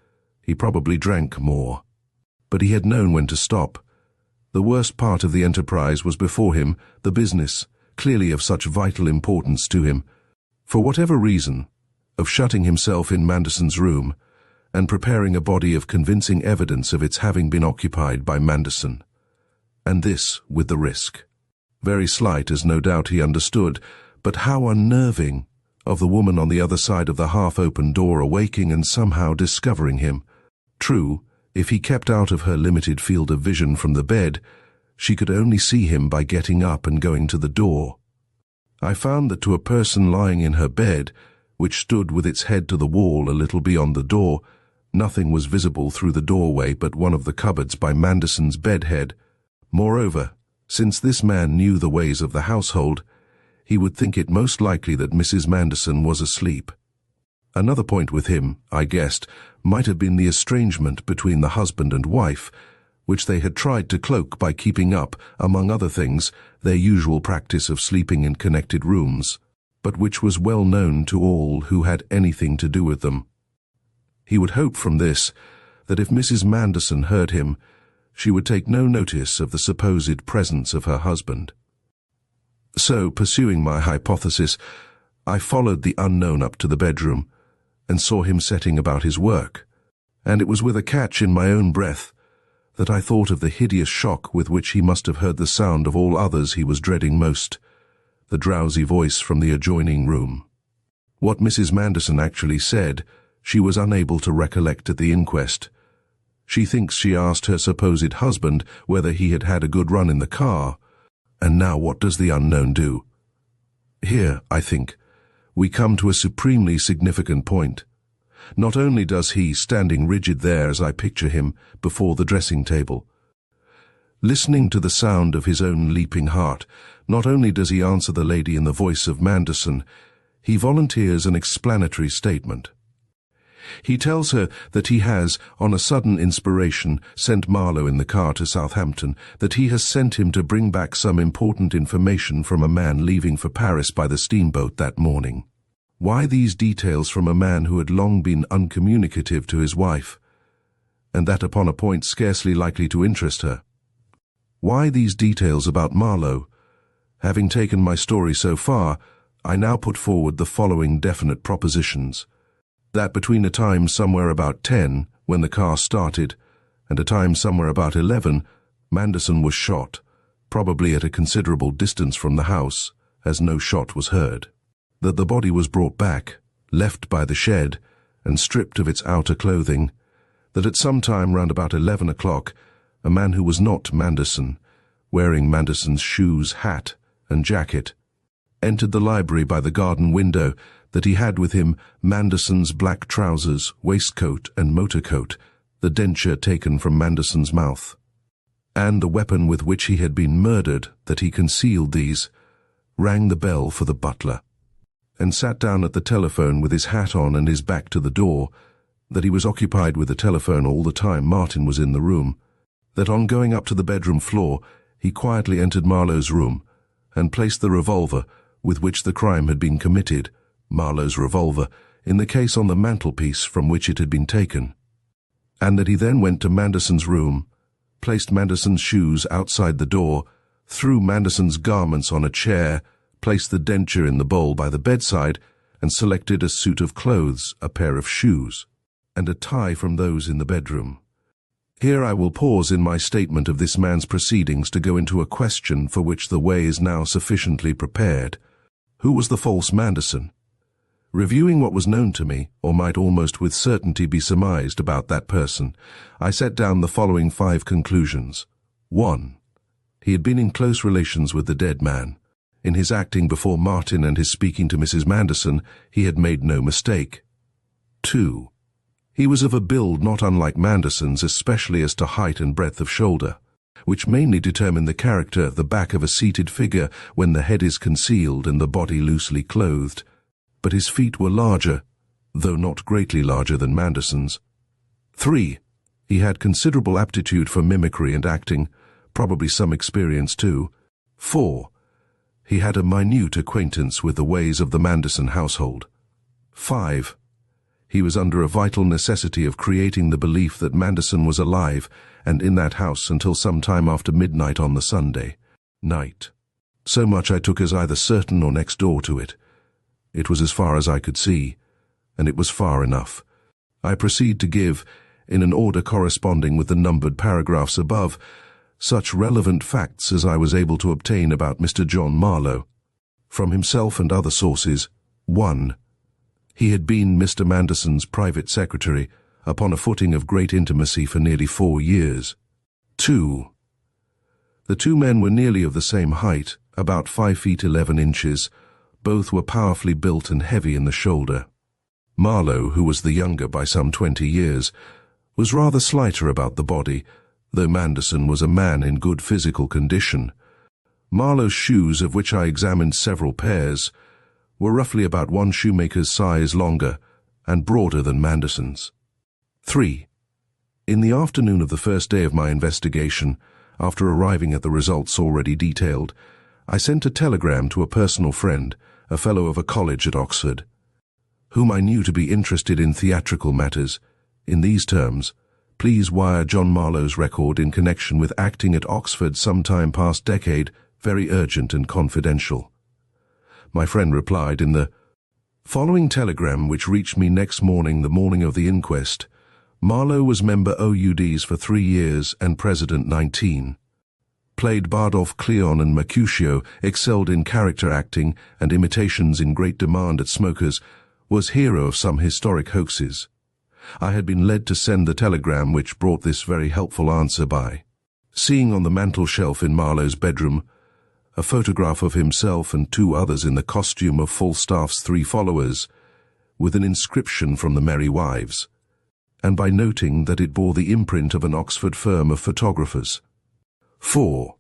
he probably drank more. But he had known when to stop. The worst part of the enterprise was before him, the business, clearly of such vital importance to him, for whatever reason, of shutting himself in Manderson's room and preparing a body of convincing evidence of its having been occupied by Manderson. And this with the risk, very slight as no doubt he understood, but how unnerving, of the woman on the other side of the half-open door awaking and somehow discovering him. True, if he kept out of her limited field of vision from the bed, she could only see him by getting up and going to the door. I found that to a person lying in her bed, which stood with its head to the wall a little beyond the door. Nothing was visible through the doorway but one of the cupboards by Manderson's bedhead. Moreover, since this man knew the ways of the household, he would think it most likely that Mrs. Manderson was asleep. Another point with him, I guessed, might have been the estrangement between the husband and wife, which they had tried to cloak by keeping up, among other things, their usual practice of sleeping in connected rooms, but which was well known to all who had anything to do with them. He would hope from this that if Mrs. Manderson heard him, she would take no notice of the supposed presence of her husband. So, pursuing my hypothesis, I followed the unknown up to the bedroom and saw him setting about his work, and it was with a catch in my own breath that I thought of the hideous shock with which he must have heard the sound of all others he was dreading most, the drowsy voice from the adjoining room. What Mrs. Manderson actually said, she was unable to recollect at the inquest. She thinks she asked her supposed husband whether he had had a good run in the car, and now what does the unknown do? Here, I think, we come to a supremely significant point. Not only does he, standing rigid there as I picture him, before the dressing table, listening to the sound of his own leaping heart, not only does he answer the lady in the voice of Manderson, he volunteers an explanatory statement. He tells her that he has, on a sudden inspiration, sent Marlowe in the car to Southampton, that he has sent him to bring back some important information from a man leaving for Paris by the steamboat that morning. Why these details from a man who had long been uncommunicative to his wife, and that upon a point scarcely likely to interest her? Why these details about Marlowe? Having taken my story so far, I now put forward the following definite propositions. That between a time somewhere about 10, when the car started, and a time somewhere about 11, Manderson was shot, probably at a considerable distance from the house, as no shot was heard. That the body was brought back, left by the shed, and stripped of its outer clothing. That at some time round about 11 o'clock, a man who was not Manderson, wearing Manderson's shoes, hat, and jacket, entered the library by the garden window, that he had with him Manderson's black trousers, waistcoat, and motor coat, the denture taken from Manderson's mouth, and the weapon with which he had been murdered, that he concealed these, rang the bell for the butler, and sat down at the telephone with his hat on and his back to the door, that he was occupied with the telephone all the time Martin was in the room, that on going up to the bedroom floor, he quietly entered Marlowe's room, and placed the revolver with which the crime had been committed, Marlowe's revolver, in the case on the mantelpiece from which it had been taken, and that he then went to Manderson's room, placed Manderson's shoes outside the door, threw Manderson's garments on a chair, placed the denture in the bowl by the bedside, and selected a suit of clothes, a pair of shoes, and a tie from those in the bedroom. Here I will pause in my statement of this man's proceedings to go into a question for which the way is now sufficiently prepared. Who was the false Manderson? Reviewing what was known to me, or might almost with certainty be surmised about that person, I set down the following 5 conclusions. 1. He had been in close relations with the dead man. In his acting before Martin and his speaking to Mrs. Manderson, he had made no mistake. 2. He was of a build not unlike Manderson's, especially as to height and breadth of shoulder, which mainly determine the character of the back of a seated figure when the head is concealed and the body loosely clothed. But his feet were larger, though not greatly larger than Manderson's. 3. He had considerable aptitude for mimicry and acting, probably some experience too. 4. He had a minute acquaintance with the ways of the Manderson household. 5. He was under a vital necessity of creating the belief that Manderson was alive and in that house until some time after midnight on the Sunday night. So much I took as either certain or next door to it. It was as far as I could see, and it was far enough. I proceed to give, in an order corresponding with the numbered paragraphs above, such relevant facts as I was able to obtain about Mr. John Marlowe. From himself and other sources. 1. He had been Mr. Manderson's private secretary, upon a footing of great intimacy for nearly 4 years. 2. The two men were nearly of the same height, about 5 feet 11 inches, Both were powerfully built and heavy in the shoulder. Marlowe, who was the younger by some 20 years, was rather slighter about the body, though Manderson was a man in good physical condition. Marlowe's shoes, of which I examined several pairs, were roughly about one shoemaker's size longer and broader than Manderson's. 3. In the afternoon of the first day of my investigation, after arriving at the results already detailed, I sent a telegram to a personal friend, a fellow of a college at Oxford, whom I knew to be interested in theatrical matters, in these terms: please wire John Marlowe's record in connection with acting at Oxford sometime past decade, very urgent and confidential. My friend replied in the following telegram, which reached me next morning, the morning of the inquest. Marlowe was member OUDs for 3 years and president 19. Played Bardolph, Cleon and Mercutio, excelled in character acting and imitations in great demand at smokers, was hero of some historic hoaxes. I had been led to send the telegram which brought this very helpful answer by seeing on the mantel shelf in Marlowe's bedroom a photograph of himself and 2 others in the costume of Falstaff's 3 followers, with an inscription from the Merry Wives, and by noting that it bore the imprint of an Oxford firm of photographers. 4.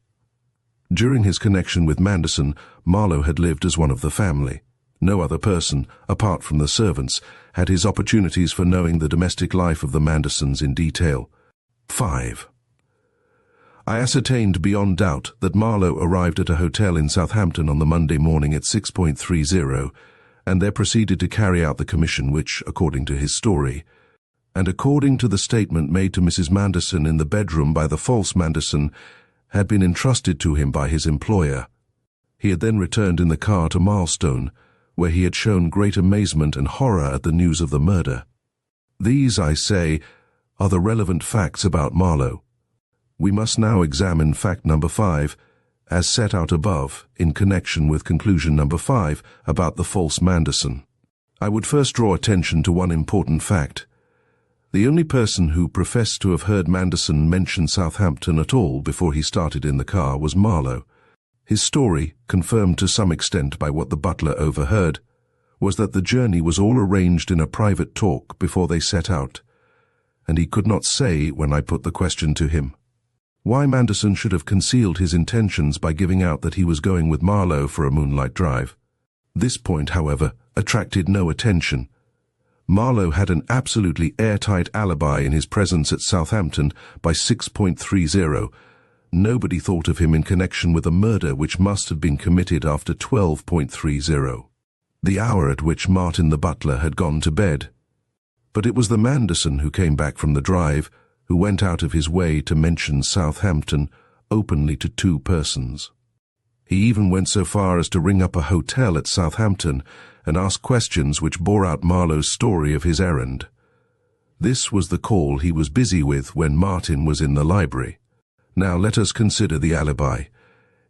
During his connection with Manderson, Marlowe had lived as one of the family. No other person, apart from the servants, had his opportunities for knowing the domestic life of the Mandersons in detail. 5. I ascertained beyond doubt that Marlowe arrived at a hotel in Southampton on the Monday morning at 6:30, and there proceeded to carry out the commission which, according to his story, and according to the statement made to Mrs. Manderson in the bedroom by the false Manderson, had been entrusted to him by his employer. He had then returned in the car to Milestone, where he had shown great amazement and horror at the news of the murder. These, I say, are the relevant facts about Marlowe. We must now examine fact number 5, as set out above, in connection with conclusion number 5 about the false Manderson. I would first draw attention to one important fact. The only person who professed to have heard Manderson mention Southampton at all before he started in the car was Marlowe. His story, confirmed to some extent by what the butler overheard, was that the journey was all arranged in a private talk before they set out, and he could not say, when I put the question to him, why Manderson should have concealed his intentions by giving out that he was going with Marlowe for a moonlight drive. This point, however, attracted no attention. Marlowe had an absolutely airtight alibi in his presence at Southampton by 6:30. Nobody thought of him in connection with a murder which must have been committed after 12:30, the hour at which Martin the butler had gone to bed. But it was the Manderson who came back from the drive, who went out of his way to mention Southampton openly to 2 persons. He even went so far as to ring up a hotel at Southampton and ask questions which bore out Marlowe's story of his errand. This was the call he was busy with when Martin was in the library. Now let us consider the alibi.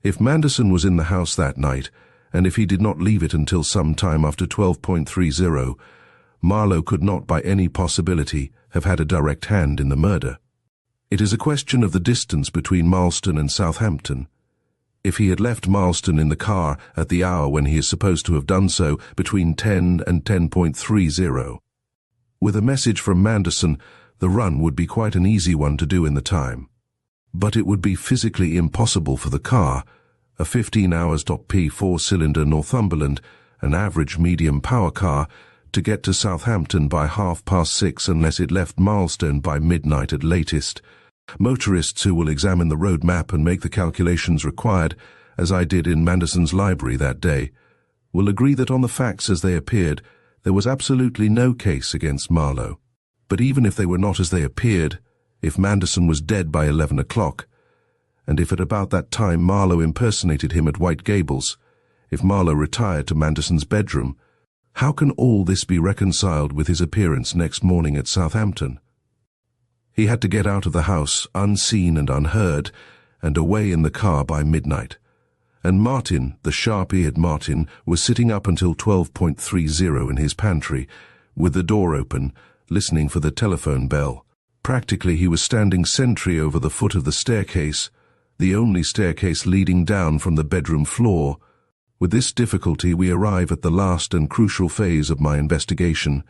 If Manderson was in the house that night, and if he did not leave it until some time after 12:30, Marlowe could not by any possibility have had a direct hand in the murder. It is a question of the distance between Milestone and Southampton. If he had left Milestone in the car at the hour when he is supposed to have done so, between 10 and 10:30, with a message from Manderson, the run would be quite an easy one to do in the time. But it would be physically impossible for the car, a 15 hours P 4-cylinder Northumberland, an average medium power car, to get to Southampton by 6:30 unless it left Milestone by midnight at latest. Motorists who will examine the road map and make the calculations required, as I did in Manderson's library that day, will agree that on the facts as they appeared, there was absolutely no case against Marlowe. But even if they were not as they appeared, if Manderson was dead by 11 o'clock, and if at about that time Marlowe impersonated him at White Gables, if Marlowe retired to Manderson's bedroom, how can all this be reconciled with his appearance next morning at Southampton? He had to get out of the house unseen and unheard, and away in the car by midnight. And Martin, the sharp-eared Martin, was sitting up until 12:30 in his pantry, with the door open, listening for the telephone bell. Practically he was standing sentry over the foot of the staircase, the only staircase leading down from the bedroom floor, With this difficulty we arrive at the last and crucial phase of my investigation,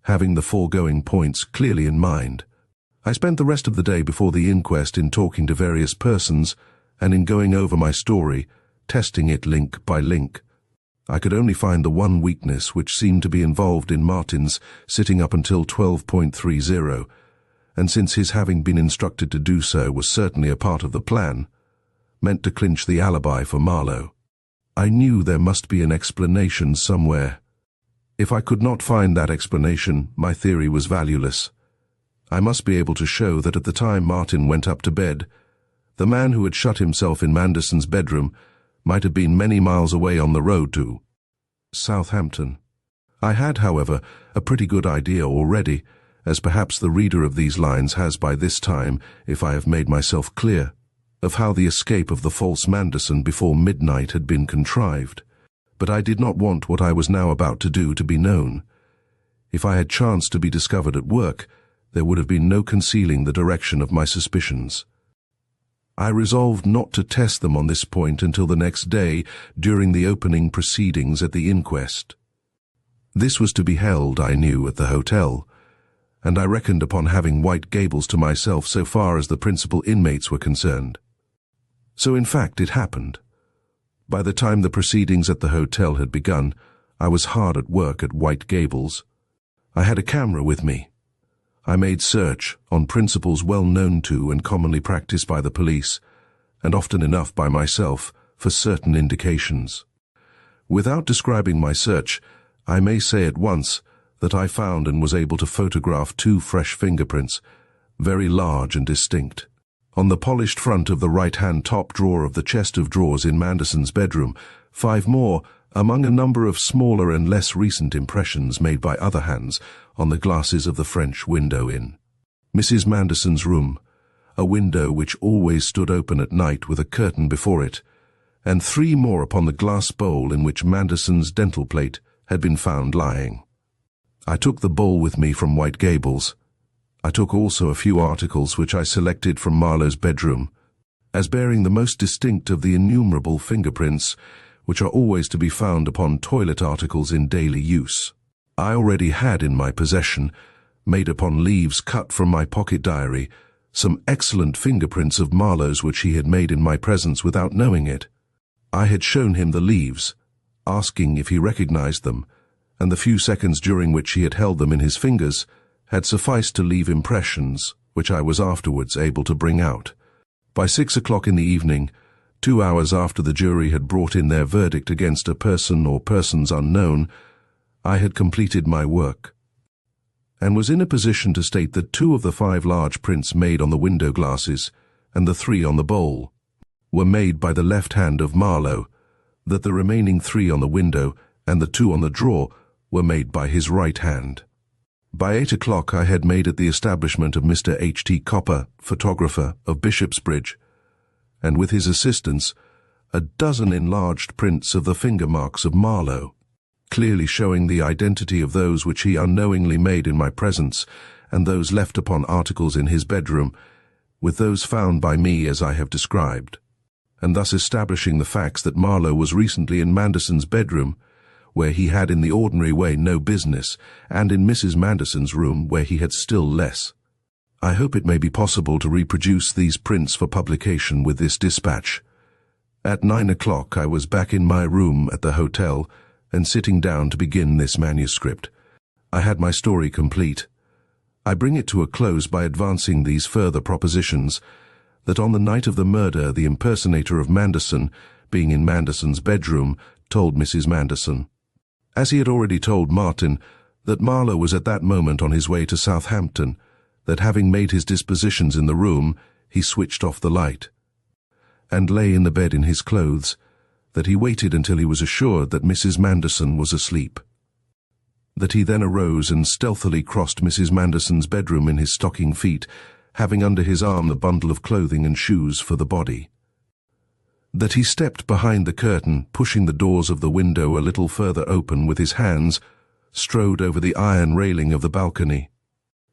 having the foregoing points clearly in mind. I spent the rest of the day before the inquest in talking to various persons and in going over my story, testing it link by link. I could only find the one weakness which seemed to be involved in Martin's sitting up until 12.30, and since his having been instructed to do so was certainly a part of the plan, meant to clinch the alibi for Marlowe. I knew there must be an explanation somewhere. If I could not find that explanation, my theory was valueless. I must be able to show that at the time Martin went up to bed, the man who had shut himself in Manderson's bedroom might have been many miles away on the road to Southampton. I had, however, a pretty good idea already, as perhaps the reader of these lines has by this time, if I have made myself clear, of how the escape of the false Manderson before midnight had been contrived. But I did not want what I was now about to do to be known. If I had chanced to be discovered at work, there would have been no concealing the direction of my suspicions. I resolved not to test them on this point until the next day during the opening proceedings at the inquest. This was to be held, I knew, at the hotel, and I reckoned upon having White Gables to myself so far as the principal inmates were concerned. So in fact it happened. By the time the proceedings at the hotel had begun, I was hard at work at White Gables. I had a camera with me. I made search, on principles well known to and commonly practiced by the police, and often enough by myself, for certain indications. Without describing my search, I may say at once that I found and was able to photograph 2 fresh fingerprints, very large and distinct. On the polished front of the right-hand top drawer of the chest of drawers in Manderson's bedroom, 5 more, among a number of smaller and less recent impressions made by other hands on the glasses of the French window in Mrs. Manderson's room, a window which always stood open at night with a curtain before it, and 3 more upon the glass bowl in which Manderson's dental plate had been found lying. I took the bowl with me from White Gables. I took also a few articles which I selected from Marlowe's bedroom, as bearing the most distinct of the innumerable fingerprints which are always to be found upon toilet articles in daily use. I already had in my possession, made upon leaves cut from my pocket diary, some excellent fingerprints of Marlowe's which he had made in my presence without knowing it. I had shown him the leaves, asking if he recognized them, and the few seconds during which he had held them in his fingers had sufficed to leave impressions which I was afterwards able to bring out. By 6 o'clock in the evening, 2 hours after the jury had brought in their verdict against a person or persons unknown, I had completed my work, and was in a position to state that 2 of the 5 large prints made on the window glasses, and the 3 on the bowl, were made by the left hand of Marlowe, that the remaining 3 on the window and the 2 on the drawer were made by his right hand. By 8 o'clock I had made at the establishment of Mr. H.T. Copper, photographer, of Bishopsbridge, and with his assistance, a dozen enlarged prints of the finger marks of Marlowe, clearly showing the identity of those which he unknowingly made in my presence, and those left upon articles in his bedroom, with those found by me as I have described, and thus establishing the facts that Marlowe was recently in Manderson's bedroom, where he had in the ordinary way no business, and in Mrs. Manderson's room, where he had still less. I hope it may be possible to reproduce these prints for publication with this dispatch. At 9 o'clock I was back in my room at the hotel and sitting down to begin this manuscript. I had my story complete. I bring it to a close by advancing these further propositions, that on the night of the murder the impersonator of Manderson, being in Manderson's bedroom, told Mrs. Manderson, as he had already told Martin, that Marlowe was at that moment on his way to Southampton, that having made his dispositions in the room, he switched off the light, and lay in the bed in his clothes, that he waited until he was assured that Mrs. Manderson was asleep, that he then arose and stealthily crossed Mrs. Manderson's bedroom in his stocking feet, having under his arm the bundle of clothing and shoes for the body, that he stepped behind the curtain, pushing the doors of the window a little further open with his hands, strode over the iron railing of the balcony,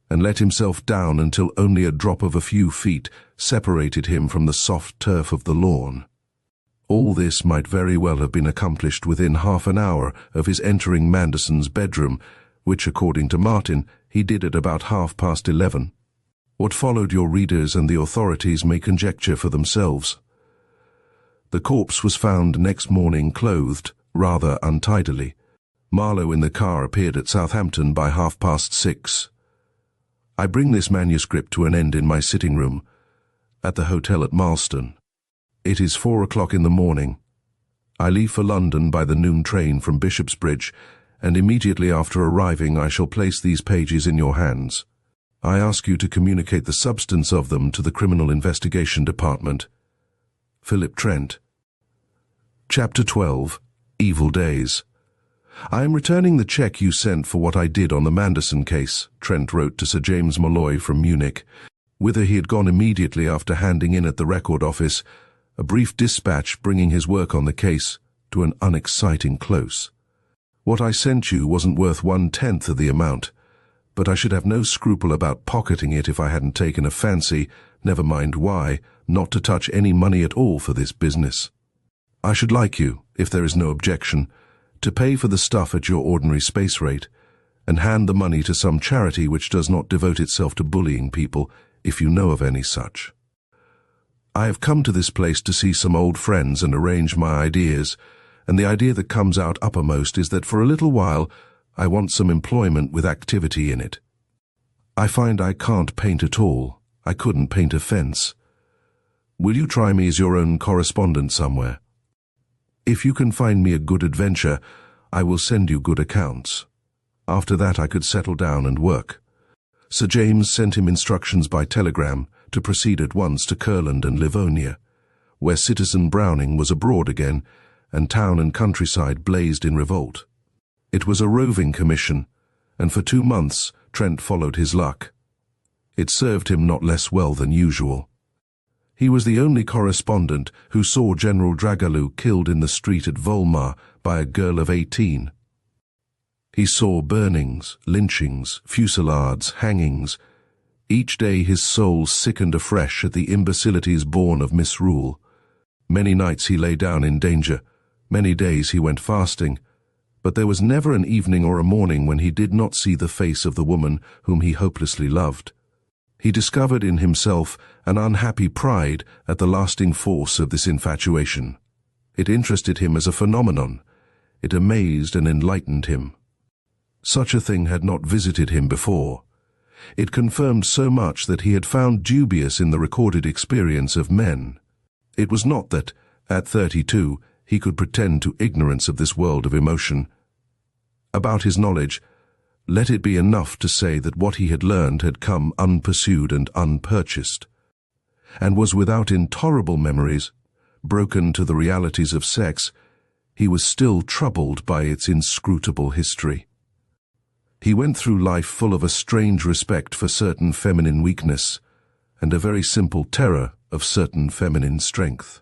and let himself down until only a drop of a few feet separated him from the soft turf of the lawn. All this might very well have been accomplished within half an hour of his entering Manderson's bedroom, which, according to Martin, he did at about 11:30. What followed your readers and the authorities may conjecture for themselves. The corpse was found next morning clothed, rather untidily. Marlowe in the car appeared at Southampton by 6:30. I bring this manuscript to an end in my sitting room, at the hotel at Marston. It is 4 o'clock in the morning. I leave for London by the noon train from Bishopsbridge, and immediately after arriving I shall place these pages in your hands. I ask you to communicate the substance of them to the Criminal Investigation Department. Philip Trent. Chapter 12. Evil Days. I am returning the cheque you sent for what I did on the Manderson case, Trent wrote to Sir James Molloy from Munich, whither he had gone immediately after handing in at the record office a brief dispatch bringing his work on the case to an unexciting close. What I sent you wasn't worth 1/10 of the amount, but I should have no scruple about pocketing it if I hadn't taken a fancy, never mind why, not to touch any money at all for this business. I should like you, if there is no objection, to pay for the stuff at your ordinary space rate, and hand the money to some charity which does not devote itself to bullying people, if you know of any such. I have come to this place to see some old friends and arrange my ideas, and the idea that comes out uppermost is that for a little while I want some employment with activity in it. I find I can't paint at all. I couldn't paint a fence. Will you try me as your own correspondent somewhere? If you can find me a good adventure, I will send you good accounts. After that I could settle down and work. Sir James sent him instructions by telegram to proceed at once to Kurland and Livonia, where Citizen Browning was abroad again, and town and countryside blazed in revolt. It was a roving commission, and for 2 months Trent followed his luck. It served him not less well than usual. He was the only correspondent who saw General Dragaloo killed in the street at Volmar by a girl of 18. He saw burnings, lynchings, fusillades, hangings. Each day his soul sickened afresh at the imbecilities born of misrule. Many nights he lay down in danger, many days he went fasting, but there was never an evening or a morning when he did not see the face of the woman whom he hopelessly loved. He discovered in himself an unhappy pride at the lasting force of this infatuation. It interested him as a phenomenon. It amazed and enlightened him. Such a thing had not visited him before. It confirmed so much that he had found dubious in the recorded experience of men. It was not that, at 32, he could pretend to ignorance of this world of emotion. About his knowledge, let it be enough to say that what he had learned had come unpursued and unpurchased, and was without intolerable memories, broken to the realities of sex. He was still troubled by its inscrutable history. He went through life full of a strange respect for certain feminine weakness, and a very simple terror of certain feminine strength.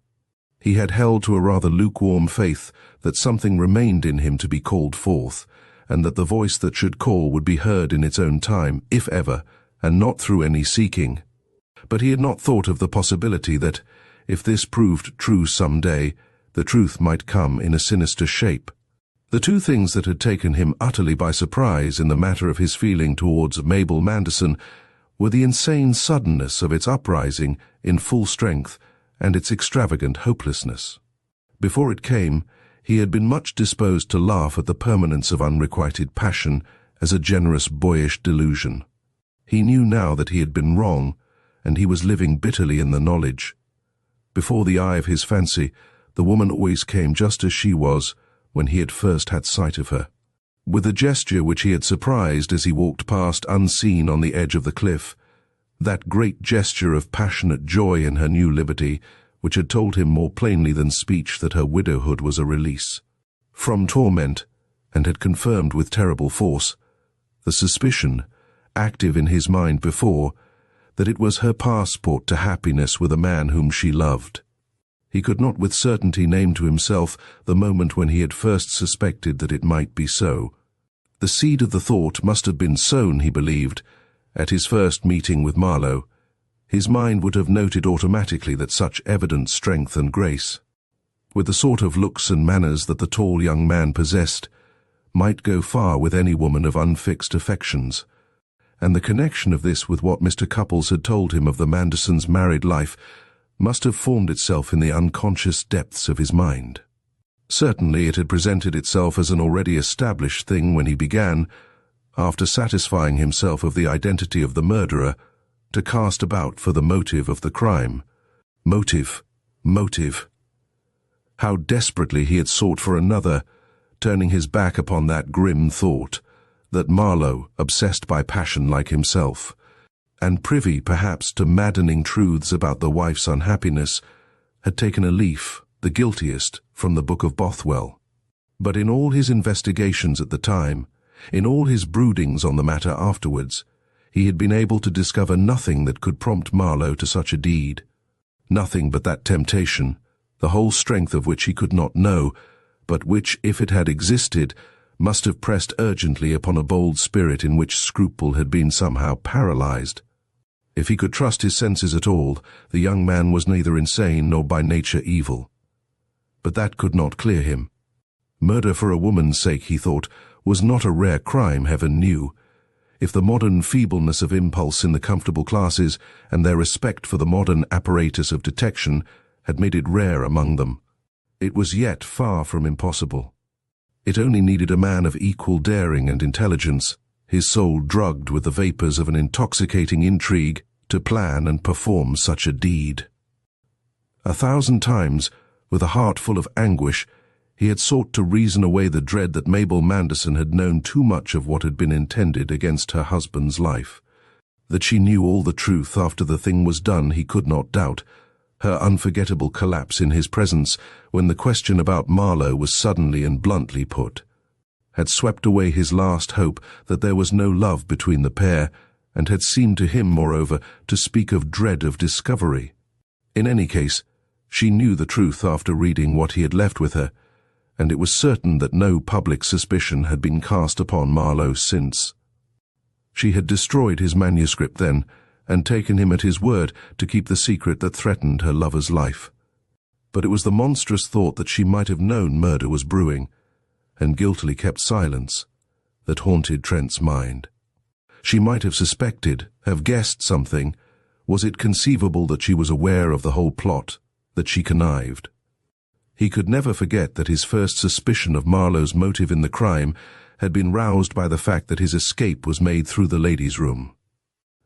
He had held to a rather lukewarm faith that something remained in him to be called forth, and that the voice that should call would be heard in its own time, if ever, and not through any seeking. But he had not thought of the possibility that, if this proved true some day, the truth might come in a sinister shape. The two things that had taken him utterly by surprise in the matter of his feeling towards Mabel Manderson were the insane suddenness of its uprising in full strength and its extravagant hopelessness. Before it came, he had been much disposed to laugh at the permanence of unrequited passion as a generous boyish delusion. He knew now that he had been wrong, and he was living bitterly in the knowledge. Before the eye of his fancy, the woman always came just as she was, when he had first had sight of her. With a gesture which he had surprised as he walked past unseen on the edge of the cliff, that great gesture of passionate joy in her new liberty, which had told him more plainly than speech that her widowhood was a release from torment, and had confirmed with terrible force the suspicion, active in his mind before, that it was her passport to happiness with a man whom she loved. He could not with certainty name to himself the moment when he had first suspected that it might be so. The seed of the thought must have been sown, he believed, at his first meeting with Marlowe. His mind would have noted automatically that such evident strength and grace. with the sort of looks and manners that the tall young man possessed, might go far with any woman of unfixed affections, and the connection of this with what Mr. Cupples had told him of the Mandersons' married life must have formed itself in the unconscious depths of his mind. Certainly it had presented itself as an already established thing when he began, after satisfying himself of the identity of the murderer, to cast about for the motive of the crime. Motive. How desperately he had sought for another, turning his back upon that grim thought, that Marlowe, obsessed by passion like himself, and privy perhaps to maddening truths about the wife's unhappiness, had taken a leaf, the guiltiest, from the Book of Bothwell. But in all his investigations at the time, in all his broodings on the matter afterwards, he had been able to discover nothing that could prompt Marlowe to such a deed. Nothing but that temptation, the whole strength of which he could not know, but which, if it had existed, must have pressed urgently upon a bold spirit in which scruple had been somehow paralyzed. If he could trust his senses at all, the young man was neither insane nor by nature evil. But that could not clear him. Murder for a woman's sake, he thought, was not a rare crime, heaven knew. If the modern feebleness of impulse in the comfortable classes and their respect for the modern apparatus of detection had made it rare among them, it was yet far from impossible. It only needed a man of equal daring and intelligence, his soul drugged with the vapors of an intoxicating intrigue, to plan and perform such a deed. 1,000 times, with a heart full of anguish, he had sought to reason away the dread that Mabel Manderson had known too much of what had been intended against her husband's life. That she knew all the truth after the thing was done he could not doubt. Her unforgettable collapse in his presence, when the question about Marlowe was suddenly and bluntly put, had swept away his last hope that there was no love between the pair, and had seemed to him, moreover, to speak of dread of discovery. In any case, she knew the truth after reading what he had left with her, and it was certain that no public suspicion had been cast upon Marlowe since. She had destroyed his manuscript then, and taken him at his word to keep the secret that threatened her lover's life. But it was the monstrous thought that she might have known murder was brewing, and guiltily kept silence, that haunted Trent's mind. She might have suspected, have guessed something. Was it conceivable that she was aware of the whole plot, that she connived? He could never forget that his first suspicion of Marlowe's motive in the crime had been roused by the fact that his escape was made through the ladies' room.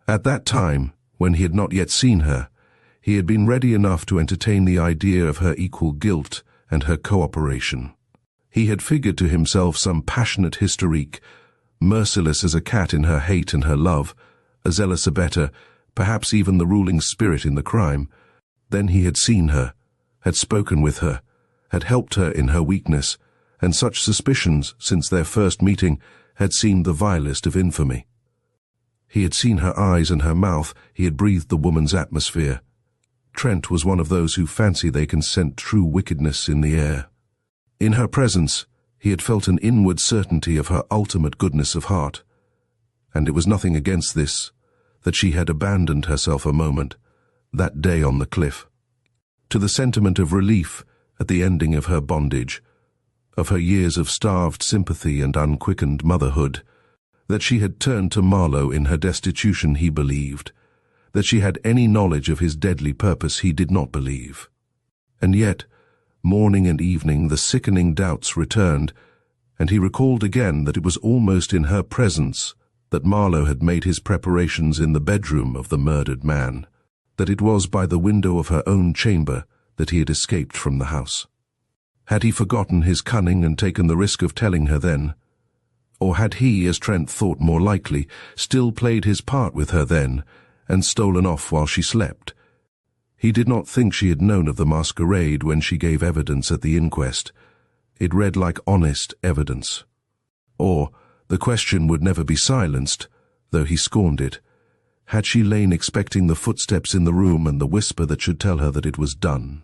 At that time, when he had not yet seen her, he had been ready enough to entertain the idea of her equal guilt and her cooperation. He had figured to himself some passionate hysterique, merciless as a cat in her hate and her love, a zealous abettor, perhaps even the ruling spirit in the crime. Then he had seen her, had spoken with her, had helped her in her weakness, and such suspicions, since their first meeting, had seemed the vilest of infamy. He had seen her eyes and her mouth, he had breathed the woman's atmosphere. Trent was one of those who fancy they can scent true wickedness in the air. In her presence, he had felt an inward certainty of her ultimate goodness of heart, and it was nothing against this, that she had abandoned herself a moment, that day on the cliff, to the sentiment of relief at the ending of her bondage, of her years of starved sympathy and unquickened motherhood, that she had turned to Marlowe in her destitution he believed, that she had any knowledge of his deadly purpose he did not believe. And yet, morning and evening the sickening doubts returned, and he recalled again that it was almost in her presence that Marlowe had made his preparations in the bedroom of the murdered man, that it was by the window of her own chamber that he had escaped from the house. Had he forgotten his cunning and taken the risk of telling her then? Or had he, as Trent thought more likely, still played his part with her then, and stolen off while she slept? He did not think she had known of the masquerade when she gave evidence at the inquest. It read like honest evidence. Or, the question would never be silenced, though he scorned it. Had she lain expecting the footsteps in the room and the whisper that should tell her that it was done?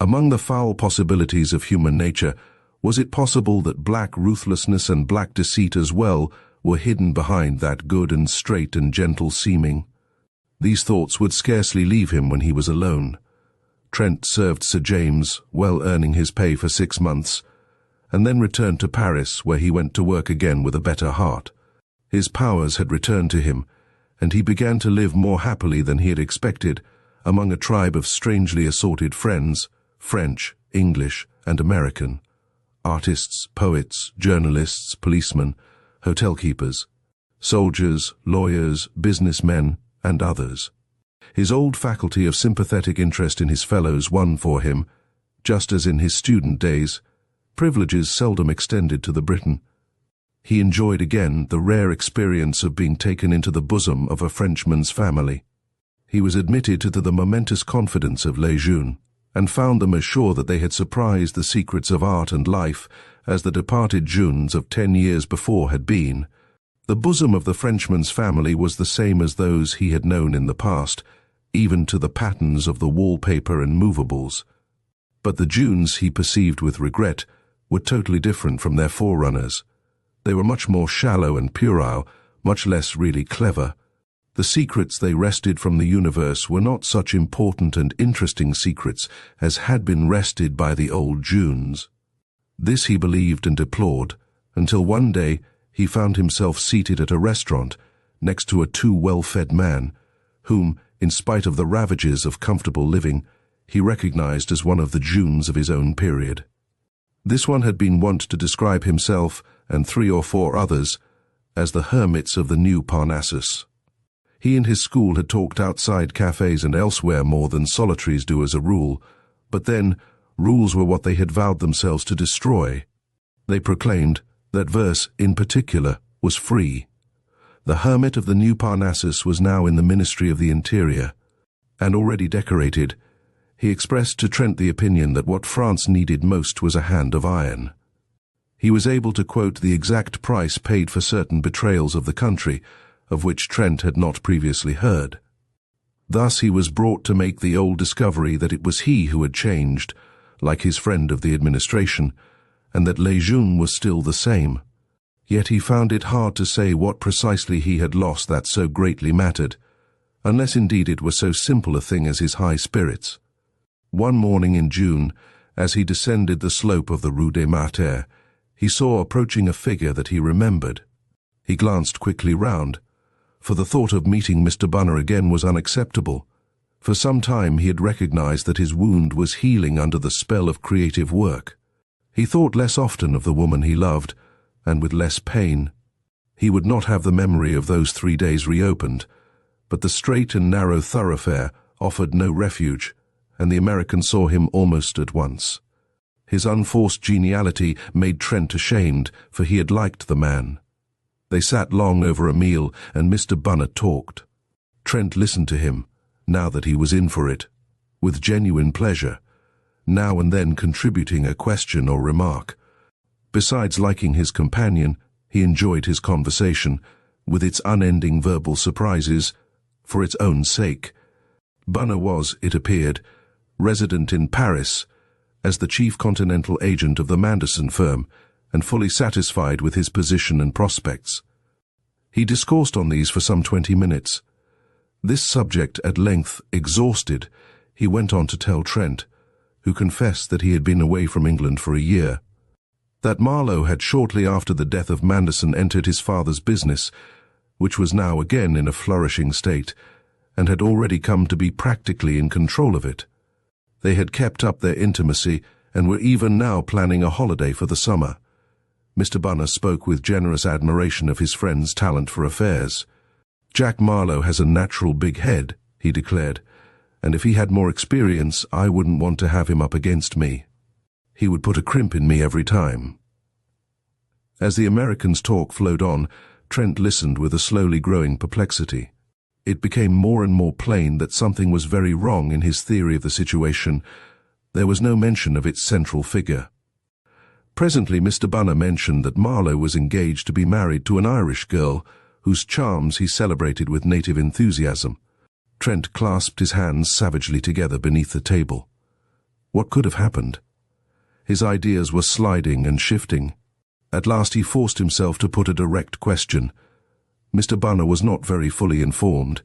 Among the foul possibilities of human nature, was it possible that black ruthlessness and black deceit as well were hidden behind that good and straight and gentle seeming? These thoughts would scarcely leave him when he was alone. Trent served Sir James, well earning his pay for 6 months, and then returned to Paris, where he went to work again with a better heart. His powers had returned to him, and he began to live more happily than he had expected, among a tribe of strangely assorted friends, French, English, and American, artists, poets, journalists, policemen, hotel keepers, soldiers, lawyers, businessmen, and others. His old faculty of sympathetic interest in his fellows won for him, just as in his student days, privileges seldom extended to the Briton. He enjoyed again the rare experience of being taken into the bosom of a Frenchman's family. He was admitted to the momentous confidence of les jeunes, and found them as sure that they had surprised the secrets of art and life as the departed jeunes of 10 years before had been. The bosom of the Frenchman's family was the same as those he had known in the past, even to the patterns of the wallpaper and movables. But the jeunes, he perceived with regret, were totally different from their forerunners. They were much more shallow and puerile, much less really clever. The secrets they wrested from the universe were not such important and interesting secrets as had been wrested by the old jeunes. This he believed and deplored, until one day he found himself seated at a restaurant next to a too well-fed man, whom, in spite of the ravages of comfortable living, he recognized as one of the jeunes of his own period. This one had been wont to describe himself and 3 or 4 others as the hermits of the new Parnassus. He and his school had talked outside cafes and elsewhere more than solitaries do as a rule, but then rules were what they had vowed themselves to destroy. They proclaimed that verse, in particular, was free. The hermit of the new Parnassus was now in the Ministry of the Interior, and already decorated. He expressed to Trent the opinion that what France needed most was a hand of iron. He was able to quote the exact price paid for certain betrayals of the country, of which Trent had not previously heard. Thus he was brought to make the old discovery that it was he who had changed, like his friend of the administration, and that Lejeune was still the same. Yet he found it hard to say what precisely he had lost that so greatly mattered, unless indeed it were so simple a thing as his high spirits. One morning in June, as he descended the slope of the Rue des Martyrs, he saw approaching a figure that he remembered. He glanced quickly round, for the thought of meeting Mr. Bunner again was unacceptable. For some time he had recognized that his wound was healing under the spell of creative work. He thought less often of the woman he loved, and with less pain. He would not have the memory of those 3 days reopened, but the straight and narrow thoroughfare offered no refuge, and the American saw him almost at once. His unforced geniality made Trent ashamed, for he had liked the man. They sat long over a meal, and Mr. Bunner talked. Trent listened to him, now that he was in for it, with genuine pleasure, now and then contributing a question or remark. Besides liking his companion, he enjoyed his conversation, with its unending verbal surprises, for its own sake. Bunner was, it appeared, resident in Paris, as the chief continental agent of the Manderson firm, and fully satisfied with his position and prospects. He discoursed on these for some 20 minutes. This subject at length exhausted, he went on to tell Trent, who confessed that he had been away from England for a year, that Marlowe had shortly after the death of Manderson entered his father's business, which was now again in a flourishing state, and had already come to be practically in control of it. They had kept up their intimacy and were even now planning a holiday for the summer. Mr. Bunner spoke with generous admiration of his friend's talent for affairs. "Jack Marlowe has a natural big head," he declared, "and if he had more experience, I wouldn't want to have him up against me. He would put a crimp in me every time." As the American's talk flowed on, Trent listened with a slowly growing perplexity. It became more and more plain that something was very wrong in his theory of the situation. There was no mention of its central figure. Presently Mr. Bunner mentioned that Marlowe was engaged to be married to an Irish girl, whose charms he celebrated with native enthusiasm. Trent clasped his hands savagely together beneath the table. What could have happened? His ideas were sliding and shifting. At last he forced himself to put a direct question. Mr. Bunner was not very fully informed.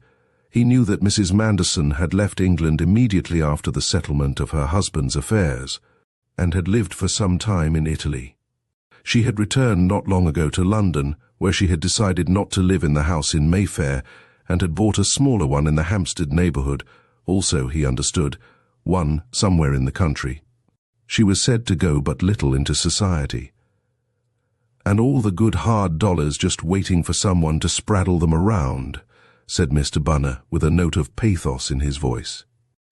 He knew that Mrs. Manderson had left England immediately after the settlement of her husband's affairs, and had lived for some time in Italy. She had returned not long ago to London, where she had decided not to live in the house in Mayfair, and had bought a smaller one in the Hampstead neighbourhood, also, he understood, one somewhere in the country. She was said to go but little into society. "And all the good hard dollars just waiting for someone to spraddle them around," said Mr. Bunner, with a note of pathos in his voice.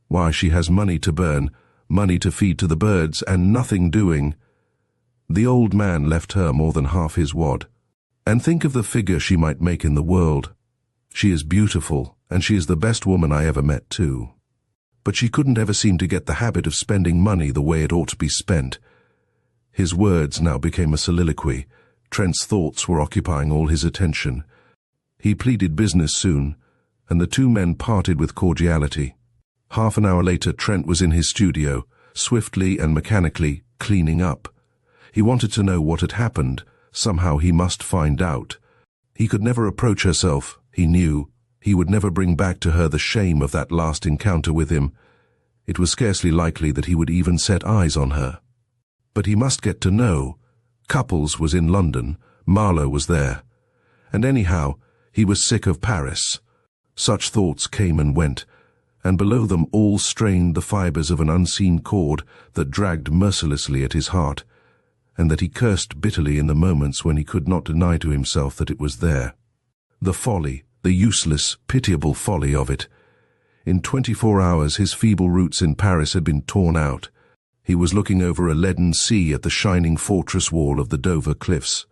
"Why, she has money to burn, money to feed to the birds, and nothing doing. The old man left her more than half his wad. And think of the figure she might make in the world. She is beautiful, and she is the best woman I ever met, too. But she couldn't ever seem to get the habit of spending money the way it ought to be spent." His words now became a soliloquy. Trent's thoughts were occupying all his attention. He pleaded business soon, and the two men parted with cordiality. Half an hour later, Trent was in his studio, swiftly and mechanically cleaning up. He wanted to know what had happened. Somehow he must find out. He could never approach herself, he knew. He would never bring back to her the shame of that last encounter with him. It was scarcely likely that he would even set eyes on her. But he must get to know. Couples was in London, Marlowe was there. And anyhow, he was sick of Paris. Such thoughts came and went, and below them all strained the fibres of an unseen cord that dragged mercilessly at his heart, and that he cursed bitterly in the moments when he could not deny to himself that it was there. The folly, the useless, pitiable folly of it. In 24 hours his feeble roots in Paris had been torn out. He was looking over a leaden sea at the shining fortress wall of the Dover cliffs.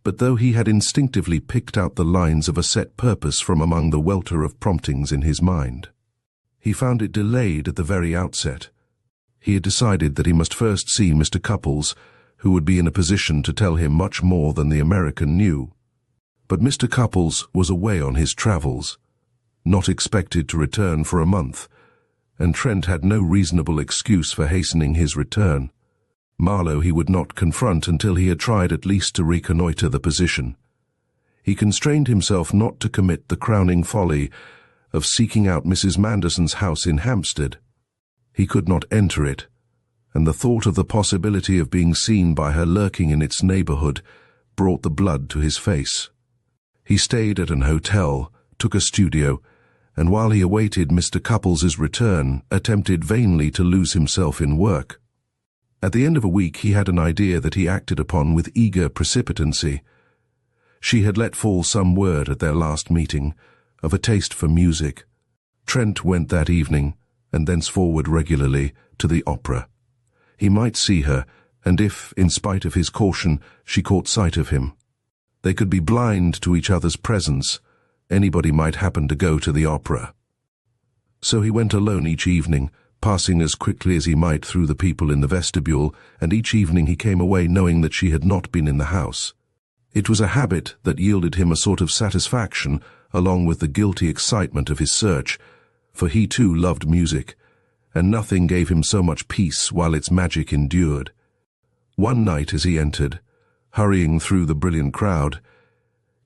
But though he had instinctively picked out the lines of a set purpose from among the welter of promptings in his mind, he found it delayed at the very outset. He had decided that he must first see Mr. Cupples, who would be in a position to tell him much more than the American knew. But Mr. Cupples was away on his travels, not expected to return for a month, and Trent had no reasonable excuse for hastening his return. Marlowe he would not confront until he had tried at least to reconnoitre the position. He constrained himself not to commit the crowning folly of seeking out Mrs. Manderson's house in Hampstead. He could not enter it, and the thought of the possibility of being seen by her lurking in its neighbourhood brought the blood to his face. He stayed at an hotel, took a studio, and while he awaited Mr. Couples's return, attempted vainly to lose himself in work. At the end of a week he had an idea that he acted upon with eager precipitancy. She had let fall some word at their last meeting of a taste for music. Trent went that evening, and thenceforward regularly, to the opera. He might see her, and if, in spite of his caution, she caught sight of him. They could be blind to each other's presence. Anybody might happen to go to the opera. So he went alone each evening, passing as quickly as he might through the people in the vestibule, and each evening he came away knowing that she had not been in the house. It was a habit that yielded him a sort of satisfaction, along with the guilty excitement of his search, for he too loved music, and nothing gave him so much peace while its magic endured. One night as he entered, hurrying through the brilliant crowd,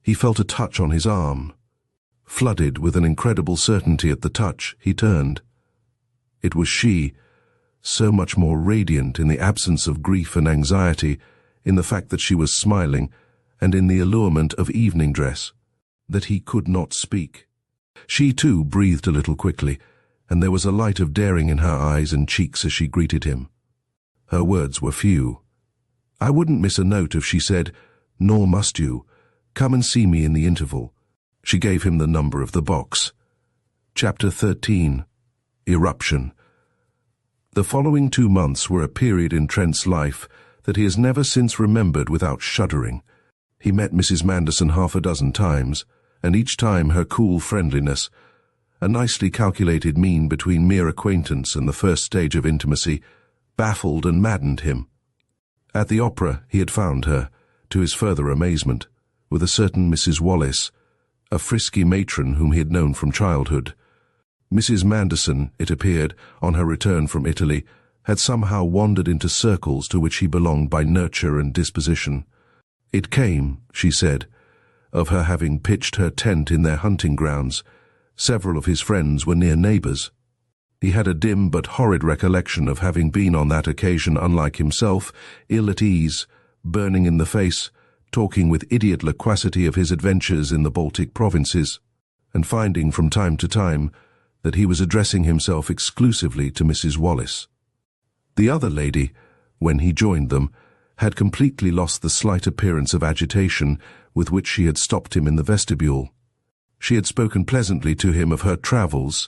he felt a touch on his arm. Flooded with an incredible certainty at the touch, he turned. It was she, so much more radiant in the absence of grief and anxiety, in the fact that she was smiling, and in the allurement of evening dress, that he could not speak. She too breathed a little quickly, and there was a light of daring in her eyes and cheeks as she greeted him. Her words were few. "I wouldn't miss a note if she said, 'Nor must you. Come and see me in the interval.'" She gave him the number of the box. Chapter 13. Eruption. The following 2 months were a period in Trent's life that he has never since remembered without shuddering. He met Mrs. Manderson half a dozen times, and each time her cool friendliness, a nicely calculated mean between mere acquaintance and the first stage of intimacy, baffled and maddened him. At the opera he had found her, to his further amazement, with a certain Mrs. Wallace, a frisky matron whom he had known from childhood. Mrs. Manderson, it appeared, on her return from Italy, had somehow wandered into circles to which he belonged by nurture and disposition. It came, she said, of her having pitched her tent in their hunting grounds, Several of his friends were near neighbors. He had a dim but horrid recollection of having been on that occasion unlike himself, ill at ease, burning in the face, talking with idiot loquacity of his adventures in the Baltic provinces, and finding from time to time that he was addressing himself exclusively to Mrs. Wallace. The other lady, when he joined them, had completely lost the slight appearance of agitation with which she had stopped him in the vestibule. She had spoken pleasantly to him of her travels,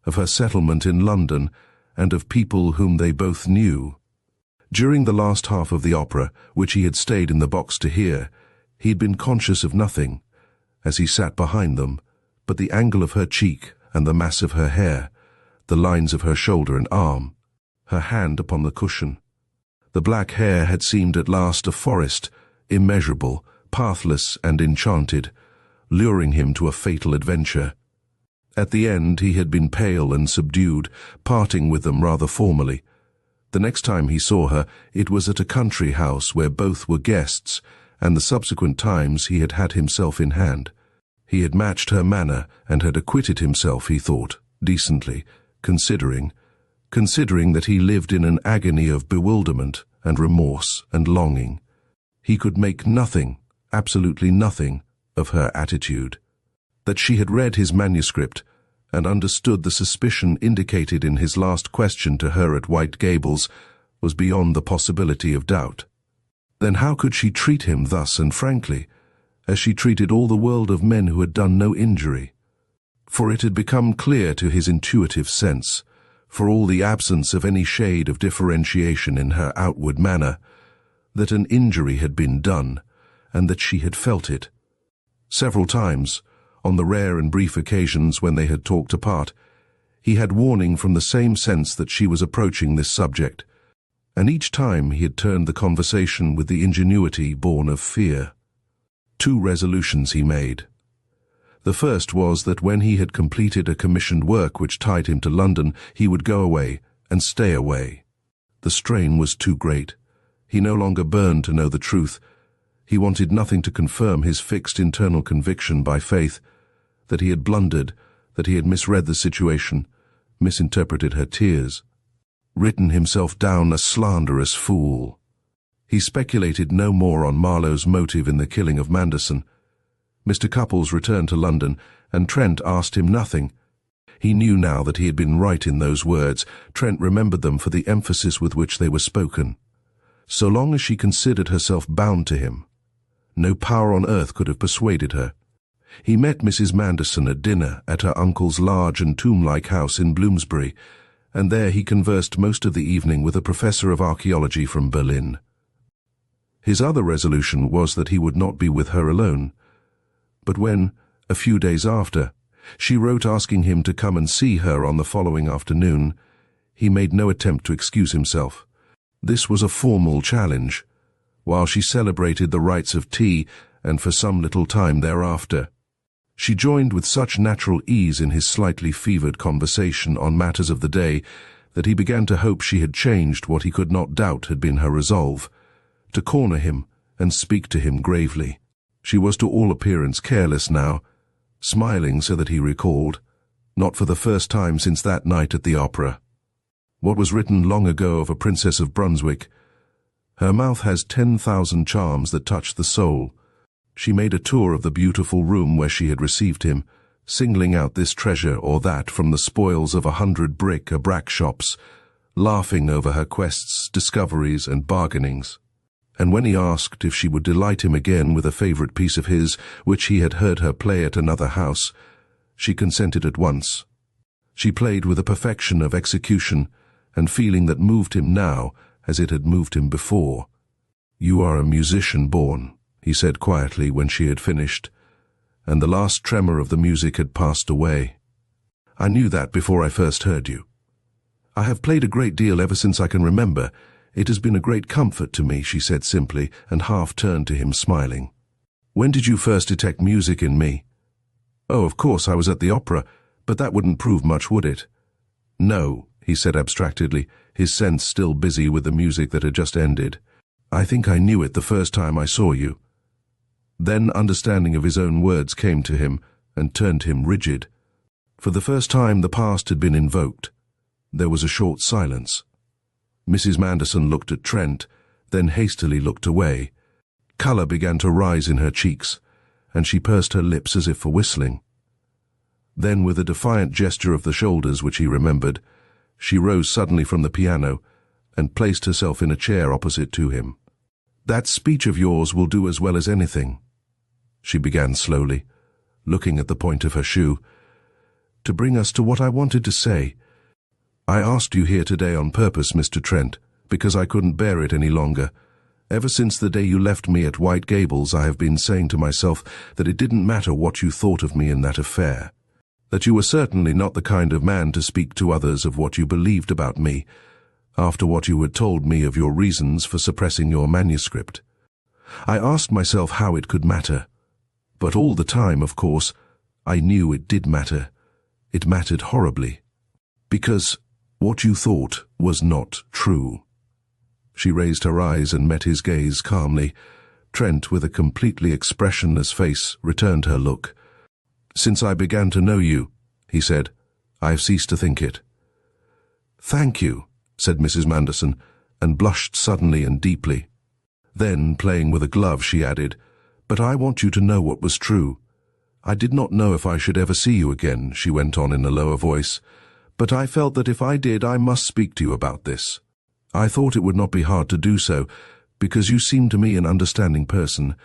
of her settlement in London, and of people whom they both knew. During the last half of the opera, which he had stayed in the box to hear, he had been conscious of nothing, as he sat behind them, but the angle of her cheek and the mass of her hair, the lines of her shoulder and arm, her hand upon the cushion. The black hair had seemed at last a forest, immeasurable, pathless and enchanted, luring him to a fatal adventure. At the end he had been pale and subdued, parting with them rather formally. The next time he saw her, it was at a country house where both were guests, and the subsequent times he had had himself in hand. He had matched her manner and had acquitted himself, he thought, decently, considering that he lived in an agony of bewilderment and remorse and longing. He could make nothing, absolutely nothing, of her attitude. That she had read his manuscript and understood the suspicion indicated in his last question to her at White Gables was beyond the possibility of doubt. Then how could she treat him thus and frankly, as she treated all the world of men who had done no injury? For it had become clear to his intuitive sense, for all the absence of any shade of differentiation in her outward manner, that an injury had been done, and that she had felt it. Several times, on the rare and brief occasions when they had talked apart, he had warning from the same sense that she was approaching this subject, and each time he had turned the conversation with the ingenuity born of fear. 2 resolutions he made. The first was that when he had completed a commissioned work which tied him to London, he would go away and stay away. The strain was too great. He no longer burned to know the truth. He wanted nothing to confirm his fixed internal conviction by faith, that he had blundered, that he had misread the situation, misinterpreted her tears, written himself down a slanderous fool. He speculated no more on Marlowe's motive in the killing of Manderson. Mr. Cupples returned to London, and Trent asked him nothing. He knew now that he had been right in those words. Trent remembered them for the emphasis with which they were spoken. So long as she considered herself bound to him, no power on earth could have persuaded her. He met Mrs. Manderson at dinner at her uncle's large and tomb-like house in Bloomsbury, and there he conversed most of the evening with a professor of archaeology from Berlin. His other resolution was that he would not be with her alone. But when, a few days after, she wrote asking him to come and see her on the following afternoon, he made no attempt to excuse himself. This was a formal challenge, while she celebrated the rites of tea, and for some little time thereafter. She joined with such natural ease in his slightly fevered conversation on matters of the day that he began to hope she had changed what he could not doubt had been her resolve, to corner him and speak to him gravely. She was to all appearance careless now, smiling so that he recalled, not for the first time since that night at the opera, what was written long ago of a Princess of Brunswick. Her mouth has 10,000 charms that touch the soul. She made a tour of the beautiful room where she had received him, singling out this treasure or that from the spoils of 100 bric-a-brac shops, laughing over her quests, discoveries, and bargainings. And when he asked if she would delight him again with a favourite piece of his, which he had heard her play at another house, she consented at once. She played with a perfection of execution, and feeling that moved him now as it had moved him before. "You are a musician born," he said quietly when she had finished, and the last tremor of the music had passed away. "I knew that before I first heard you. I have played a great deal ever since I can remember. It has been a great comfort to me," she said simply, and half turned to him smiling. "When did you first detect music in me?" "Oh, of course I was at the opera, but that wouldn't prove much, would it?" "No," he said abstractedly, his sense still busy with the music that had just ended. "I think I knew it the first time I saw you." Then understanding of his own words came to him and turned him rigid. For the first time, the past had been invoked. There was a short silence. Mrs. Manderson looked at Trent, then hastily looked away. Colour began to rise in her cheeks, and she pursed her lips as if for whistling. Then, with a defiant gesture of the shoulders which he remembered, she rose suddenly from the piano and placed herself in a chair opposite to him. "That speech of yours will do as well as anything," she began slowly, looking at the point of her shoe, "to bring us to what I wanted to say. I asked you here today on purpose, Mr. Trent, because I couldn't bear it any longer. Ever since the day you left me at White Gables, I have been saying to myself that it didn't matter what you thought of me in that affair, that you were certainly not the kind of man to speak to others of what you believed about me, after what you had told me of your reasons for suppressing your manuscript. I asked myself how it could matter, but all the time, of course, I knew it did matter. It mattered horribly, because what you thought was not true." She raised her eyes and met his gaze calmly. Trent, with a completely expressionless face, returned her look. "Since I began to know you," he said, "I have ceased to think it." "Thank you," said Mrs. Manderson, and blushed suddenly and deeply. Then, playing with a glove, she added, "But I want you to know what was true. I did not know if I should ever see you again," she went on in a lower voice, "but I felt that if I did, I must speak to you about this. I thought it would not be hard to do so, because you seem to me an understanding person,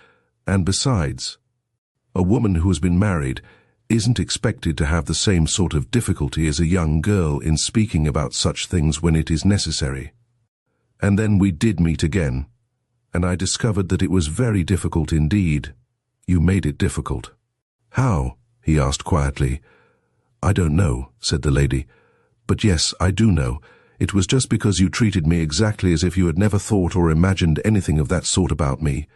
and besides, a woman who has been married isn't expected to have the same sort of difficulty as a young girl in speaking about such things when it is necessary. And then we did meet again, and I discovered that it was very difficult indeed. You made it difficult." "How?" he asked quietly. "I don't know," said the lady. "But yes, I do know. It was just because you treated me exactly as if you had never thought or imagined anything of that sort about me.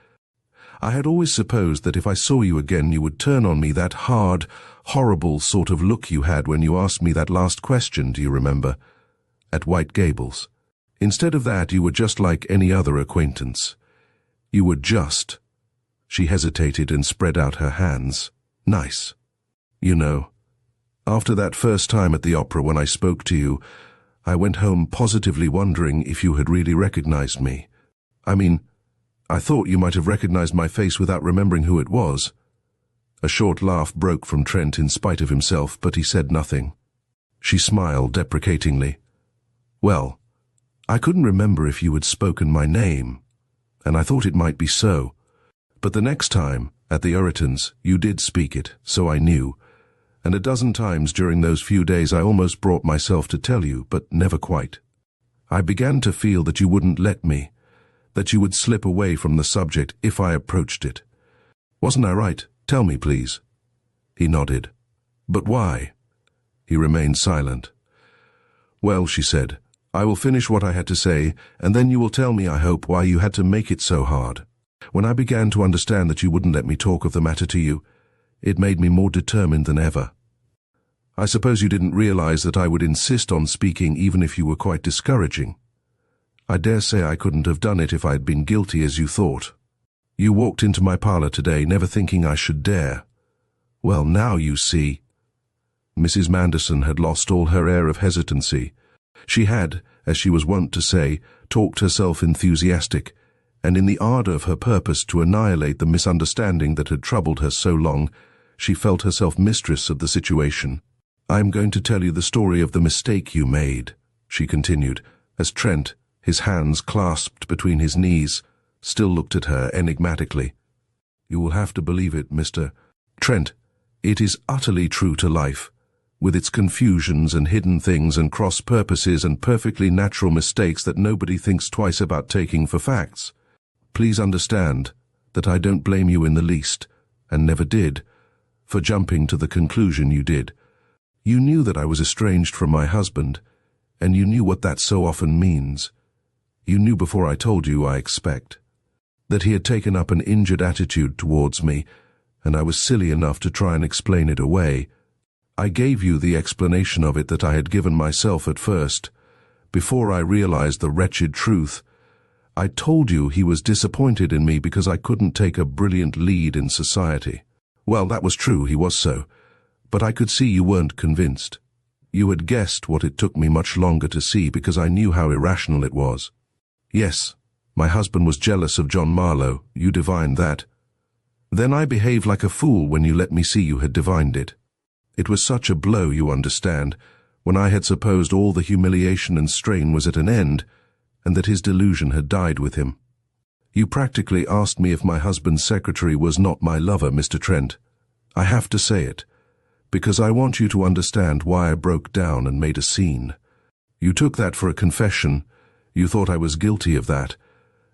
I had always supposed that if I saw you again you would turn on me that hard, horrible sort of look you had when you asked me that last question, do you remember? At White Gables. Instead of that, you were just like any other acquaintance. You were just—" She hesitated and spread out her hands. "Nice. You know, after that first time at the opera when I spoke to you, I went home positively wondering if you had really recognized me. I mean, I thought you might have recognized my face without remembering who it was." A short laugh broke from Trent in spite of himself, but he said nothing. She smiled deprecatingly. "Well, I couldn't remember if you had spoken my name, and I thought it might be so. But the next time, at the Uritans, you did speak it, so I knew. And a dozen times during those few days I almost brought myself to tell you, but never quite. I began to feel that you wouldn't let me, that you would slip away from the subject if I approached it. Wasn't I right? Tell me, please." He nodded. "But why?" He remained silent. "Well," she said, "I will finish what I had to say, and then you will tell me, I hope, why you had to make it so hard. When I began to understand that you wouldn't let me talk of the matter to you, it made me more determined than ever. I suppose you didn't realize that I would insist on speaking even if you were quite discouraging. I dare say I couldn't have done it if I had been guilty as you thought. You walked into my parlor today, never thinking I should dare. Well, now you see." Mrs. Manderson had lost all her air of hesitancy. She had, as she was wont to say, talked herself enthusiastic, and in the ardor of her purpose to annihilate the misunderstanding that had troubled her so long, she felt herself mistress of the situation. "I am going to tell you the story of the mistake you made," she continued, as Trent, his hands clasped between his knees, still looked at her enigmatically. "You will have to believe it, Mr. Trent. It is utterly true to life, with its confusions and hidden things and cross-purposes and perfectly natural mistakes that nobody thinks twice about taking for facts. Please understand that I don't blame you in the least, and never did, for jumping to the conclusion you did. You knew that I was estranged from my husband, and you knew what that so often means. You knew before I told you, I expect, that he had taken up an injured attitude towards me, and I was silly enough to try and explain it away. I gave you the explanation of it that I had given myself at first, before I realized the wretched truth. I told you he was disappointed in me because I couldn't take a brilliant lead in society. Well, that was true, he was so. But I could see you weren't convinced. You had guessed what it took me much longer to see because I knew how irrational it was. Yes, my husband was jealous of John Marlowe, you divined that. Then I behaved like a fool when you let me see you had divined it. It was such a blow, you understand, when I had supposed all the humiliation and strain was at an end, and that his delusion had died with him. You practically asked me if my husband's secretary was not my lover, Mr. Trent. I have to say it, because I want you to understand why I broke down and made a scene. You took that for a confession, you thought I was guilty of that,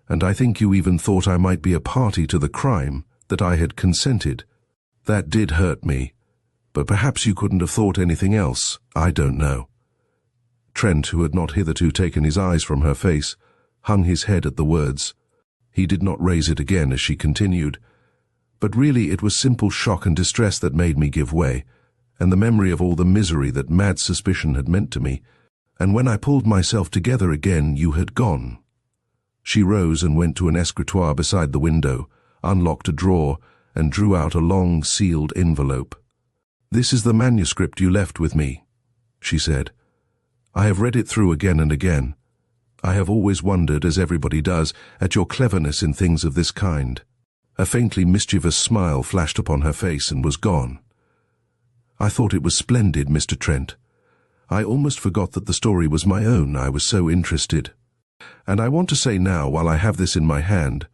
and I think you even thought I might be a party to the crime, that I had consented. That did hurt me, but perhaps you couldn't have thought anything else, I don't know. Trent, who had not hitherto taken his eyes from her face, hung his head at the words. He did not raise it again as she continued. But really it was simple shock and distress that made me give way, and the memory of all the misery that mad suspicion had meant to me, and when I pulled myself together again, you had gone. She rose and went to an escritoire beside the window, unlocked a drawer, and drew out a long, sealed envelope. "This is the manuscript you left with me," she said. "I have read it through again and again. I have always wondered, as everybody does, at your cleverness in things of this kind." A faintly mischievous smile flashed upon her face and was gone. "I thought it was splendid, Mr. Trent. I almost forgot that the story was my own, I was so interested. And I want to say now, while I have this in my hand,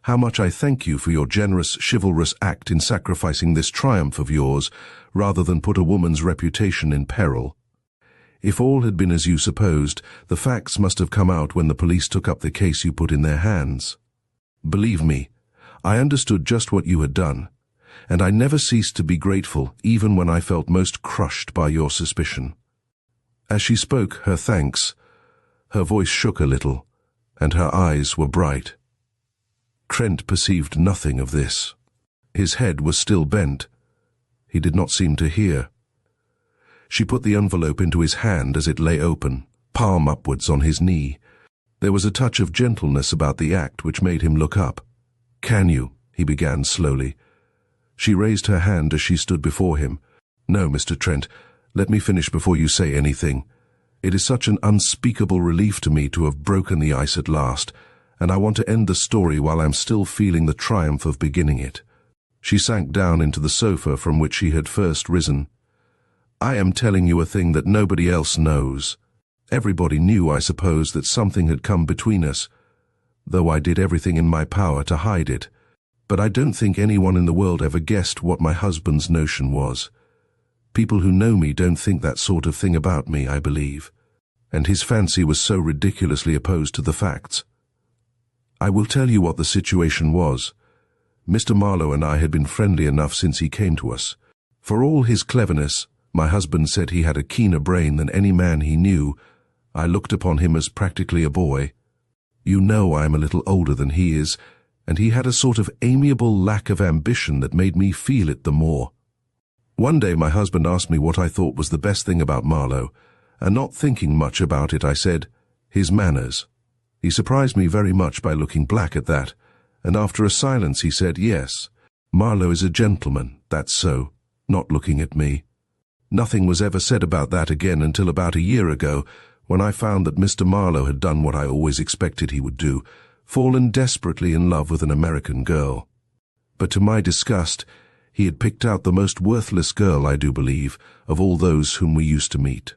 how much I thank you for your generous, chivalrous act in sacrificing this triumph of yours, rather than put a woman's reputation in peril. If all had been as you supposed, the facts must have come out when the police took up the case you put in their hands. Believe me, I understood just what you had done, and I never ceased to be grateful, even when I felt most crushed by your suspicion." As she spoke her thanks, her voice shook a little, and her eyes were bright. Trent perceived nothing of this. His head was still bent. He did not seem to hear. She put the envelope into his hand as it lay open, palm upwards on his knee. There was a touch of gentleness about the act which made him look up. "Can you?" he began slowly. She raised her hand as she stood before him. "No, Mr. Trent, let me finish before you say anything. It is such an unspeakable relief to me to have broken the ice at last, and I want to end the story while I'm still feeling the triumph of beginning it." She sank down into the sofa from which she had first risen. "I am telling you a thing that nobody else knows. Everybody knew, I suppose, that something had come between us, though I did everything in my power to hide it. But I don't think anyone in the world ever guessed what my husband's notion was. People who know me don't think that sort of thing about me, I believe. And his fancy was so ridiculously opposed to the facts. I will tell you what the situation was. Mr. Marlowe and I had been friendly enough since he came to us. For all his cleverness, my husband said he had a keener brain than any man he knew. I looked upon him as practically a boy. You know I am a little older than he is, and he had a sort of amiable lack of ambition that made me feel it the more. One day my husband asked me what I thought was the best thing about Marlowe, and not thinking much about it, I said, "His manners." He surprised me very much by looking black at that, and after a silence he said, "Yes, Marlowe is a gentleman, that's so," not looking at me. Nothing was ever said about that again until about a year ago, when I found that Mr. Marlowe had done what I always expected he would do, fallen desperately in love with an American girl. But to my disgust, he had picked out the most worthless girl, I do believe, of all those whom we used to meet.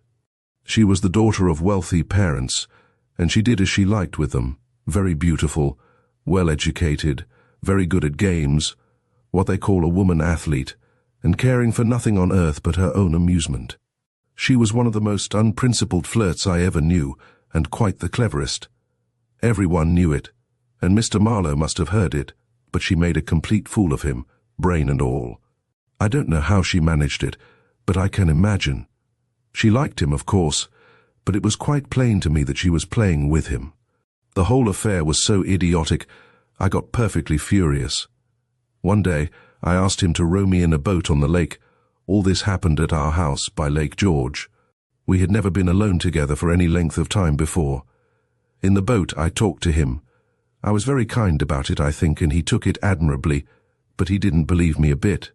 She was the daughter of wealthy parents, and she did as she liked with them, very beautiful, well-educated, very good at games, what they call a woman athlete, and caring for nothing on earth but her own amusement. She was one of the most unprincipled flirts I ever knew, and quite the cleverest. Everyone knew it, and Mr. Marlowe must have heard it, but she made a complete fool of him, brain and all. I don't know how she managed it, but I can imagine. She liked him, of course, but it was quite plain to me that she was playing with him. The whole affair was so idiotic, I got perfectly furious. One day, I asked him to row me in a boat on the lake. All this happened at our house by Lake George. We had never been alone together for any length of time before. In the boat, I talked to him. I was very kind about it, I think, and he took it admirably, but he didn't believe me a bit.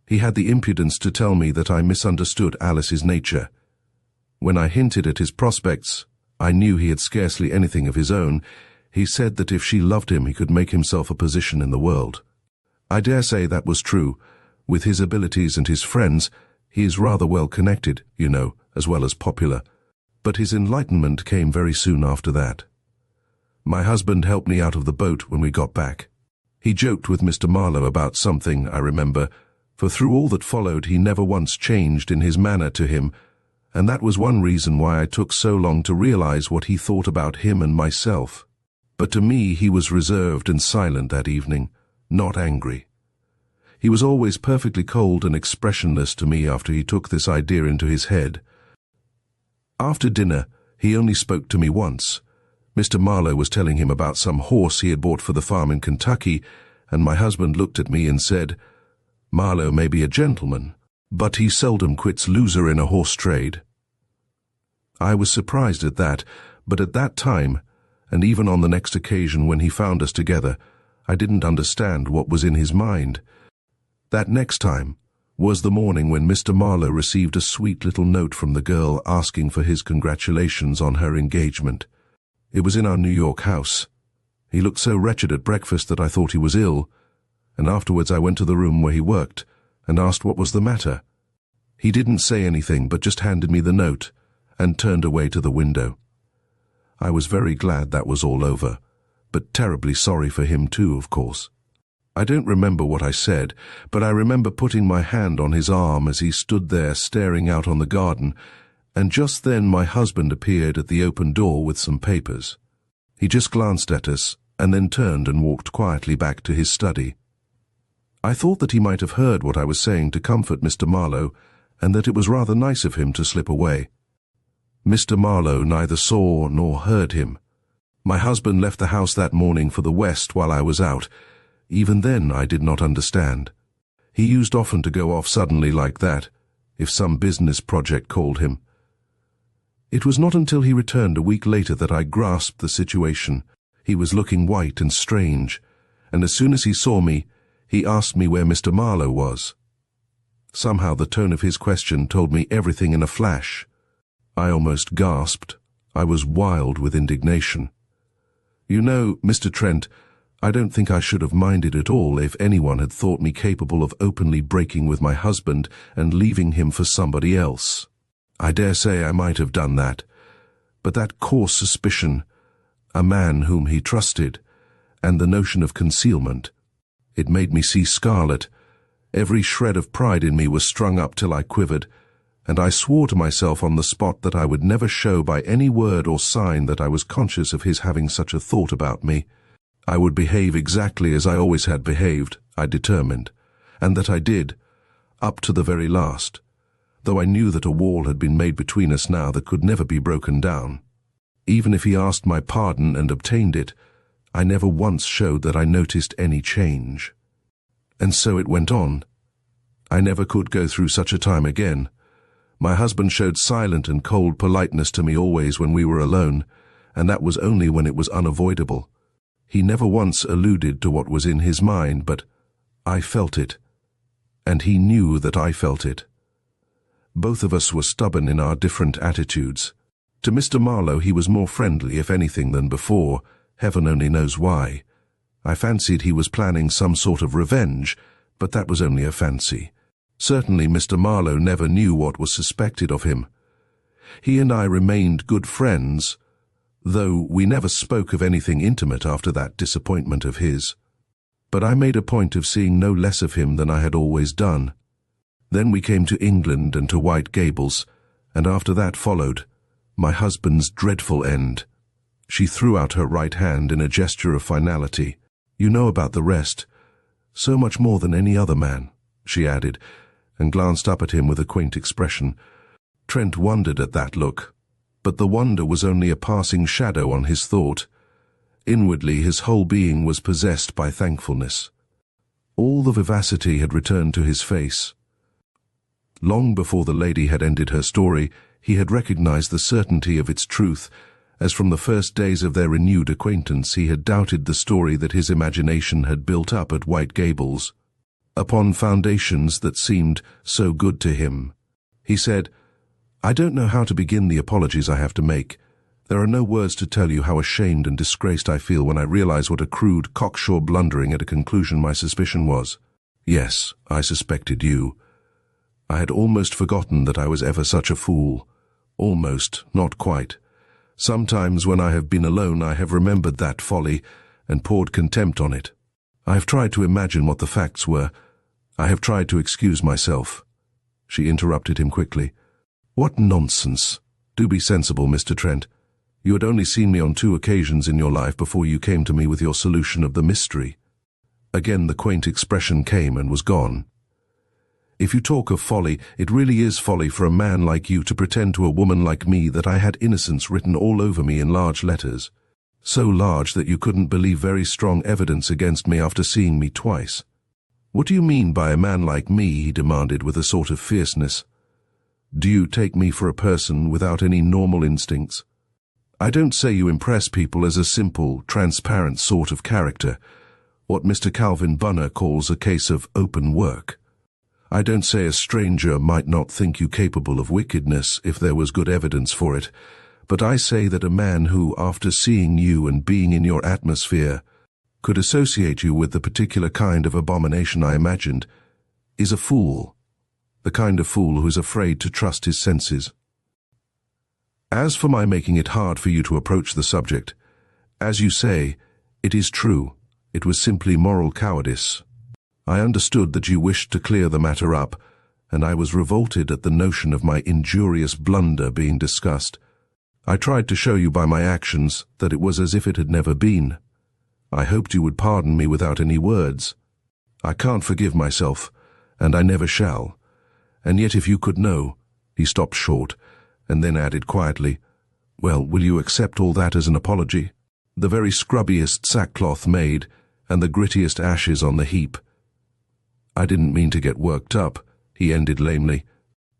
He had the impudence to tell me that I misunderstood Alice's nature. When I hinted at his prospects, I knew he had scarcely anything of his own. He said that if she loved him, he could make himself a position in the world. I dare say that was true. With his abilities and his friends, he is rather well connected, you know, as well as popular. But his enlightenment came very soon after that. My husband helped me out of the boat when we got back. He joked with Mr. Marlowe about something, I remember, for through all that followed he never once changed in his manner to him, and that was one reason why I took so long to realize what he thought about him and myself. But to me he was reserved and silent that evening, not angry. He was always perfectly cold and expressionless to me after he took this idea into his head. After dinner, he only spoke to me once. Mr. Marlowe was telling him about some horse he had bought for the farm in Kentucky, and my husband looked at me and said, "Marlowe may be a gentleman, but he seldom quits loser in a horse trade." I was surprised at that, but at that time, and even on the next occasion when he found us together, I didn't understand what was in his mind. That next time was the morning when Mr. Marlowe received a sweet little note from the girl asking for his congratulations on her engagement. It was in our New York house. He looked so wretched at breakfast that I thought he was ill, and afterwards I went to the room where he worked and asked what was the matter. He didn't say anything but just handed me the note and turned away to the window. I was very glad that was all over, but terribly sorry for him too, of course. I don't remember what I said, but I remember putting my hand on his arm as he stood there staring out on the garden, and just then my husband appeared at the open door with some papers. He just glanced at us and then turned and walked quietly back to his study. I thought that he might have heard what I was saying to comfort Mr. Marlowe, and that it was rather nice of him to slip away. Mr. Marlowe neither saw nor heard him. My husband left the house that morning for the West while I was out. Even then I did not understand. He used often to go off suddenly like that, if some business project called him. It was not until he returned a week later that I grasped the situation. He was looking white and strange, and as soon as he saw me, he asked me where Mr. Marlowe was. Somehow the tone of his question told me everything in a flash. I almost gasped. I was wild with indignation. "You know, Mr. Trent, I don't think I should have minded at all if anyone had thought me capable of openly breaking with my husband and leaving him for somebody else. I dare say I might have done that. But that coarse suspicion, a man whom he trusted, and the notion of concealment, it made me see scarlet. Every shred of pride in me was strung up till I quivered, and I swore to myself on the spot that I would never show by any word or sign that I was conscious of his having such a thought about me. I would behave exactly as I always had behaved, I determined, and that I did, up to the very last, though I knew that a wall had been made between us now that could never be broken down. Even if he asked my pardon and obtained it, I never once showed that I noticed any change. And so it went on. I never could go through such a time again. My husband showed silent and cold politeness to me always when we were alone, and that was only when it was unavoidable. He never once alluded to what was in his mind, but I felt it, and he knew that I felt it. Both of us were stubborn in our different attitudes. To Mr. Marlowe he was more friendly, if anything, than before, heaven only knows why. I fancied he was planning some sort of revenge, but that was only a fancy. Certainly Mr. Marlowe never knew what was suspected of him. He and I remained good friends, though we never spoke of anything intimate after that disappointment of his. But I made a point of seeing no less of him than I had always done. Then we came to England and to White Gables, and after that followed my husband's dreadful end. She threw out her right hand in a gesture of finality. "You know about the rest. So much more than any other man," she added, and glanced up at him with a quaint expression. Trent wondered at that look, but the wonder was only a passing shadow on his thought. Inwardly his whole being was possessed by thankfulness. All the vivacity had returned to his face. Long before the lady had ended her story, he had recognized the certainty of its truth, as from the first days of their renewed acquaintance he had doubted the story that his imagination had built up at White Gables. upon foundations that seemed so good to him. He said, "I don't know how to begin the apologies I have to make. There are no words to tell you how ashamed and disgraced I feel when I realize what a crude, cocksure blundering at a conclusion my suspicion was. Yes, I suspected you. I had almost forgotten that I was ever such a fool. Almost, not quite. Sometimes when I have been alone I have remembered that folly and poured contempt on it. I have tried to imagine what the facts were. I have tried to excuse myself." She interrupted him quickly. "What nonsense! Do be sensible, Mr. Trent. You had only seen me on 2 occasions in your life before you came to me with your solution of the mystery." Again the quaint expression came and was gone. "If you talk of folly, it really is folly for a man like you to pretend to a woman like me that I had innocence written all over me in large letters. So large that you couldn't believe very strong evidence against me after seeing me twice. What do you mean by a man like me?" he demanded with a sort of fierceness. "Do you take me for a person without any normal instincts? I don't say you impress people as a simple, transparent sort of character, what Mr. Calvin Bunner calls a case of open work. I don't say a stranger might not think you capable of wickedness if there was good evidence for it, but I say that a man who, after seeing you and being in your atmosphere, could associate you with the particular kind of abomination I imagined, is a fool, the kind of fool who is afraid to trust his senses. As for my making it hard for you to approach the subject, as you say, it is true, it was simply moral cowardice. I understood that you wished to clear the matter up, and I was revolted at the notion of my injurious blunder being discussed. I tried to show you by my actions that it was as if it had never been. I hoped you would pardon me without any words. I can't forgive myself, and I never shall. And yet if you could know—" He stopped short, and then added quietly, "Well, will you accept all that as an apology? The very scrubbiest sackcloth made, and the grittiest ashes on the heap." "I didn't mean to get worked up," he ended lamely.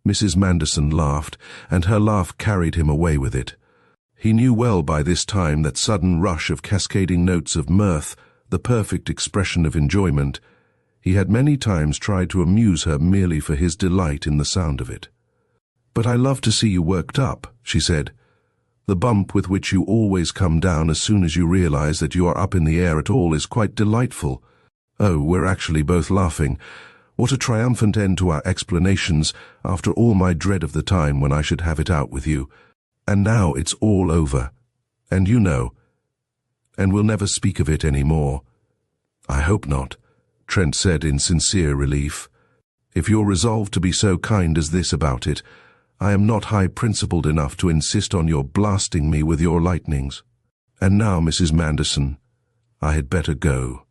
Mrs. Manderson laughed, and her laugh carried him away with it. He knew well by this time that sudden rush of cascading notes of mirth, the perfect expression of enjoyment. He had many times tried to amuse her merely for his delight in the sound of it. "But I love to see you worked up," she said. "The bump with which you always come down as soon as you realize that you are up in the air at all is quite delightful. Oh, we're actually both laughing. What a triumphant end to our explanations after all my dread of the time when I should have it out with you. And now it's all over. And you know. And we'll never speak of it any more." "I hope not," Trent said in sincere relief. "If you're resolved to be so kind as this about it, I am not high-principled enough to insist on your blasting me with your lightnings. And now, Mrs. Manderson, I had better go.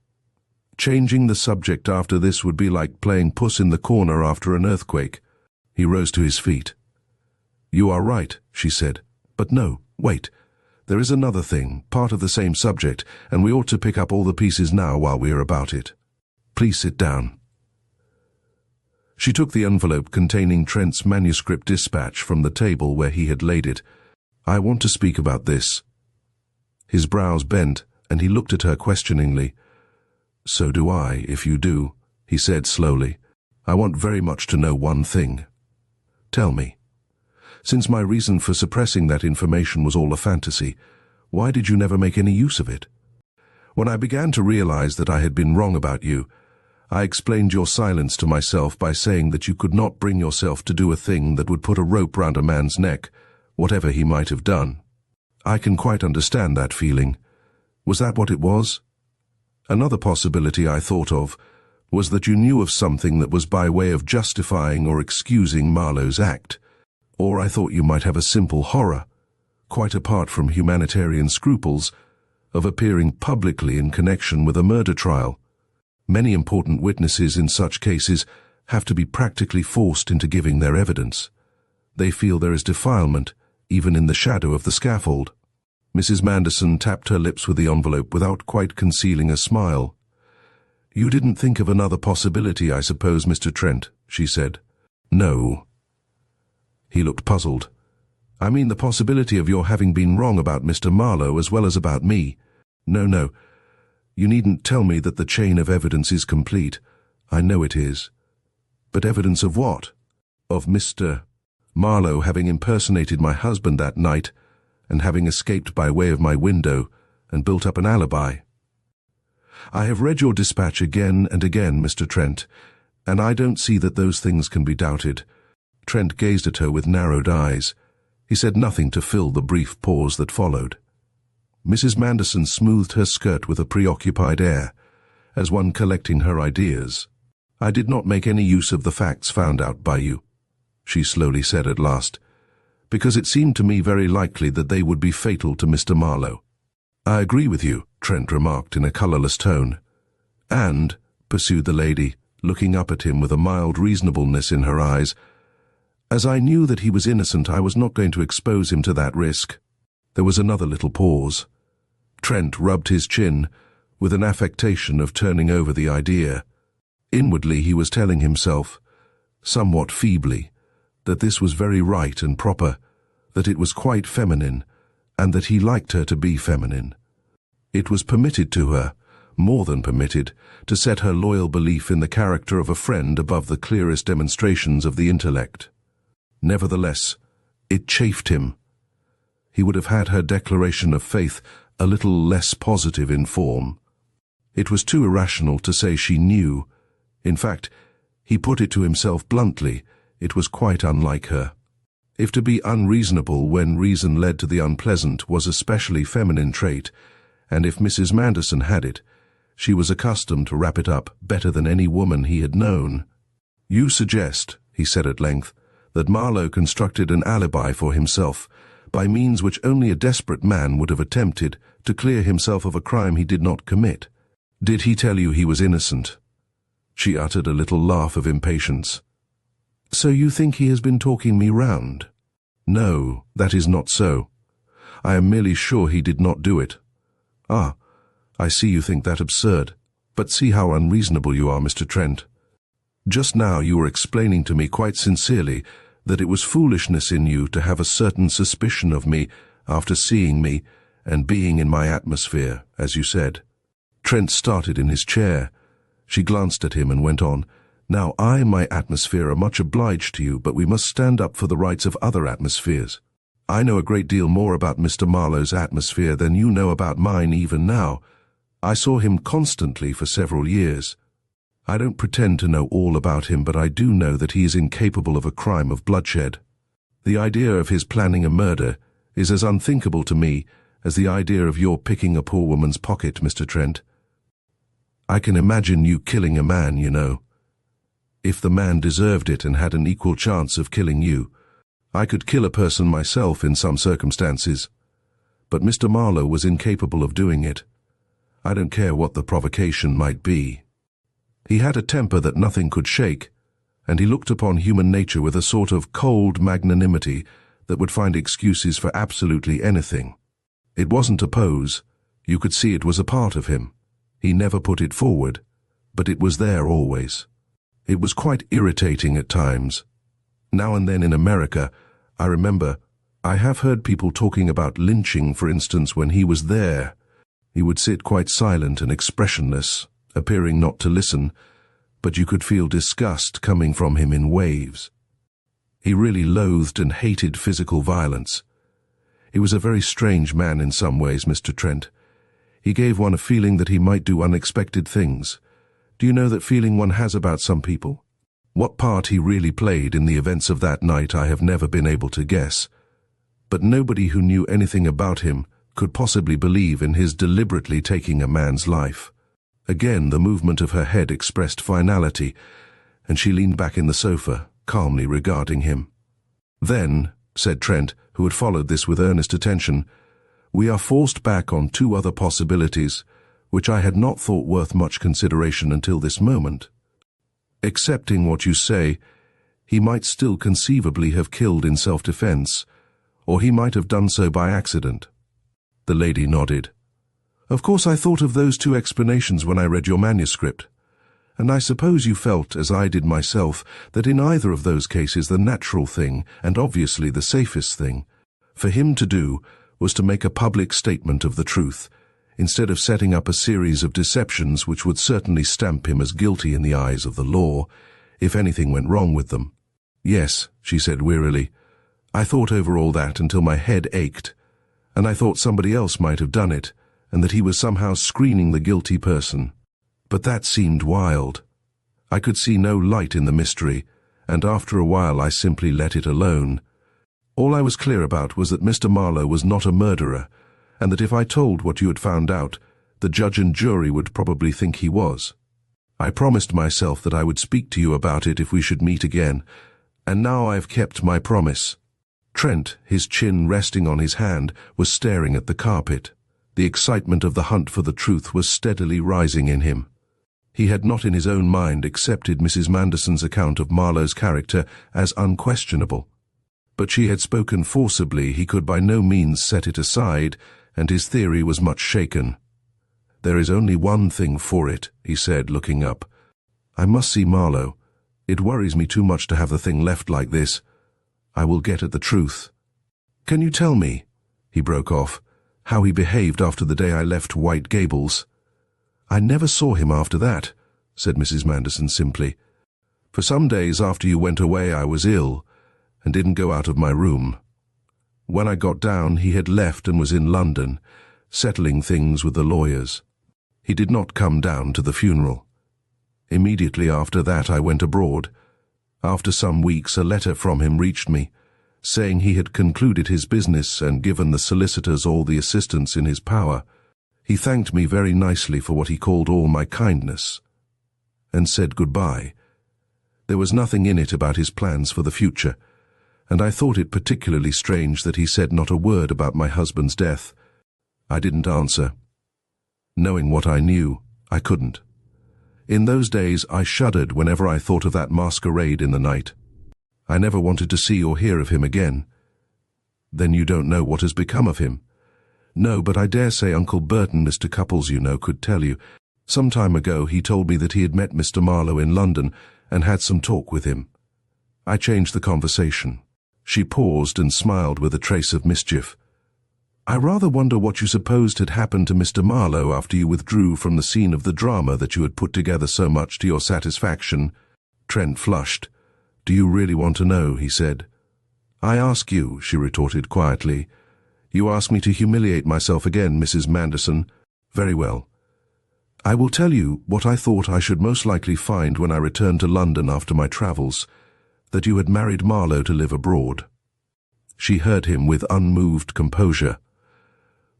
Changing the subject after this would be like playing puss in the corner after an earthquake." He rose to his feet. "You are right," she said. "But no, wait. There is another thing, part of the same subject, and we ought to pick up all the pieces now while we are about it. Please sit down." She took the envelope containing Trent's manuscript dispatch from the table where he had laid it. "I want to speak about this." His brows bent, and he looked at her questioningly. "So do I, if you do," he said slowly. "I want very much to know one thing. Tell me. Since my reason for suppressing that information was all a fantasy, why did you never make any use of it? When I began to realize that I had been wrong about you, I explained your silence to myself by saying that you could not bring yourself to do a thing that would put a rope round a man's neck, whatever he might have done. I can quite understand that feeling. Was that what it was? Another possibility I thought of was that you knew of something that was by way of justifying or excusing Marlowe's act. Or I thought you might have a simple horror, quite apart from humanitarian scruples, of appearing publicly in connection with a murder trial. Many important witnesses in such cases have to be practically forced into giving their evidence. They feel there is defilement, even in the shadow of the scaffold." Mrs. Manderson tapped her lips with the envelope without quite concealing a smile. "You didn't think of another possibility, I suppose, Mr. Trent," she said. "No." He looked puzzled. "I mean the possibility of your having been wrong about Mr. Marlowe as well as about me. No. You needn't tell me that the chain of evidence is complete. I know it is. But evidence of what? Of Mr. Marlowe having impersonated my husband that night and having escaped by way of my window and built up an alibi. I have read your dispatch again and again, Mr. Trent, and I don't see that those things can be doubted. Trent gazed at her with narrowed eyes. He said nothing to fill the brief pause that followed. Mrs. Manderson smoothed her skirt with a preoccupied air, as one collecting her ideas. I did not make any use of the facts found out by you, she slowly said at last, because it seemed to me very likely that they would be fatal to Mr. Marlowe. I agree with you, Trent remarked in a colourless tone. And, pursued the lady, looking up at him with a mild reasonableness in her eyes, as I knew that he was innocent, I was not going to expose him to that risk. There was another little pause. Trent rubbed his chin, with an affectation of turning over the idea. Inwardly he was telling himself, somewhat feebly, that this was very right and proper, that it was quite feminine, and that he liked her to be feminine. It was permitted to her, more than permitted, to set her loyal belief in the character of a friend above the clearest demonstrations of the intellect. Nevertheless, it chafed him. He would have had her declaration of faith a little less positive in form. It was too irrational to say she knew. In fact, he put it to himself bluntly, it was quite unlike her. If to be unreasonable when reason led to the unpleasant was a specially feminine trait, and if Mrs. Manderson had it, she was accustomed to wrap it up better than any woman he had known. You suggest, he said at length, that Marlowe constructed an alibi for himself, by means which only a desperate man would have attempted to clear himself of a crime he did not commit. Did he tell you he was innocent? She uttered a little laugh of impatience. So you think he has been talking me round? No, that is not so. I am merely sure he did not do it. Ah, I see you think that absurd, but see how unreasonable you are, Mr. Trent. Just now you were explaining to me quite sincerely that it was foolishness in you to have a certain suspicion of me after seeing me and being in my atmosphere, as you said. Trent started in his chair. She glanced at him and went on, Now I and my atmosphere are much obliged to you, but we must stand up for the rights of other atmospheres. I know a great deal more about Mr. Marlowe's atmosphere than you know about mine even now. I saw him constantly for several years. I don't pretend to know all about him, but I do know that he is incapable of a crime of bloodshed. The idea of his planning a murder is as unthinkable to me as the idea of your picking a poor woman's pocket, Mr. Trent. I can imagine you killing a man, you know. If the man deserved it and had an equal chance of killing you, I could kill a person myself in some circumstances. But Mr. Marlowe was incapable of doing it. I don't care what the provocation might be. He had a temper that nothing could shake, and he looked upon human nature with a sort of cold magnanimity that would find excuses for absolutely anything. It wasn't a pose. You could see it was a part of him. He never put it forward, but it was there always. It was quite irritating at times. Now and then in America, I remember, I have heard people talking about lynching, for instance, when he was there. He would sit quite silent and expressionless, appearing not to listen, but you could feel disgust coming from him in waves. He really loathed and hated physical violence. He was a very strange man in some ways, Mr. Trent. He gave one a feeling that he might do unexpected things. Do you know that feeling one has about some people? What part he really played in the events of that night I have never been able to guess. But nobody who knew anything about him could possibly believe in his deliberately taking a man's life. Again the movement of her head expressed finality, and she leaned back in the sofa, calmly regarding him. Then, said Trent, who had followed this with earnest attention, we are forced back on two other possibilities, which I had not thought worth much consideration until this moment. Accepting what you say, he might still conceivably have killed in self-defense, or he might have done so by accident. The lady nodded. Of course I thought of those two explanations when I read your manuscript, and I suppose you felt, as I did myself, that in either of those cases the natural thing, and obviously the safest thing, for him to do was to make a public statement of the truth, instead of setting up a series of deceptions which would certainly stamp him as guilty in the eyes of the law, if anything went wrong with them. "Yes," she said wearily. "I thought over all that until my head ached, and I thought somebody else might have done it, and that he was somehow screening the guilty person. But that seemed wild. I could see no light in the mystery, and after a while I simply let it alone. All I was clear about was that Mr. Marlowe was not a murderer, and that if I told what you had found out, the judge and jury would probably think he was. I promised myself that I would speak to you about it if we should meet again, and now I've kept my promise." Trent, his chin resting on his hand, was staring at the carpet. The excitement of the hunt for the truth was steadily rising in him. He had not in his own mind accepted Mrs. Manderson's account of Marlowe's character as unquestionable. But she had spoken forcibly, he could by no means set it aside, and his theory was much shaken. "There is only one thing for it," he said, looking up. "I must see Marlowe. It worries me too much to have the thing left like this. I will get at the truth. Can you tell me," he broke off, "how he behaved after the day I left White Gables?" "I never saw him after that," said Mrs. Manderson simply. "For some days after you went away I was ill, and didn't go out of my room. When I got down he had left and was in London, settling things with the lawyers. He did not come down to the funeral. Immediately after that I went abroad. After some weeks a letter from him reached me, saying he had concluded his business and given the solicitors all the assistance in his power. He thanked me very nicely for what he called all my kindness, and said goodbye. There was nothing in it about his plans for the future, and I thought it particularly strange that he said not a word about my husband's death. I didn't answer. Knowing what I knew, I couldn't. In those days I shuddered whenever I thought of that masquerade in the night. I never wanted to see or hear of him again." "Then you don't know what has become of him?" "No, but I dare say Uncle Burton, Mr. Cupples, you know, could tell you. Some time ago he told me that he had met Mr. Marlowe in London and had some talk with him. I changed the conversation." She paused and smiled with a trace of mischief. "I rather wonder what you supposed had happened to Mr. Marlowe after you withdrew from the scene of the drama that you had put together so much to your satisfaction." Trent flushed. "Do you really want to know?" he said. "I ask you," she retorted quietly. "You ask me to humiliate myself again, Mrs. Manderson. Very well. I will tell you what I thought I should most likely find when I returned to London after my travels, that you had married Marlowe to live abroad." She heard him with unmoved composure.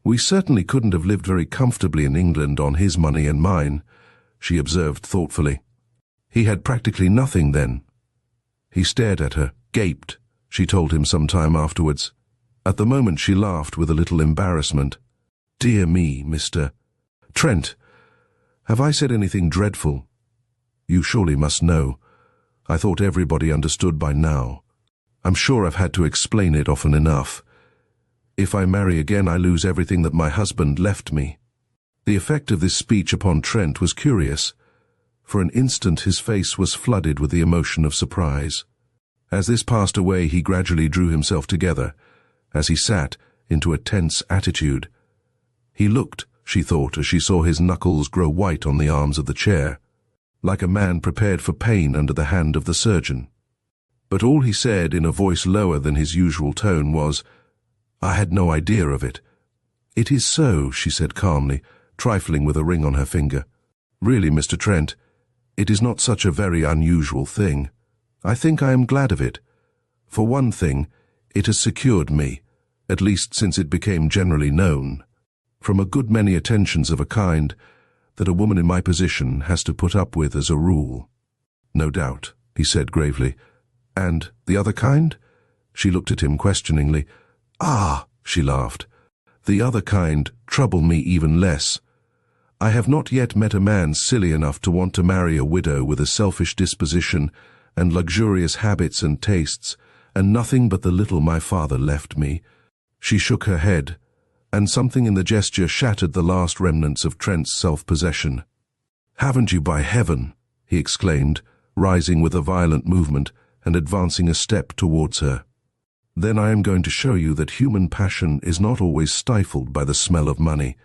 "We certainly couldn't have lived very comfortably in England on his money and mine," she observed thoughtfully. "He had practically nothing then." He stared at her, gaped, she told him some time afterwards. At the moment she laughed with a little embarrassment. "Dear me, Mr. Trent, have I said anything dreadful? You surely must know. I thought everybody understood by now. I'm sure I've had to explain it often enough. If I marry again I lose everything that my husband left me." The effect of this speech upon Trent was curious. For an instant his face was flooded with the emotion of surprise. As this passed away he gradually drew himself together, as he sat, into a tense attitude. He looked, she thought, as she saw his knuckles grow white on the arms of the chair, like a man prepared for pain under the hand of the surgeon. But all he said, in a voice lower than his usual tone, was, "I had no idea of it." "It is so," she said calmly, trifling with a ring on her finger. "Really, Mr. Trent, it is not such a very unusual thing. I think I am glad of it. For one thing, it has secured me, at least since it became generally known, from a good many attentions of a kind that a woman in my position has to put up with as a rule." "No doubt," he said gravely. "And the other kind?" She looked at him questioningly. "Ah," she laughed, "the other kind trouble me even less. I have not yet met a man silly enough to want to marry a widow with a selfish disposition and luxurious habits and tastes, and nothing but the little my father left me." She shook her head, and something in the gesture shattered the last remnants of Trent's self-possession. "Haven't you, by heaven?" he exclaimed, rising with a violent movement and advancing a step towards her. "Then I am going to show you that human passion is not always stifled by the smell of money.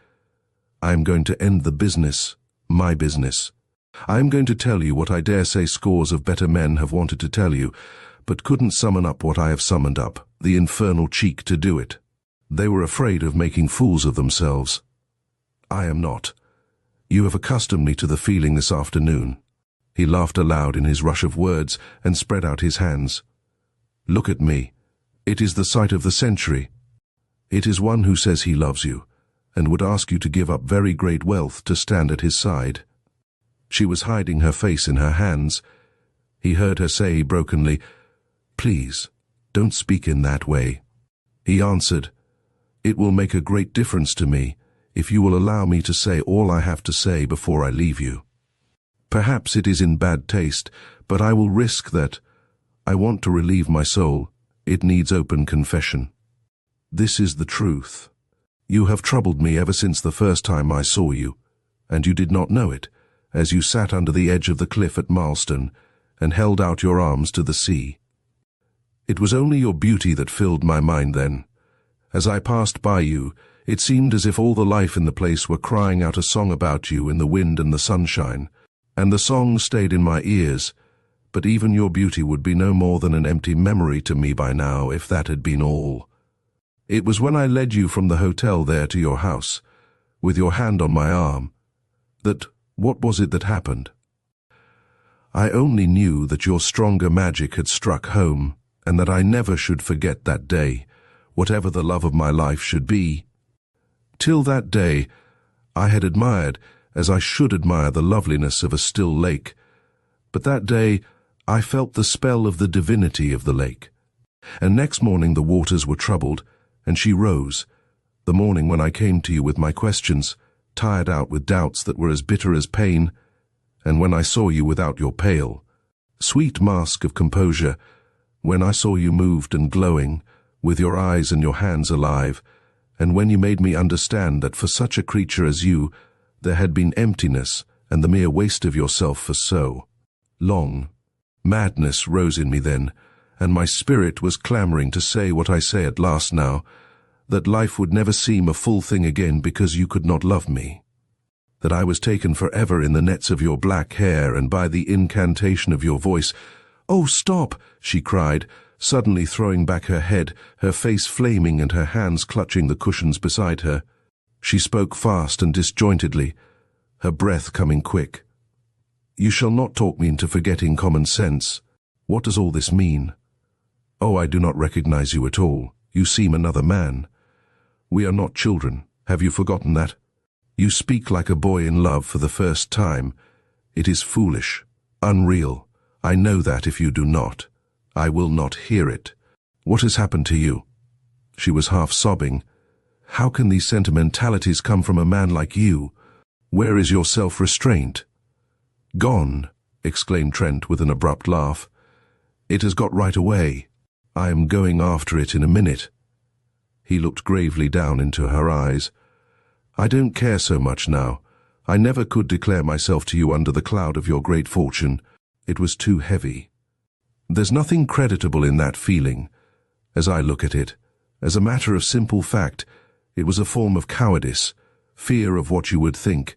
I am going to end the business, my business. I am going to tell you what I dare say scores of better men have wanted to tell you, but couldn't summon up what I have summoned up, the infernal cheek to do it. They were afraid of making fools of themselves. I am not. You have accustomed me to the feeling this afternoon. He laughed aloud in his rush of words and spread out his hands. Look at me. It is the sight of the century. It is one who says he loves you, and would ask you to give up very great wealth to stand at his side. She was hiding her face in her hands. He heard her say brokenly, "Please, don't speak in that way." He answered, "It will make a great difference to me if you will allow me to say all I have to say before I leave you. Perhaps it is in bad taste, but I will risk that. I want to relieve my soul. It needs open confession. This is the truth. You have troubled me ever since the first time I saw you, and you did not know it, as you sat under the edge of the cliff at Marlstone and held out your arms to the sea. It was only your beauty that filled my mind then. As I passed by you, it seemed as if all the life in the place were crying out a song about you in the wind and the sunshine, and the song stayed in my ears, but even your beauty would be no more than an empty memory to me by now if that had been all. It was when I led you from the hotel there to your house, with your hand on my arm, that what was it that happened? I only knew that your stronger magic had struck home, and that I never should forget that day, whatever the love of my life should be. Till that day, I had admired, as I should admire the loveliness of a still lake, but that day I felt the spell of the divinity of the lake. And next morning the waters were troubled, and she rose, the morning when I came to you with my questions, tired out with doubts that were as bitter as pain, and when I saw you without your pale, sweet mask of composure, when I saw you moved and glowing, with your eyes and your hands alive, and when you made me understand that for such a creature as you, there had been emptiness and the mere waste of yourself for so long. Madness rose in me then, and my spirit was clamoring to say what I say at last now, that life would never seem a full thing again because you could not love me, that I was taken forever in the nets of your black hair and by the incantation of your voice. "Oh, stop!" she cried, suddenly throwing back her head, her face flaming and her hands clutching the cushions beside her. She spoke fast and disjointedly, her breath coming quick. "You shall not talk me into forgetting common sense. What does all this mean? Oh, I do not recognize you at all. You seem another man. We are not children. Have you forgotten that? You speak like a boy in love for the first time. It is foolish, unreal. I know that if you do not. I will not hear it. What has happened to you?" She was half sobbing. "How can these sentimentalities come from a man like you? Where is your self-restraint?" "Gone," exclaimed Trent with an abrupt laugh. "It has got right away. I am going after it in a minute." He looked gravely down into her eyes. "I don't care so much now. I never could declare myself to you under the cloud of your great fortune. It was too heavy. There's nothing creditable in that feeling. As I look at it, as a matter of simple fact, it was a form of cowardice, fear of what you would think,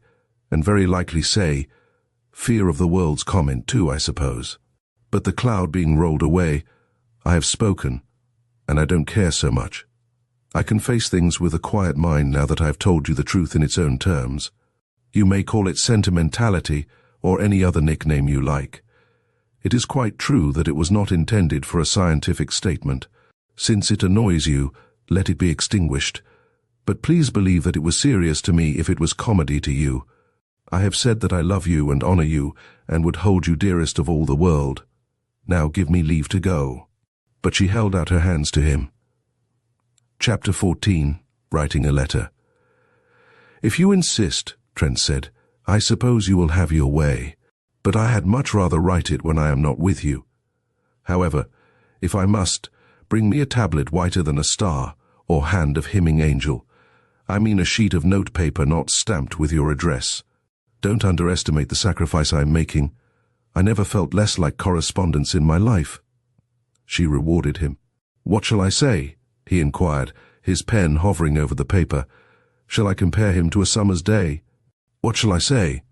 and very likely say, fear of the world's comment too, I suppose. But the cloud being rolled away, I have spoken, and I don't care so much. I can face things with a quiet mind now that I have told you the truth in its own terms. You may call it sentimentality or any other nickname you like. It is quite true that it was not intended for a scientific statement. Since it annoys you, let it be extinguished. But please believe that it was serious to me if it was comedy to you. I have said that I love you and honor you, and would hold you dearest of all the world. Now give me leave to go." But she held out her hands to him. Chapter 14. Writing a Letter. "If you insist," Trent said, "I suppose you will have your way. But I had much rather write it when I am not with you. However, if I must, bring me a tablet whiter than a star, or hand of hymning angel. I mean a sheet of notepaper not stamped with your address. Don't underestimate the sacrifice I am making. I never felt less like correspondence in my life." She rewarded him. "What shall I say?" he inquired, his pen hovering over the paper. Shall I compare him to a summer's day? What shall I say?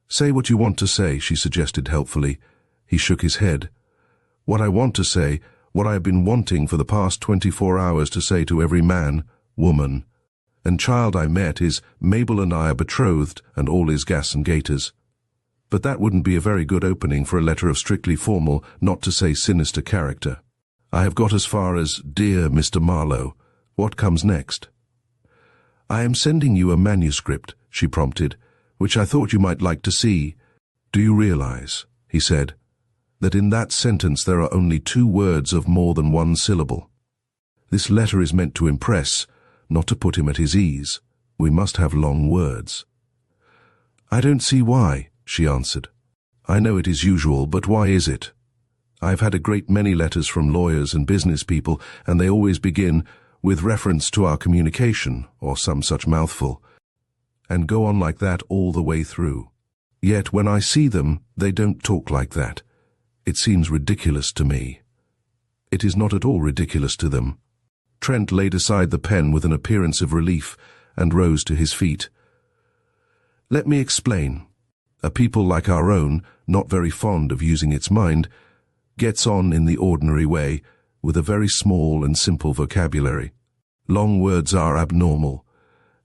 Say what you want to say, she suggested helpfully. He shook his head. What I want to say, what I have been wanting for the past 24 hours to say to every man, woman, and child I met is, Mabel and I are betrothed, and all is gas and gaiters. But that wouldn't be a very good opening for a letter of strictly formal, not to say sinister character. I have got as far as, Dear Mr. Marlowe. What comes next? I am sending you a manuscript, she prompted, which I thought you might like to see. Do you realize, he said, that in that sentence there are only 2 words of more than 1 syllable? This letter is meant to impress, not to put him at his ease. We must have long words. I don't see why, she answered. I know it is usual, but why is it? I've had a great many letters from lawyers and business people, and they always begin with reference to our communication, or some such mouthful, and go on like that all the way through. Yet when I see them, they don't talk like that. It seems ridiculous to me. It is not at all ridiculous to them. Trent laid aside the pen with an appearance of relief and rose to his feet. Let me explain. A people like our own, not very fond of using its mind, gets on in the ordinary way, with a very small and simple vocabulary. Long words are abnormal,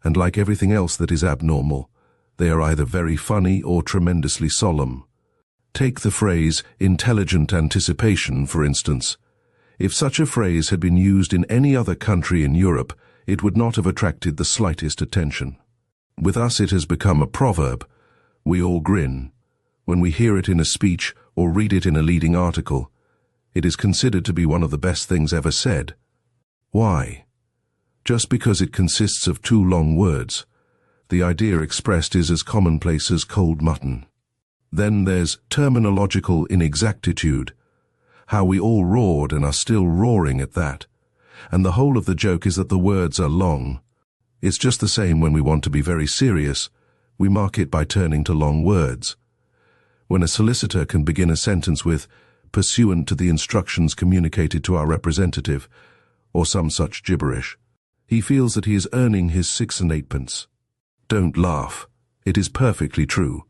and like everything else that is abnormal, they are either very funny or tremendously solemn. Take the phrase intelligent anticipation, for instance. If such a phrase had been used in any other country in Europe, it would not have attracted the slightest attention. With us it has become a proverb. We all grin. When we hear it in a speech or read it in a leading article, it is considered to be one of the best things ever said. Why? Just because it consists of 2 long words. The idea expressed is as commonplace as cold mutton. Then there's terminological inexactitude. How we all roared and are still roaring at that. And the whole of the joke is that the words are long. It's just the same when we want to be very serious. We mark it by turning to long words. When a solicitor can begin a sentence with, pursuant to the instructions communicated to our representative, or some such gibberish, he feels that he is earning his 6 and 8 pence. Don't laugh. It is perfectly true.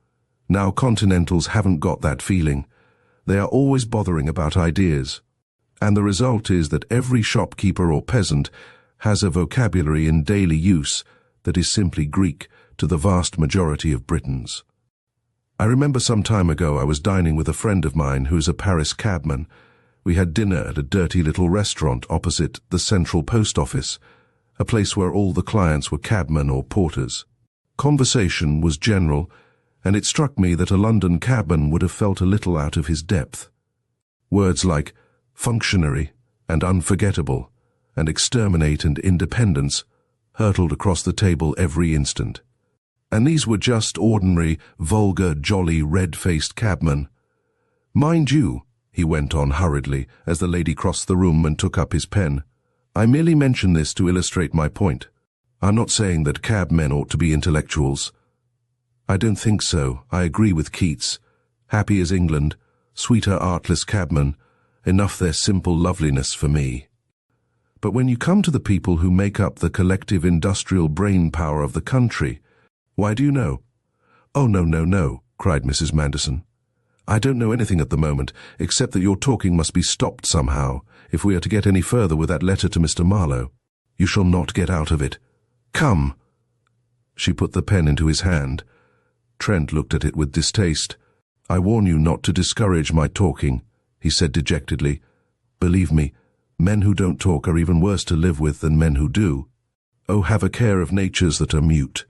Now Continentals haven't got that feeling. They are always bothering about ideas. And the result is that every shopkeeper or peasant has a vocabulary in daily use that is simply Greek to the vast majority of Britons. I remember some time ago I was dining with a friend of mine who is a Paris cabman. We had dinner at a dirty little restaurant opposite the Central Post Office, a place where all the clients were cabmen or porters. Conversation was general, and it struck me that a London cabman would have felt a little out of his depth. Words like functionary and unforgettable and exterminate and independence hurtled across the table every instant. And these were just ordinary, vulgar, jolly, red-faced cabmen. Mind you, he went on hurriedly as the lady crossed the room and took up his pen, I merely mention this to illustrate my point. I'm not saying that cabmen ought to be intellectuals. I don't think so. I agree with Keats. Happy as England, sweeter artless cabmen, enough their simple loveliness for me. But when you come to the people who make up the collective industrial brain power of the country, why do you know? Oh, no, cried Mrs. Manderson. I don't know anything at the moment, except that your talking must be stopped somehow, if we are to get any further with that letter to Mr. Marlowe. You shall not get out of it. Come. She put the pen into his hand. Trent looked at it with distaste. I warn you not to discourage my talking, he said dejectedly. Believe me, men who don't talk are even worse to live with than men who do. Oh, have a care of natures that are mute.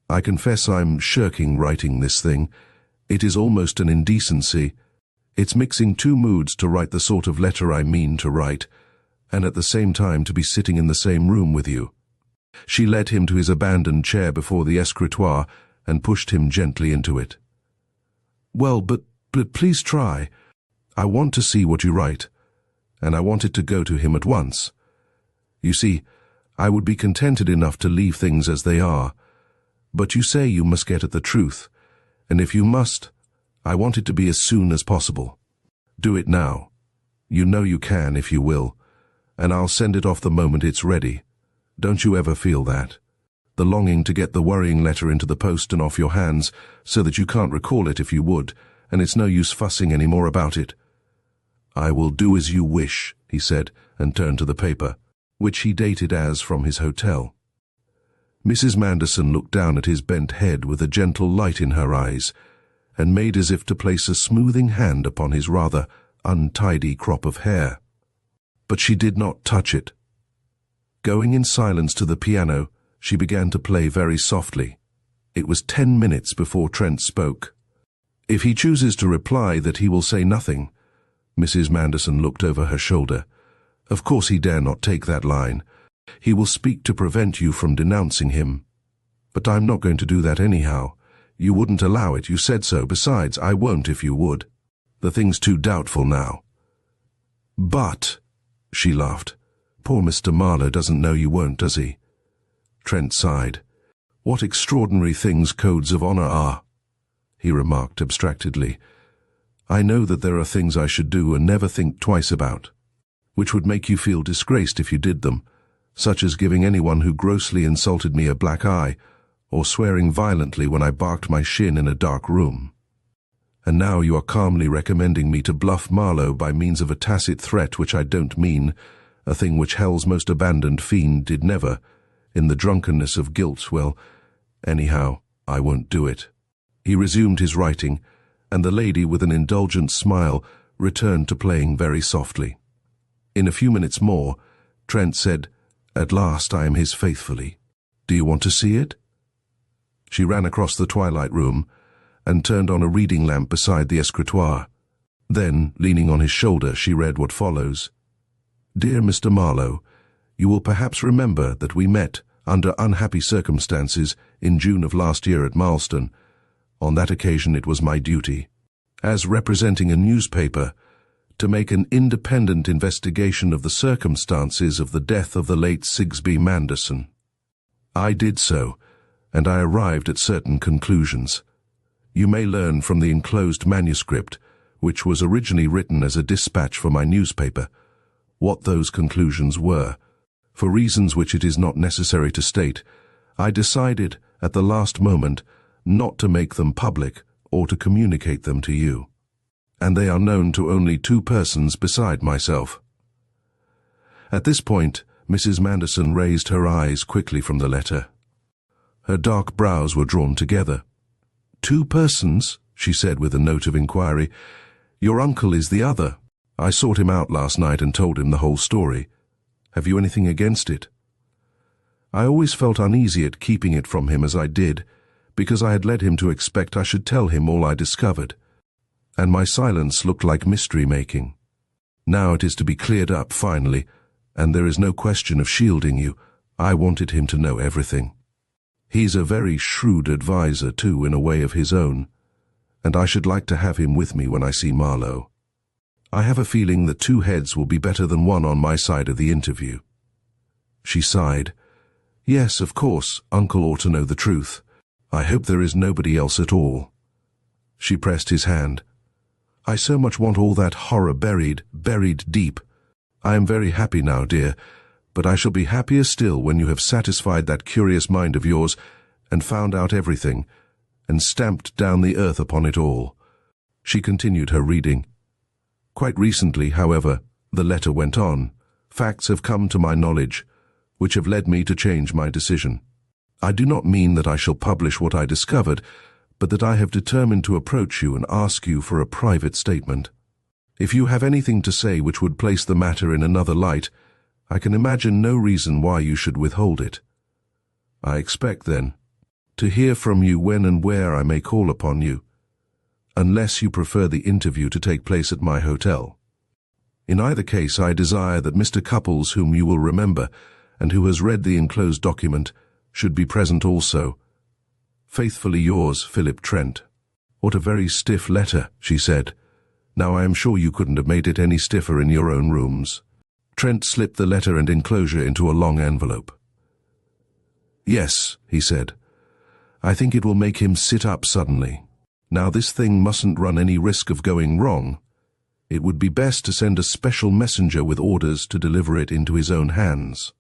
I confess I'm shirking writing this thing. It is almost an indecency. It's mixing 2 moods to write the sort of letter I mean to write, and at the same time to be sitting in the same room with you. She led him to his abandoned chair before the escritoire and pushed him gently into it. Well, but please try. I want to see what you write, and I want it to go to him at once. You see, I would be contented enough to leave things as they are, but you say you must get at the truth, and if you must, I want it to be as soon as possible. Do it now. You know you can if you will, and I'll send it off the moment it's ready. Don't you ever feel that? the longing to get the worrying letter into the post and off your hands so that you can't recall it if you would, and it's no use fussing any more about it. "I will do as you wish," he said, and turned to the paper, which he dated as from his hotel. Mrs. Manderson looked down at his bent head with a gentle light in her eyes, and made as if to place a smoothing hand upon his rather untidy crop of hair. But she did not touch it. Going in silence to the piano, she began to play very softly. It was 10 minutes before Trent spoke. "If he chooses to reply that he will say nothing," Mrs. Manderson looked over her shoulder. "Of course he dare not take that line. He will speak to prevent you from denouncing him. But I'm not going to do that anyhow. You wouldn't allow it, you said so. Besides, I won't if you would. The thing's too doubtful now." "But," she laughed, "poor Mr. Marlowe doesn't know you won't, does he?" Trent sighed. "What extraordinary things codes of honor are," he remarked abstractedly. "I know that there are things I should do and never think twice about, which would make you feel disgraced if you did them, such as giving anyone who grossly insulted me a black eye, or swearing violently when I barked my shin in a dark room. And now you are calmly recommending me to bluff Marlowe by means of a tacit threat which I don't mean, a thing which hell's most abandoned fiend did never, in the drunkenness of guilt. Well, anyhow, I won't do it." He resumed his writing, and the lady, with an indulgent smile, returned to playing very softly. In a few minutes more, Trent said, "At last I am his faithfully. Do you want to see it?" She ran across the twilight room and turned on a reading lamp beside the escritoire. Then, leaning on his shoulder, she read what follows. "Dear Mr. Marlowe, you will perhaps remember that we met, under unhappy circumstances, in June of last year at Marlstone. On that occasion it was my duty, as representing a newspaper, to make an independent investigation of the circumstances of the death of the late Sigsbee Manderson. I did so, and I arrived at certain conclusions. You may learn from the enclosed manuscript, which was originally written as a dispatch for my newspaper, what those conclusions were. For reasons which it is not necessary to state, I decided at the last moment not to make them public or to communicate them to you, and they are known to only 2 persons beside myself." At this point, Mrs. Manderson raised her eyes quickly from the letter. Her dark brows were drawn together. "2 persons?" she said with a note of inquiry. "Your uncle is the other. I sought him out last night and told him the whole story. Have you anything against it?" I always felt uneasy at keeping it from him as I did, because I had led him to expect I should tell him all I discovered, and my silence looked like mystery-making. Now it is to be cleared up finally, and there is no question of shielding you. I wanted him to know everything. He's a very shrewd adviser, too, in a way of his own, and I should like to have him with me when I see Marlowe. I have a feeling that 2 heads will be better than 1 on my side of the interview." She sighed. "Yes, of course, Uncle ought to know the truth. I hope there is nobody else at all." She pressed his hand. "I so much want all that horror buried deep. I am very happy now, dear, but I shall be happier still when you have satisfied that curious mind of yours and found out everything, and stamped down the earth upon it all." She continued her reading. "Quite recently, however," the letter went on, "facts have come to my knowledge, which have led me to change my decision. I do not mean that I shall publish what I discovered, but that I have determined to approach you and ask you for a private statement. If you have anything to say which would place the matter in another light, I can imagine no reason why you should withhold it. I expect, then, to hear from you when and where I may call upon you, unless you prefer the interview to take place at my hotel. In either case, I desire that Mr. Cupples, whom you will remember, and who has read the enclosed document, should be present also. Faithfully yours, Philip Trent." "What a very stiff letter," she said. "Now I am sure you couldn't have made it any stiffer in your own rooms." Trent slipped the letter and enclosure into a long envelope. "Yes," he said. "I think it will make him sit up suddenly. Now this thing mustn't run any risk of going wrong. It would be best to send a special messenger with orders to deliver it into his own hands.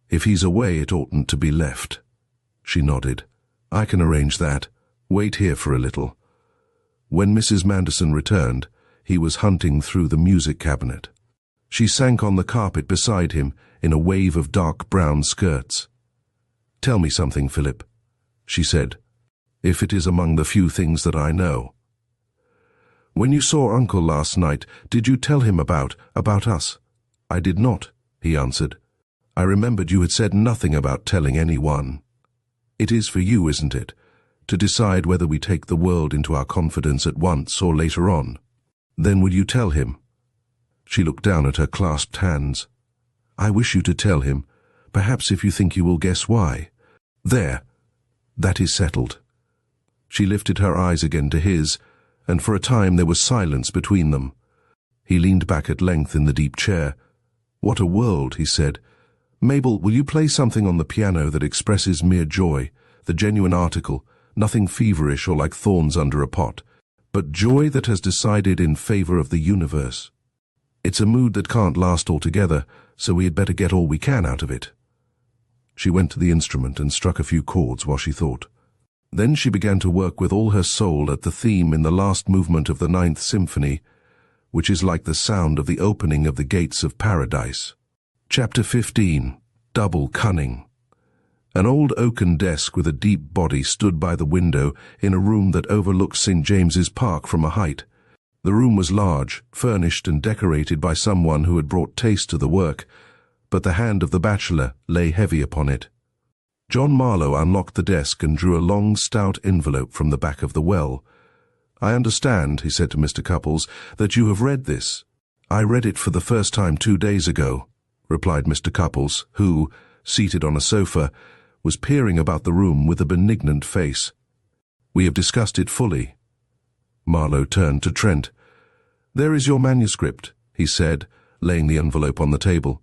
If he's away, it oughtn't to be left. She nodded. "I can arrange that. Wait here for a little." When Mrs. Manderson returned, he was hunting through the music cabinet. She sank on the carpet beside him in a wave of dark brown skirts. "Tell me something, Philip," she said, "if it is among the few things that I know. When you saw Uncle last night, did you tell him about us?" "I did not," he answered. "I remembered you had said nothing about telling anyone. It is for you, isn't it, to decide whether we take the world into our confidence at once or later on. Then will you tell him?" She looked down at her clasped hands. "I wish you to tell him, perhaps if you think you will guess why. There, that is settled." She lifted her eyes again to his, and for a time there was silence between them. He leaned back at length in the deep chair. "What a world," he said. "Mabel, will you play something on the piano that expresses mere joy, the genuine article, nothing feverish or like thorns under a pot, but joy that has decided in favor of the universe? It's a mood that can't last altogether, so we had better get all we can out of it." She went to the instrument and struck a few chords while she thought. Then she began to work with all her soul at the theme in the last movement of the Ninth Symphony, which is like the sound of the opening of the gates of paradise. Chapter 15. Double Cunning. An old oaken desk with a deep body stood by the window in a room that overlooked St. James's Park from a height. The room was large, furnished and decorated by someone who had brought taste to the work, but the hand of the bachelor lay heavy upon it. John Marlowe unlocked the desk and drew a long, stout envelope from the back of the well. "I understand," he said to Mr. Cupples, "that you have read this." "I read it for the first time 2 days ago," replied Mr. Cupples, who, seated on a sofa, was peering about the room with a benignant face. "We have discussed it fully." Marlowe turned to Trent. "There is your manuscript," he said, laying the envelope on the table.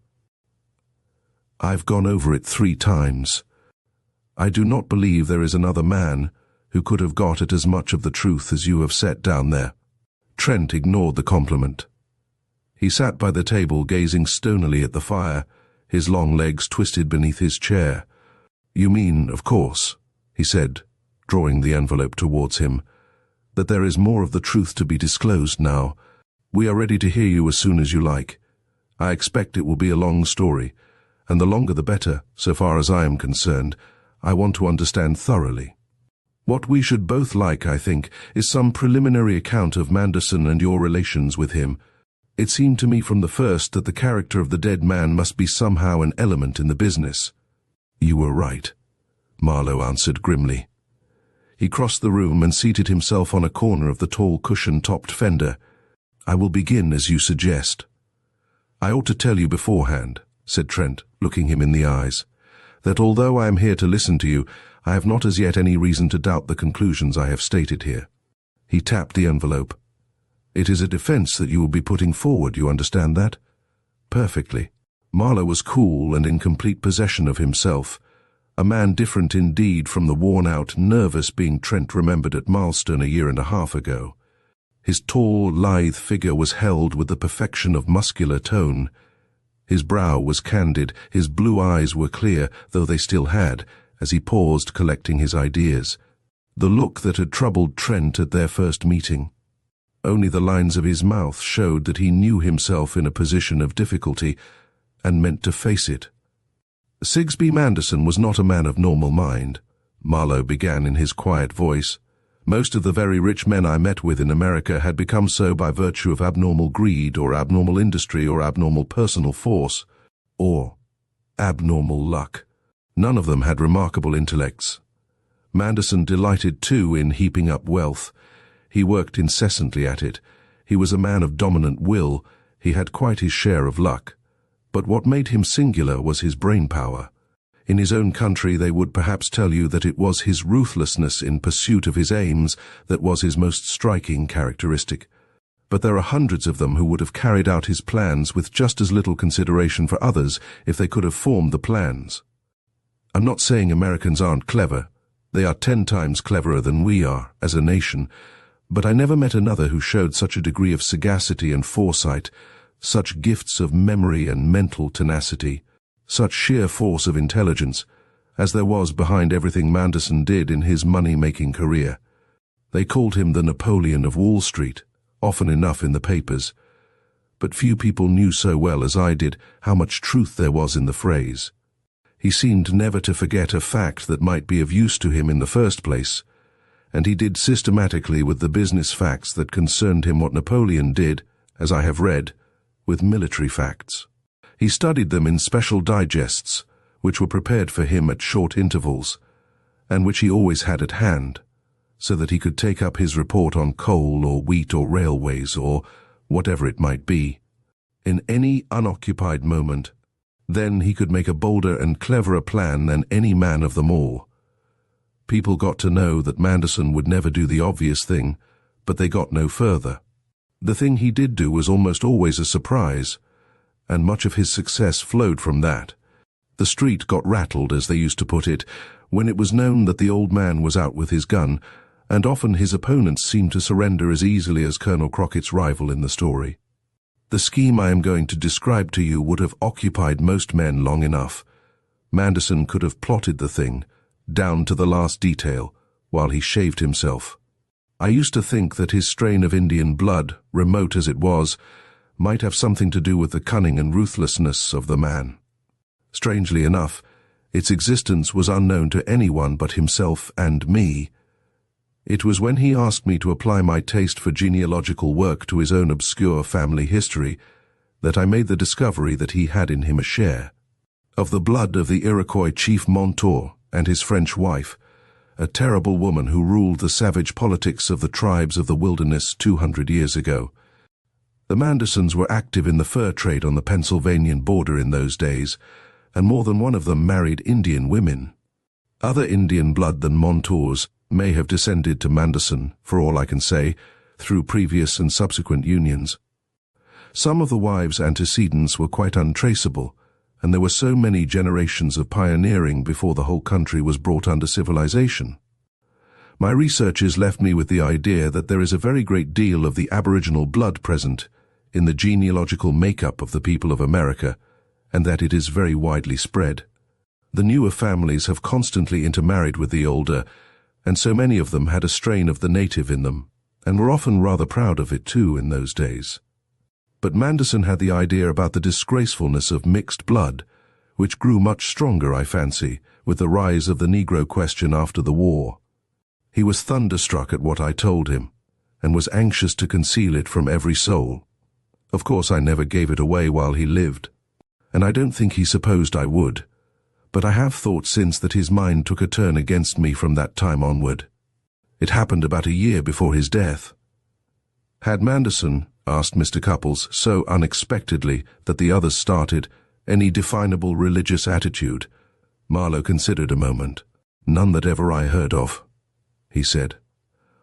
"I've gone over it 3 times. I do not believe there is another man who could have got at as much of the truth as you have set down there." Trent ignored the compliment. He sat by the table gazing stonily at the fire, his long legs twisted beneath his chair. "You mean, of course," he said, drawing the envelope towards him, "that there is more of the truth to be disclosed now. We are ready to hear you as soon as you like. I expect it will be a long story, and the longer the better, so far as I am concerned. I want to understand thoroughly. What we should both like, I think, is some preliminary account of Manderson and your relations with him. It seemed to me from the first that the character of the dead man must be somehow an element in the business." "You were right," Marlowe answered grimly. He crossed the room and seated himself on a corner of the tall cushion-topped fender. "I will begin as you suggest." "I ought to tell you beforehand," said Trent, looking him in the eyes, "that although I am here to listen to you, I have not as yet any reason to doubt the conclusions I have stated here." He tapped the envelope. "It is a defense that you will be putting forward, you understand that?" "Perfectly." Marlowe was cool and in complete possession of himself, a man different indeed from the worn-out, nervous being Trent remembered at Milestone a year and a half ago. His tall, lithe figure was held with the perfection of muscular tone. His brow was candid, his blue eyes were clear, though they still had, as he paused collecting his ideas. The look that had troubled Trent at their first meeting. Only the lines of his mouth showed that he knew himself in a position of difficulty and meant to face it. Sigsbee Manderson was not a man of normal mind, Marlowe began in his quiet voice. Most of the very rich men I met with in America had become so by virtue of abnormal greed or abnormal industry or abnormal personal force, or abnormal luck. None of them had remarkable intellects. Manderson delighted too in heaping up wealth. He worked incessantly at it. He was a man of dominant will. He had quite his share of luck. But what made him singular was his brain power. In his own country they would perhaps tell you that it was his ruthlessness in pursuit of his aims that was his most striking characteristic. But there are hundreds of them who would have carried out his plans with just as little consideration for others if they could have formed the plans. I'm not saying Americans aren't clever. They are 10 times cleverer than we are, as a nation, but I never met another who showed such a degree of sagacity and foresight, such gifts of memory and mental tenacity, such sheer force of intelligence, as there was behind everything Manderson did in his money-making career. They called him the Napoleon of Wall Street, often enough in the papers, but few people knew so well as I did how much truth there was in the phrase. He seemed never to forget a fact that might be of use to him in the first place, and he did systematically with the business facts that concerned him what Napoleon did, as I have read, with military facts. He studied them in special digests, which were prepared for him at short intervals, and which he always had at hand, so that he could take up his report on coal or wheat or railways or whatever it might be, in any unoccupied moment. Then he could make a bolder and cleverer plan than any man of them all. People got to know that Manderson would never do the obvious thing, but they got no further. The thing he did do was almost always a surprise, and much of his success flowed from that. The street got rattled, as they used to put it, when it was known that the old man was out with his gun, and often his opponents seemed to surrender as easily as Colonel Crockett's rival in the story. The scheme I am going to describe to you would have occupied most men long enough. Manderson could have plotted the thing, down to the last detail, while he shaved himself. I used to think that his strain of Indian blood, remote as it was, might have something to do with the cunning and ruthlessness of the man. Strangely enough, its existence was unknown to anyone but himself and me. It was when he asked me to apply my taste for genealogical work to his own obscure family history that I made the discovery that he had in him a share of the blood of the Iroquois chief Montour and his French wife, a terrible woman who ruled the savage politics of the tribes of the wilderness 200 years ago. The Mandersons were active in the fur trade on the Pennsylvanian border in those days, and more than one of them married Indian women. Other Indian blood than Montour's may have descended to Manderson, for all I can say, through previous and subsequent unions. Some of the wives' antecedents were quite untraceable, and there were so many generations of pioneering before the whole country was brought under civilization. My researches left me with the idea that there is a very great deal of the aboriginal blood present in the genealogical makeup of the people of America, and that it is very widely spread. The newer families have constantly intermarried with the older, and so many of them had a strain of the native in them, and were often rather proud of it too in those days. But Manderson had the idea about the disgracefulness of mixed blood, which grew much stronger, I fancy, with the rise of the Negro question after the war. He was thunderstruck at what I told him, and was anxious to conceal it from every soul. Of course I never gave it away while he lived, and I don't think he supposed I would. But I have thought since that his mind took a turn against me from that time onward. It happened about a year before his death. Had Manderson, asked Mr. Cupples, so unexpectedly that the others started, any definable religious attitude? Marlowe considered a moment. None that ever I heard of, he said.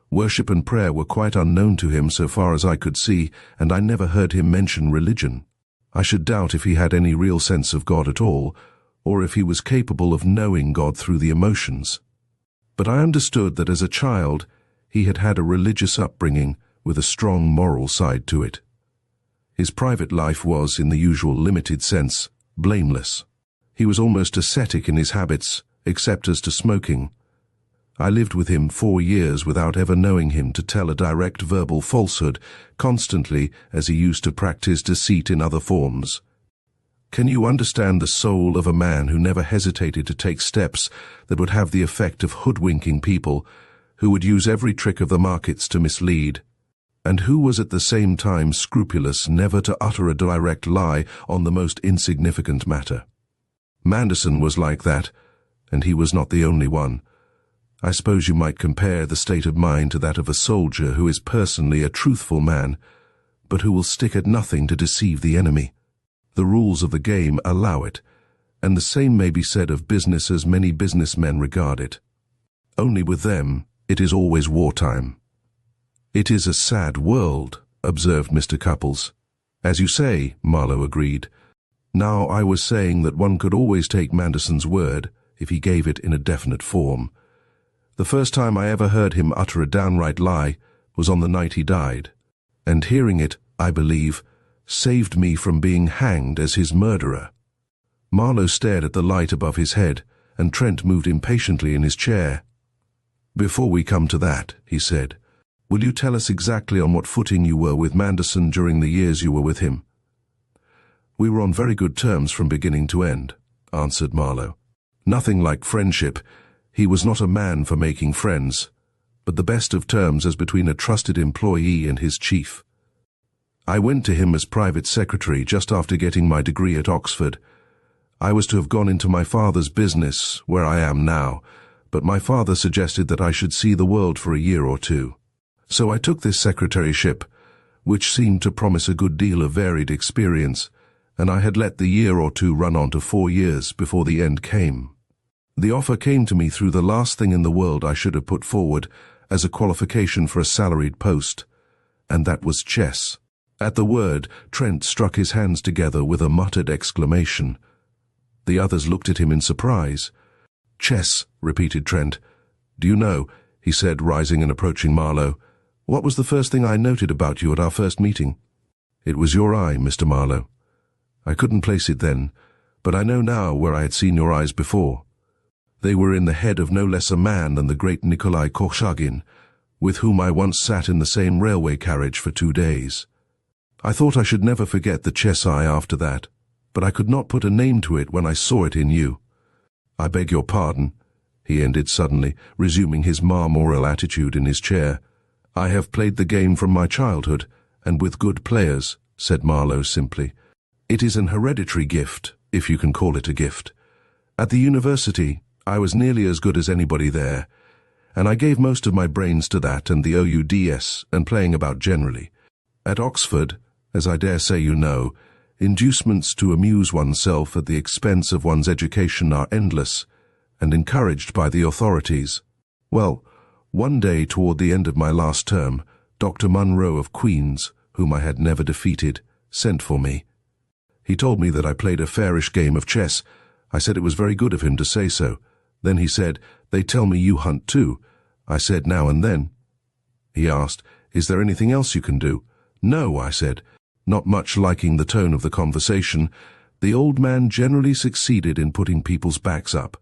Worship and prayer were quite unknown to him so far as I could see, and I never heard him mention religion. I should doubt if he had any real sense of God at all, or if he was capable of knowing God through the emotions. But I understood that as a child he had had a religious upbringing with a strong moral side to it. His private life was, in the usual limited sense, blameless. He was almost ascetic in his habits, except as to smoking. I lived with him 4 years without ever knowing him to tell a direct verbal falsehood, constantly as he used to practice deceit in other forms. Can you understand the soul of a man who never hesitated to take steps that would have the effect of hoodwinking people, who would use every trick of the markets to mislead, and who was at the same time scrupulous never to utter a direct lie on the most insignificant matter? Manderson was like that, and he was not the only one. I suppose you might compare the state of mind to that of a soldier who is personally a truthful man, but who will stick at nothing to deceive the enemy. The rules of the game allow it, and the same may be said of business as many businessmen regard it. Only with them, it is always wartime. It is a sad world, observed Mr. Cupples. As you say, Marlowe agreed. Now I was saying that one could always take Manderson's word if he gave it in a definite form. The first time I ever heard him utter a downright lie was on the night he died, and hearing it, I believe, saved me from being hanged as his murderer. Marlowe stared at the light above his head, and Trent moved impatiently in his chair. "Before we come to that," he said, "will you tell us exactly on what footing you were with Manderson during the years you were with him?" "We were on very good terms from beginning to end," answered Marlowe. "Nothing like friendship. He was not a man for making friends, but the best of terms as between a trusted employee and his chief. I went to him as private secretary just after getting my degree at Oxford. I was to have gone into my father's business, where I am now, but my father suggested that I should see the world for a year or two. So I took this secretaryship, which seemed to promise a good deal of varied experience, and I had let the year or two run on to 4 years before the end came. The offer came to me through the last thing in the world I should have put forward as a qualification for a salaried post, and that was chess." At the word, Trent struck his hands together with a muttered exclamation. The others looked at him in surprise. "Chess," repeated Trent. "Do you know," he said, rising and approaching Marlowe, "what was the first thing I noted about you at our first meeting?" "It was your eye, Mr. Marlowe. I couldn't place it then, but I know now where I had seen your eyes before. They were in the head of no less a man than the great Nikolai Korchagin, with whom I once sat in the same railway carriage for 2 days. I thought I should never forget the chess eye after that, but I could not put a name to it when I saw it in you. I beg your pardon," he ended suddenly, resuming his marmoreal attitude in his chair. "I have played the game from my childhood, and with good players," said Marlowe simply. "It is an hereditary gift, if you can call it a gift. At the university, I was nearly as good as anybody there, and I gave most of my brains to that and the OUDS and playing about generally. At Oxford, as I dare say you know, inducements to amuse oneself at the expense of one's education are endless, and encouraged by the authorities. Well, one day toward the end of my last term, Dr. Munro of Queen's, whom I had never defeated, sent for me. He told me that I played a fairish game of chess. I said it was very good of him to say so. Then he said, 'They tell me you hunt too.' I said, 'Now and then.' He asked, 'Is there anything else you can do?' 'No,' I said, not much liking the tone of the conversation. The old man generally succeeded in putting people's backs up.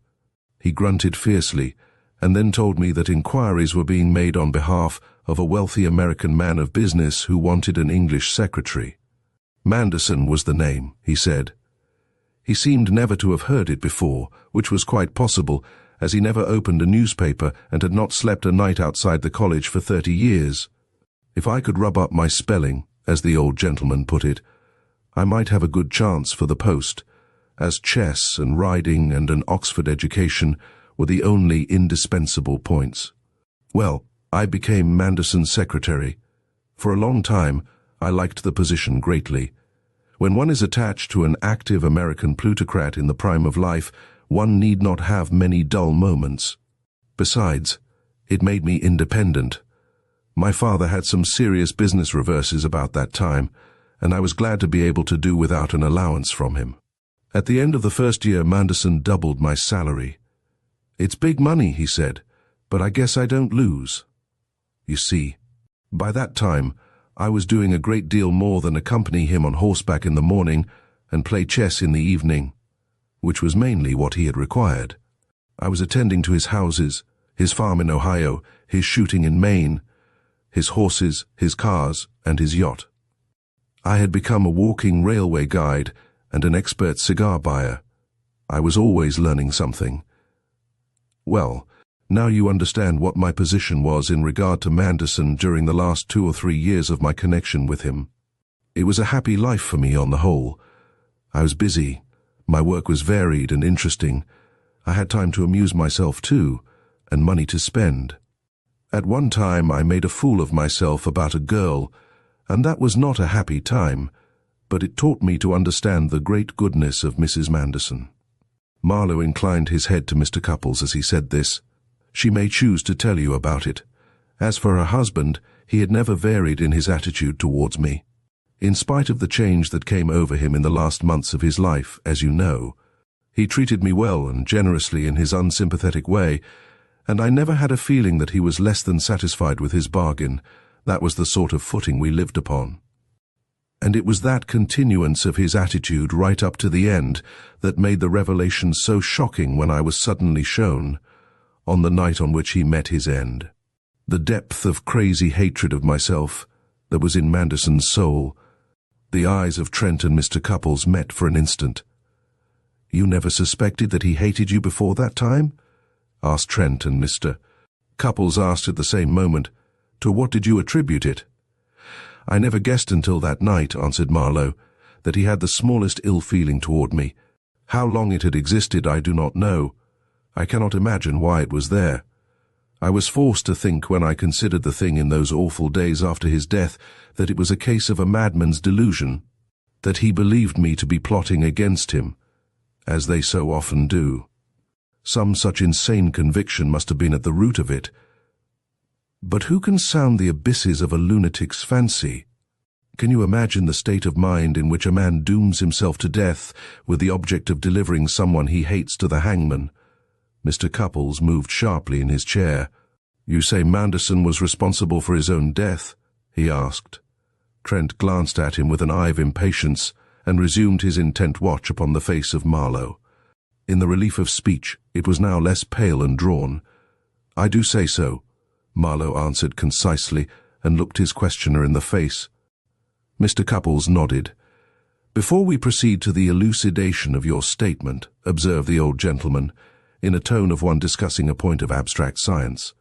He grunted fiercely, and then told me that inquiries were being made on behalf of a wealthy American man of business who wanted an English secretary. Manderson was the name, he said. He seemed never to have heard it before, which was quite possible, as he never opened a newspaper and had not slept a night outside the college for 30 years. If I could rub up my spelling, as the old gentleman put it, I might have a good chance for the post, as chess and riding and an Oxford education were the only indispensable points. Well, I became Manderson's secretary. For a long time, I liked the position greatly. When one is attached to an active American plutocrat in the prime of life, one need not have many dull moments. Besides, it made me independent. My father had some serious business reverses about that time, and I was glad to be able to do without an allowance from him. At the end of the first year, Manderson doubled my salary. "It's big money," he said, "but I guess I don't lose." You see, by that time, I was doing a great deal more than accompany him on horseback in the morning and play chess in the evening, which was mainly what he had required. I was attending to his houses, his farm in Ohio, his shooting in Maine, his horses, his cars, and his yacht. I had become a walking railway guide and an expert cigar buyer. I was always learning something. Well, now you understand what my position was in regard to Manderson during the last 2 or 3 years of my connection with him. It was a happy life for me on the whole. I was busy. My work was varied and interesting. I had time to amuse myself too, and money to spend. At one time I made a fool of myself about a girl, and that was not a happy time, but it taught me to understand the great goodness of Mrs. Manderson. Marlowe inclined his head to Mr. Cupples as he said this. She may choose to tell you about it. As for her husband, he had never varied in his attitude towards me. In spite of the change that came over him in the last months of his life, as you know, he treated me well and generously in his unsympathetic way, and I never had a feeling that he was less than satisfied with his bargain. That was the sort of footing we lived upon. And it was that continuance of his attitude right up to the end that made the revelation so shocking when I was suddenly shown, on the night on which he met his end. The depth of crazy hatred of myself that was in Manderson's soul. The eyes of Trent and Mr. Cupples met for an instant. "You never suspected that he hated you before that time?" asked Trent, and Mr. Cupples asked at the same moment, "To what did you attribute it?" "I never guessed until that night," answered Marlowe, "that he had the smallest ill feeling toward me. How long it had existed I do not know. I cannot imagine why it was there. I was forced to think when I considered the thing in those awful days after his death that it was a case of a madman's delusion, that he believed me to be plotting against him, as they so often do. Some such insane conviction must have been at the root of it. But who can sound the abysses of a lunatic's fancy? Can you imagine the state of mind in which a man dooms himself to death with the object of delivering someone he hates to the hangman?" Mr. Cupples moved sharply in his chair. "You say Manderson was responsible for his own death?" he asked. Trent glanced at him with an eye of impatience and resumed his intent watch upon the face of Marlowe. In the relief of speech, it was now less pale and drawn. "I do say so," Marlowe answered concisely and looked his questioner in the face. Mr. Cupples nodded. "Before we proceed to the elucidation of your statement," observed the old gentleman, in a tone of one discussing a point of abstract science,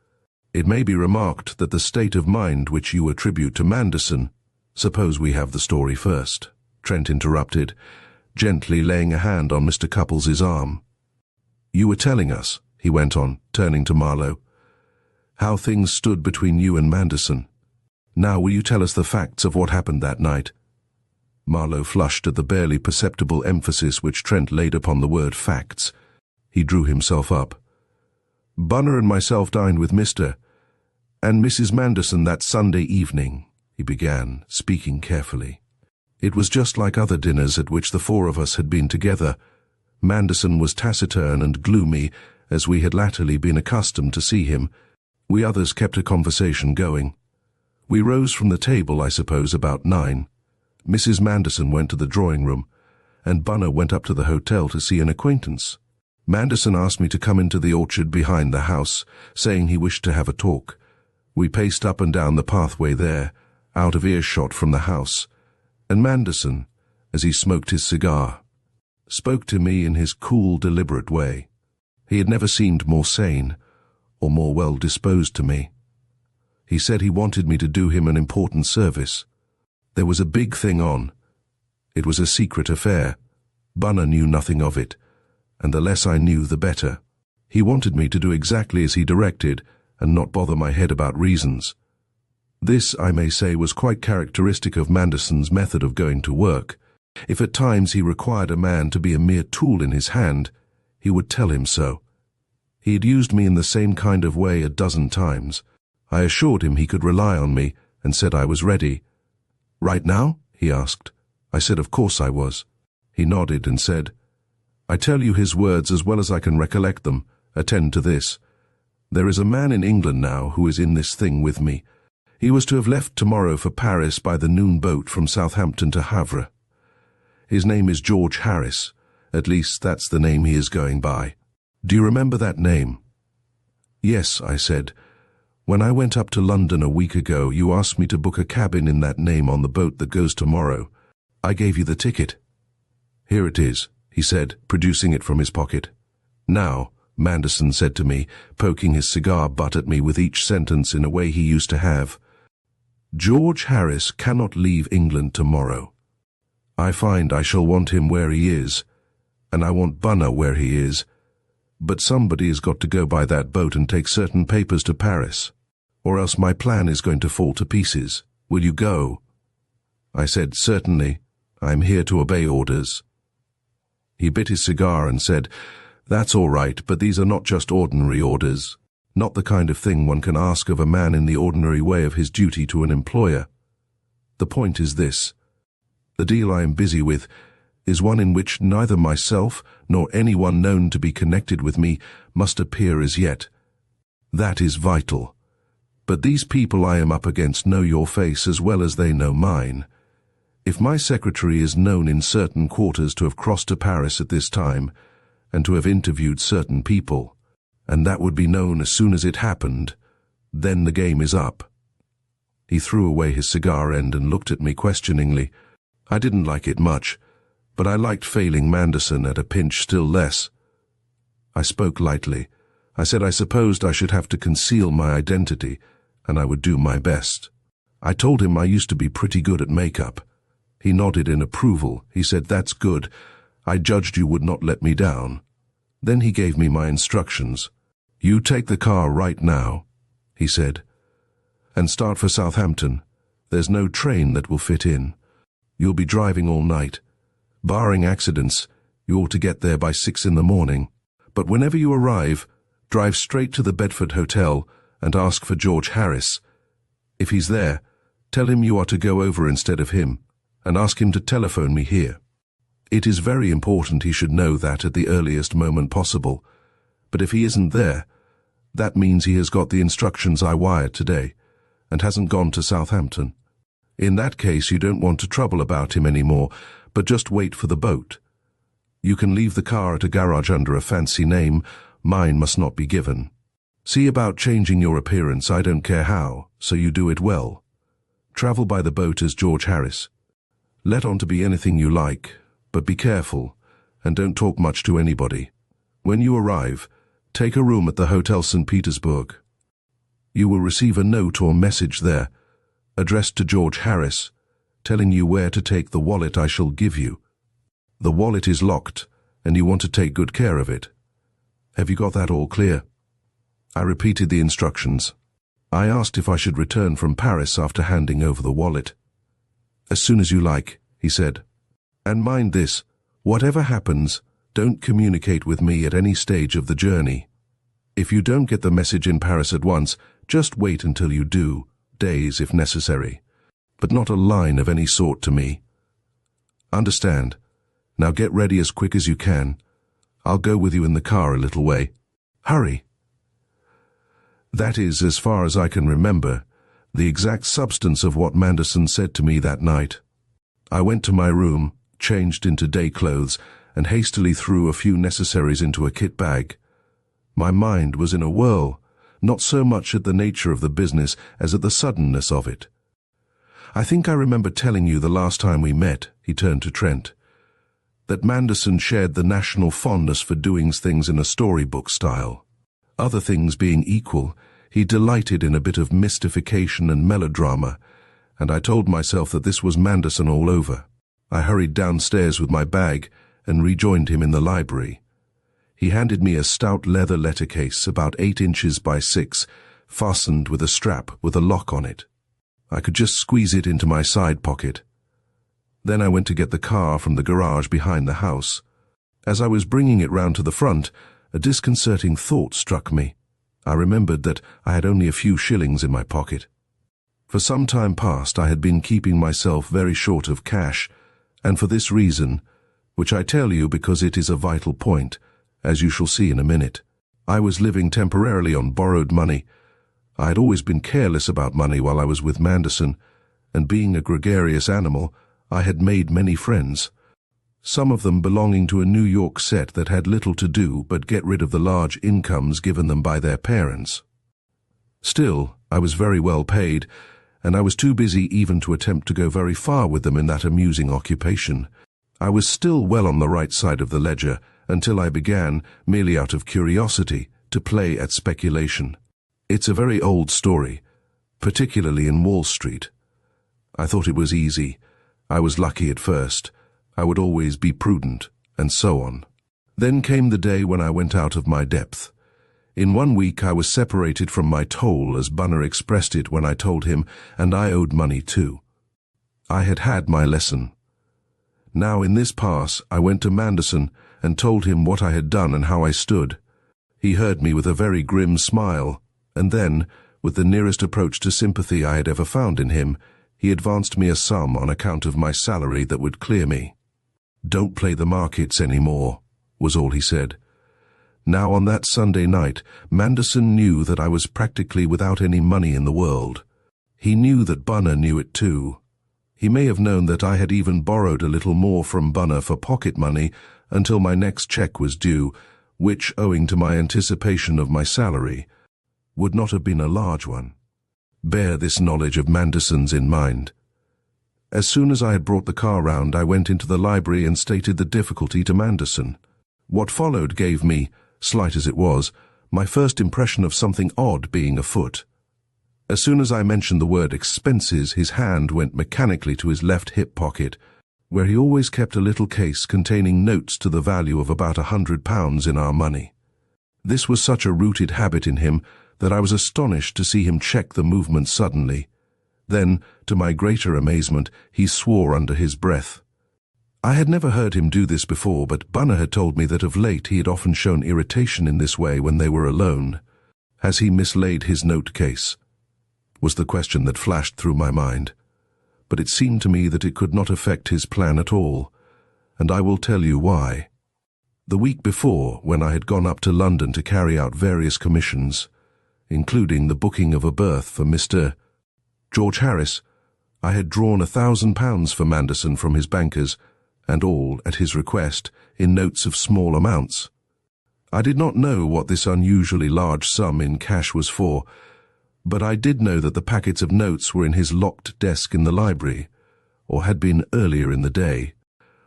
"it may be remarked that the state of mind which you attribute to Manderson—" "Suppose we have the story first," Trent interrupted, gently laying a hand on Mr. Cupples' arm. "You were telling us," he went on, turning to Marlowe, "how things stood between you and Manderson. Now will you tell us the facts of what happened that night?" Marlowe flushed at the barely perceptible emphasis which Trent laid upon the word facts. He drew himself up. "Bunner and myself dined with Mr. and Mrs. Manderson that Sunday evening," he began, speaking carefully. "It was just like other dinners at which the four of us had been together. Manderson was taciturn and gloomy, as we had latterly been accustomed to see him. We others kept a conversation going. We rose from the table, I suppose, about 9. Mrs. Manderson went to the drawing-room, and Bunner went up to the hotel to see an acquaintance. Manderson asked me to come into the orchard behind the house, saying he wished to have a talk. We paced up and down the pathway there, out of earshot from the house, and Manderson, as he smoked his cigar, spoke to me in his cool, deliberate way. He had never seemed more sane, or more well-disposed to me. He said he wanted me to do him an important service. There was a big thing on. It was a secret affair. Bunner knew nothing of it, and the less I knew, the better. He wanted me to do exactly as he directed, and not bother my head about reasons. This, I may say, was quite characteristic of Manderson's method of going to work. If at times he required a man to be a mere tool in his hand, he would tell him so. He had used me in the same kind of way a dozen times. I assured him he could rely on me, and said I was ready. "Right now?" he asked. I said of course I was. He nodded and said, "I tell you his words as well as I can recollect them. Attend to this. There is a man in England now who is in this thing with me. He was to have left tomorrow for Paris by the noon boat from Southampton to Havre. His name is George Harris. At least that's the name he is going by. Do you remember that name?" "Yes," I said. "When I went up to London a week ago, you asked me to book a cabin in that name on the boat that goes tomorrow. I gave you the ticket." "Here it is," he said, producing it from his pocket. "Now," Manderson said to me, poking his cigar butt at me with each sentence in a way he used to have, "George Harris cannot leave England tomorrow. I find I shall want him where he is, and I want Bunner where he is, but somebody has got to go by that boat and take certain papers to Paris, or else my plan is going to fall to pieces. Will you go?" I said, "Certainly. I'm here to obey orders." He bit his cigar and said, "That's all right, but these are not just ordinary orders. Not the kind of thing one can ask of a man in the ordinary way of his duty to an employer. The point is this. The deal I am busy with is one in which neither myself nor anyone known to be connected with me must appear as yet. That is vital. But these people I am up against know your face as well as they know mine. If my secretary is known in certain quarters to have crossed to Paris at this time, and to have interviewed certain people, and that would be known as soon as it happened, then the game is up." He threw away his cigar end and looked at me questioningly. I didn't like it much, but I liked failing Manderson at a pinch still less. I spoke lightly. I said I supposed I should have to conceal my identity, and I would do my best. I told him I used to be pretty good at makeup. He nodded in approval. He said, "That's good. I judged you would not let me down." Then he gave me my instructions. "You take the car right now," he said, "and start for Southampton. There's no train that will fit in. You'll be driving all night. Barring accidents, you ought to get there by 6 in the morning. But whenever you arrive, drive straight to the Bedford Hotel and ask for George Harris. If he's there, tell him you are to go over instead of him, and ask him to telephone me here. It is very important he should know that at the earliest moment possible. But if he isn't there, that means he has got the instructions I wired today, and hasn't gone to Southampton. In that case, you don't want to trouble about him anymore, but just wait for the boat. You can leave the car at a garage under a fancy name. Mine must not be given. See about changing your appearance, I don't care how, so you do it well. Travel by the boat as George Harris. Let on to be anything you like, but be careful, and don't talk much to anybody. When you arrive, take a room at the Hotel St. Petersburg. You will receive a note or message there, addressed to George Harris, telling you where to take the wallet I shall give you. The wallet is locked, and you want to take good care of it. Have you got that all clear?" I repeated the instructions. I asked if I should return from Paris after handing over the wallet. "As soon as you like," he said. "And mind this, whatever happens, don't communicate with me at any stage of the journey. If you don't get the message in Paris at once, just wait until you do, days if necessary. But not a line of any sort to me. Understand? Now get ready as quick as you can. I'll go with you in the car a little way. Hurry." That is, as far as I can remember, the exact substance of what Manderson said to me that night. I went to my room, changed into day clothes, and hastily threw a few necessaries into a kit bag. My mind was in a whirl, not so much at the nature of the business as at the suddenness of it. "I think I remember telling you the last time we met," he turned to Trent, "that Manderson shared the national fondness for doing things in a storybook style. Other things being equal, he delighted in a bit of mystification and melodrama, and I told myself that this was Manderson all over. I hurried downstairs with my bag and rejoined him in the library. He handed me a stout leather letter case about 8 inches by 6, fastened with a strap with a lock on it. I could just squeeze it into my side pocket. Then I went to get the car from the garage behind the house. As I was bringing it round to the front, a disconcerting thought struck me. I remembered that I had only a few shillings in my pocket. For some time past I had been keeping myself very short of cash, and for this reason, which I tell you because it is a vital point, as you shall see in a minute, I was living temporarily on borrowed money. I had always been careless about money while I was with Manderson, and being a gregarious animal, I had made many friends, some of them belonging to a New York set that had little to do but get rid of the large incomes given them by their parents. Still, I was very well paid, and I was too busy even to attempt to go very far with them in that amusing occupation. I was still well on the right side of the ledger until I began, merely out of curiosity, to play at speculation. It's a very old story, particularly in Wall Street. I thought it was easy. I was lucky at first. I would always be prudent, and so on. Then came the day when I went out of my depth. In 1 week I was separated from my toll, as Bunner expressed it when I told him, and I owed money too. I had had my lesson. Now in this pass I went to Manderson and told him what I had done and how I stood. He heard me with a very grim smile, and then, with the nearest approach to sympathy I had ever found in him, he advanced me a sum on account of my salary that would clear me. "Don't play the markets any more," was all he said. Now on that Sunday night, Manderson knew that I was practically without any money in the world. He knew that Bunner knew it too. He may have known that I had even borrowed a little more from Bunner for pocket money until my next check was due, which, owing to my anticipation of my salary, would not have been a large one. Bear this knowledge of Manderson's in mind. As soon as I had brought the car round, I went into the library and stated the difficulty to Manderson. What followed gave me, slight as it was, my first impression of something odd being afoot. As soon as I mentioned the word expenses, his hand went mechanically to his left hip pocket, where he always kept a little case containing notes to the value of about £100 in our money. This was such a rooted habit in him that I was astonished to see him check the movement suddenly. Then, to my greater amazement, he swore under his breath. I had never heard him do this before, but Bunner had told me that of late he had often shown irritation in this way when they were alone. Has he mislaid his note case? Was the question that flashed through my mind. But it seemed to me that it could not affect his plan at all, and I will tell you why. The week before, when I had gone up to London to carry out various commissions, including the booking of a berth for Mr. George Harris, I had drawn £1,000 for Manderson from his bankers, and all, at his request, in notes of small amounts. I did not know what this unusually large sum in cash was for, but I did know that the packets of notes were in his locked desk in the library, or had been earlier in the day,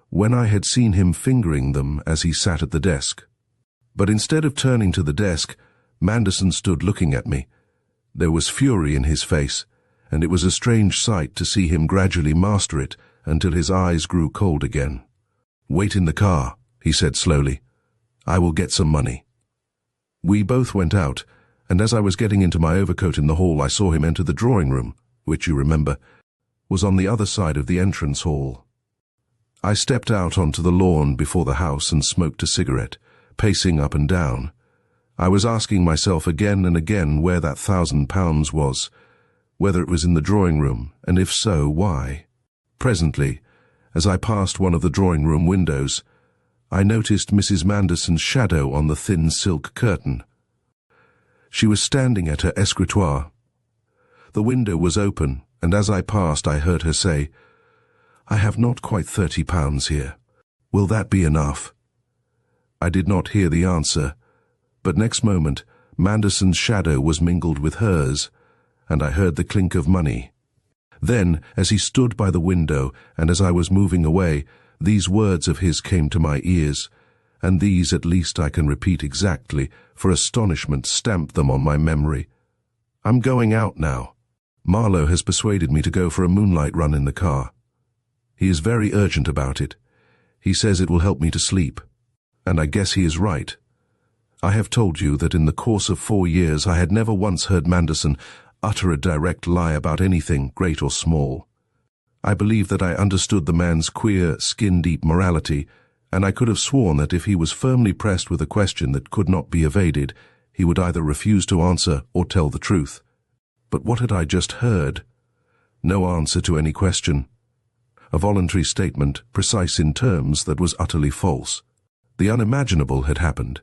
when I had seen him fingering them as he sat at the desk. But instead of turning to the desk, Manderson stood looking at me. There was fury in his face, and it was a strange sight to see him gradually master it until his eyes grew cold again. "Wait in the car," he said slowly. "I will get some money." We both went out, and as I was getting into my overcoat in the hall, I saw him enter the drawing room, which, you remember, was on the other side of the entrance hall. I stepped out onto the lawn before the house and smoked a cigarette, pacing up and down. I was asking myself again and again where that £1,000 was, whether it was in the drawing room, and if so, why. Presently, as I passed one of the drawing-room windows, I noticed Mrs. Manderson's shadow on the thin silk curtain. She was standing at her escritoire. The window was open, and as I passed I heard her say, "I have not quite £30 here. Will that be enough?" I did not hear the answer, but next moment Manderson's shadow was mingled with hers, and I heard the clink of money. Then, as he stood by the window, and as I was moving away, these words of his came to my ears, and these at least I can repeat exactly, for astonishment stamped them on my memory. "I'm going out now. Marlowe has persuaded me to go for a moonlight run in the car. He is very urgent about it. He says it will help me to sleep. And I guess he is right. I have told you that in the course of 4 years I had never once heard Manderson utter a direct lie about anything, great or small. I believe that I understood the man's queer, skin-deep morality, and I could have sworn that if he was firmly pressed with a question that could not be evaded, he would either refuse to answer or tell the truth. But what had I just heard? No answer to any question. A voluntary statement, precise in terms, that was utterly false. The unimaginable had happened.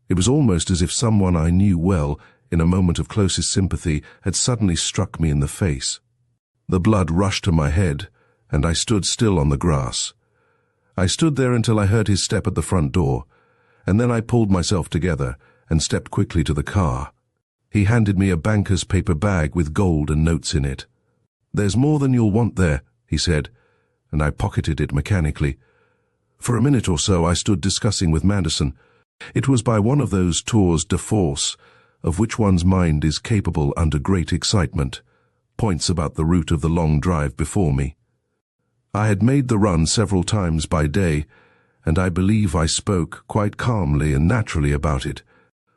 It was almost as if someone I knew well, in a moment of closest sympathy, had suddenly struck me in the face. The blood rushed to my head, and I stood still on the grass. I stood there until I heard his step at the front door, and then I pulled myself together and stepped quickly to the car. He handed me a banker's paper bag with gold and notes in it. "There's more than you'll want there," he said, and I pocketed it mechanically. For a minute or so I stood discussing with Manderson. It was by one of those tours de force, of which one's mind is capable under great excitement, points about the route of the long drive before me. I had made the run several times by day, and I believe I spoke quite calmly and naturally about it,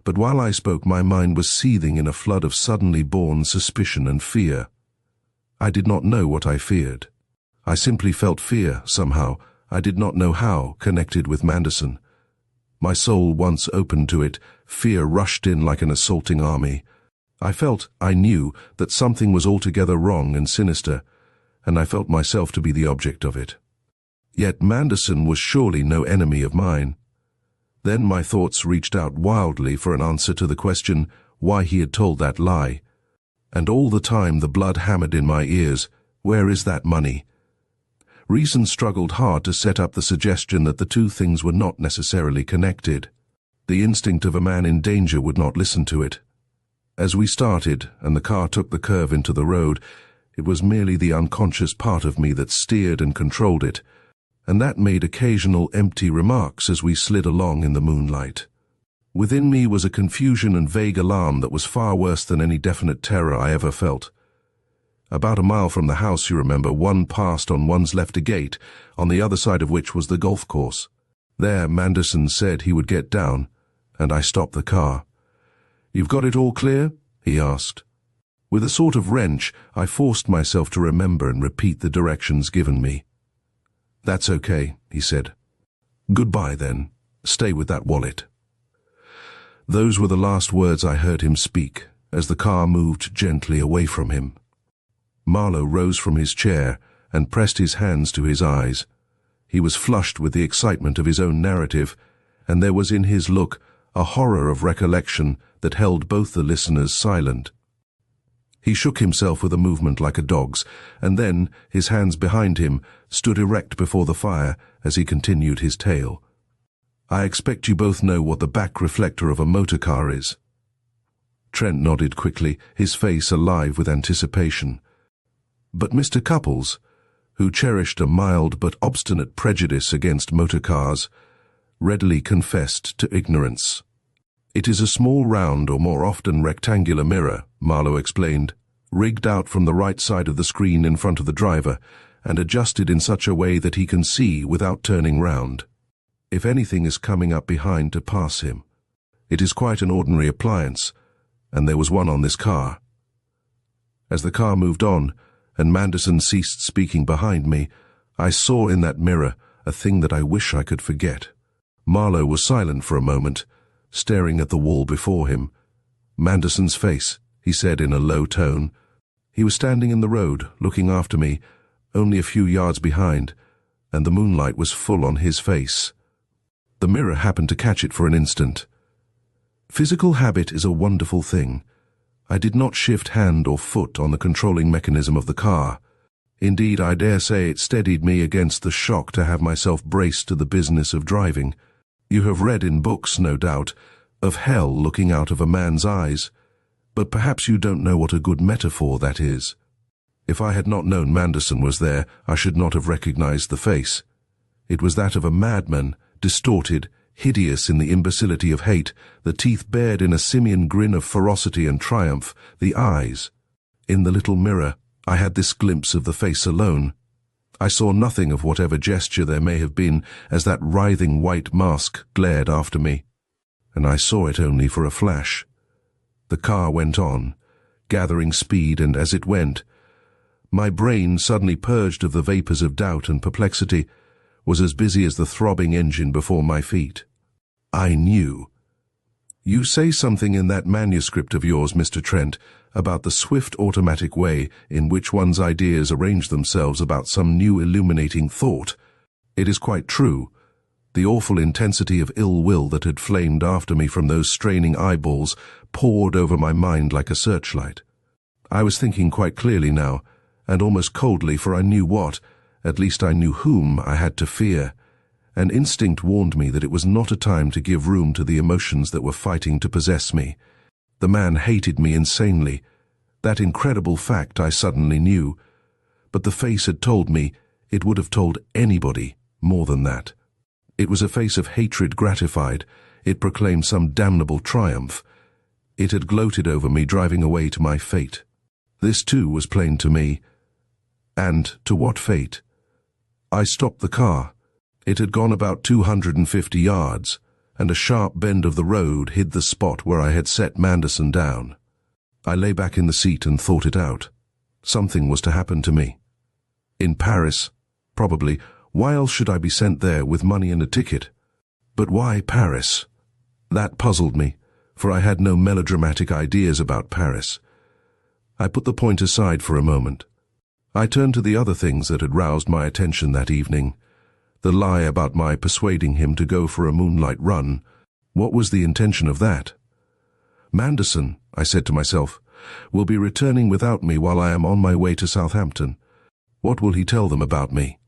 but while I spoke my mind was seething in a flood of suddenly born suspicion and fear. I did not know what I feared. I simply felt fear, somehow, I did not know how, connected with Manderson. My soul once open to it, fear rushed in like an assaulting army. I felt, I knew, that something was altogether wrong and sinister, and I felt myself to be the object of it. Yet Manderson was surely no enemy of mine. Then my thoughts reached out wildly for an answer to the question why he had told that lie. And all the time the blood hammered in my ears. Where is that money? Reason struggled hard to set up the suggestion that the two things were not necessarily connected. The instinct of a man in danger would not listen to it. As we started, and the car took the curve into the road, it was merely the unconscious part of me that steered and controlled it, and that made occasional empty remarks as we slid along in the moonlight. Within me was a confusion and vague alarm that was far worse than any definite terror I ever felt. About a mile from the house, you remember, one passed on one's left a gate, on the other side of which was the golf course. There, Manderson said he would get down, and I stopped the car. "You've got it all clear?" he asked. With a sort of wrench, I forced myself to remember and repeat the directions given me. "That's okay," he said. "Goodbye, then. Stay with that wallet." Those were the last words I heard him speak, as the car moved gently away from him. Marlowe rose from his chair and pressed his hands to his eyes. He was flushed with the excitement of his own narrative, and there was in his look a horror of recollection that held both the listeners silent. He shook himself with a movement like a dog's, and then, his hands behind him, stood erect before the fire as he continued his tale. "I expect you both know what the back reflector of a motor car is." Trent nodded quickly, his face alive with anticipation. But Mr. Cupples, who cherished a mild but obstinate prejudice against motor cars, readily confessed to ignorance. "It is a small round or more often rectangular mirror," Marlowe explained, "rigged out from the right side of the screen in front of the driver and adjusted in such a way that he can see without turning round, if anything is coming up behind to pass him. It is quite an ordinary appliance, and there was one on this car." As the car moved on, and Manderson ceased speaking behind me, I saw in that mirror a thing that I wish I could forget. Marlowe was silent for a moment, staring at the wall before him. "Manderson's face," he said in a low tone. He was standing in the road, looking after me, only a few yards behind, and the moonlight was full on his face. The mirror happened to catch it for an instant. Physical habit is a wonderful thing. I did not shift hand or foot on the controlling mechanism of the car. Indeed, I dare say it steadied me against the shock to have myself braced to the business of driving. You have read in books, no doubt, of hell looking out of a man's eyes, but perhaps you don't know what a good metaphor that is. If I had not known Manderson was there, I should not have recognized the face. It was that of a madman, distorted, hideous in the imbecility of hate, the teeth bared in a simian grin of ferocity and triumph, the eyes. In the little mirror, I had this glimpse of the face alone. I saw nothing of whatever gesture there may have been as that writhing white mask glared after me, and I saw it only for a flash. The car went on, gathering speed, and as it went, my brain, suddenly purged of the vapors of doubt and perplexity, was as busy as the throbbing engine before my feet. I knew. "You say something in that manuscript of yours, Mr. Trent, about the swift automatic way in which one's ideas arrange themselves about some new illuminating thought. It is quite true. The awful intensity of ill will that had flamed after me from those straining eyeballs poured over my mind like a searchlight. I was thinking quite clearly now, and almost coldly, for I knew what, at least I knew whom, I had to fear. An instinct warned me that it was not a time to give room to the emotions that were fighting to possess me. The man hated me insanely. That incredible fact I suddenly knew. But the face had told me, it would have told anybody, more than that. It was a face of hatred gratified. It proclaimed some damnable triumph. It had gloated over me, driving away to my fate. This too was plain to me. And to what fate? I stopped the car. It had gone about 250 yards, and a sharp bend of the road hid the spot where I had set Manderson down. I lay back in the seat and thought it out. Something was to happen to me. In Paris, probably. Why else should I be sent there with money and a ticket? But why Paris? That puzzled me, for I had no melodramatic ideas about Paris. I put the point aside for a moment. I turned to the other things that had roused my attention that evening. The lie about my persuading him to go for a moonlight run. What was the intention of that? Manderson, I said to myself, will be returning without me while I am on my way to Southampton. What will he tell them about me?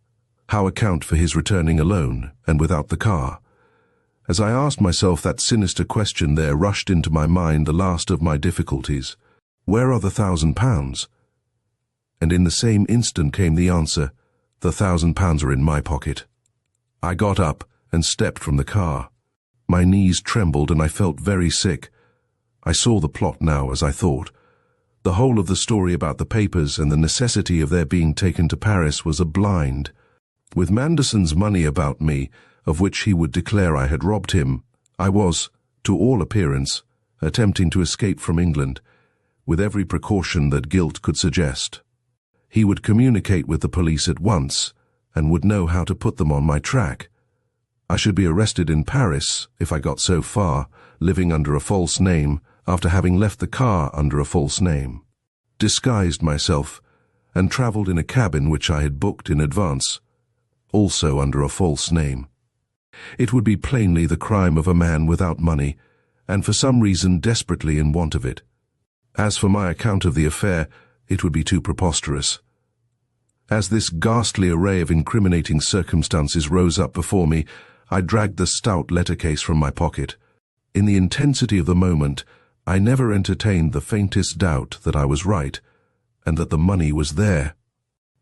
How account for his returning alone and without the car? As I asked myself that sinister question, there rushed into my mind the last of my difficulties. Where are the £1,000? And in the same instant came the answer, the £1,000 are in my pocket. I got up and stepped from the car. My knees trembled and I felt very sick. I saw the plot now, as I thought. The whole of the story about the papers and the necessity of their being taken to Paris was a blind. With Manderson's money about me, of which he would declare I had robbed him, I was, to all appearance, attempting to escape from England, with every precaution that guilt could suggest. He would communicate with the police at once, and would know how to put them on my track. I should be arrested in Paris, if I got so far, living under a false name, after having left the car under a false name, disguised myself, and travelled in a cabin which I had booked in advance, also under a false name. It would be plainly the crime of a man without money, and for some reason desperately in want of it. As for my account of the affair, it would be too preposterous. As this ghastly array of incriminating circumstances rose up before me, I dragged the stout letter case from my pocket. In the intensity of the moment, I never entertained the faintest doubt that I was right, and that the money was there.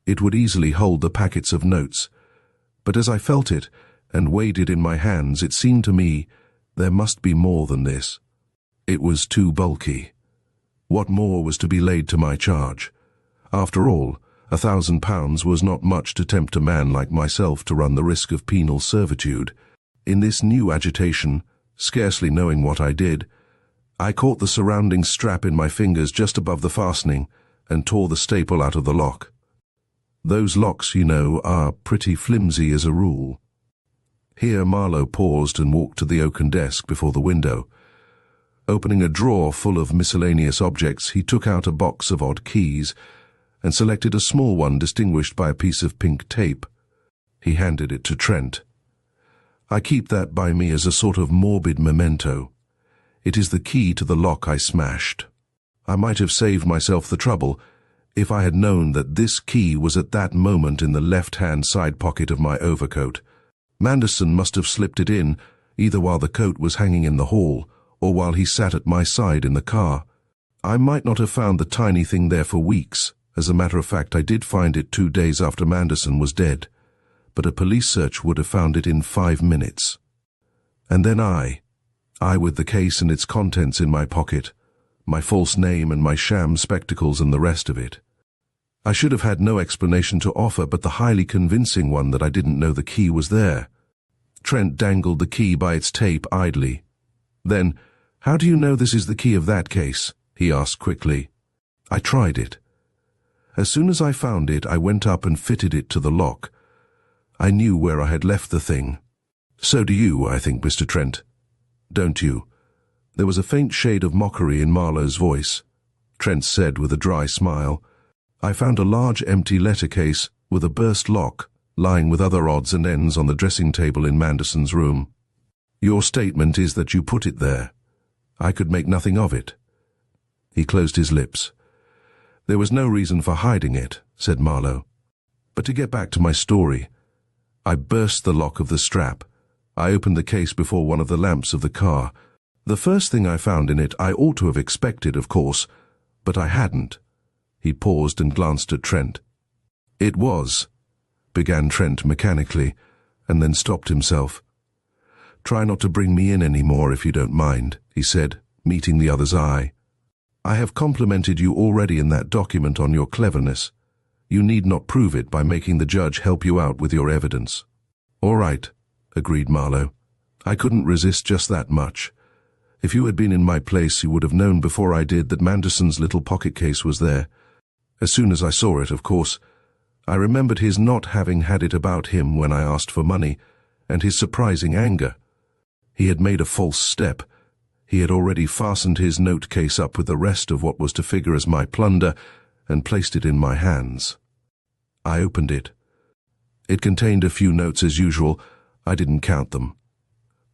It would easily hold the packets of notes, but as I felt it, and weighed it in my hands, it seemed to me there must be more than this. It was too bulky. What more was to be laid to my charge? After all, £1,000 was not much to tempt a man like myself to run the risk of penal servitude. In this new agitation, scarcely knowing what I did, I caught the surrounding strap in my fingers just above the fastening and tore the staple out of the lock. Those locks, you know, are pretty flimsy as a rule. Here Marlowe paused and walked to the oaken desk before the window. Opening a drawer full of miscellaneous objects, he took out a box of odd keys and selected a small one distinguished by a piece of pink tape. He handed it to Trent. I keep that by me as a sort of morbid memento. It is the key to the lock I smashed. I might have saved myself the trouble if I had known that this key was at that moment in the left-hand side pocket of my overcoat. Manderson must have slipped it in, either while the coat was hanging in the hall, or while he sat at my side in the car. I might not have found the tiny thing there for weeks. As a matter of fact, I did find it 2 days after Manderson was dead, but a police search would have found it in 5 minutes. And then I with the case and its contents in my pocket, my false name and my sham spectacles and the rest of it. I should have had no explanation to offer but the highly convincing one that I didn't know the key was there. Trent dangled the key by its tape idly. Then, "How do you know this is the key of that case?" he asked quickly. I tried it. As soon as I found it, I went up and fitted it to the lock. I knew where I had left the thing. So do you, I think, Mr. Trent. Don't you? There was a faint shade of mockery in Marlowe's voice. Trent said with a dry smile, "I found a large empty letter case with a burst lock lying with other odds and ends on the dressing table in Manderson's room. Your statement is that you put it there. I could make nothing of it." He closed his lips. "There was no reason for hiding it," said Marlowe. "But to get back to my story, I burst the lock of the strap. I opened the case before one of the lamps of the car. The first thing I found in it I ought to have expected, of course, but I hadn't." He paused and glanced at Trent. "It was," began Trent mechanically, and then stopped himself. "Try not to bring me in any more, if you don't mind," he said, meeting the other's eye. "I have complimented you already in that document on your cleverness. You need not prove it by making the judge help you out with your evidence." "All right," agreed Marlowe. "I couldn't resist just that much. If you had been in my place, you would have known before I did that Manderson's little pocket case was there. As soon as I saw it, of course, I remembered his not having had it about him when I asked for money, and his surprising anger. He had made a false step. He had already fastened his note case up with the rest of what was to figure as my plunder and placed it in my hands. I opened it. It contained a few notes as usual. I didn't count them.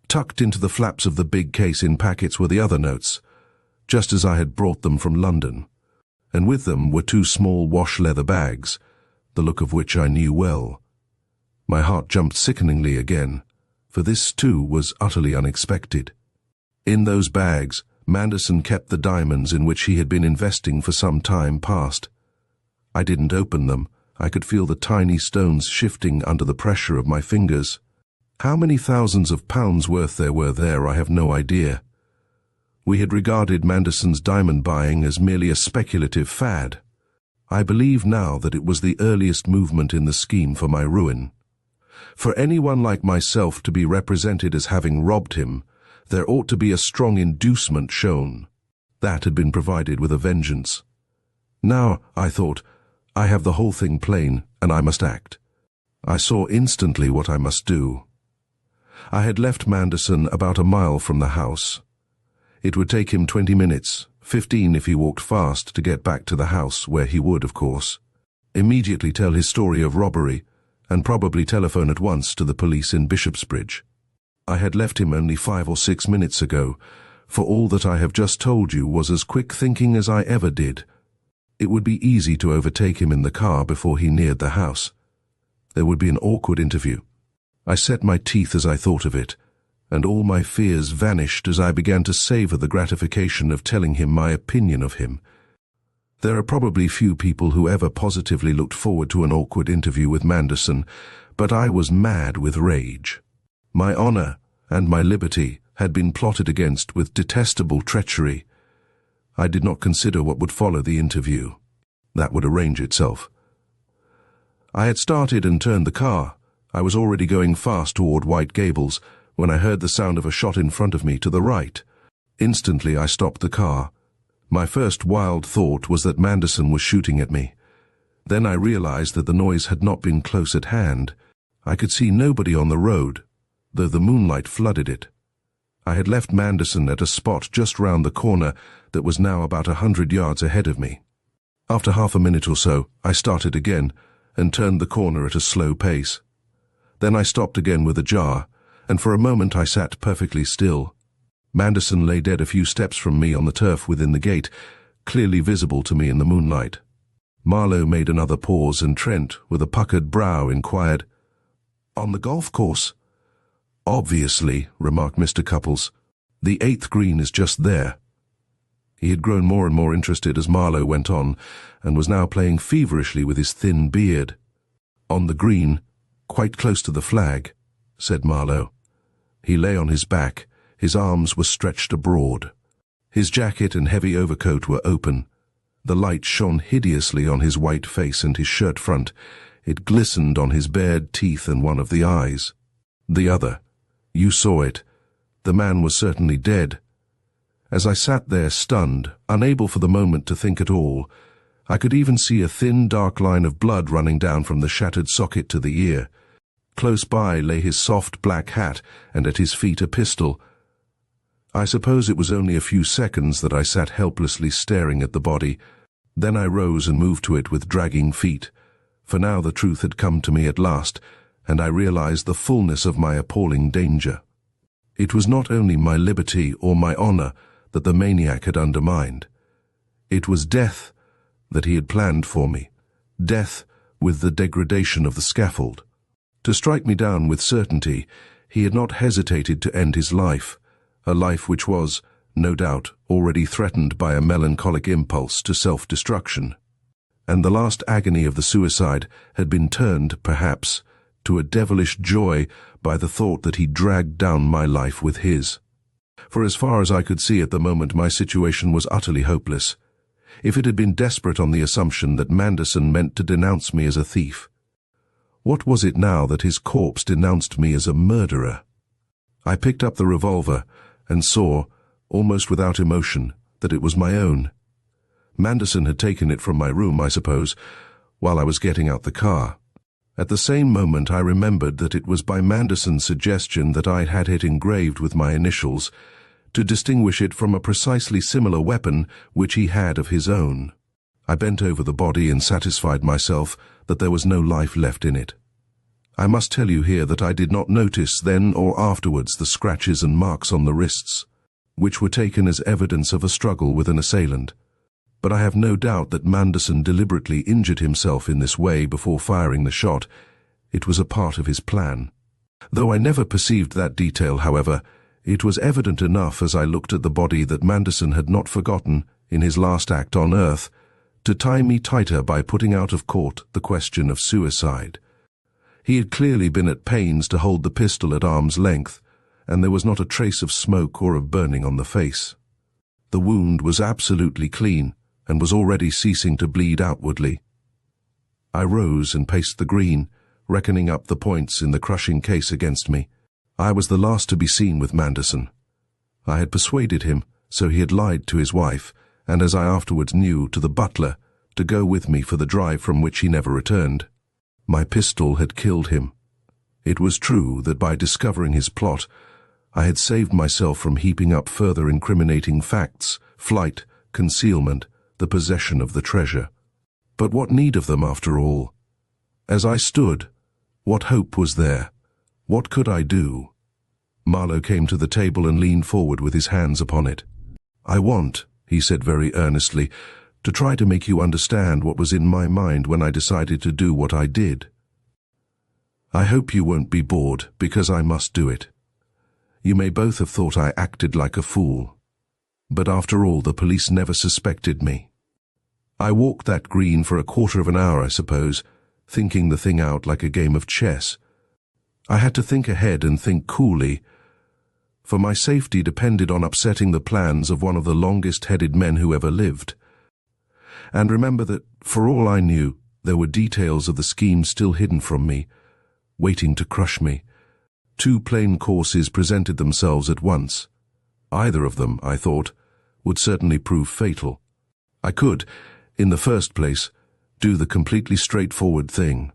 Tucked into the flaps of the big case in packets were the other notes, just as I had brought them from London, and with them were 2 small wash-leather bags, the look of which I knew well. My heart jumped sickeningly again, for this too was utterly unexpected. In those bags, Manderson kept the diamonds in which he had been investing for some time past. I didn't open them. I could feel the tiny stones shifting under the pressure of my fingers. How many thousands of pounds worth there were there, I have no idea. We had regarded Manderson's diamond buying as merely a speculative fad. I believe now that it was the earliest movement in the scheme for my ruin. For anyone like myself to be represented as having robbed him, there ought to be a strong inducement shown. That had been provided with a vengeance. Now, I thought, I have the whole thing plain, and I must act. I saw instantly what I must do. I had left Manderson about a mile from the house. It would take him 20 minutes, 15 if he walked fast, to get back to the house, where he would, of course, immediately tell his story of robbery, and probably telephone at once to the police in Bishopsbridge. I had left him only 5 or 6 minutes ago, for all that I have just told you was as quick thinking as I ever did. It would be easy to overtake him in the car before he neared the house. There would be an awkward interview. I set my teeth as I thought of it, and all my fears vanished as I began to savor the gratification of telling him my opinion of him. There are probably few people who ever positively looked forward to an awkward interview with Manderson, but I was mad with rage. My honor and my liberty had been plotted against with detestable treachery. I did not consider what would follow the interview. That would arrange itself. I had started and turned the car. I was already going fast toward White Gables when I heard the sound of a shot in front of me to the right. Instantly I stopped the car. My first wild thought was that Manderson was shooting at me. Then I realized that the noise had not been close at hand. I could see nobody on the road, though the moonlight flooded it. I had left Manderson at a spot just round the corner that was now about 100 yards ahead of me. After half a minute or so, I started again and turned the corner at a slow pace. Then I stopped again with a jar, and for a moment I sat perfectly still. Manderson lay dead a few steps from me on the turf within the gate, clearly visible to me in the moonlight. Marlowe made another pause, and Trent, with a puckered brow, inquired, "On the golf course?" "Obviously," remarked Mr. Cupples. "The 8th green is just there." He had grown more and more interested as Marlowe went on, and was now playing feverishly with his thin beard. "On the green, quite close to the flag," said Marlowe. He lay on his back. His arms were stretched abroad. His jacket and heavy overcoat were open. The light shone hideously on his white face and his shirt front. It glistened on his bared teeth and one of the eyes. The other. You saw it. The man was certainly dead. As I sat there stunned, unable for the moment to think at all, I could even see a thin dark line of blood running down from the shattered socket to the ear. Close by lay his soft black hat, and at his feet a pistol. I suppose it was only a few seconds that I sat helplessly staring at the body. Then I rose and moved to it with dragging feet, for now the truth had come to me at last, and I realized the fullness of my appalling danger. It was not only my liberty or my honor that the maniac had undermined. It was death that he had planned for me, death with the degradation of the scaffold. To strike me down with certainty, he had not hesitated to end his life, a life which was, no doubt, already threatened by a melancholic impulse to self-destruction. And the last agony of the suicide had been turned, perhaps, to a devilish joy by the thought that he dragged down my life with his. For as far as I could see at the moment, my situation was utterly hopeless. If it had been desperate on the assumption that Manderson meant to denounce me as a thief, what was it now that his corpse denounced me as a murderer? I picked up the revolver and saw, almost without emotion, that it was my own. Manderson had taken it from my room, I suppose, while I was getting out the car. At the same moment I remembered that it was by Manderson's suggestion that I had it engraved with my initials, to distinguish it from a precisely similar weapon which he had of his own. I bent over the body and satisfied myself that there was no life left in it. I must tell you here that I did not notice then or afterwards the scratches and marks on the wrists, which were taken as evidence of a struggle with an assailant. But I have no doubt that Manderson deliberately injured himself in this way before firing the shot. It was a part of his plan. Though I never perceived that detail, however, it was evident enough as I looked at the body that Manderson had not forgotten, in his last act on Earth, to tie me tighter by putting out of court the question of suicide. He had clearly been at pains to hold the pistol at arm's length, and there was not a trace of smoke or of burning on the face. The wound was absolutely clean, and was already ceasing to bleed outwardly. I rose and paced the green, reckoning up the points in the crushing case against me. I was the last to be seen with Manderson. I had persuaded him, so he had lied to his wife, and as I afterwards knew, to the butler, to go with me for the drive from which he never returned. My pistol had killed him. It was true that by discovering his plot, I had saved myself from heaping up further incriminating facts, flight, concealment, the possession of the treasure. But what need of them, after all? As I stood, what hope was there? What could I do? Marlowe came to the table and leaned forward with his hands upon it. "I want," he said very earnestly, "to try to make you understand what was in my mind when I decided to do what I did. I hope you won't be bored, because I must do it. You may both have thought I acted like a fool. But after all, the police never suspected me. I walked that green for a quarter of an hour, I suppose, thinking the thing out like a game of chess. I had to think ahead and think coolly, for my safety depended on upsetting the plans of one of the longest-headed men who ever lived. And remember that, for all I knew, there were details of the scheme still hidden from me, waiting to crush me. Two plain courses presented themselves at once. Either of them, I thought, would certainly prove fatal. I could, in the first place, do the completely straightforward thing.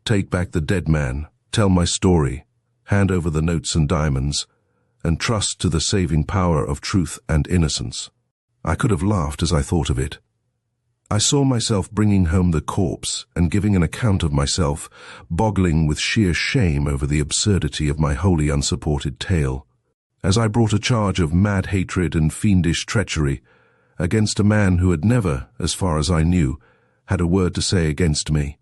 Take back the dead man, tell my story, hand over the notes and diamonds, and trust to the saving power of truth and innocence. I could have laughed as I thought of it. I saw myself bringing home the corpse and giving an account of myself, boggling with sheer shame over the absurdity of my wholly unsupported tale, as I brought a charge of mad hatred and fiendish treachery against a man who had never, as far as I knew, had a word to say against me.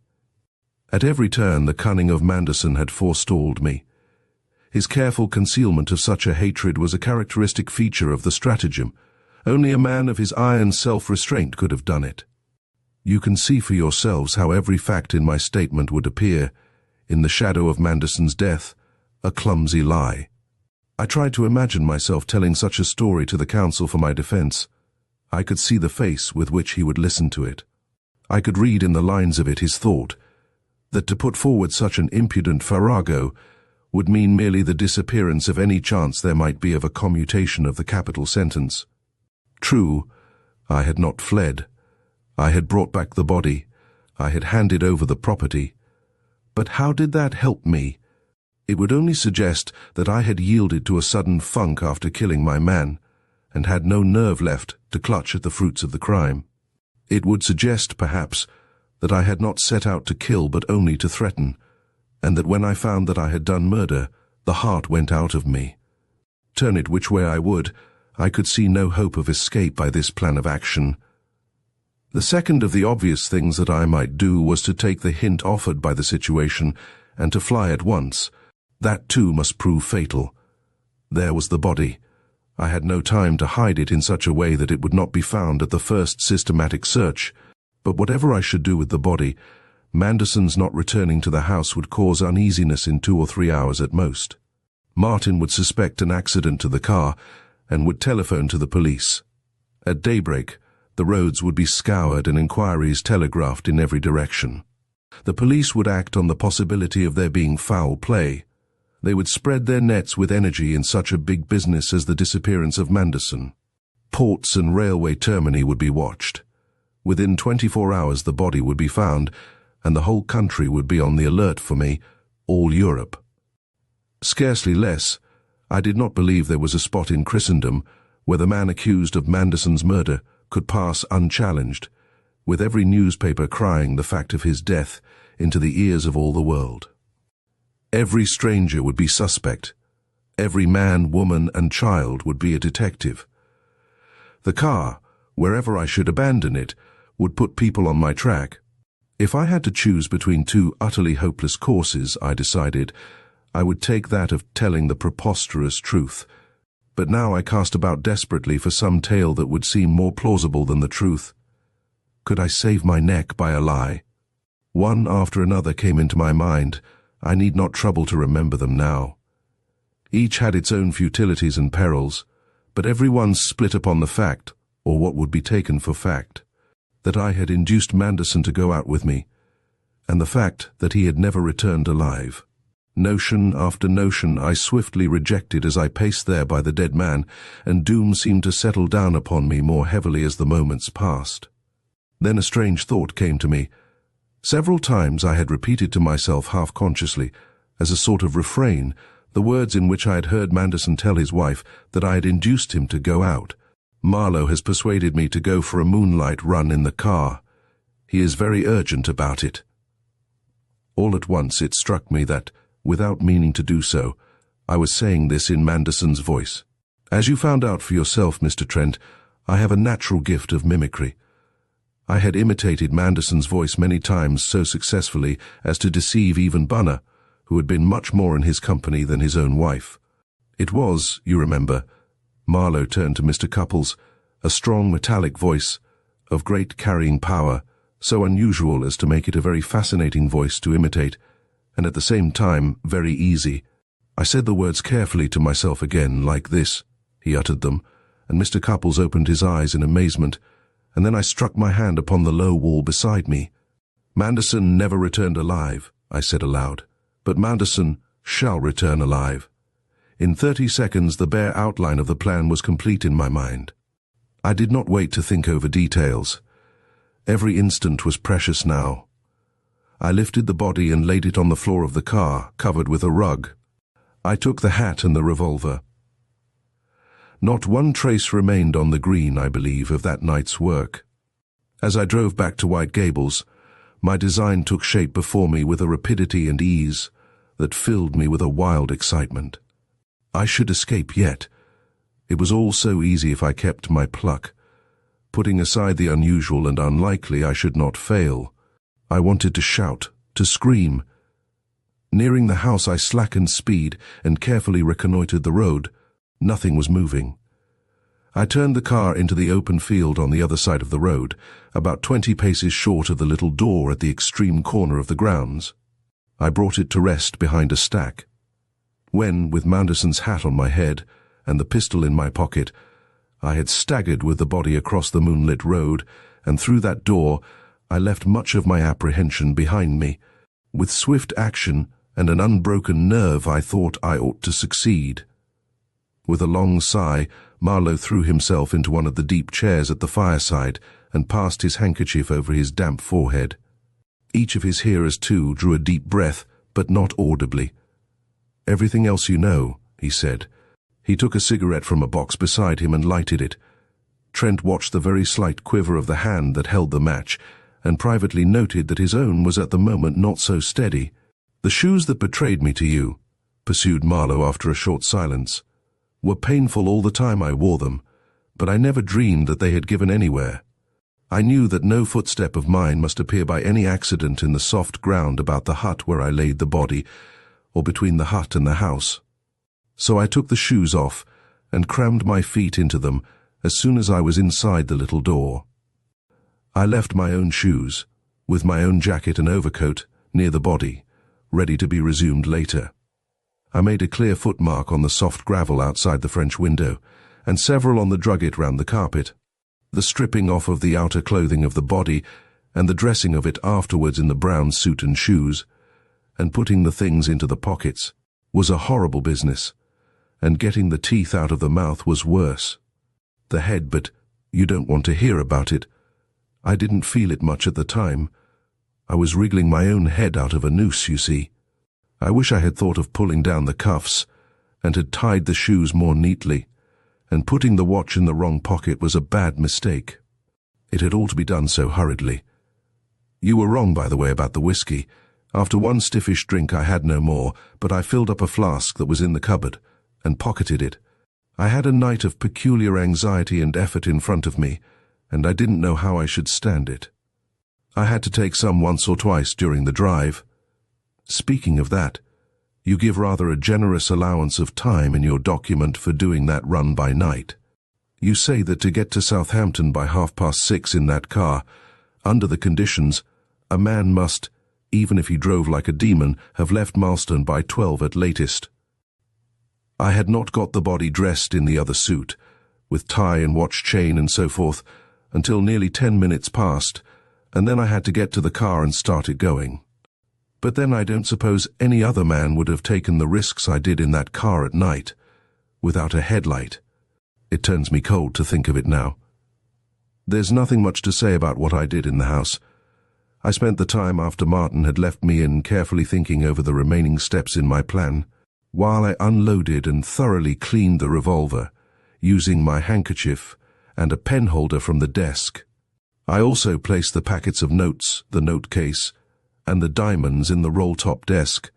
At every turn the cunning of Manderson had forestalled me. His careful concealment of such a hatred was a characteristic feature of the stratagem. Only a man of his iron self-restraint could have done it. You can see for yourselves how every fact in my statement would appear, in the shadow of Manderson's death, a clumsy lie. I tried to imagine myself telling such a story to the counsel for my defense. I could see the face with which he would listen to it. I could read in the lines of it his thought, that to put forward such an impudent farrago would mean merely the disappearance of any chance there might be of a commutation of the capital sentence. True, I had not fled. I had brought back the body. I had handed over the property. But how did that help me? It would only suggest that I had yielded to a sudden funk after killing my man, and had no nerve left to clutch at the fruits of the crime. It would suggest, perhaps, that I had not set out to kill but only to threaten, and that when I found that I had done murder, the heart went out of me. Turn it which way I would, I could see no hope of escape by this plan of action. The second of the obvious things that I might do was to take the hint offered by the situation and to fly at once. That too must prove fatal. There was the body. I had no time to hide it in such a way that it would not be found at the first systematic search. But whatever I should do with the body, Manderson's not returning to the house would cause uneasiness in 2 or 3 hours at most. Martin would suspect an accident to the car and would telephone to the police. At daybreak, the roads would be scoured and inquiries telegraphed in every direction. The police would act on the possibility of there being foul play. They would spread their nets with energy in such a big business as the disappearance of Manderson. Ports and railway termini would be watched. Within 24 hours the body would be found, and the whole country would be on the alert for me, all Europe. Scarcely less, I did not believe there was a spot in Christendom where the man accused of Manderson's murder could pass unchallenged, with every newspaper crying the fact of his death into the ears of all the world. Every stranger would be suspect. Every man, woman, and child would be a detective. The car, wherever I should abandon it, would put people on my track. If I had to choose between two utterly hopeless courses, I decided, I would take that of telling the preposterous truth. But now I cast about desperately for some tale that would seem more plausible than the truth. Could I save my neck by a lie? One after another came into my mind. I need not trouble to remember them now. Each had its own futilities and perils, but every one split upon the fact, or what would be taken for fact, that I had induced Manderson to go out with me, and the fact that he had never returned alive. Notion after notion I swiftly rejected as I paced there by the dead man, and doom seemed to settle down upon me more heavily as the moments passed. Then a strange thought came to me. Several times I had repeated to myself half-consciously, as a sort of refrain, the words in which I had heard Manderson tell his wife that I had induced him to go out. Marlowe has persuaded me to go for a moonlight run in the car. He is very urgent about it. All at once it struck me that, without meaning to do so, I was saying this in Manderson's voice. As you found out for yourself, Mr. Trent, I have a natural gift of mimicry. I had imitated Manderson's voice many times so successfully as to deceive even Bunner, who had been much more in his company than his own wife. It was, you remember, Marlowe turned to Mr. Cupples, a strong metallic voice, of great carrying power, so unusual as to make it a very fascinating voice to imitate, and at the same time very easy. I said the words carefully to myself again, like this. He uttered them, and Mr. Cupples opened his eyes in amazement, and then I struck my hand upon the low wall beside me. Manderson never returned alive, I said aloud, but Manderson shall return alive. In 30 seconds the bare outline of the plan was complete in my mind. I did not wait to think over details. Every instant was precious now. I lifted the body and laid it on the floor of the car, covered with a rug. I took the hat and the revolver. Not one trace remained on the green, I believe, of that night's work. As I drove back to White Gables, my design took shape before me with a rapidity and ease that filled me with a wild excitement. I should escape yet. It was all so easy if I kept my pluck. Putting aside the unusual and unlikely, I should not fail. I wanted to shout, to scream. Nearing the house, I slackened speed and carefully reconnoitered the road. Nothing was moving. I turned the car into the open field on the other side of the road, about 20 paces short of the little door at the extreme corner of the grounds. I brought it to rest behind a stack. When, with Manderson's hat on my head and the pistol in my pocket, I had staggered with the body across the moonlit road, and through that door I left much of my apprehension behind me. With swift action and an unbroken nerve I thought I ought to succeed. With a long sigh, Marlowe threw himself into one of the deep chairs at the fireside and passed his handkerchief over his damp forehead. Each of his hearers, too, drew a deep breath, but not audibly. "Everything else you know," he said. He took a cigarette from a box beside him and lighted it. Trent watched the very slight quiver of the hand that held the match, and privately noted that his own was at the moment not so steady. "The shoes that betrayed me to you," pursued Marlowe after a short silence, "were painful all the time I wore them, but I never dreamed that they had given anywhere. I knew that no footstep of mine must appear by any accident in the soft ground about the hut where I laid the body, or between the hut and the house. So I took the shoes off and crammed my feet into them as soon as I was inside the little door. I left my own shoes, with my own jacket and overcoat, near the body, ready to be resumed later. I made a clear footmark on the soft gravel outside the French window, and several on the drugget round the carpet. The stripping off of the outer clothing of the body, and the dressing of it afterwards in the brown suit and shoes, and putting the things into the pockets, was a horrible business, and getting the teeth out of the mouth was worse. The head, but you don't want to hear about it. I didn't feel it much at the time. I was wriggling my own head out of a noose, you see. I wish I had thought of pulling down the cuffs, and had tied the shoes more neatly, and putting the watch in the wrong pocket was a bad mistake. It had all to be done so hurriedly. You were wrong, by the way, about the whiskey. After one stiffish drink I had no more, but I filled up a flask that was in the cupboard, and pocketed it. I had a night of peculiar anxiety and effort in front of me, and I didn't know how I should stand it. I had to take some once or twice during the drive. Speaking of that, you give rather a generous allowance of time in your document for doing that run by night. You say that to get to Southampton by 6:30 in that car, under the conditions, a man must, even if he drove like a demon, have left Marston by 12 at latest. I had not got the body dressed in the other suit, with tie and watch chain and so forth, until nearly 10 minutes past, and then I had to get to the car and start it going. But then I don't suppose any other man would have taken the risks I did in that car at night, without a headlight. It turns me cold to think of it now. There's nothing much to say about what I did in the house. I spent the time after Martin had left me in carefully thinking over the remaining steps in my plan, while I unloaded and thoroughly cleaned the revolver, using my handkerchief and a pen holder from the desk. I also placed the packets of notes, the note case, and the diamonds in the roll-top desk,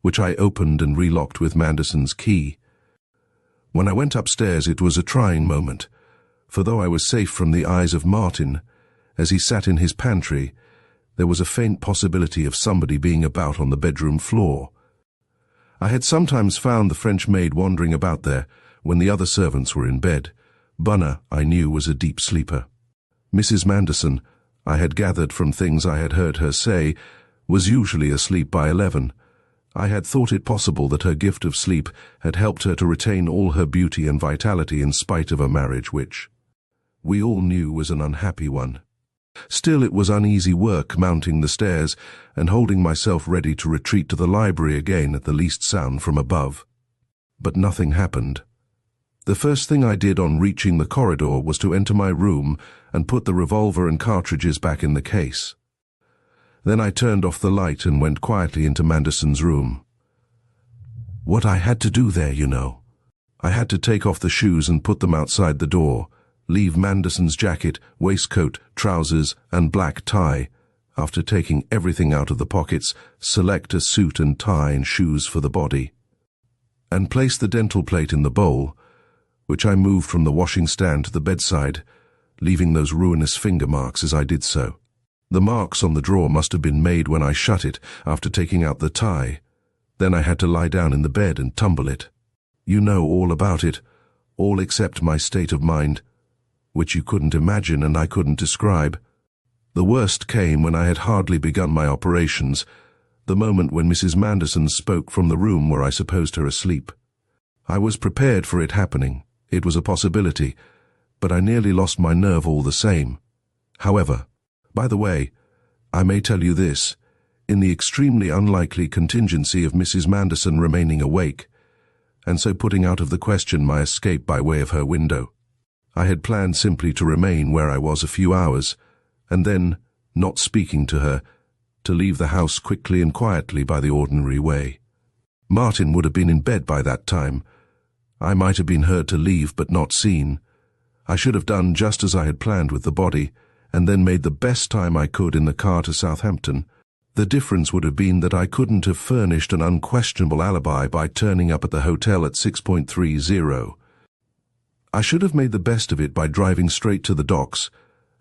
which I opened and relocked with Manderson's key. When I went upstairs, it was a trying moment, for though I was safe from the eyes of Martin, as he sat in his pantry, there was a faint possibility of somebody being about on the bedroom floor. I had sometimes found the French maid wandering about there when the other servants were in bed. Bunner, I knew, was a deep sleeper. Mrs. Manderson, I had gathered from things I had heard her say, was usually asleep by 11. I had thought it possible that her gift of sleep had helped her to retain all her beauty and vitality in spite of a marriage which, we all knew, was an unhappy one. Still, it was uneasy work mounting the stairs and holding myself ready to retreat to the library again at the least sound from above. But nothing happened. The first thing I did on reaching the corridor was to enter my room and put the revolver and cartridges back in the case. Then I turned off the light and went quietly into Manderson's room. What I had to do there, you know. I had to take off the shoes and put them outside the door, leave Manderson's jacket, waistcoat, trousers, and black tie, after taking everything out of the pockets, select a suit and tie and shoes for the body, and place the dental plate in the bowl, which I moved from the washing stand to the bedside, leaving those ruinous finger marks as I did so. The marks on the drawer must have been made when I shut it after taking out the tie. Then I had to lie down in the bed and tumble it. You know all about it, all except my state of mind, which you couldn't imagine and I couldn't describe. The worst came when I had hardly begun my operations, the moment when Mrs. Manderson spoke from the room where I supposed her asleep. I was prepared for it happening. It was a possibility, but I nearly lost my nerve all the same. However, by the way, I may tell you this, in the extremely unlikely contingency of Mrs. Manderson remaining awake, and so putting out of the question my escape by way of her window, I had planned simply to remain where I was a few hours, and then, not speaking to her, to leave the house quickly and quietly by the ordinary way. Martin would have been in bed by that time. I might have been heard to leave but not seen. I should have done just as I had planned with the body, and then made the best time I could in the car to Southampton. The difference would have been that I couldn't have furnished an unquestionable alibi by turning up at the hotel at 6:30. I should have made the best of it by driving straight to the docks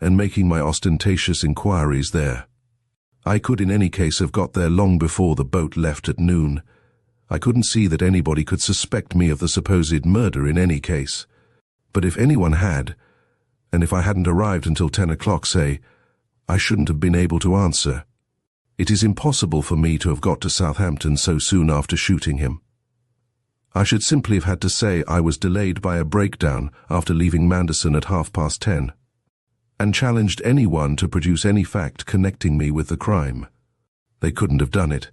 and making my ostentatious inquiries there. I could in any case have got there long before the boat left at noon. I couldn't see that anybody could suspect me of the supposed murder in any case. But if anyone had, and if I hadn't arrived until 10 o'clock, say, I shouldn't have been able to answer. It is impossible for me to have got to Southampton so soon after shooting him. I should simply have had to say I was delayed by a breakdown after leaving Manderson at 10:30, and challenged anyone to produce any fact connecting me with the crime. They couldn't have done it.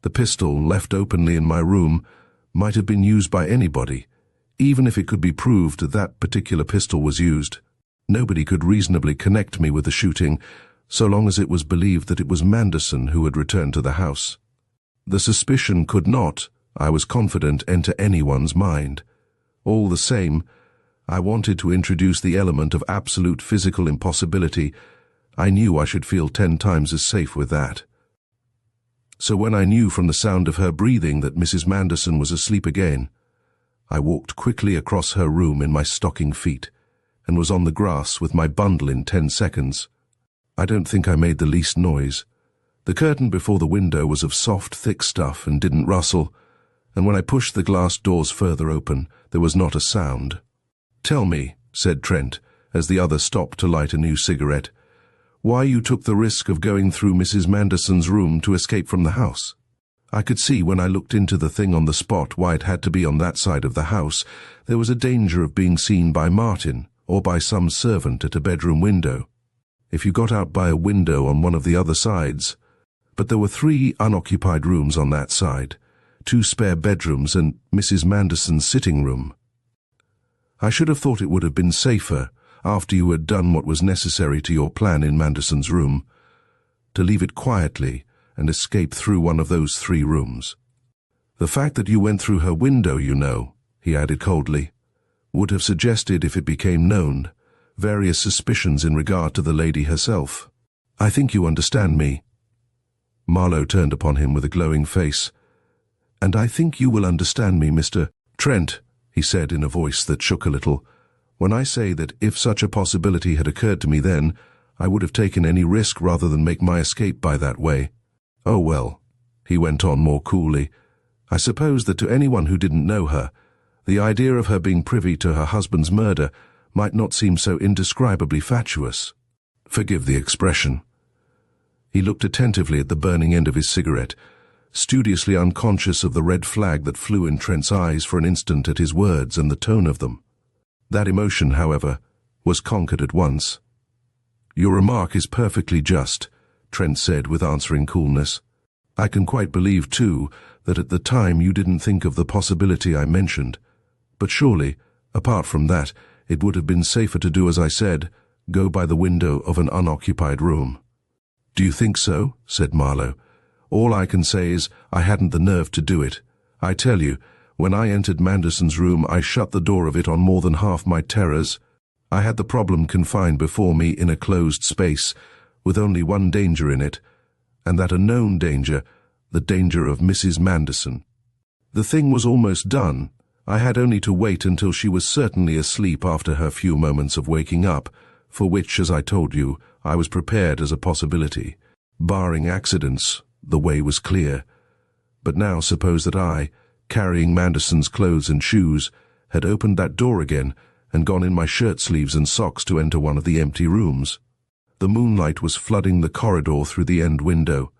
The pistol, left openly in my room, might have been used by anybody, even if it could be proved that that particular pistol was used. Nobody could reasonably connect me with the shooting, so long as it was believed that it was Manderson who had returned to the house. The suspicion could not, I was confident, enter anyone's mind. All the same, I wanted to introduce the element of absolute physical impossibility. I knew I should feel 10 times as safe with that. So when I knew from the sound of her breathing that Mrs. Manderson was asleep again, I walked quickly across her room in my stocking feet, and was on the grass with my bundle in 10 seconds. I don't think I made the least noise. The curtain before the window was of soft, thick stuff and didn't rustle, and when I pushed the glass doors further open, there was not a sound. "Tell me," said Trent, as the other stopped to light a new cigarette, "why you took the risk of going through Mrs. Manderson's room to escape from the house." I could see when I looked into the thing on the spot why it had to be on that side of the house. There was a danger of being seen by Martin, or by some servant at a bedroom window. If you got out by a window on one of the other sides. But there were 3 unoccupied rooms on that side, 2 spare bedrooms and Mrs. Manderson's sitting room. I should have thought it would have been safer, after you had done what was necessary to your plan in Manderson's room, to leave it quietly and escape through one of those 3 rooms. The fact that you went through her window, you know, he added coldly, would have suggested, if it became known, various suspicions in regard to the lady herself. I think you understand me. Marlowe turned upon him with a glowing face. "And I think you will understand me, Mr. Trent," he said in a voice that shook a little, "when I say that if such a possibility had occurred to me then, I would have taken any risk rather than make my escape by that way. Oh well," he went on more coolly, "I suppose that to anyone who didn't know her, the idea of her being privy to her husband's murder might not seem so indescribably fatuous. Forgive the expression." He looked attentively at the burning end of his cigarette, studiously unconscious of the red flag that flew in Trent's eyes for an instant at his words and the tone of them. That emotion, however, was conquered at once. "Your remark is perfectly just," Trent said with answering coolness. "I can quite believe, too, that at the time you didn't think of the possibility I mentioned. But surely, apart from that, it would have been safer to do as I said, go by the window of an unoccupied room." "Do you think so?" said Marlowe. "All I can say is I hadn't the nerve to do it. I tell you, when I entered Manderson's room I shut the door of it on more than half my terrors. I had the problem confined before me in a closed space, with only one danger in it, and that a known danger, the danger of Mrs. Manderson. The thing was almost done. I had only to wait until she was certainly asleep after her few moments of waking up, for which, as I told you, I was prepared as a possibility. Barring accidents, the way was clear. But now suppose that I, carrying Manderson's clothes and shoes, had opened that door again and gone in my shirt sleeves and socks to enter one of the empty rooms. The moonlight was flooding the corridor through the end window.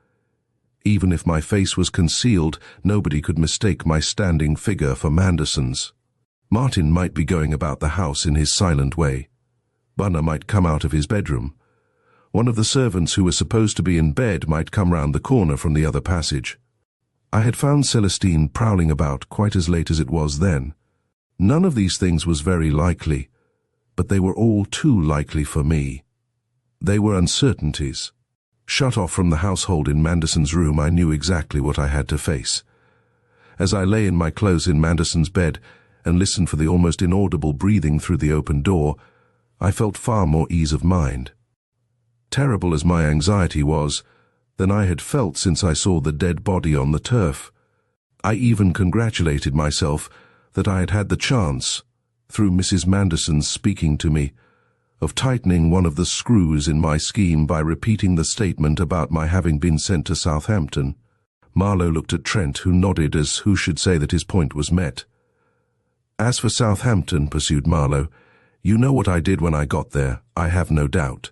Even if my face was concealed, nobody could mistake my standing figure for Manderson's. Martin might be going about the house in his silent way. Bunner might come out of his bedroom. One of the servants who was supposed to be in bed might come round the corner from the other passage. I had found Celestine prowling about quite as late as it was then. None of these things was very likely, but they were all too likely for me. They were uncertainties. Shut off from the household in Manderson's room, I knew exactly what I had to face. As I lay in my clothes in Manderson's bed and listened for the almost inaudible breathing through the open door, I felt far more ease of mind. Terrible as my anxiety was, than I had felt since I saw the dead body on the turf. I even congratulated myself that I had had the chance, through Mrs. Manderson's speaking to me, of tightening one of the screws in my scheme by repeating the statement about my having been sent to Southampton. Marlowe looked at Trent, who nodded as who should say that his point was met. "As for Southampton," pursued Marlowe, "you know what I did when I got there, I have no doubt.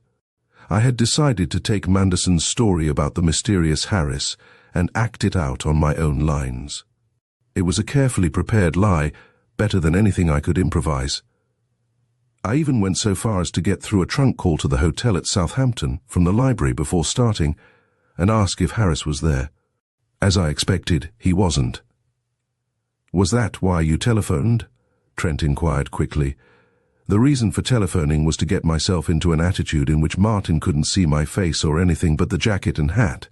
I had decided to take Manderson's story about the mysterious Harris and act it out on my own lines. It was a carefully prepared lie, better than anything I could improvise. I even went so far as to get through a trunk call to the hotel at Southampton from the library before starting and ask if Harris was there. As I expected, he wasn't." "Was that why you telephoned?" Trent inquired quickly. "The reason for telephoning was to get myself into an attitude in which Martin couldn't see my face or anything but the jacket and hat,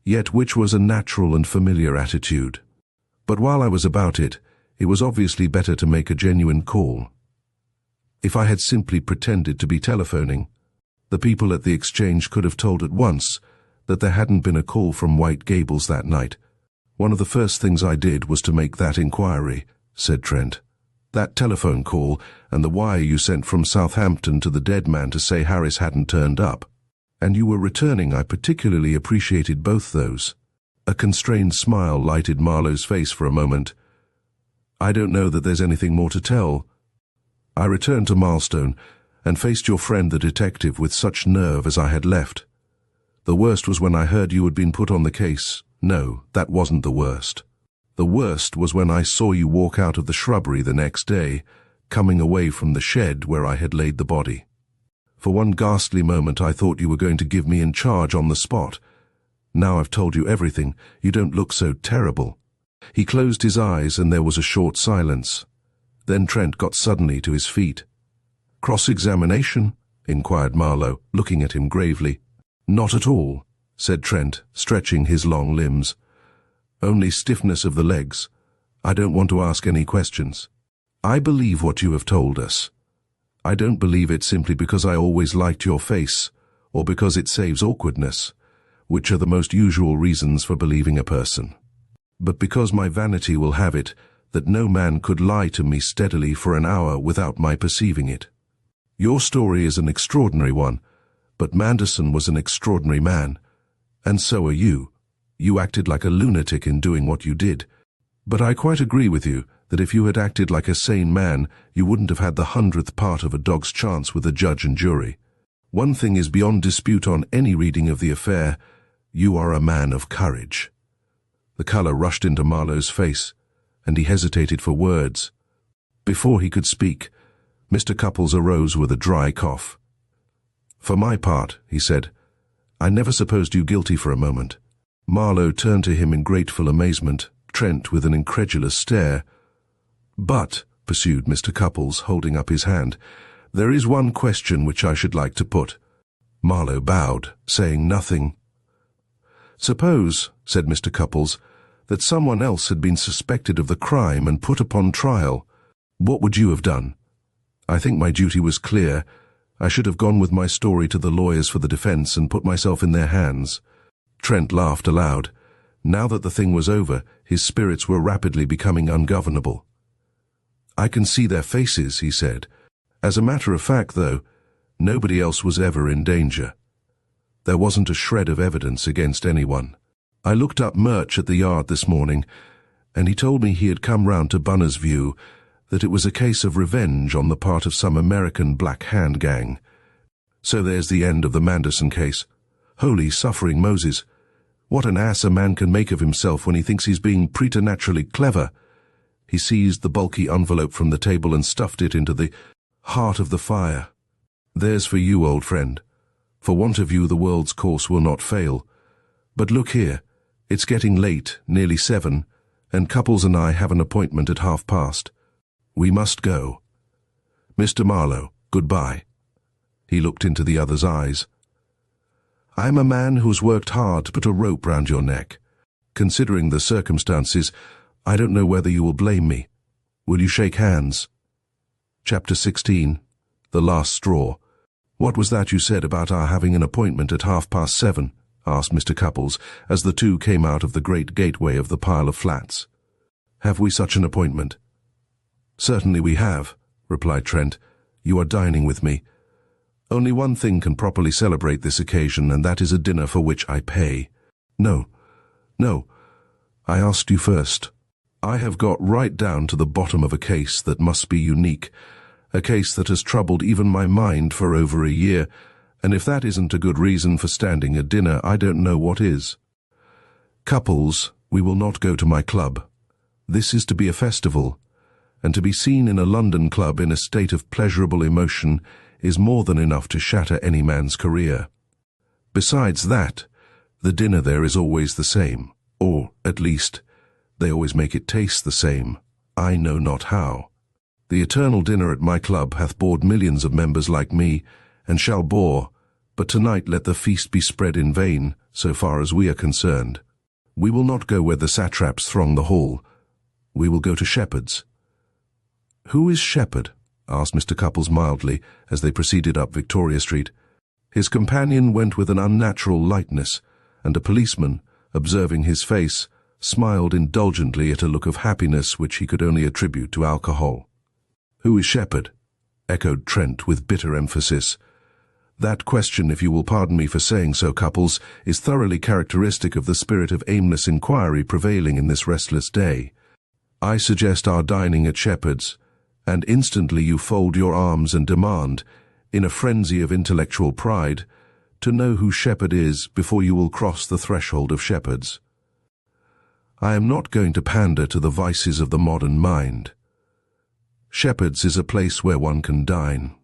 yet which was a natural and familiar attitude. But while I was about it, it was obviously better to make a genuine call. If I had simply pretended to be telephoning, the people at the exchange could have told at once that there hadn't been a call from White Gables that night. One of the first things I did was to make that inquiry," said Trent. "That telephone call and the wire you sent from Southampton to the dead man to say Harris hadn't turned up. And you were returning. I particularly appreciated both those. A constrained smile lighted Marlowe's face for a moment. I don't know that there's anything more to tell. I returned to Milestone and faced your friend the detective with such nerve as I had left. The worst was when I heard you had been put on the case. No, that wasn't the worst. The worst was when I saw you walk out of the shrubbery the next day, coming away from the shed where I had laid the body. For one ghastly moment I thought you were going to give me in charge on the spot. Now I've told you everything, you don't look so terrible. He closed his eyes and there was a short silence. Then Trent got suddenly to his feet. Cross-examination? Inquired Marlowe, looking at him gravely. Not at all, said Trent, stretching his long limbs. Only stiffness of the legs. I don't want to ask any questions. I believe what you have told us. I don't believe it simply because I always liked your face, or because it saves awkwardness, which are the most usual reasons for believing a person, but because my vanity will have it that no man could lie to me steadily for an hour without my perceiving it. Your story is an extraordinary one, but Manderson was an extraordinary man, and so are you. You acted like a lunatic in doing what you did, but I quite agree with you that if you had acted like a sane man, you wouldn't have had the 100th part of a dog's chance with a judge and jury. One thing is beyond dispute on any reading of the affair: you are a man of courage. The colour rushed into Marlowe's face, and he hesitated for words. Before he could speak, Mr. Cupples arose with a dry cough. For my part, he said, I never supposed you guilty for a moment. Marlowe turned to him in grateful amazement, Trent with an incredulous stare. But, pursued Mr. Cupples, holding up his hand, there is one question which I should like to put. Marlowe bowed, saying nothing. Suppose, said Mr. Cupples, that someone else had been suspected of the crime and put upon trial. What would you have done? I think my duty was clear. I should have gone with my story to the lawyers for the defense and put myself in their hands. Trent laughed aloud. Now that the thing was over, his spirits were rapidly becoming ungovernable. I can see their faces, he said. As a matter of fact, though, nobody else was ever in danger. There wasn't a shred of evidence against anyone. I looked up Murch at the yard this morning, and he told me he had come round to Bunner's view, that it was a case of revenge on the part of some American Black Hand gang. So there's the end of the Manderson case. Holy suffering Moses! What an ass a man can make of himself when he thinks he's being preternaturally clever. He seized the bulky envelope from the table and stuffed it into the heart of the fire. There's for you, old friend. For want of you the world's course will not fail. But look here, it's getting late, nearly 7, and Cupples and I have an appointment at past. We must go. Mr. Marlowe, goodbye. He looked into the other's eyes. I'm a man who's worked hard to put a rope round your neck. Considering the circumstances, I don't know whether you will blame me. Will you shake hands? Chapter 16. The Last Straw. What was that you said about our having an appointment at 7:30? Asked Mr. Cupples, as the two came out of the great gateway of the pile of flats. Have we such an appointment? Certainly we have, replied Trent. You are dining with me. Only one thing can properly celebrate this occasion, and that is a dinner for which I pay. No, I asked you first. I have got right down to the bottom of a case that must be unique, a case that has troubled even my mind for over a year, and if that isn't a good reason for standing a dinner, I don't know what is. Cupples, we will not go to my club. This is to be a festival, and to be seen in a London club in a state of pleasurable emotion is more than enough to shatter any man's career. Besides that, the dinner there is always the same, or, at least, they always make it taste the same. I know not how. The eternal dinner at my club hath bored millions of members like me, and shall bore, but tonight let the feast be spread in vain, so far as we are concerned. We will not go where the satraps throng the hall. We will go to Shepherd's. Who is Shepherd? Asked Mr. Cupples mildly, as they proceeded up Victoria Street. His companion went with an unnatural lightness, and a policeman, observing his face, smiled indulgently at a look of happiness which he could only attribute to alcohol. Who is Shepherd? Echoed Trent with bitter emphasis. That question, if you will pardon me for saying so, Couples, is thoroughly characteristic of the spirit of aimless inquiry prevailing in this restless day. I suggest our dining at Shepherd's, and instantly you fold your arms and demand, in a frenzy of intellectual pride, to know who Shepherd is before you will cross the threshold of Shepherd's. I am not going to pander to the vices of the modern mind. Shepherd's is a place where one can dine.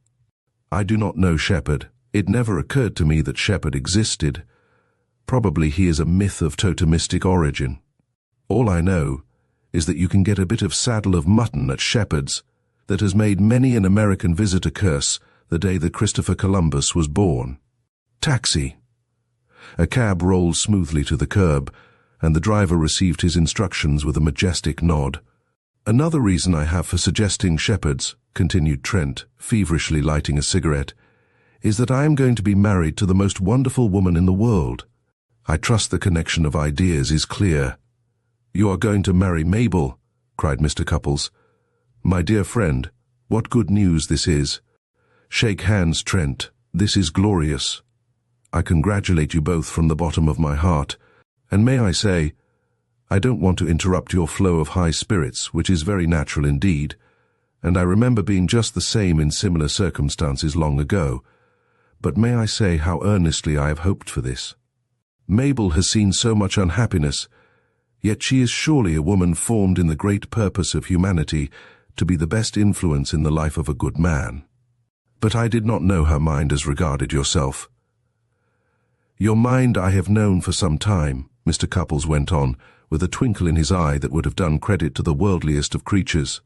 I do not know Shepherd. It never occurred to me that Shepherd existed. Probably he is a myth of totemistic origin. All I know is that you can get a bit of saddle of mutton at Shepherd's that has made many an American visitor curse the day that Christopher Columbus was born. Taxi. A cab rolled smoothly to the curb, and the driver received his instructions with a majestic nod. Another reason I have for suggesting Shepherd's, continued Trent, feverishly lighting a cigarette, is that I am going to be married to the most wonderful woman in the world. I trust the connection of ideas is clear. You are going to marry Mabel, cried Mr. Cupples. My dear friend, what good news this is. Shake hands, Trent. This is glorious. I congratulate you both from the bottom of my heart, and may I say, I don't want to interrupt your flow of high spirits, which is very natural indeed, and I remember being just the same in similar circumstances long ago, but may I say how earnestly I have hoped for this. Mabel has seen so much unhappiness, yet she is surely a woman formed in the great purpose of humanity to be the best influence in the life of a good man. But I did not know her mind as regarded yourself. Your mind I have known for some time, Mr. Cupples went on, with a twinkle in his eye that would have done credit to the worldliest of creatures.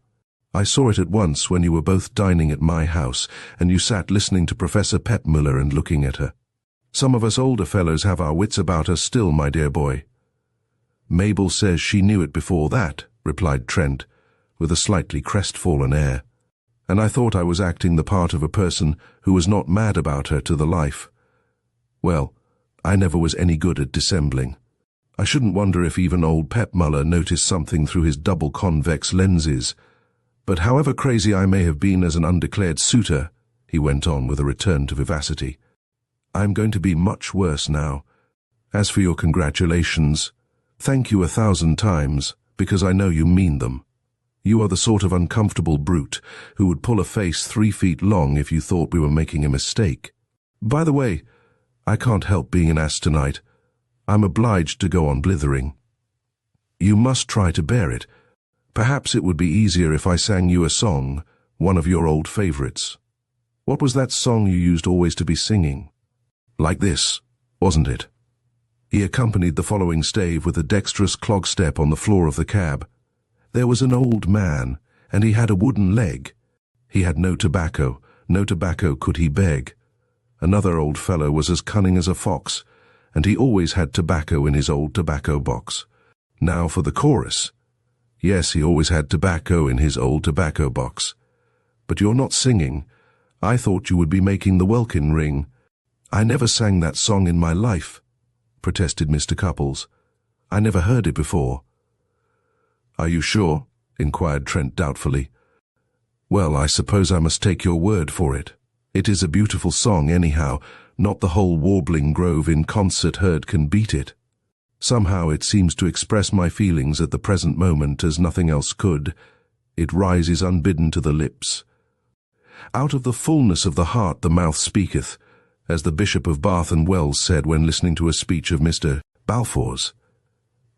I saw it at once when you were both dining at my house, and you sat listening to Professor Peppmuller and looking at her. Some of us older fellows have our wits about us still, my dear boy. Mabel says she knew it before that, replied Trent, with a slightly crestfallen air, and I thought I was acting the part of a person who was not mad about her to the life. Well, I never was any good at dissembling. I shouldn't wonder if even old Peppmuller noticed something through his double convex lenses. But however crazy I may have been as an undeclared suitor, he went on with a return to vivacity, I am going to be much worse now. As for your congratulations, thank you 1,000 times, because I know you mean them. You are the sort of uncomfortable brute who would pull a face 3 feet long if you thought we were making a mistake. By the way, I can't help being an ass tonight. I'm obliged to go on blithering. You must try to bear it. Perhaps it would be easier if I sang you a song, one of your old favorites. What was that song you used always to be singing? Like this, wasn't it? He accompanied the following stave with a dexterous clog step on the floor of the cab. There was an old man, and he had a wooden leg. He had no tobacco could he beg. Another old fellow was as cunning as a fox, and he always had tobacco in his old tobacco box. Now for the chorus. Yes, he always had tobacco in his old tobacco box. But you're not singing. I thought you would be making the welkin ring. I never sang that song in my life, protested Mr. Cupples. I never heard it before. Are you sure? Inquired Trent doubtfully. Well, I suppose I must take your word for it. It is a beautiful song anyhow. Not the whole warbling grove in concert heard can beat it. Somehow it seems to express my feelings at the present moment as nothing else could. It rises unbidden to the lips. Out of the fullness of the heart the mouth speaketh, as the Bishop of Bath and Wells said when listening to a speech of Mr. Balfour's.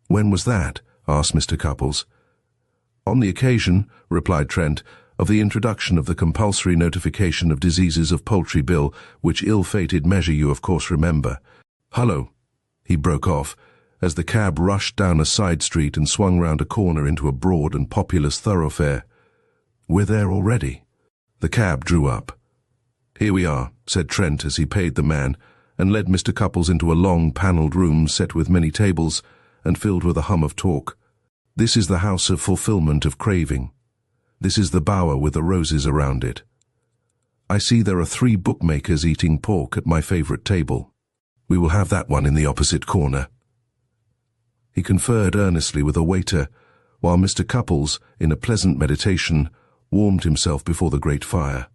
When was that? Asked Mr. Cupples. On the occasion, replied Trent, of the introduction of the compulsory notification of diseases of poultry bill, which ill-fated measure you of course remember. Hullo! He broke off, as the cab rushed down a side street and swung round a corner into a broad and populous thoroughfare. We're there already. The cab drew up. Here we are, said Trent as he paid the man, and led Mr. Cupples into a long panelled room set with many tables and filled with a hum of talk. This is the house of fulfilment of craving. This is the bower with the roses around it. I see there are 3 bookmakers eating pork at my favourite table. We will have that one in the opposite corner. He conferred earnestly with a waiter, while Mr. Cupples, in a pleasant meditation, warmed himself before the great fire.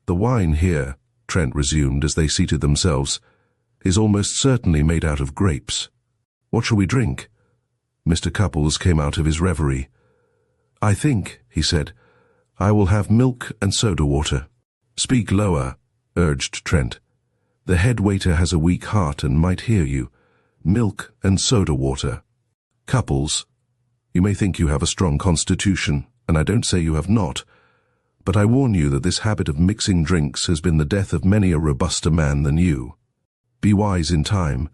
The wine here, Trent resumed as they seated themselves, is almost certainly made out of grapes. What shall we drink? Mr. Cupples came out of his reverie. I think, he said, I will have milk and soda water. Speak lower, urged Trent. The head waiter has a weak heart and might hear you. Milk and soda water. Cupples, you may think you have a strong constitution, and I don't say you have not, but I warn you that this habit of mixing drinks has been the death of many a robuster man than you. Be wise in time.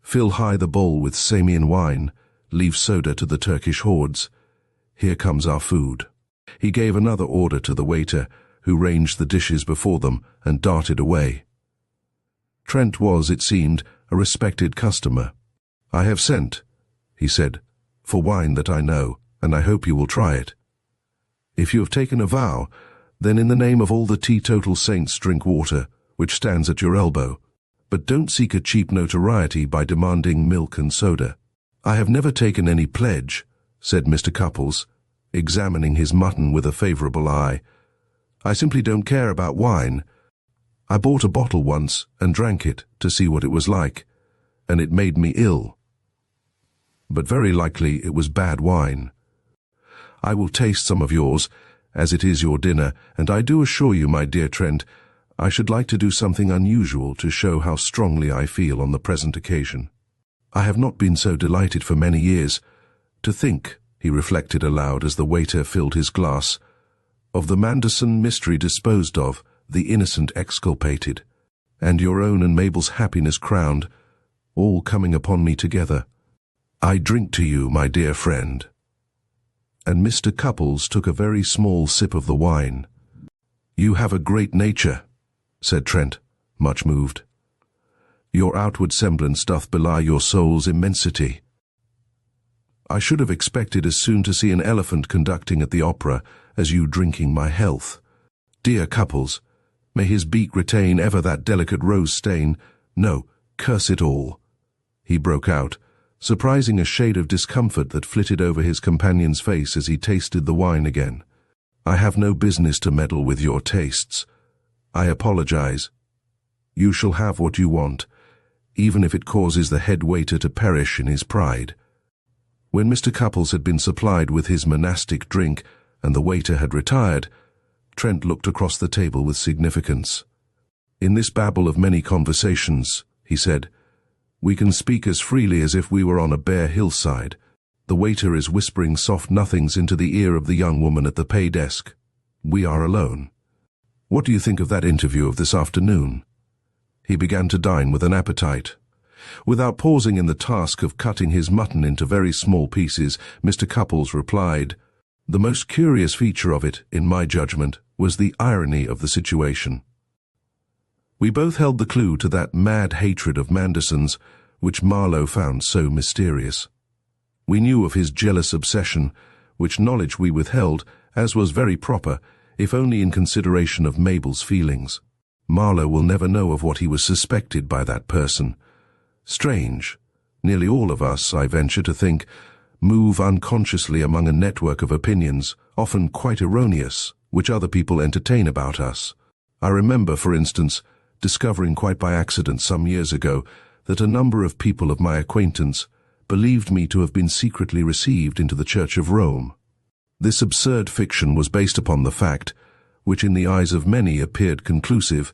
Fill high the bowl with Samian wine. Leave soda to the Turkish hordes. Here comes our food. He gave another order to the waiter, who ranged the dishes before them and darted away. Trent was, it seemed, a respected customer. I have sent, he said, for wine that I know, and I hope you will try it. If you have taken a vow, then in the name of all the teetotal saints drink water, which stands at your elbow. But don't seek a cheap notoriety by demanding milk and soda. I have never taken any pledge, said Mr. Cupples, examining his mutton with a favorable eye. I simply don't care about wine. I bought a bottle once and drank it to see what it was like, and it made me ill. But very likely it was bad wine. I will taste some of yours, as it is your dinner, and I do assure you, my dear Trent, I should like to do something unusual to show how strongly I feel on the present occasion. I have not been so delighted for many years. To think, he reflected aloud as the waiter filled his glass, of the Manderson mystery disposed of, the innocent exculpated, and your own and Mabel's happiness crowned, all coming upon me together. I drink to you, my dear friend. And Mr. Cupples took a very small sip of the wine. You have a great nature, said Trent, much moved. Your outward semblance doth belie your soul's immensity. I should have expected as soon to see an elephant conducting at the opera as you drinking my health. Dear Cupples, may his beak retain ever that delicate rose stain. No, curse it all, he broke out, surprising a shade of discomfort that flitted over his companion's face as he tasted the wine again. I have no business to meddle with your tastes. I apologize. You shall have what you want, even if it causes the head waiter to perish in his pride. When Mr. Cupples had been supplied with his monastic drink and the waiter had retired, Trent looked across the table with significance. In this babble of many conversations, he said, we can speak as freely as if we were on a bare hillside. The waiter is whispering soft nothings into the ear of the young woman at the pay desk. We are alone. What do you think of that interview of this afternoon? He began to dine with an appetite. Without pausing in the task of cutting his mutton into very small pieces, Mr. Cupples replied, the most curious feature of it, in my judgment, was the irony of the situation. We both held the clue to that mad hatred of Manderson's, which Marlowe found so mysterious. We knew of his jealous obsession, which knowledge we withheld, as was very proper, if only in consideration of Mabel's feelings. Marlowe will never know of what he was suspected by that person. Strange. Nearly all of us, I venture to think, move unconsciously among a network of opinions, often quite erroneous, which other people entertain about us. I remember, for instance, discovering quite by accident some years ago that a number of people of my acquaintance believed me to have been secretly received into the Church of Rome. This absurd fiction was based upon the fact, which in the eyes of many appeared conclusive,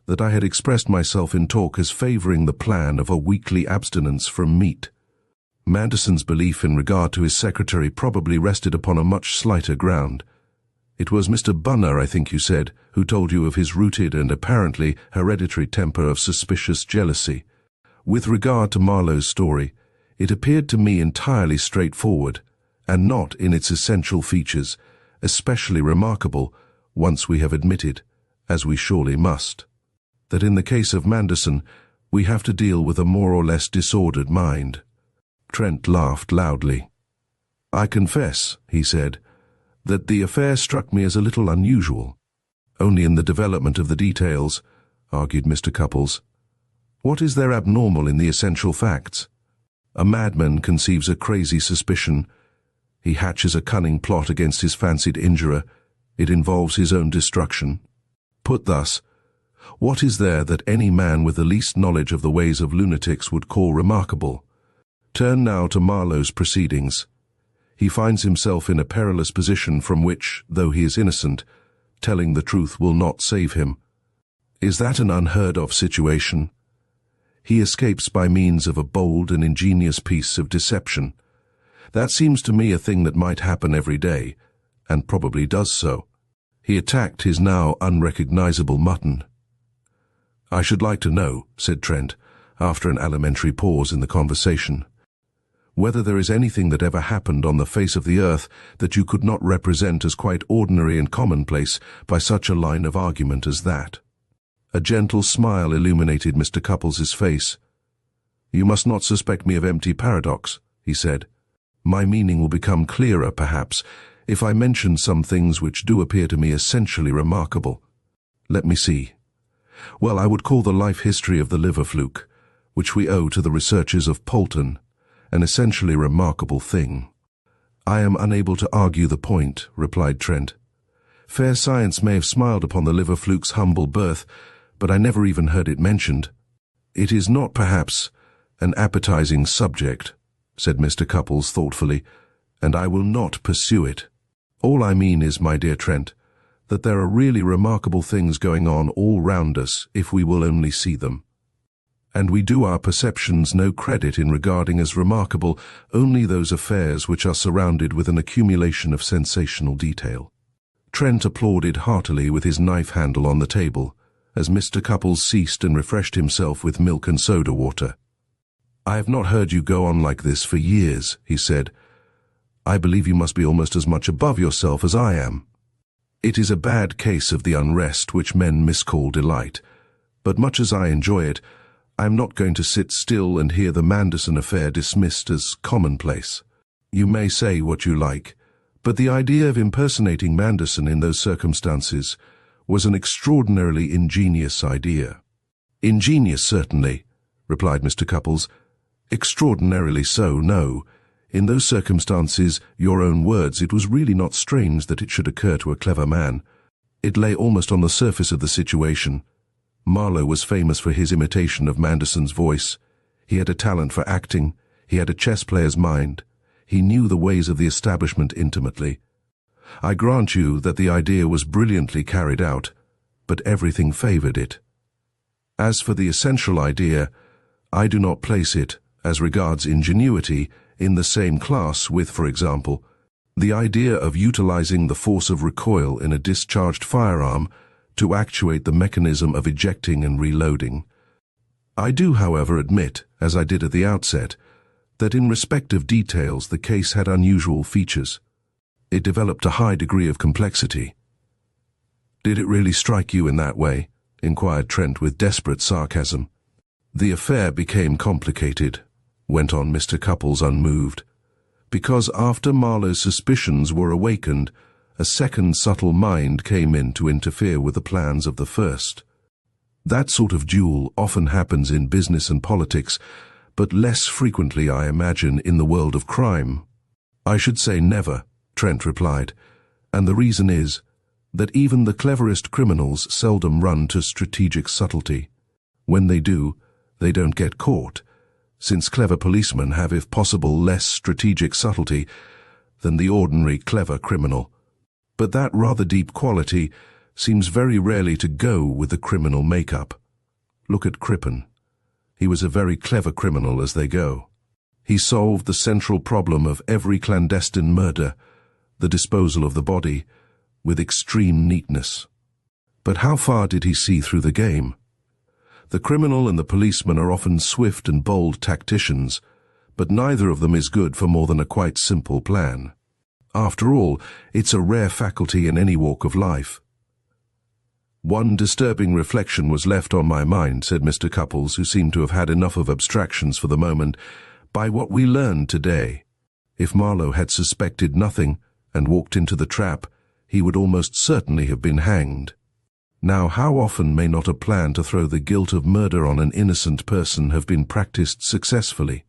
that I had expressed myself in talk as favoring the plan of a weekly abstinence from meat. Manderson's belief in regard to his secretary probably rested upon a much slighter ground. It was Mr. Bunner, I think you said, who told you of his rooted and apparently hereditary temper of suspicious jealousy. With regard to Marlowe's story, it appeared to me entirely straightforward, and not in its essential features, especially remarkable, once we have admitted, as we surely must, that in the case of Manderson, we have to deal with a more or less disordered mind. Trent laughed loudly. I confess, he said, that the affair struck me as a little unusual. Only in the development of the details, argued Mr. Cupples. What is there abnormal in the essential facts? A madman conceives a crazy suspicion. He hatches a cunning plot against his fancied injurer. It involves his own destruction. Put thus, What is there that any man with the least knowledge of the ways of lunatics would call remarkable? Turn now to Marlowe's proceedings. He finds himself in a perilous position from which, though he is innocent, telling the truth will not save him. Is that an unheard-of situation? He escapes by means of a bold and ingenious piece of deception. That seems to me a thing that might happen every day, and probably does so. He attacked his now unrecognizable mutton. "I should like to know," said Trent, after an elementary pause in the conversation, "whether there is anything that ever happened on the face of the earth that you could not represent as quite ordinary and commonplace by such a line of argument as that." A gentle smile illuminated Mr. Cupples' face. "You must not suspect me of empty paradox," he said. "My meaning will become clearer, perhaps, if I mention some things which do appear to me essentially remarkable. Let me see. Well, I would call the life history of the liver fluke, which we owe to the researches of Poulton, an essentially remarkable thing." "I am unable to argue the point," replied Trent. "Fair science may have smiled upon the liver fluke's humble birth, but I never even heard it mentioned." "It is not, perhaps, an appetizing subject," said Mr. Cupples thoughtfully, "and I will not pursue it. All I mean is, my dear Trent, that there are really remarkable things going on all round us if we will only see them. And we do our perceptions no credit in regarding as remarkable only those affairs which are surrounded with an accumulation of sensational detail." Trent applauded heartily with his knife handle on the table, as Mr. Cupples ceased and refreshed himself with milk and soda water. "I have not heard you go on like this for years," he said. "I believe you must be almost as much above yourself as I am. It is a bad case of the unrest which men miscall delight, but much as I enjoy it, I am not going to sit still and hear the Manderson affair dismissed as commonplace. You may say what you like, but the idea of impersonating Manderson in those circumstances was an extraordinarily ingenious idea." "Ingenious, certainly," replied Mr. Cupples. "Extraordinarily so, no. In those circumstances, your own words, it was really not strange that it should occur to a clever man. It lay almost on the surface of the situation. Marlowe was famous for his imitation of Manderson's voice. He had a talent for acting. He had a chess player's mind. He knew the ways of the establishment intimately. I grant you that the idea was brilliantly carried out, but everything favored it. As for the essential idea, I do not place it, as regards ingenuity, in the same class with, for example, the idea of utilizing the force of recoil in a discharged firearm to actuate the mechanism of ejecting and reloading. I do, however, admit, as I did at the outset, that in respect of details the case had unusual features. It developed a high degree of complexity." "Did it really strike you in that way?" inquired Trent with desperate sarcasm. "The affair became complicated," went on Mr. Cupples unmoved, "because after Marlowe's suspicions were awakened, a second subtle mind came in to interfere with the plans of the first. That sort of duel often happens in business and politics, but less frequently, I imagine, in the world of crime." "I should say never," Trent replied, "and the reason is that even the cleverest criminals seldom run to strategic subtlety. When they do, they don't get caught, since clever policemen have, if possible, less strategic subtlety than the ordinary clever criminal. But that rather deep quality seems very rarely to go with the criminal makeup. Look at Crippen. He was a very clever criminal as they go. He solved the central problem of every clandestine murder, the disposal of the body, with extreme neatness. But how far did he see through the game? The criminal and the policeman are often swift and bold tacticians, but neither of them is good for more than a quite simple plan. After all, it's a rare faculty in any walk of life." "One disturbing reflection was left on my mind," said Mr. Cupples, who seemed to have had enough of abstractions for the moment, "by what we learned today. If Marlowe had suspected nothing and walked into the trap, he would almost certainly have been hanged. Now, how often may not a plan to throw the guilt of murder on an innocent person have been practiced successfully?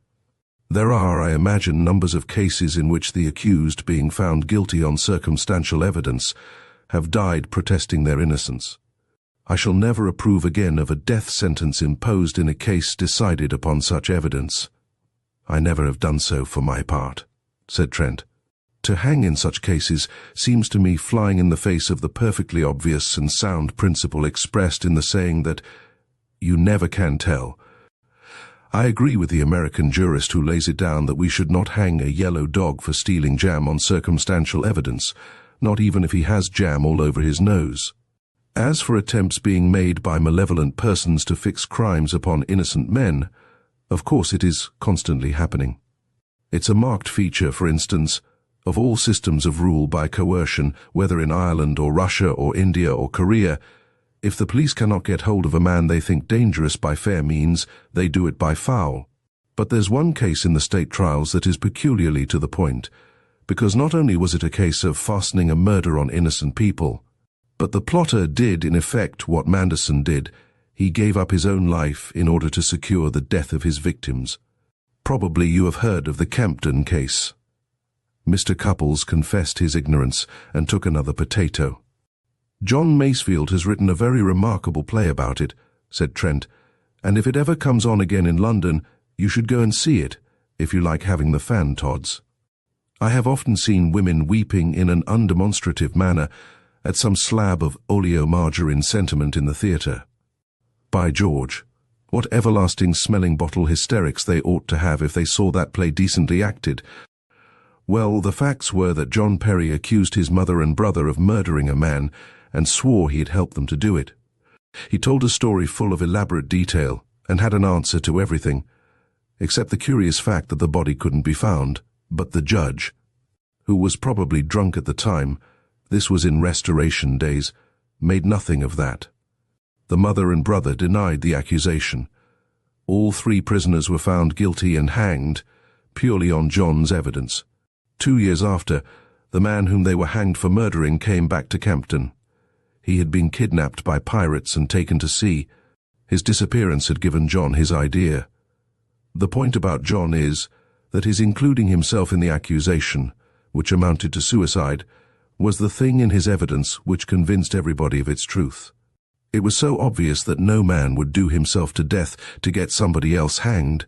There are, I imagine, numbers of cases in which the accused, being found guilty on circumstantial evidence, have died protesting their innocence. I shall never approve again of a death sentence imposed in a case decided upon such evidence. I never have done so for my part, said Trent. To hang in such cases seems to me flying in the face of the perfectly obvious and sound principle expressed in the saying that you never can tell. I agree with the American jurist who lays it down that we should not hang a yellow dog for stealing jam on circumstantial evidence, not even if he has jam all over his nose. As for attempts being made by malevolent persons to fix crimes upon innocent men, of course it is constantly happening. It's a marked feature, for instance, of all systems of rule by coercion, whether in Ireland or Russia or India or Korea. If the police cannot get hold of a man they think dangerous by fair means, they do it by foul. But there's one case in the state trials that is peculiarly to the point, because not only was it a case of fastening a murder on innocent people, but the plotter did in effect what Manderson did. He gave up his own life in order to secure the death of his victims. Probably you have heard of the Campden case. Mr. Cupples confessed his ignorance and took another potato. John Masefield has written a very remarkable play about it, said Trent, and if it ever comes on again in London, you should go and see it, if you like having the fan tods. I have often seen women weeping in an undemonstrative manner at some slab of oleomargarine sentiment in the theatre. By George, what everlasting smelling bottle hysterics they ought to have if they saw that play decently acted. Well, the facts were that John Perry accused his mother and brother of murdering a man and swore he had helped them to do it. He told a story full of elaborate detail and had an answer to everything, except the curious fact that the body couldn't be found. But the judge, who was probably drunk at the time, this was in Restoration days, made nothing of that. The mother and brother denied the accusation. All 3 prisoners were found guilty and hanged, purely on John's evidence. 2 years after, the man whom they were hanged for murdering came back to Campden. He had been kidnapped by pirates and taken to sea. His disappearance had given John his idea. The point about John is that his including himself in the accusation, which amounted to suicide, was the thing in his evidence which convinced everybody of its truth. It was so obvious that no man would do himself to death to get somebody else hanged.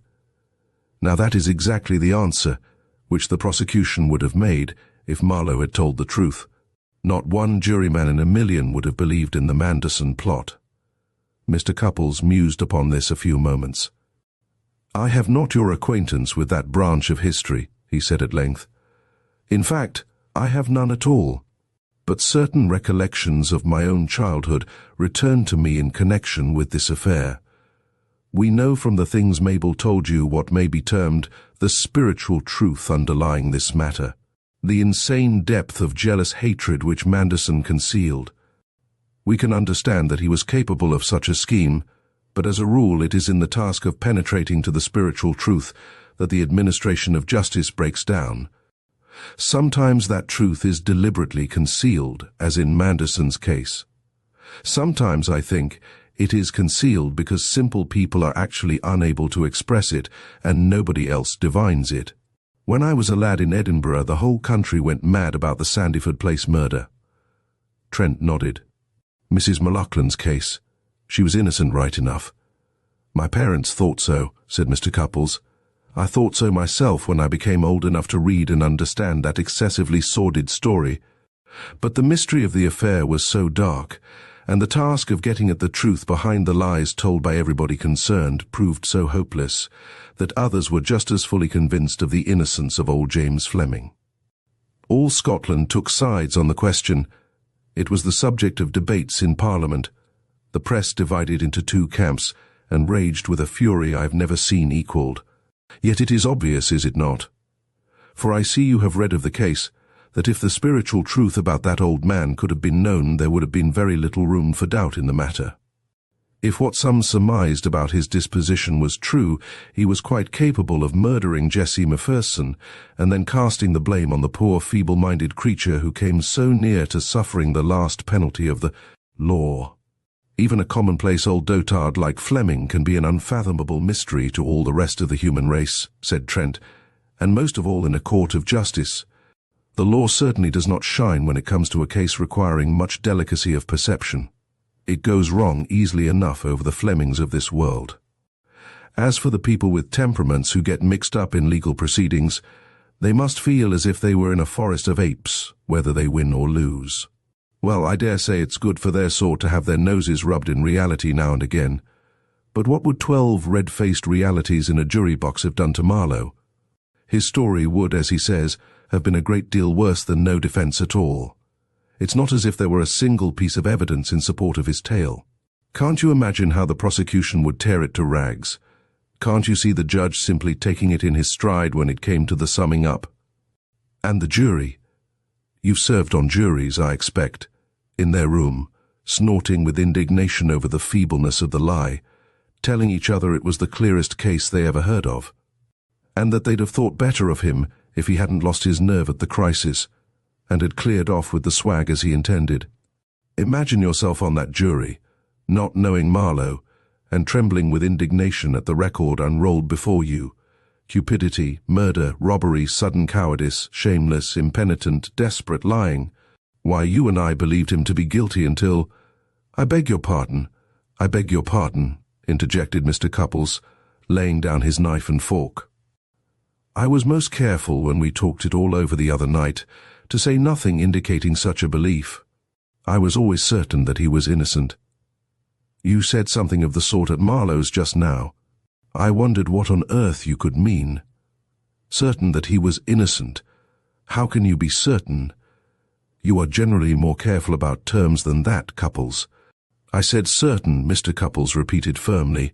Now that is exactly the answer which the prosecution would have made if Marlowe had told the truth. Not one juryman in a million would have believed in the Manderson plot. Mr. Cupples mused upon this a few moments. I have not your acquaintance with that branch of history, he said at length. In fact, I have none at all. But certain recollections of my own childhood return to me in connection with this affair. We know from the things Mabel told you what may be termed the spiritual truth underlying this matter, the insane depth of jealous hatred which Manderson concealed. We can understand that he was capable of such a scheme, but as a rule it is in the task of penetrating to the spiritual truth that the administration of justice breaks down. Sometimes that truth is deliberately concealed, as in Manderson's case. Sometimes, I think, it is concealed because simple people are actually unable to express it, and nobody else divines it. When I was a lad in Edinburgh, the whole country went mad about the Sandyford Place murder. Trent nodded. Mrs. M'Loughlin's case. She was innocent right enough. My parents thought so, said Mr. Cupples. I thought so myself when I became old enough to read and understand that excessively sordid story. But the mystery of the affair was so dark, and the task of getting at the truth behind the lies told by everybody concerned proved so hopeless, that others were just as fully convinced of the innocence of old James Fleming. All Scotland took sides on the question. It was the subject of debates in Parliament. The press divided into 2 camps and raged with a fury I have never seen equalled. Yet it is obvious, is it not? For I see you have read of the case, that if the spiritual truth about that old man could have been known, there would have been very little room for doubt in the matter. If what some surmised about his disposition was true, he was quite capable of murdering Jessie Macpherson and then casting the blame on the poor feeble-minded creature who came so near to suffering the last penalty of the law. Even a commonplace old dotard like Fleming can be an unfathomable mystery to all the rest of the human race, said Trent, and most of all in a court of justice. The law certainly does not shine when it comes to a case requiring much delicacy of perception. It goes wrong easily enough over the Flemings of this world. As for the people with temperaments who get mixed up in legal proceedings, they must feel as if they were in a forest of apes, whether they win or lose. Well, I dare say it's good for their sort to have their noses rubbed in reality now and again. But what would 12 red-faced realities in a jury box have done to Marlowe? His story would, as he says, have been a great deal worse than no defense at all. It's not as if there were a single piece of evidence in support of his tale. Can't you imagine how the prosecution would tear it to rags? Can't you see the judge simply taking it in his stride when it came to the summing up? And the jury. You've served on juries, I expect, in their room, snorting with indignation over the feebleness of the lie, telling each other it was the clearest case they ever heard of, and that they'd have thought better of him if he hadn't lost his nerve at the crisis, and had cleared off with the swag as he intended. Imagine yourself on that jury, not knowing Marlowe, and trembling with indignation at the record unrolled before you. Cupidity, murder, robbery, sudden cowardice, shameless, impenitent, desperate lying. Why, you and I believed him to be guilty until— I beg your pardon, interjected Mr. Cupples, laying down his knife and fork. I was most careful when we talked it all over the other night to say nothing indicating such a belief. I was always certain that he was innocent. You said something of the sort at Marlowe's just now. I wondered what on earth you could mean. Certain that he was innocent. How can you be certain? You are generally more careful about terms than that, Cupples. I said certain, Mr. Cupples repeated firmly.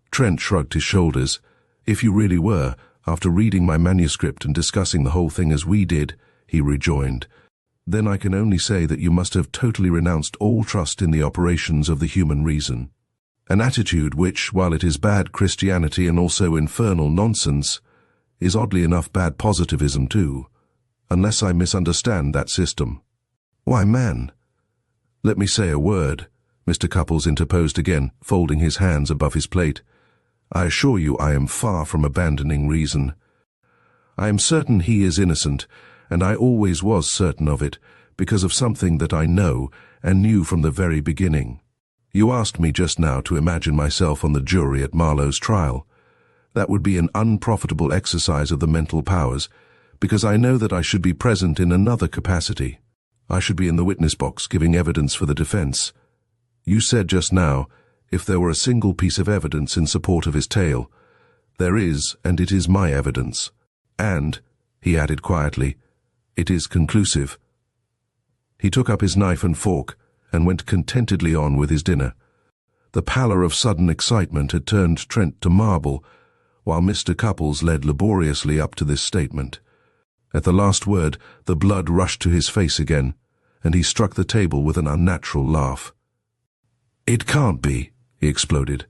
Trent shrugged his shoulders. If you really were, after reading my manuscript and discussing the whole thing as we did, he rejoined, then I can only say that you must have totally renounced all trust in the operations of the human reason. An attitude which, while it is bad Christianity and also infernal nonsense, is oddly enough bad positivism too, unless I misunderstand that system. Why, man. Let me say a word, Mr. Cupples interposed again, folding his hands above his plate. I assure you I am far from abandoning reason. I am certain he is innocent, and I always was certain of it, because of something that I know and knew from the very beginning. You asked me just now to imagine myself on the jury at Marlowe's trial. That would be an unprofitable exercise of the mental powers, because I know that I should be present in another capacity. I should be in the witness box giving evidence for the defense. You said just now, if there were a single piece of evidence in support of his tale. There is, and it is my evidence. And, he added quietly, it is conclusive. He took up his knife and fork and went contentedly on with his dinner. The pallor of sudden excitement had turned Trent to marble, while Mr. Cupples led laboriously up to this statement. At the last word, the blood rushed to his face again, and he struck the table with an unnatural laugh. It can't be, he exploded.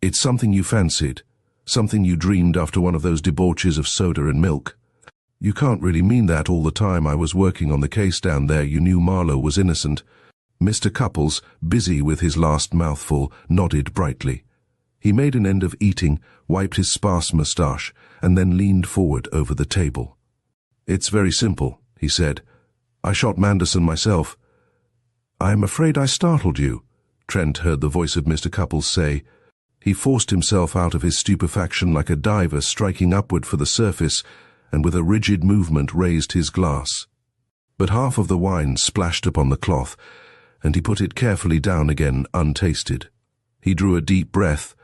It's something you fancied, something you dreamed after one of those debauches of soda and milk. You can't really mean that all the time I was working on the case down there you knew Marlowe was innocent. Mr. Cupples, busy with his last mouthful, nodded brightly. He made an end of eating, wiped his sparse moustache, and then leaned forward over the table. It's very simple, he said. I shot Manderson myself. I am afraid I startled you, Trent heard the voice of Mr. Cupples say. He forced himself out of his stupefaction like a diver striking upward for the surface, and with a rigid movement raised his glass. But half of the wine splashed upon the cloth, and he put it carefully down again untasted. He drew a deep breath,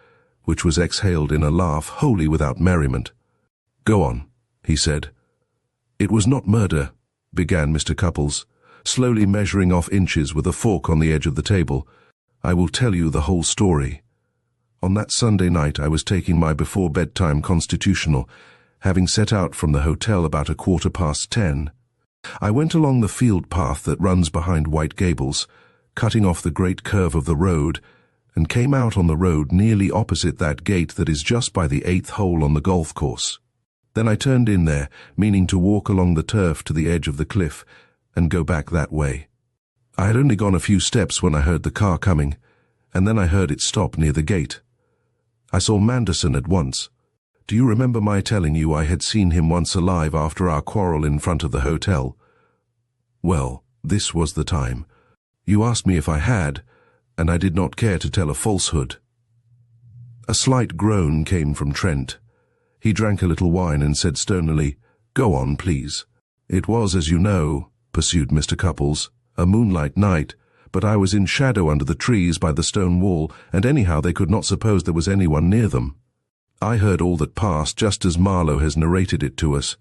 which was exhaled in a laugh wholly without merriment. Go on, he said. It was not murder, began Mr. Cupples, slowly measuring off inches with a fork on the edge of the table. I will tell you the whole story. On that Sunday night I was taking my before-bedtime constitutional, having set out from the hotel about 10:15. I went along the field path that runs behind White Gables, cutting off the great curve of the road, and came out on the road nearly opposite that gate that is just by the 8th hole on the golf course. Then I turned in there, meaning to walk along the turf to the edge of the cliff and go back that way. I had only gone a few steps when I heard the car coming, and then I heard it stop near the gate. I saw Manderson at once. Do you remember my telling you I had seen him once alive after our quarrel in front of the hotel? Well, this was the time. You asked me if I had. and I did not care to tell a falsehood. A slight groan came from Trent. He drank a little wine and said stonily, "Go on, please." "It was, as you know," pursued Mr. Cupples, "a moonlight night, but I was in shadow under the trees by the stone wall, and anyhow they could not suppose there was anyone near them. I heard all that passed just as Marlowe has narrated it to us,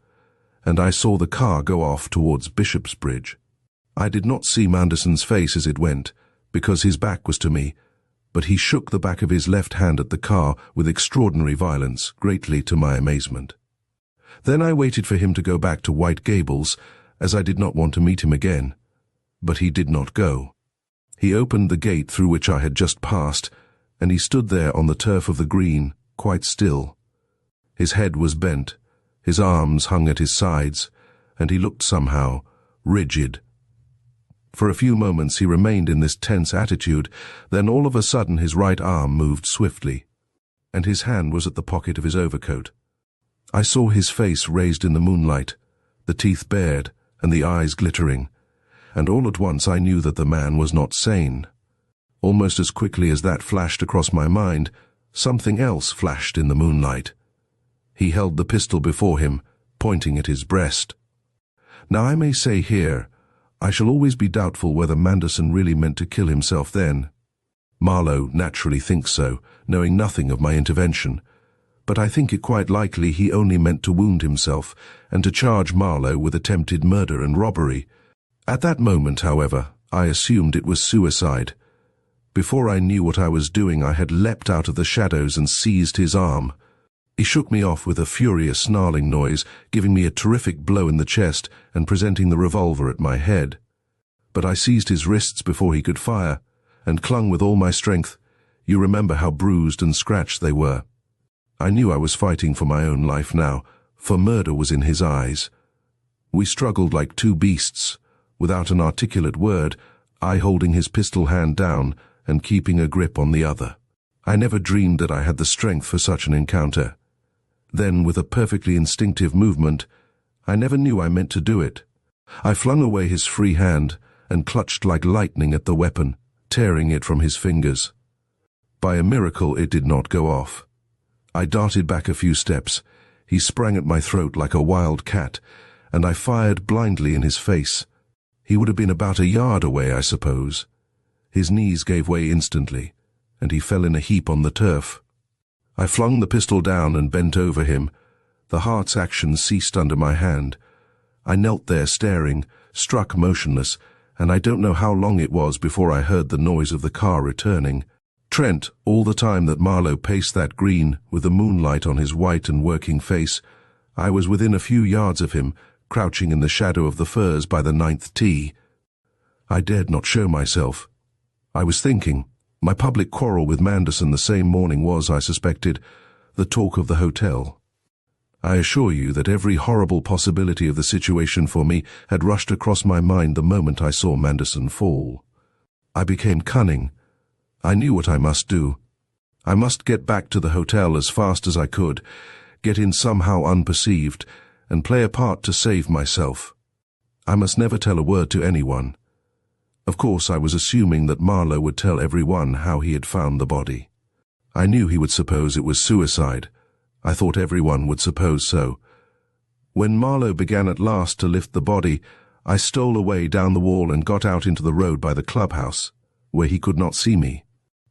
and I saw the car go off towards Bishopsbridge. I did not see Manderson's face as it went, because his back was to me, but he shook the back of his left hand at the car with extraordinary violence, greatly to my amazement. Then I waited for him to go back to White Gables, as I did not want to meet him again. But he did not go. He opened the gate through which I had just passed, and he stood there on the turf of the green, quite still. His head was bent, his arms hung at his sides, and he looked somehow rigid. For a few moments he remained in this tense attitude, then all of a sudden his right arm moved swiftly, and his hand was at the pocket of his overcoat. I saw his face raised in the moonlight, the teeth bared and the eyes glittering, and all at once I knew that the man was not sane. Almost as quickly as that flashed across my mind, something else flashed in the moonlight. He held the pistol before him, pointing at his breast. Now I may say here, I shall always be doubtful whether Manderson really meant to kill himself then. Marlowe naturally thinks so, knowing nothing of my intervention, but I think it quite likely he only meant to wound himself and to charge Marlowe with attempted murder and robbery. At that moment, however, I assumed it was suicide. Before I knew what I was doing, I had leapt out of the shadows and seized his arm. He shook me off with a furious snarling noise, giving me a terrific blow in the chest and presenting the revolver at my head. But I seized his wrists before he could fire, and clung with all my strength. You remember how bruised and scratched they were. I knew I was fighting for my own life now, for murder was in his eyes. We struggled like two beasts, without an articulate word, I holding his pistol hand down and keeping a grip on the other. I never dreamed that I had the strength for such an encounter. Then, with a perfectly instinctive movement, I never knew I meant to do it. I flung away his free hand and clutched like lightning at the weapon, tearing it from his fingers. By a miracle, it did not go off. I darted back a few steps. He sprang at my throat like a wild cat, and I fired blindly in his face. He would have been about a yard away, I suppose. His knees gave way instantly, and he fell in a heap on the turf. I flung the pistol down and bent over him. The heart's action ceased under my hand. I knelt there staring, struck motionless, and I don't know how long it was before I heard the noise of the car returning. Trent, all the time that Marlowe paced that green, with the moonlight on his white and working face, I was within a few yards of him, crouching in the shadow of the firs by the 9th tee. I dared not show myself. I was thinking. My public quarrel with Manderson the same morning was, I suspected, the talk of the hotel. I assure you that every horrible possibility of the situation for me had rushed across my mind the moment I saw Manderson fall. I became cunning. I knew what I must do. I must get back to the hotel as fast as I could, get in somehow unperceived, and play a part to save myself. I must never tell a word to anyone. Of course, I was assuming that Marlowe would tell everyone how he had found the body. I knew he would suppose it was suicide. I thought everyone would suppose so. When Marlowe began at last to lift the body, I stole away down the wall and got out into the road by the clubhouse, where he could not see me.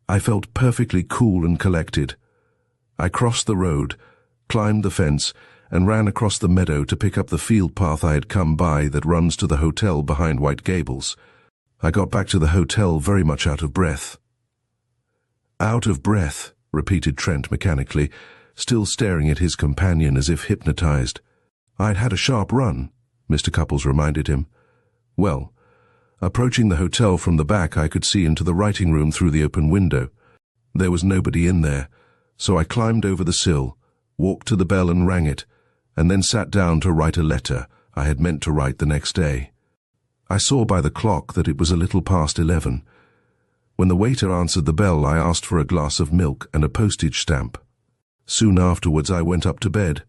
I felt perfectly cool and collected. I crossed the road, climbed the fence, and ran across the meadow to pick up the field path I had come by that runs to the hotel behind White Gables. I got back to the hotel very much out of breath. "Out of breath," repeated Trent mechanically, still staring at his companion as if hypnotized. "I'd had a sharp run," Mr. Cupples reminded him. "Well, approaching the hotel from the back, I could see into the writing room through the open window. There was nobody in there, so I climbed over the sill, walked to the bell and rang it, and then sat down to write a letter I had meant to write the next day. I saw by the clock that it was a little past 11. When the waiter answered the bell, I asked for a glass of milk and a postage stamp. Soon afterwards I went up to bed,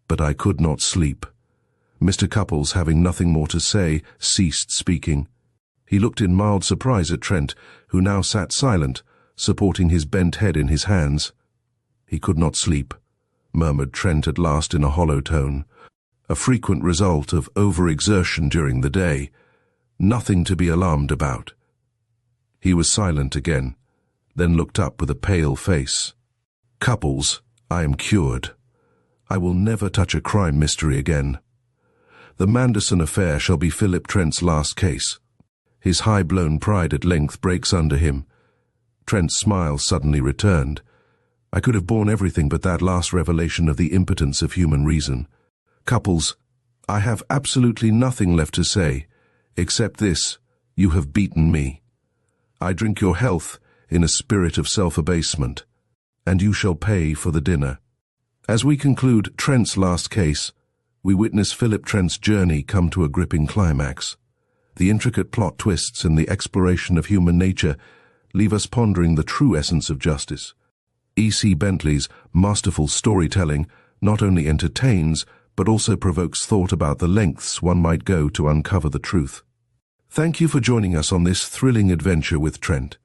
but I could not sleep. Mr. Cupples, having nothing more to say, ceased speaking. He looked in mild surprise at Trent, who now sat silent, supporting his bent head in his hands. "He could not sleep," murmured Trent at last in a hollow tone. "A frequent result of overexertion during the day. Nothing to be alarmed about." He was silent again, then looked up with a pale face. "Couples, I am cured. I will never touch a crime mystery again. The Manderson affair shall be Philip Trent's last case." His high-blown pride at length breaks under him. Trent's smile suddenly returned. "I could have borne everything but that last revelation of the impotence of human reason. Couples, I have absolutely nothing left to say, except this: you have beaten me. I drink your health in a spirit of self-abasement, and you shall pay for the dinner." As we conclude Trent's last case, we witness Philip Trent's journey come to a gripping climax. The intricate plot twists and the exploration of human nature leave us pondering the true essence of justice. E.C. Bentley's masterful storytelling not only entertains, but also provokes thought about the lengths one might go to uncover the truth. Thank you for joining us on this thrilling adventure with Trent.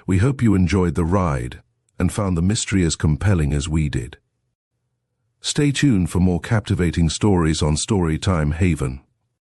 We hope you enjoyed the ride and found the mystery as compelling as we did. Stay tuned for more captivating stories on Storytime Haven.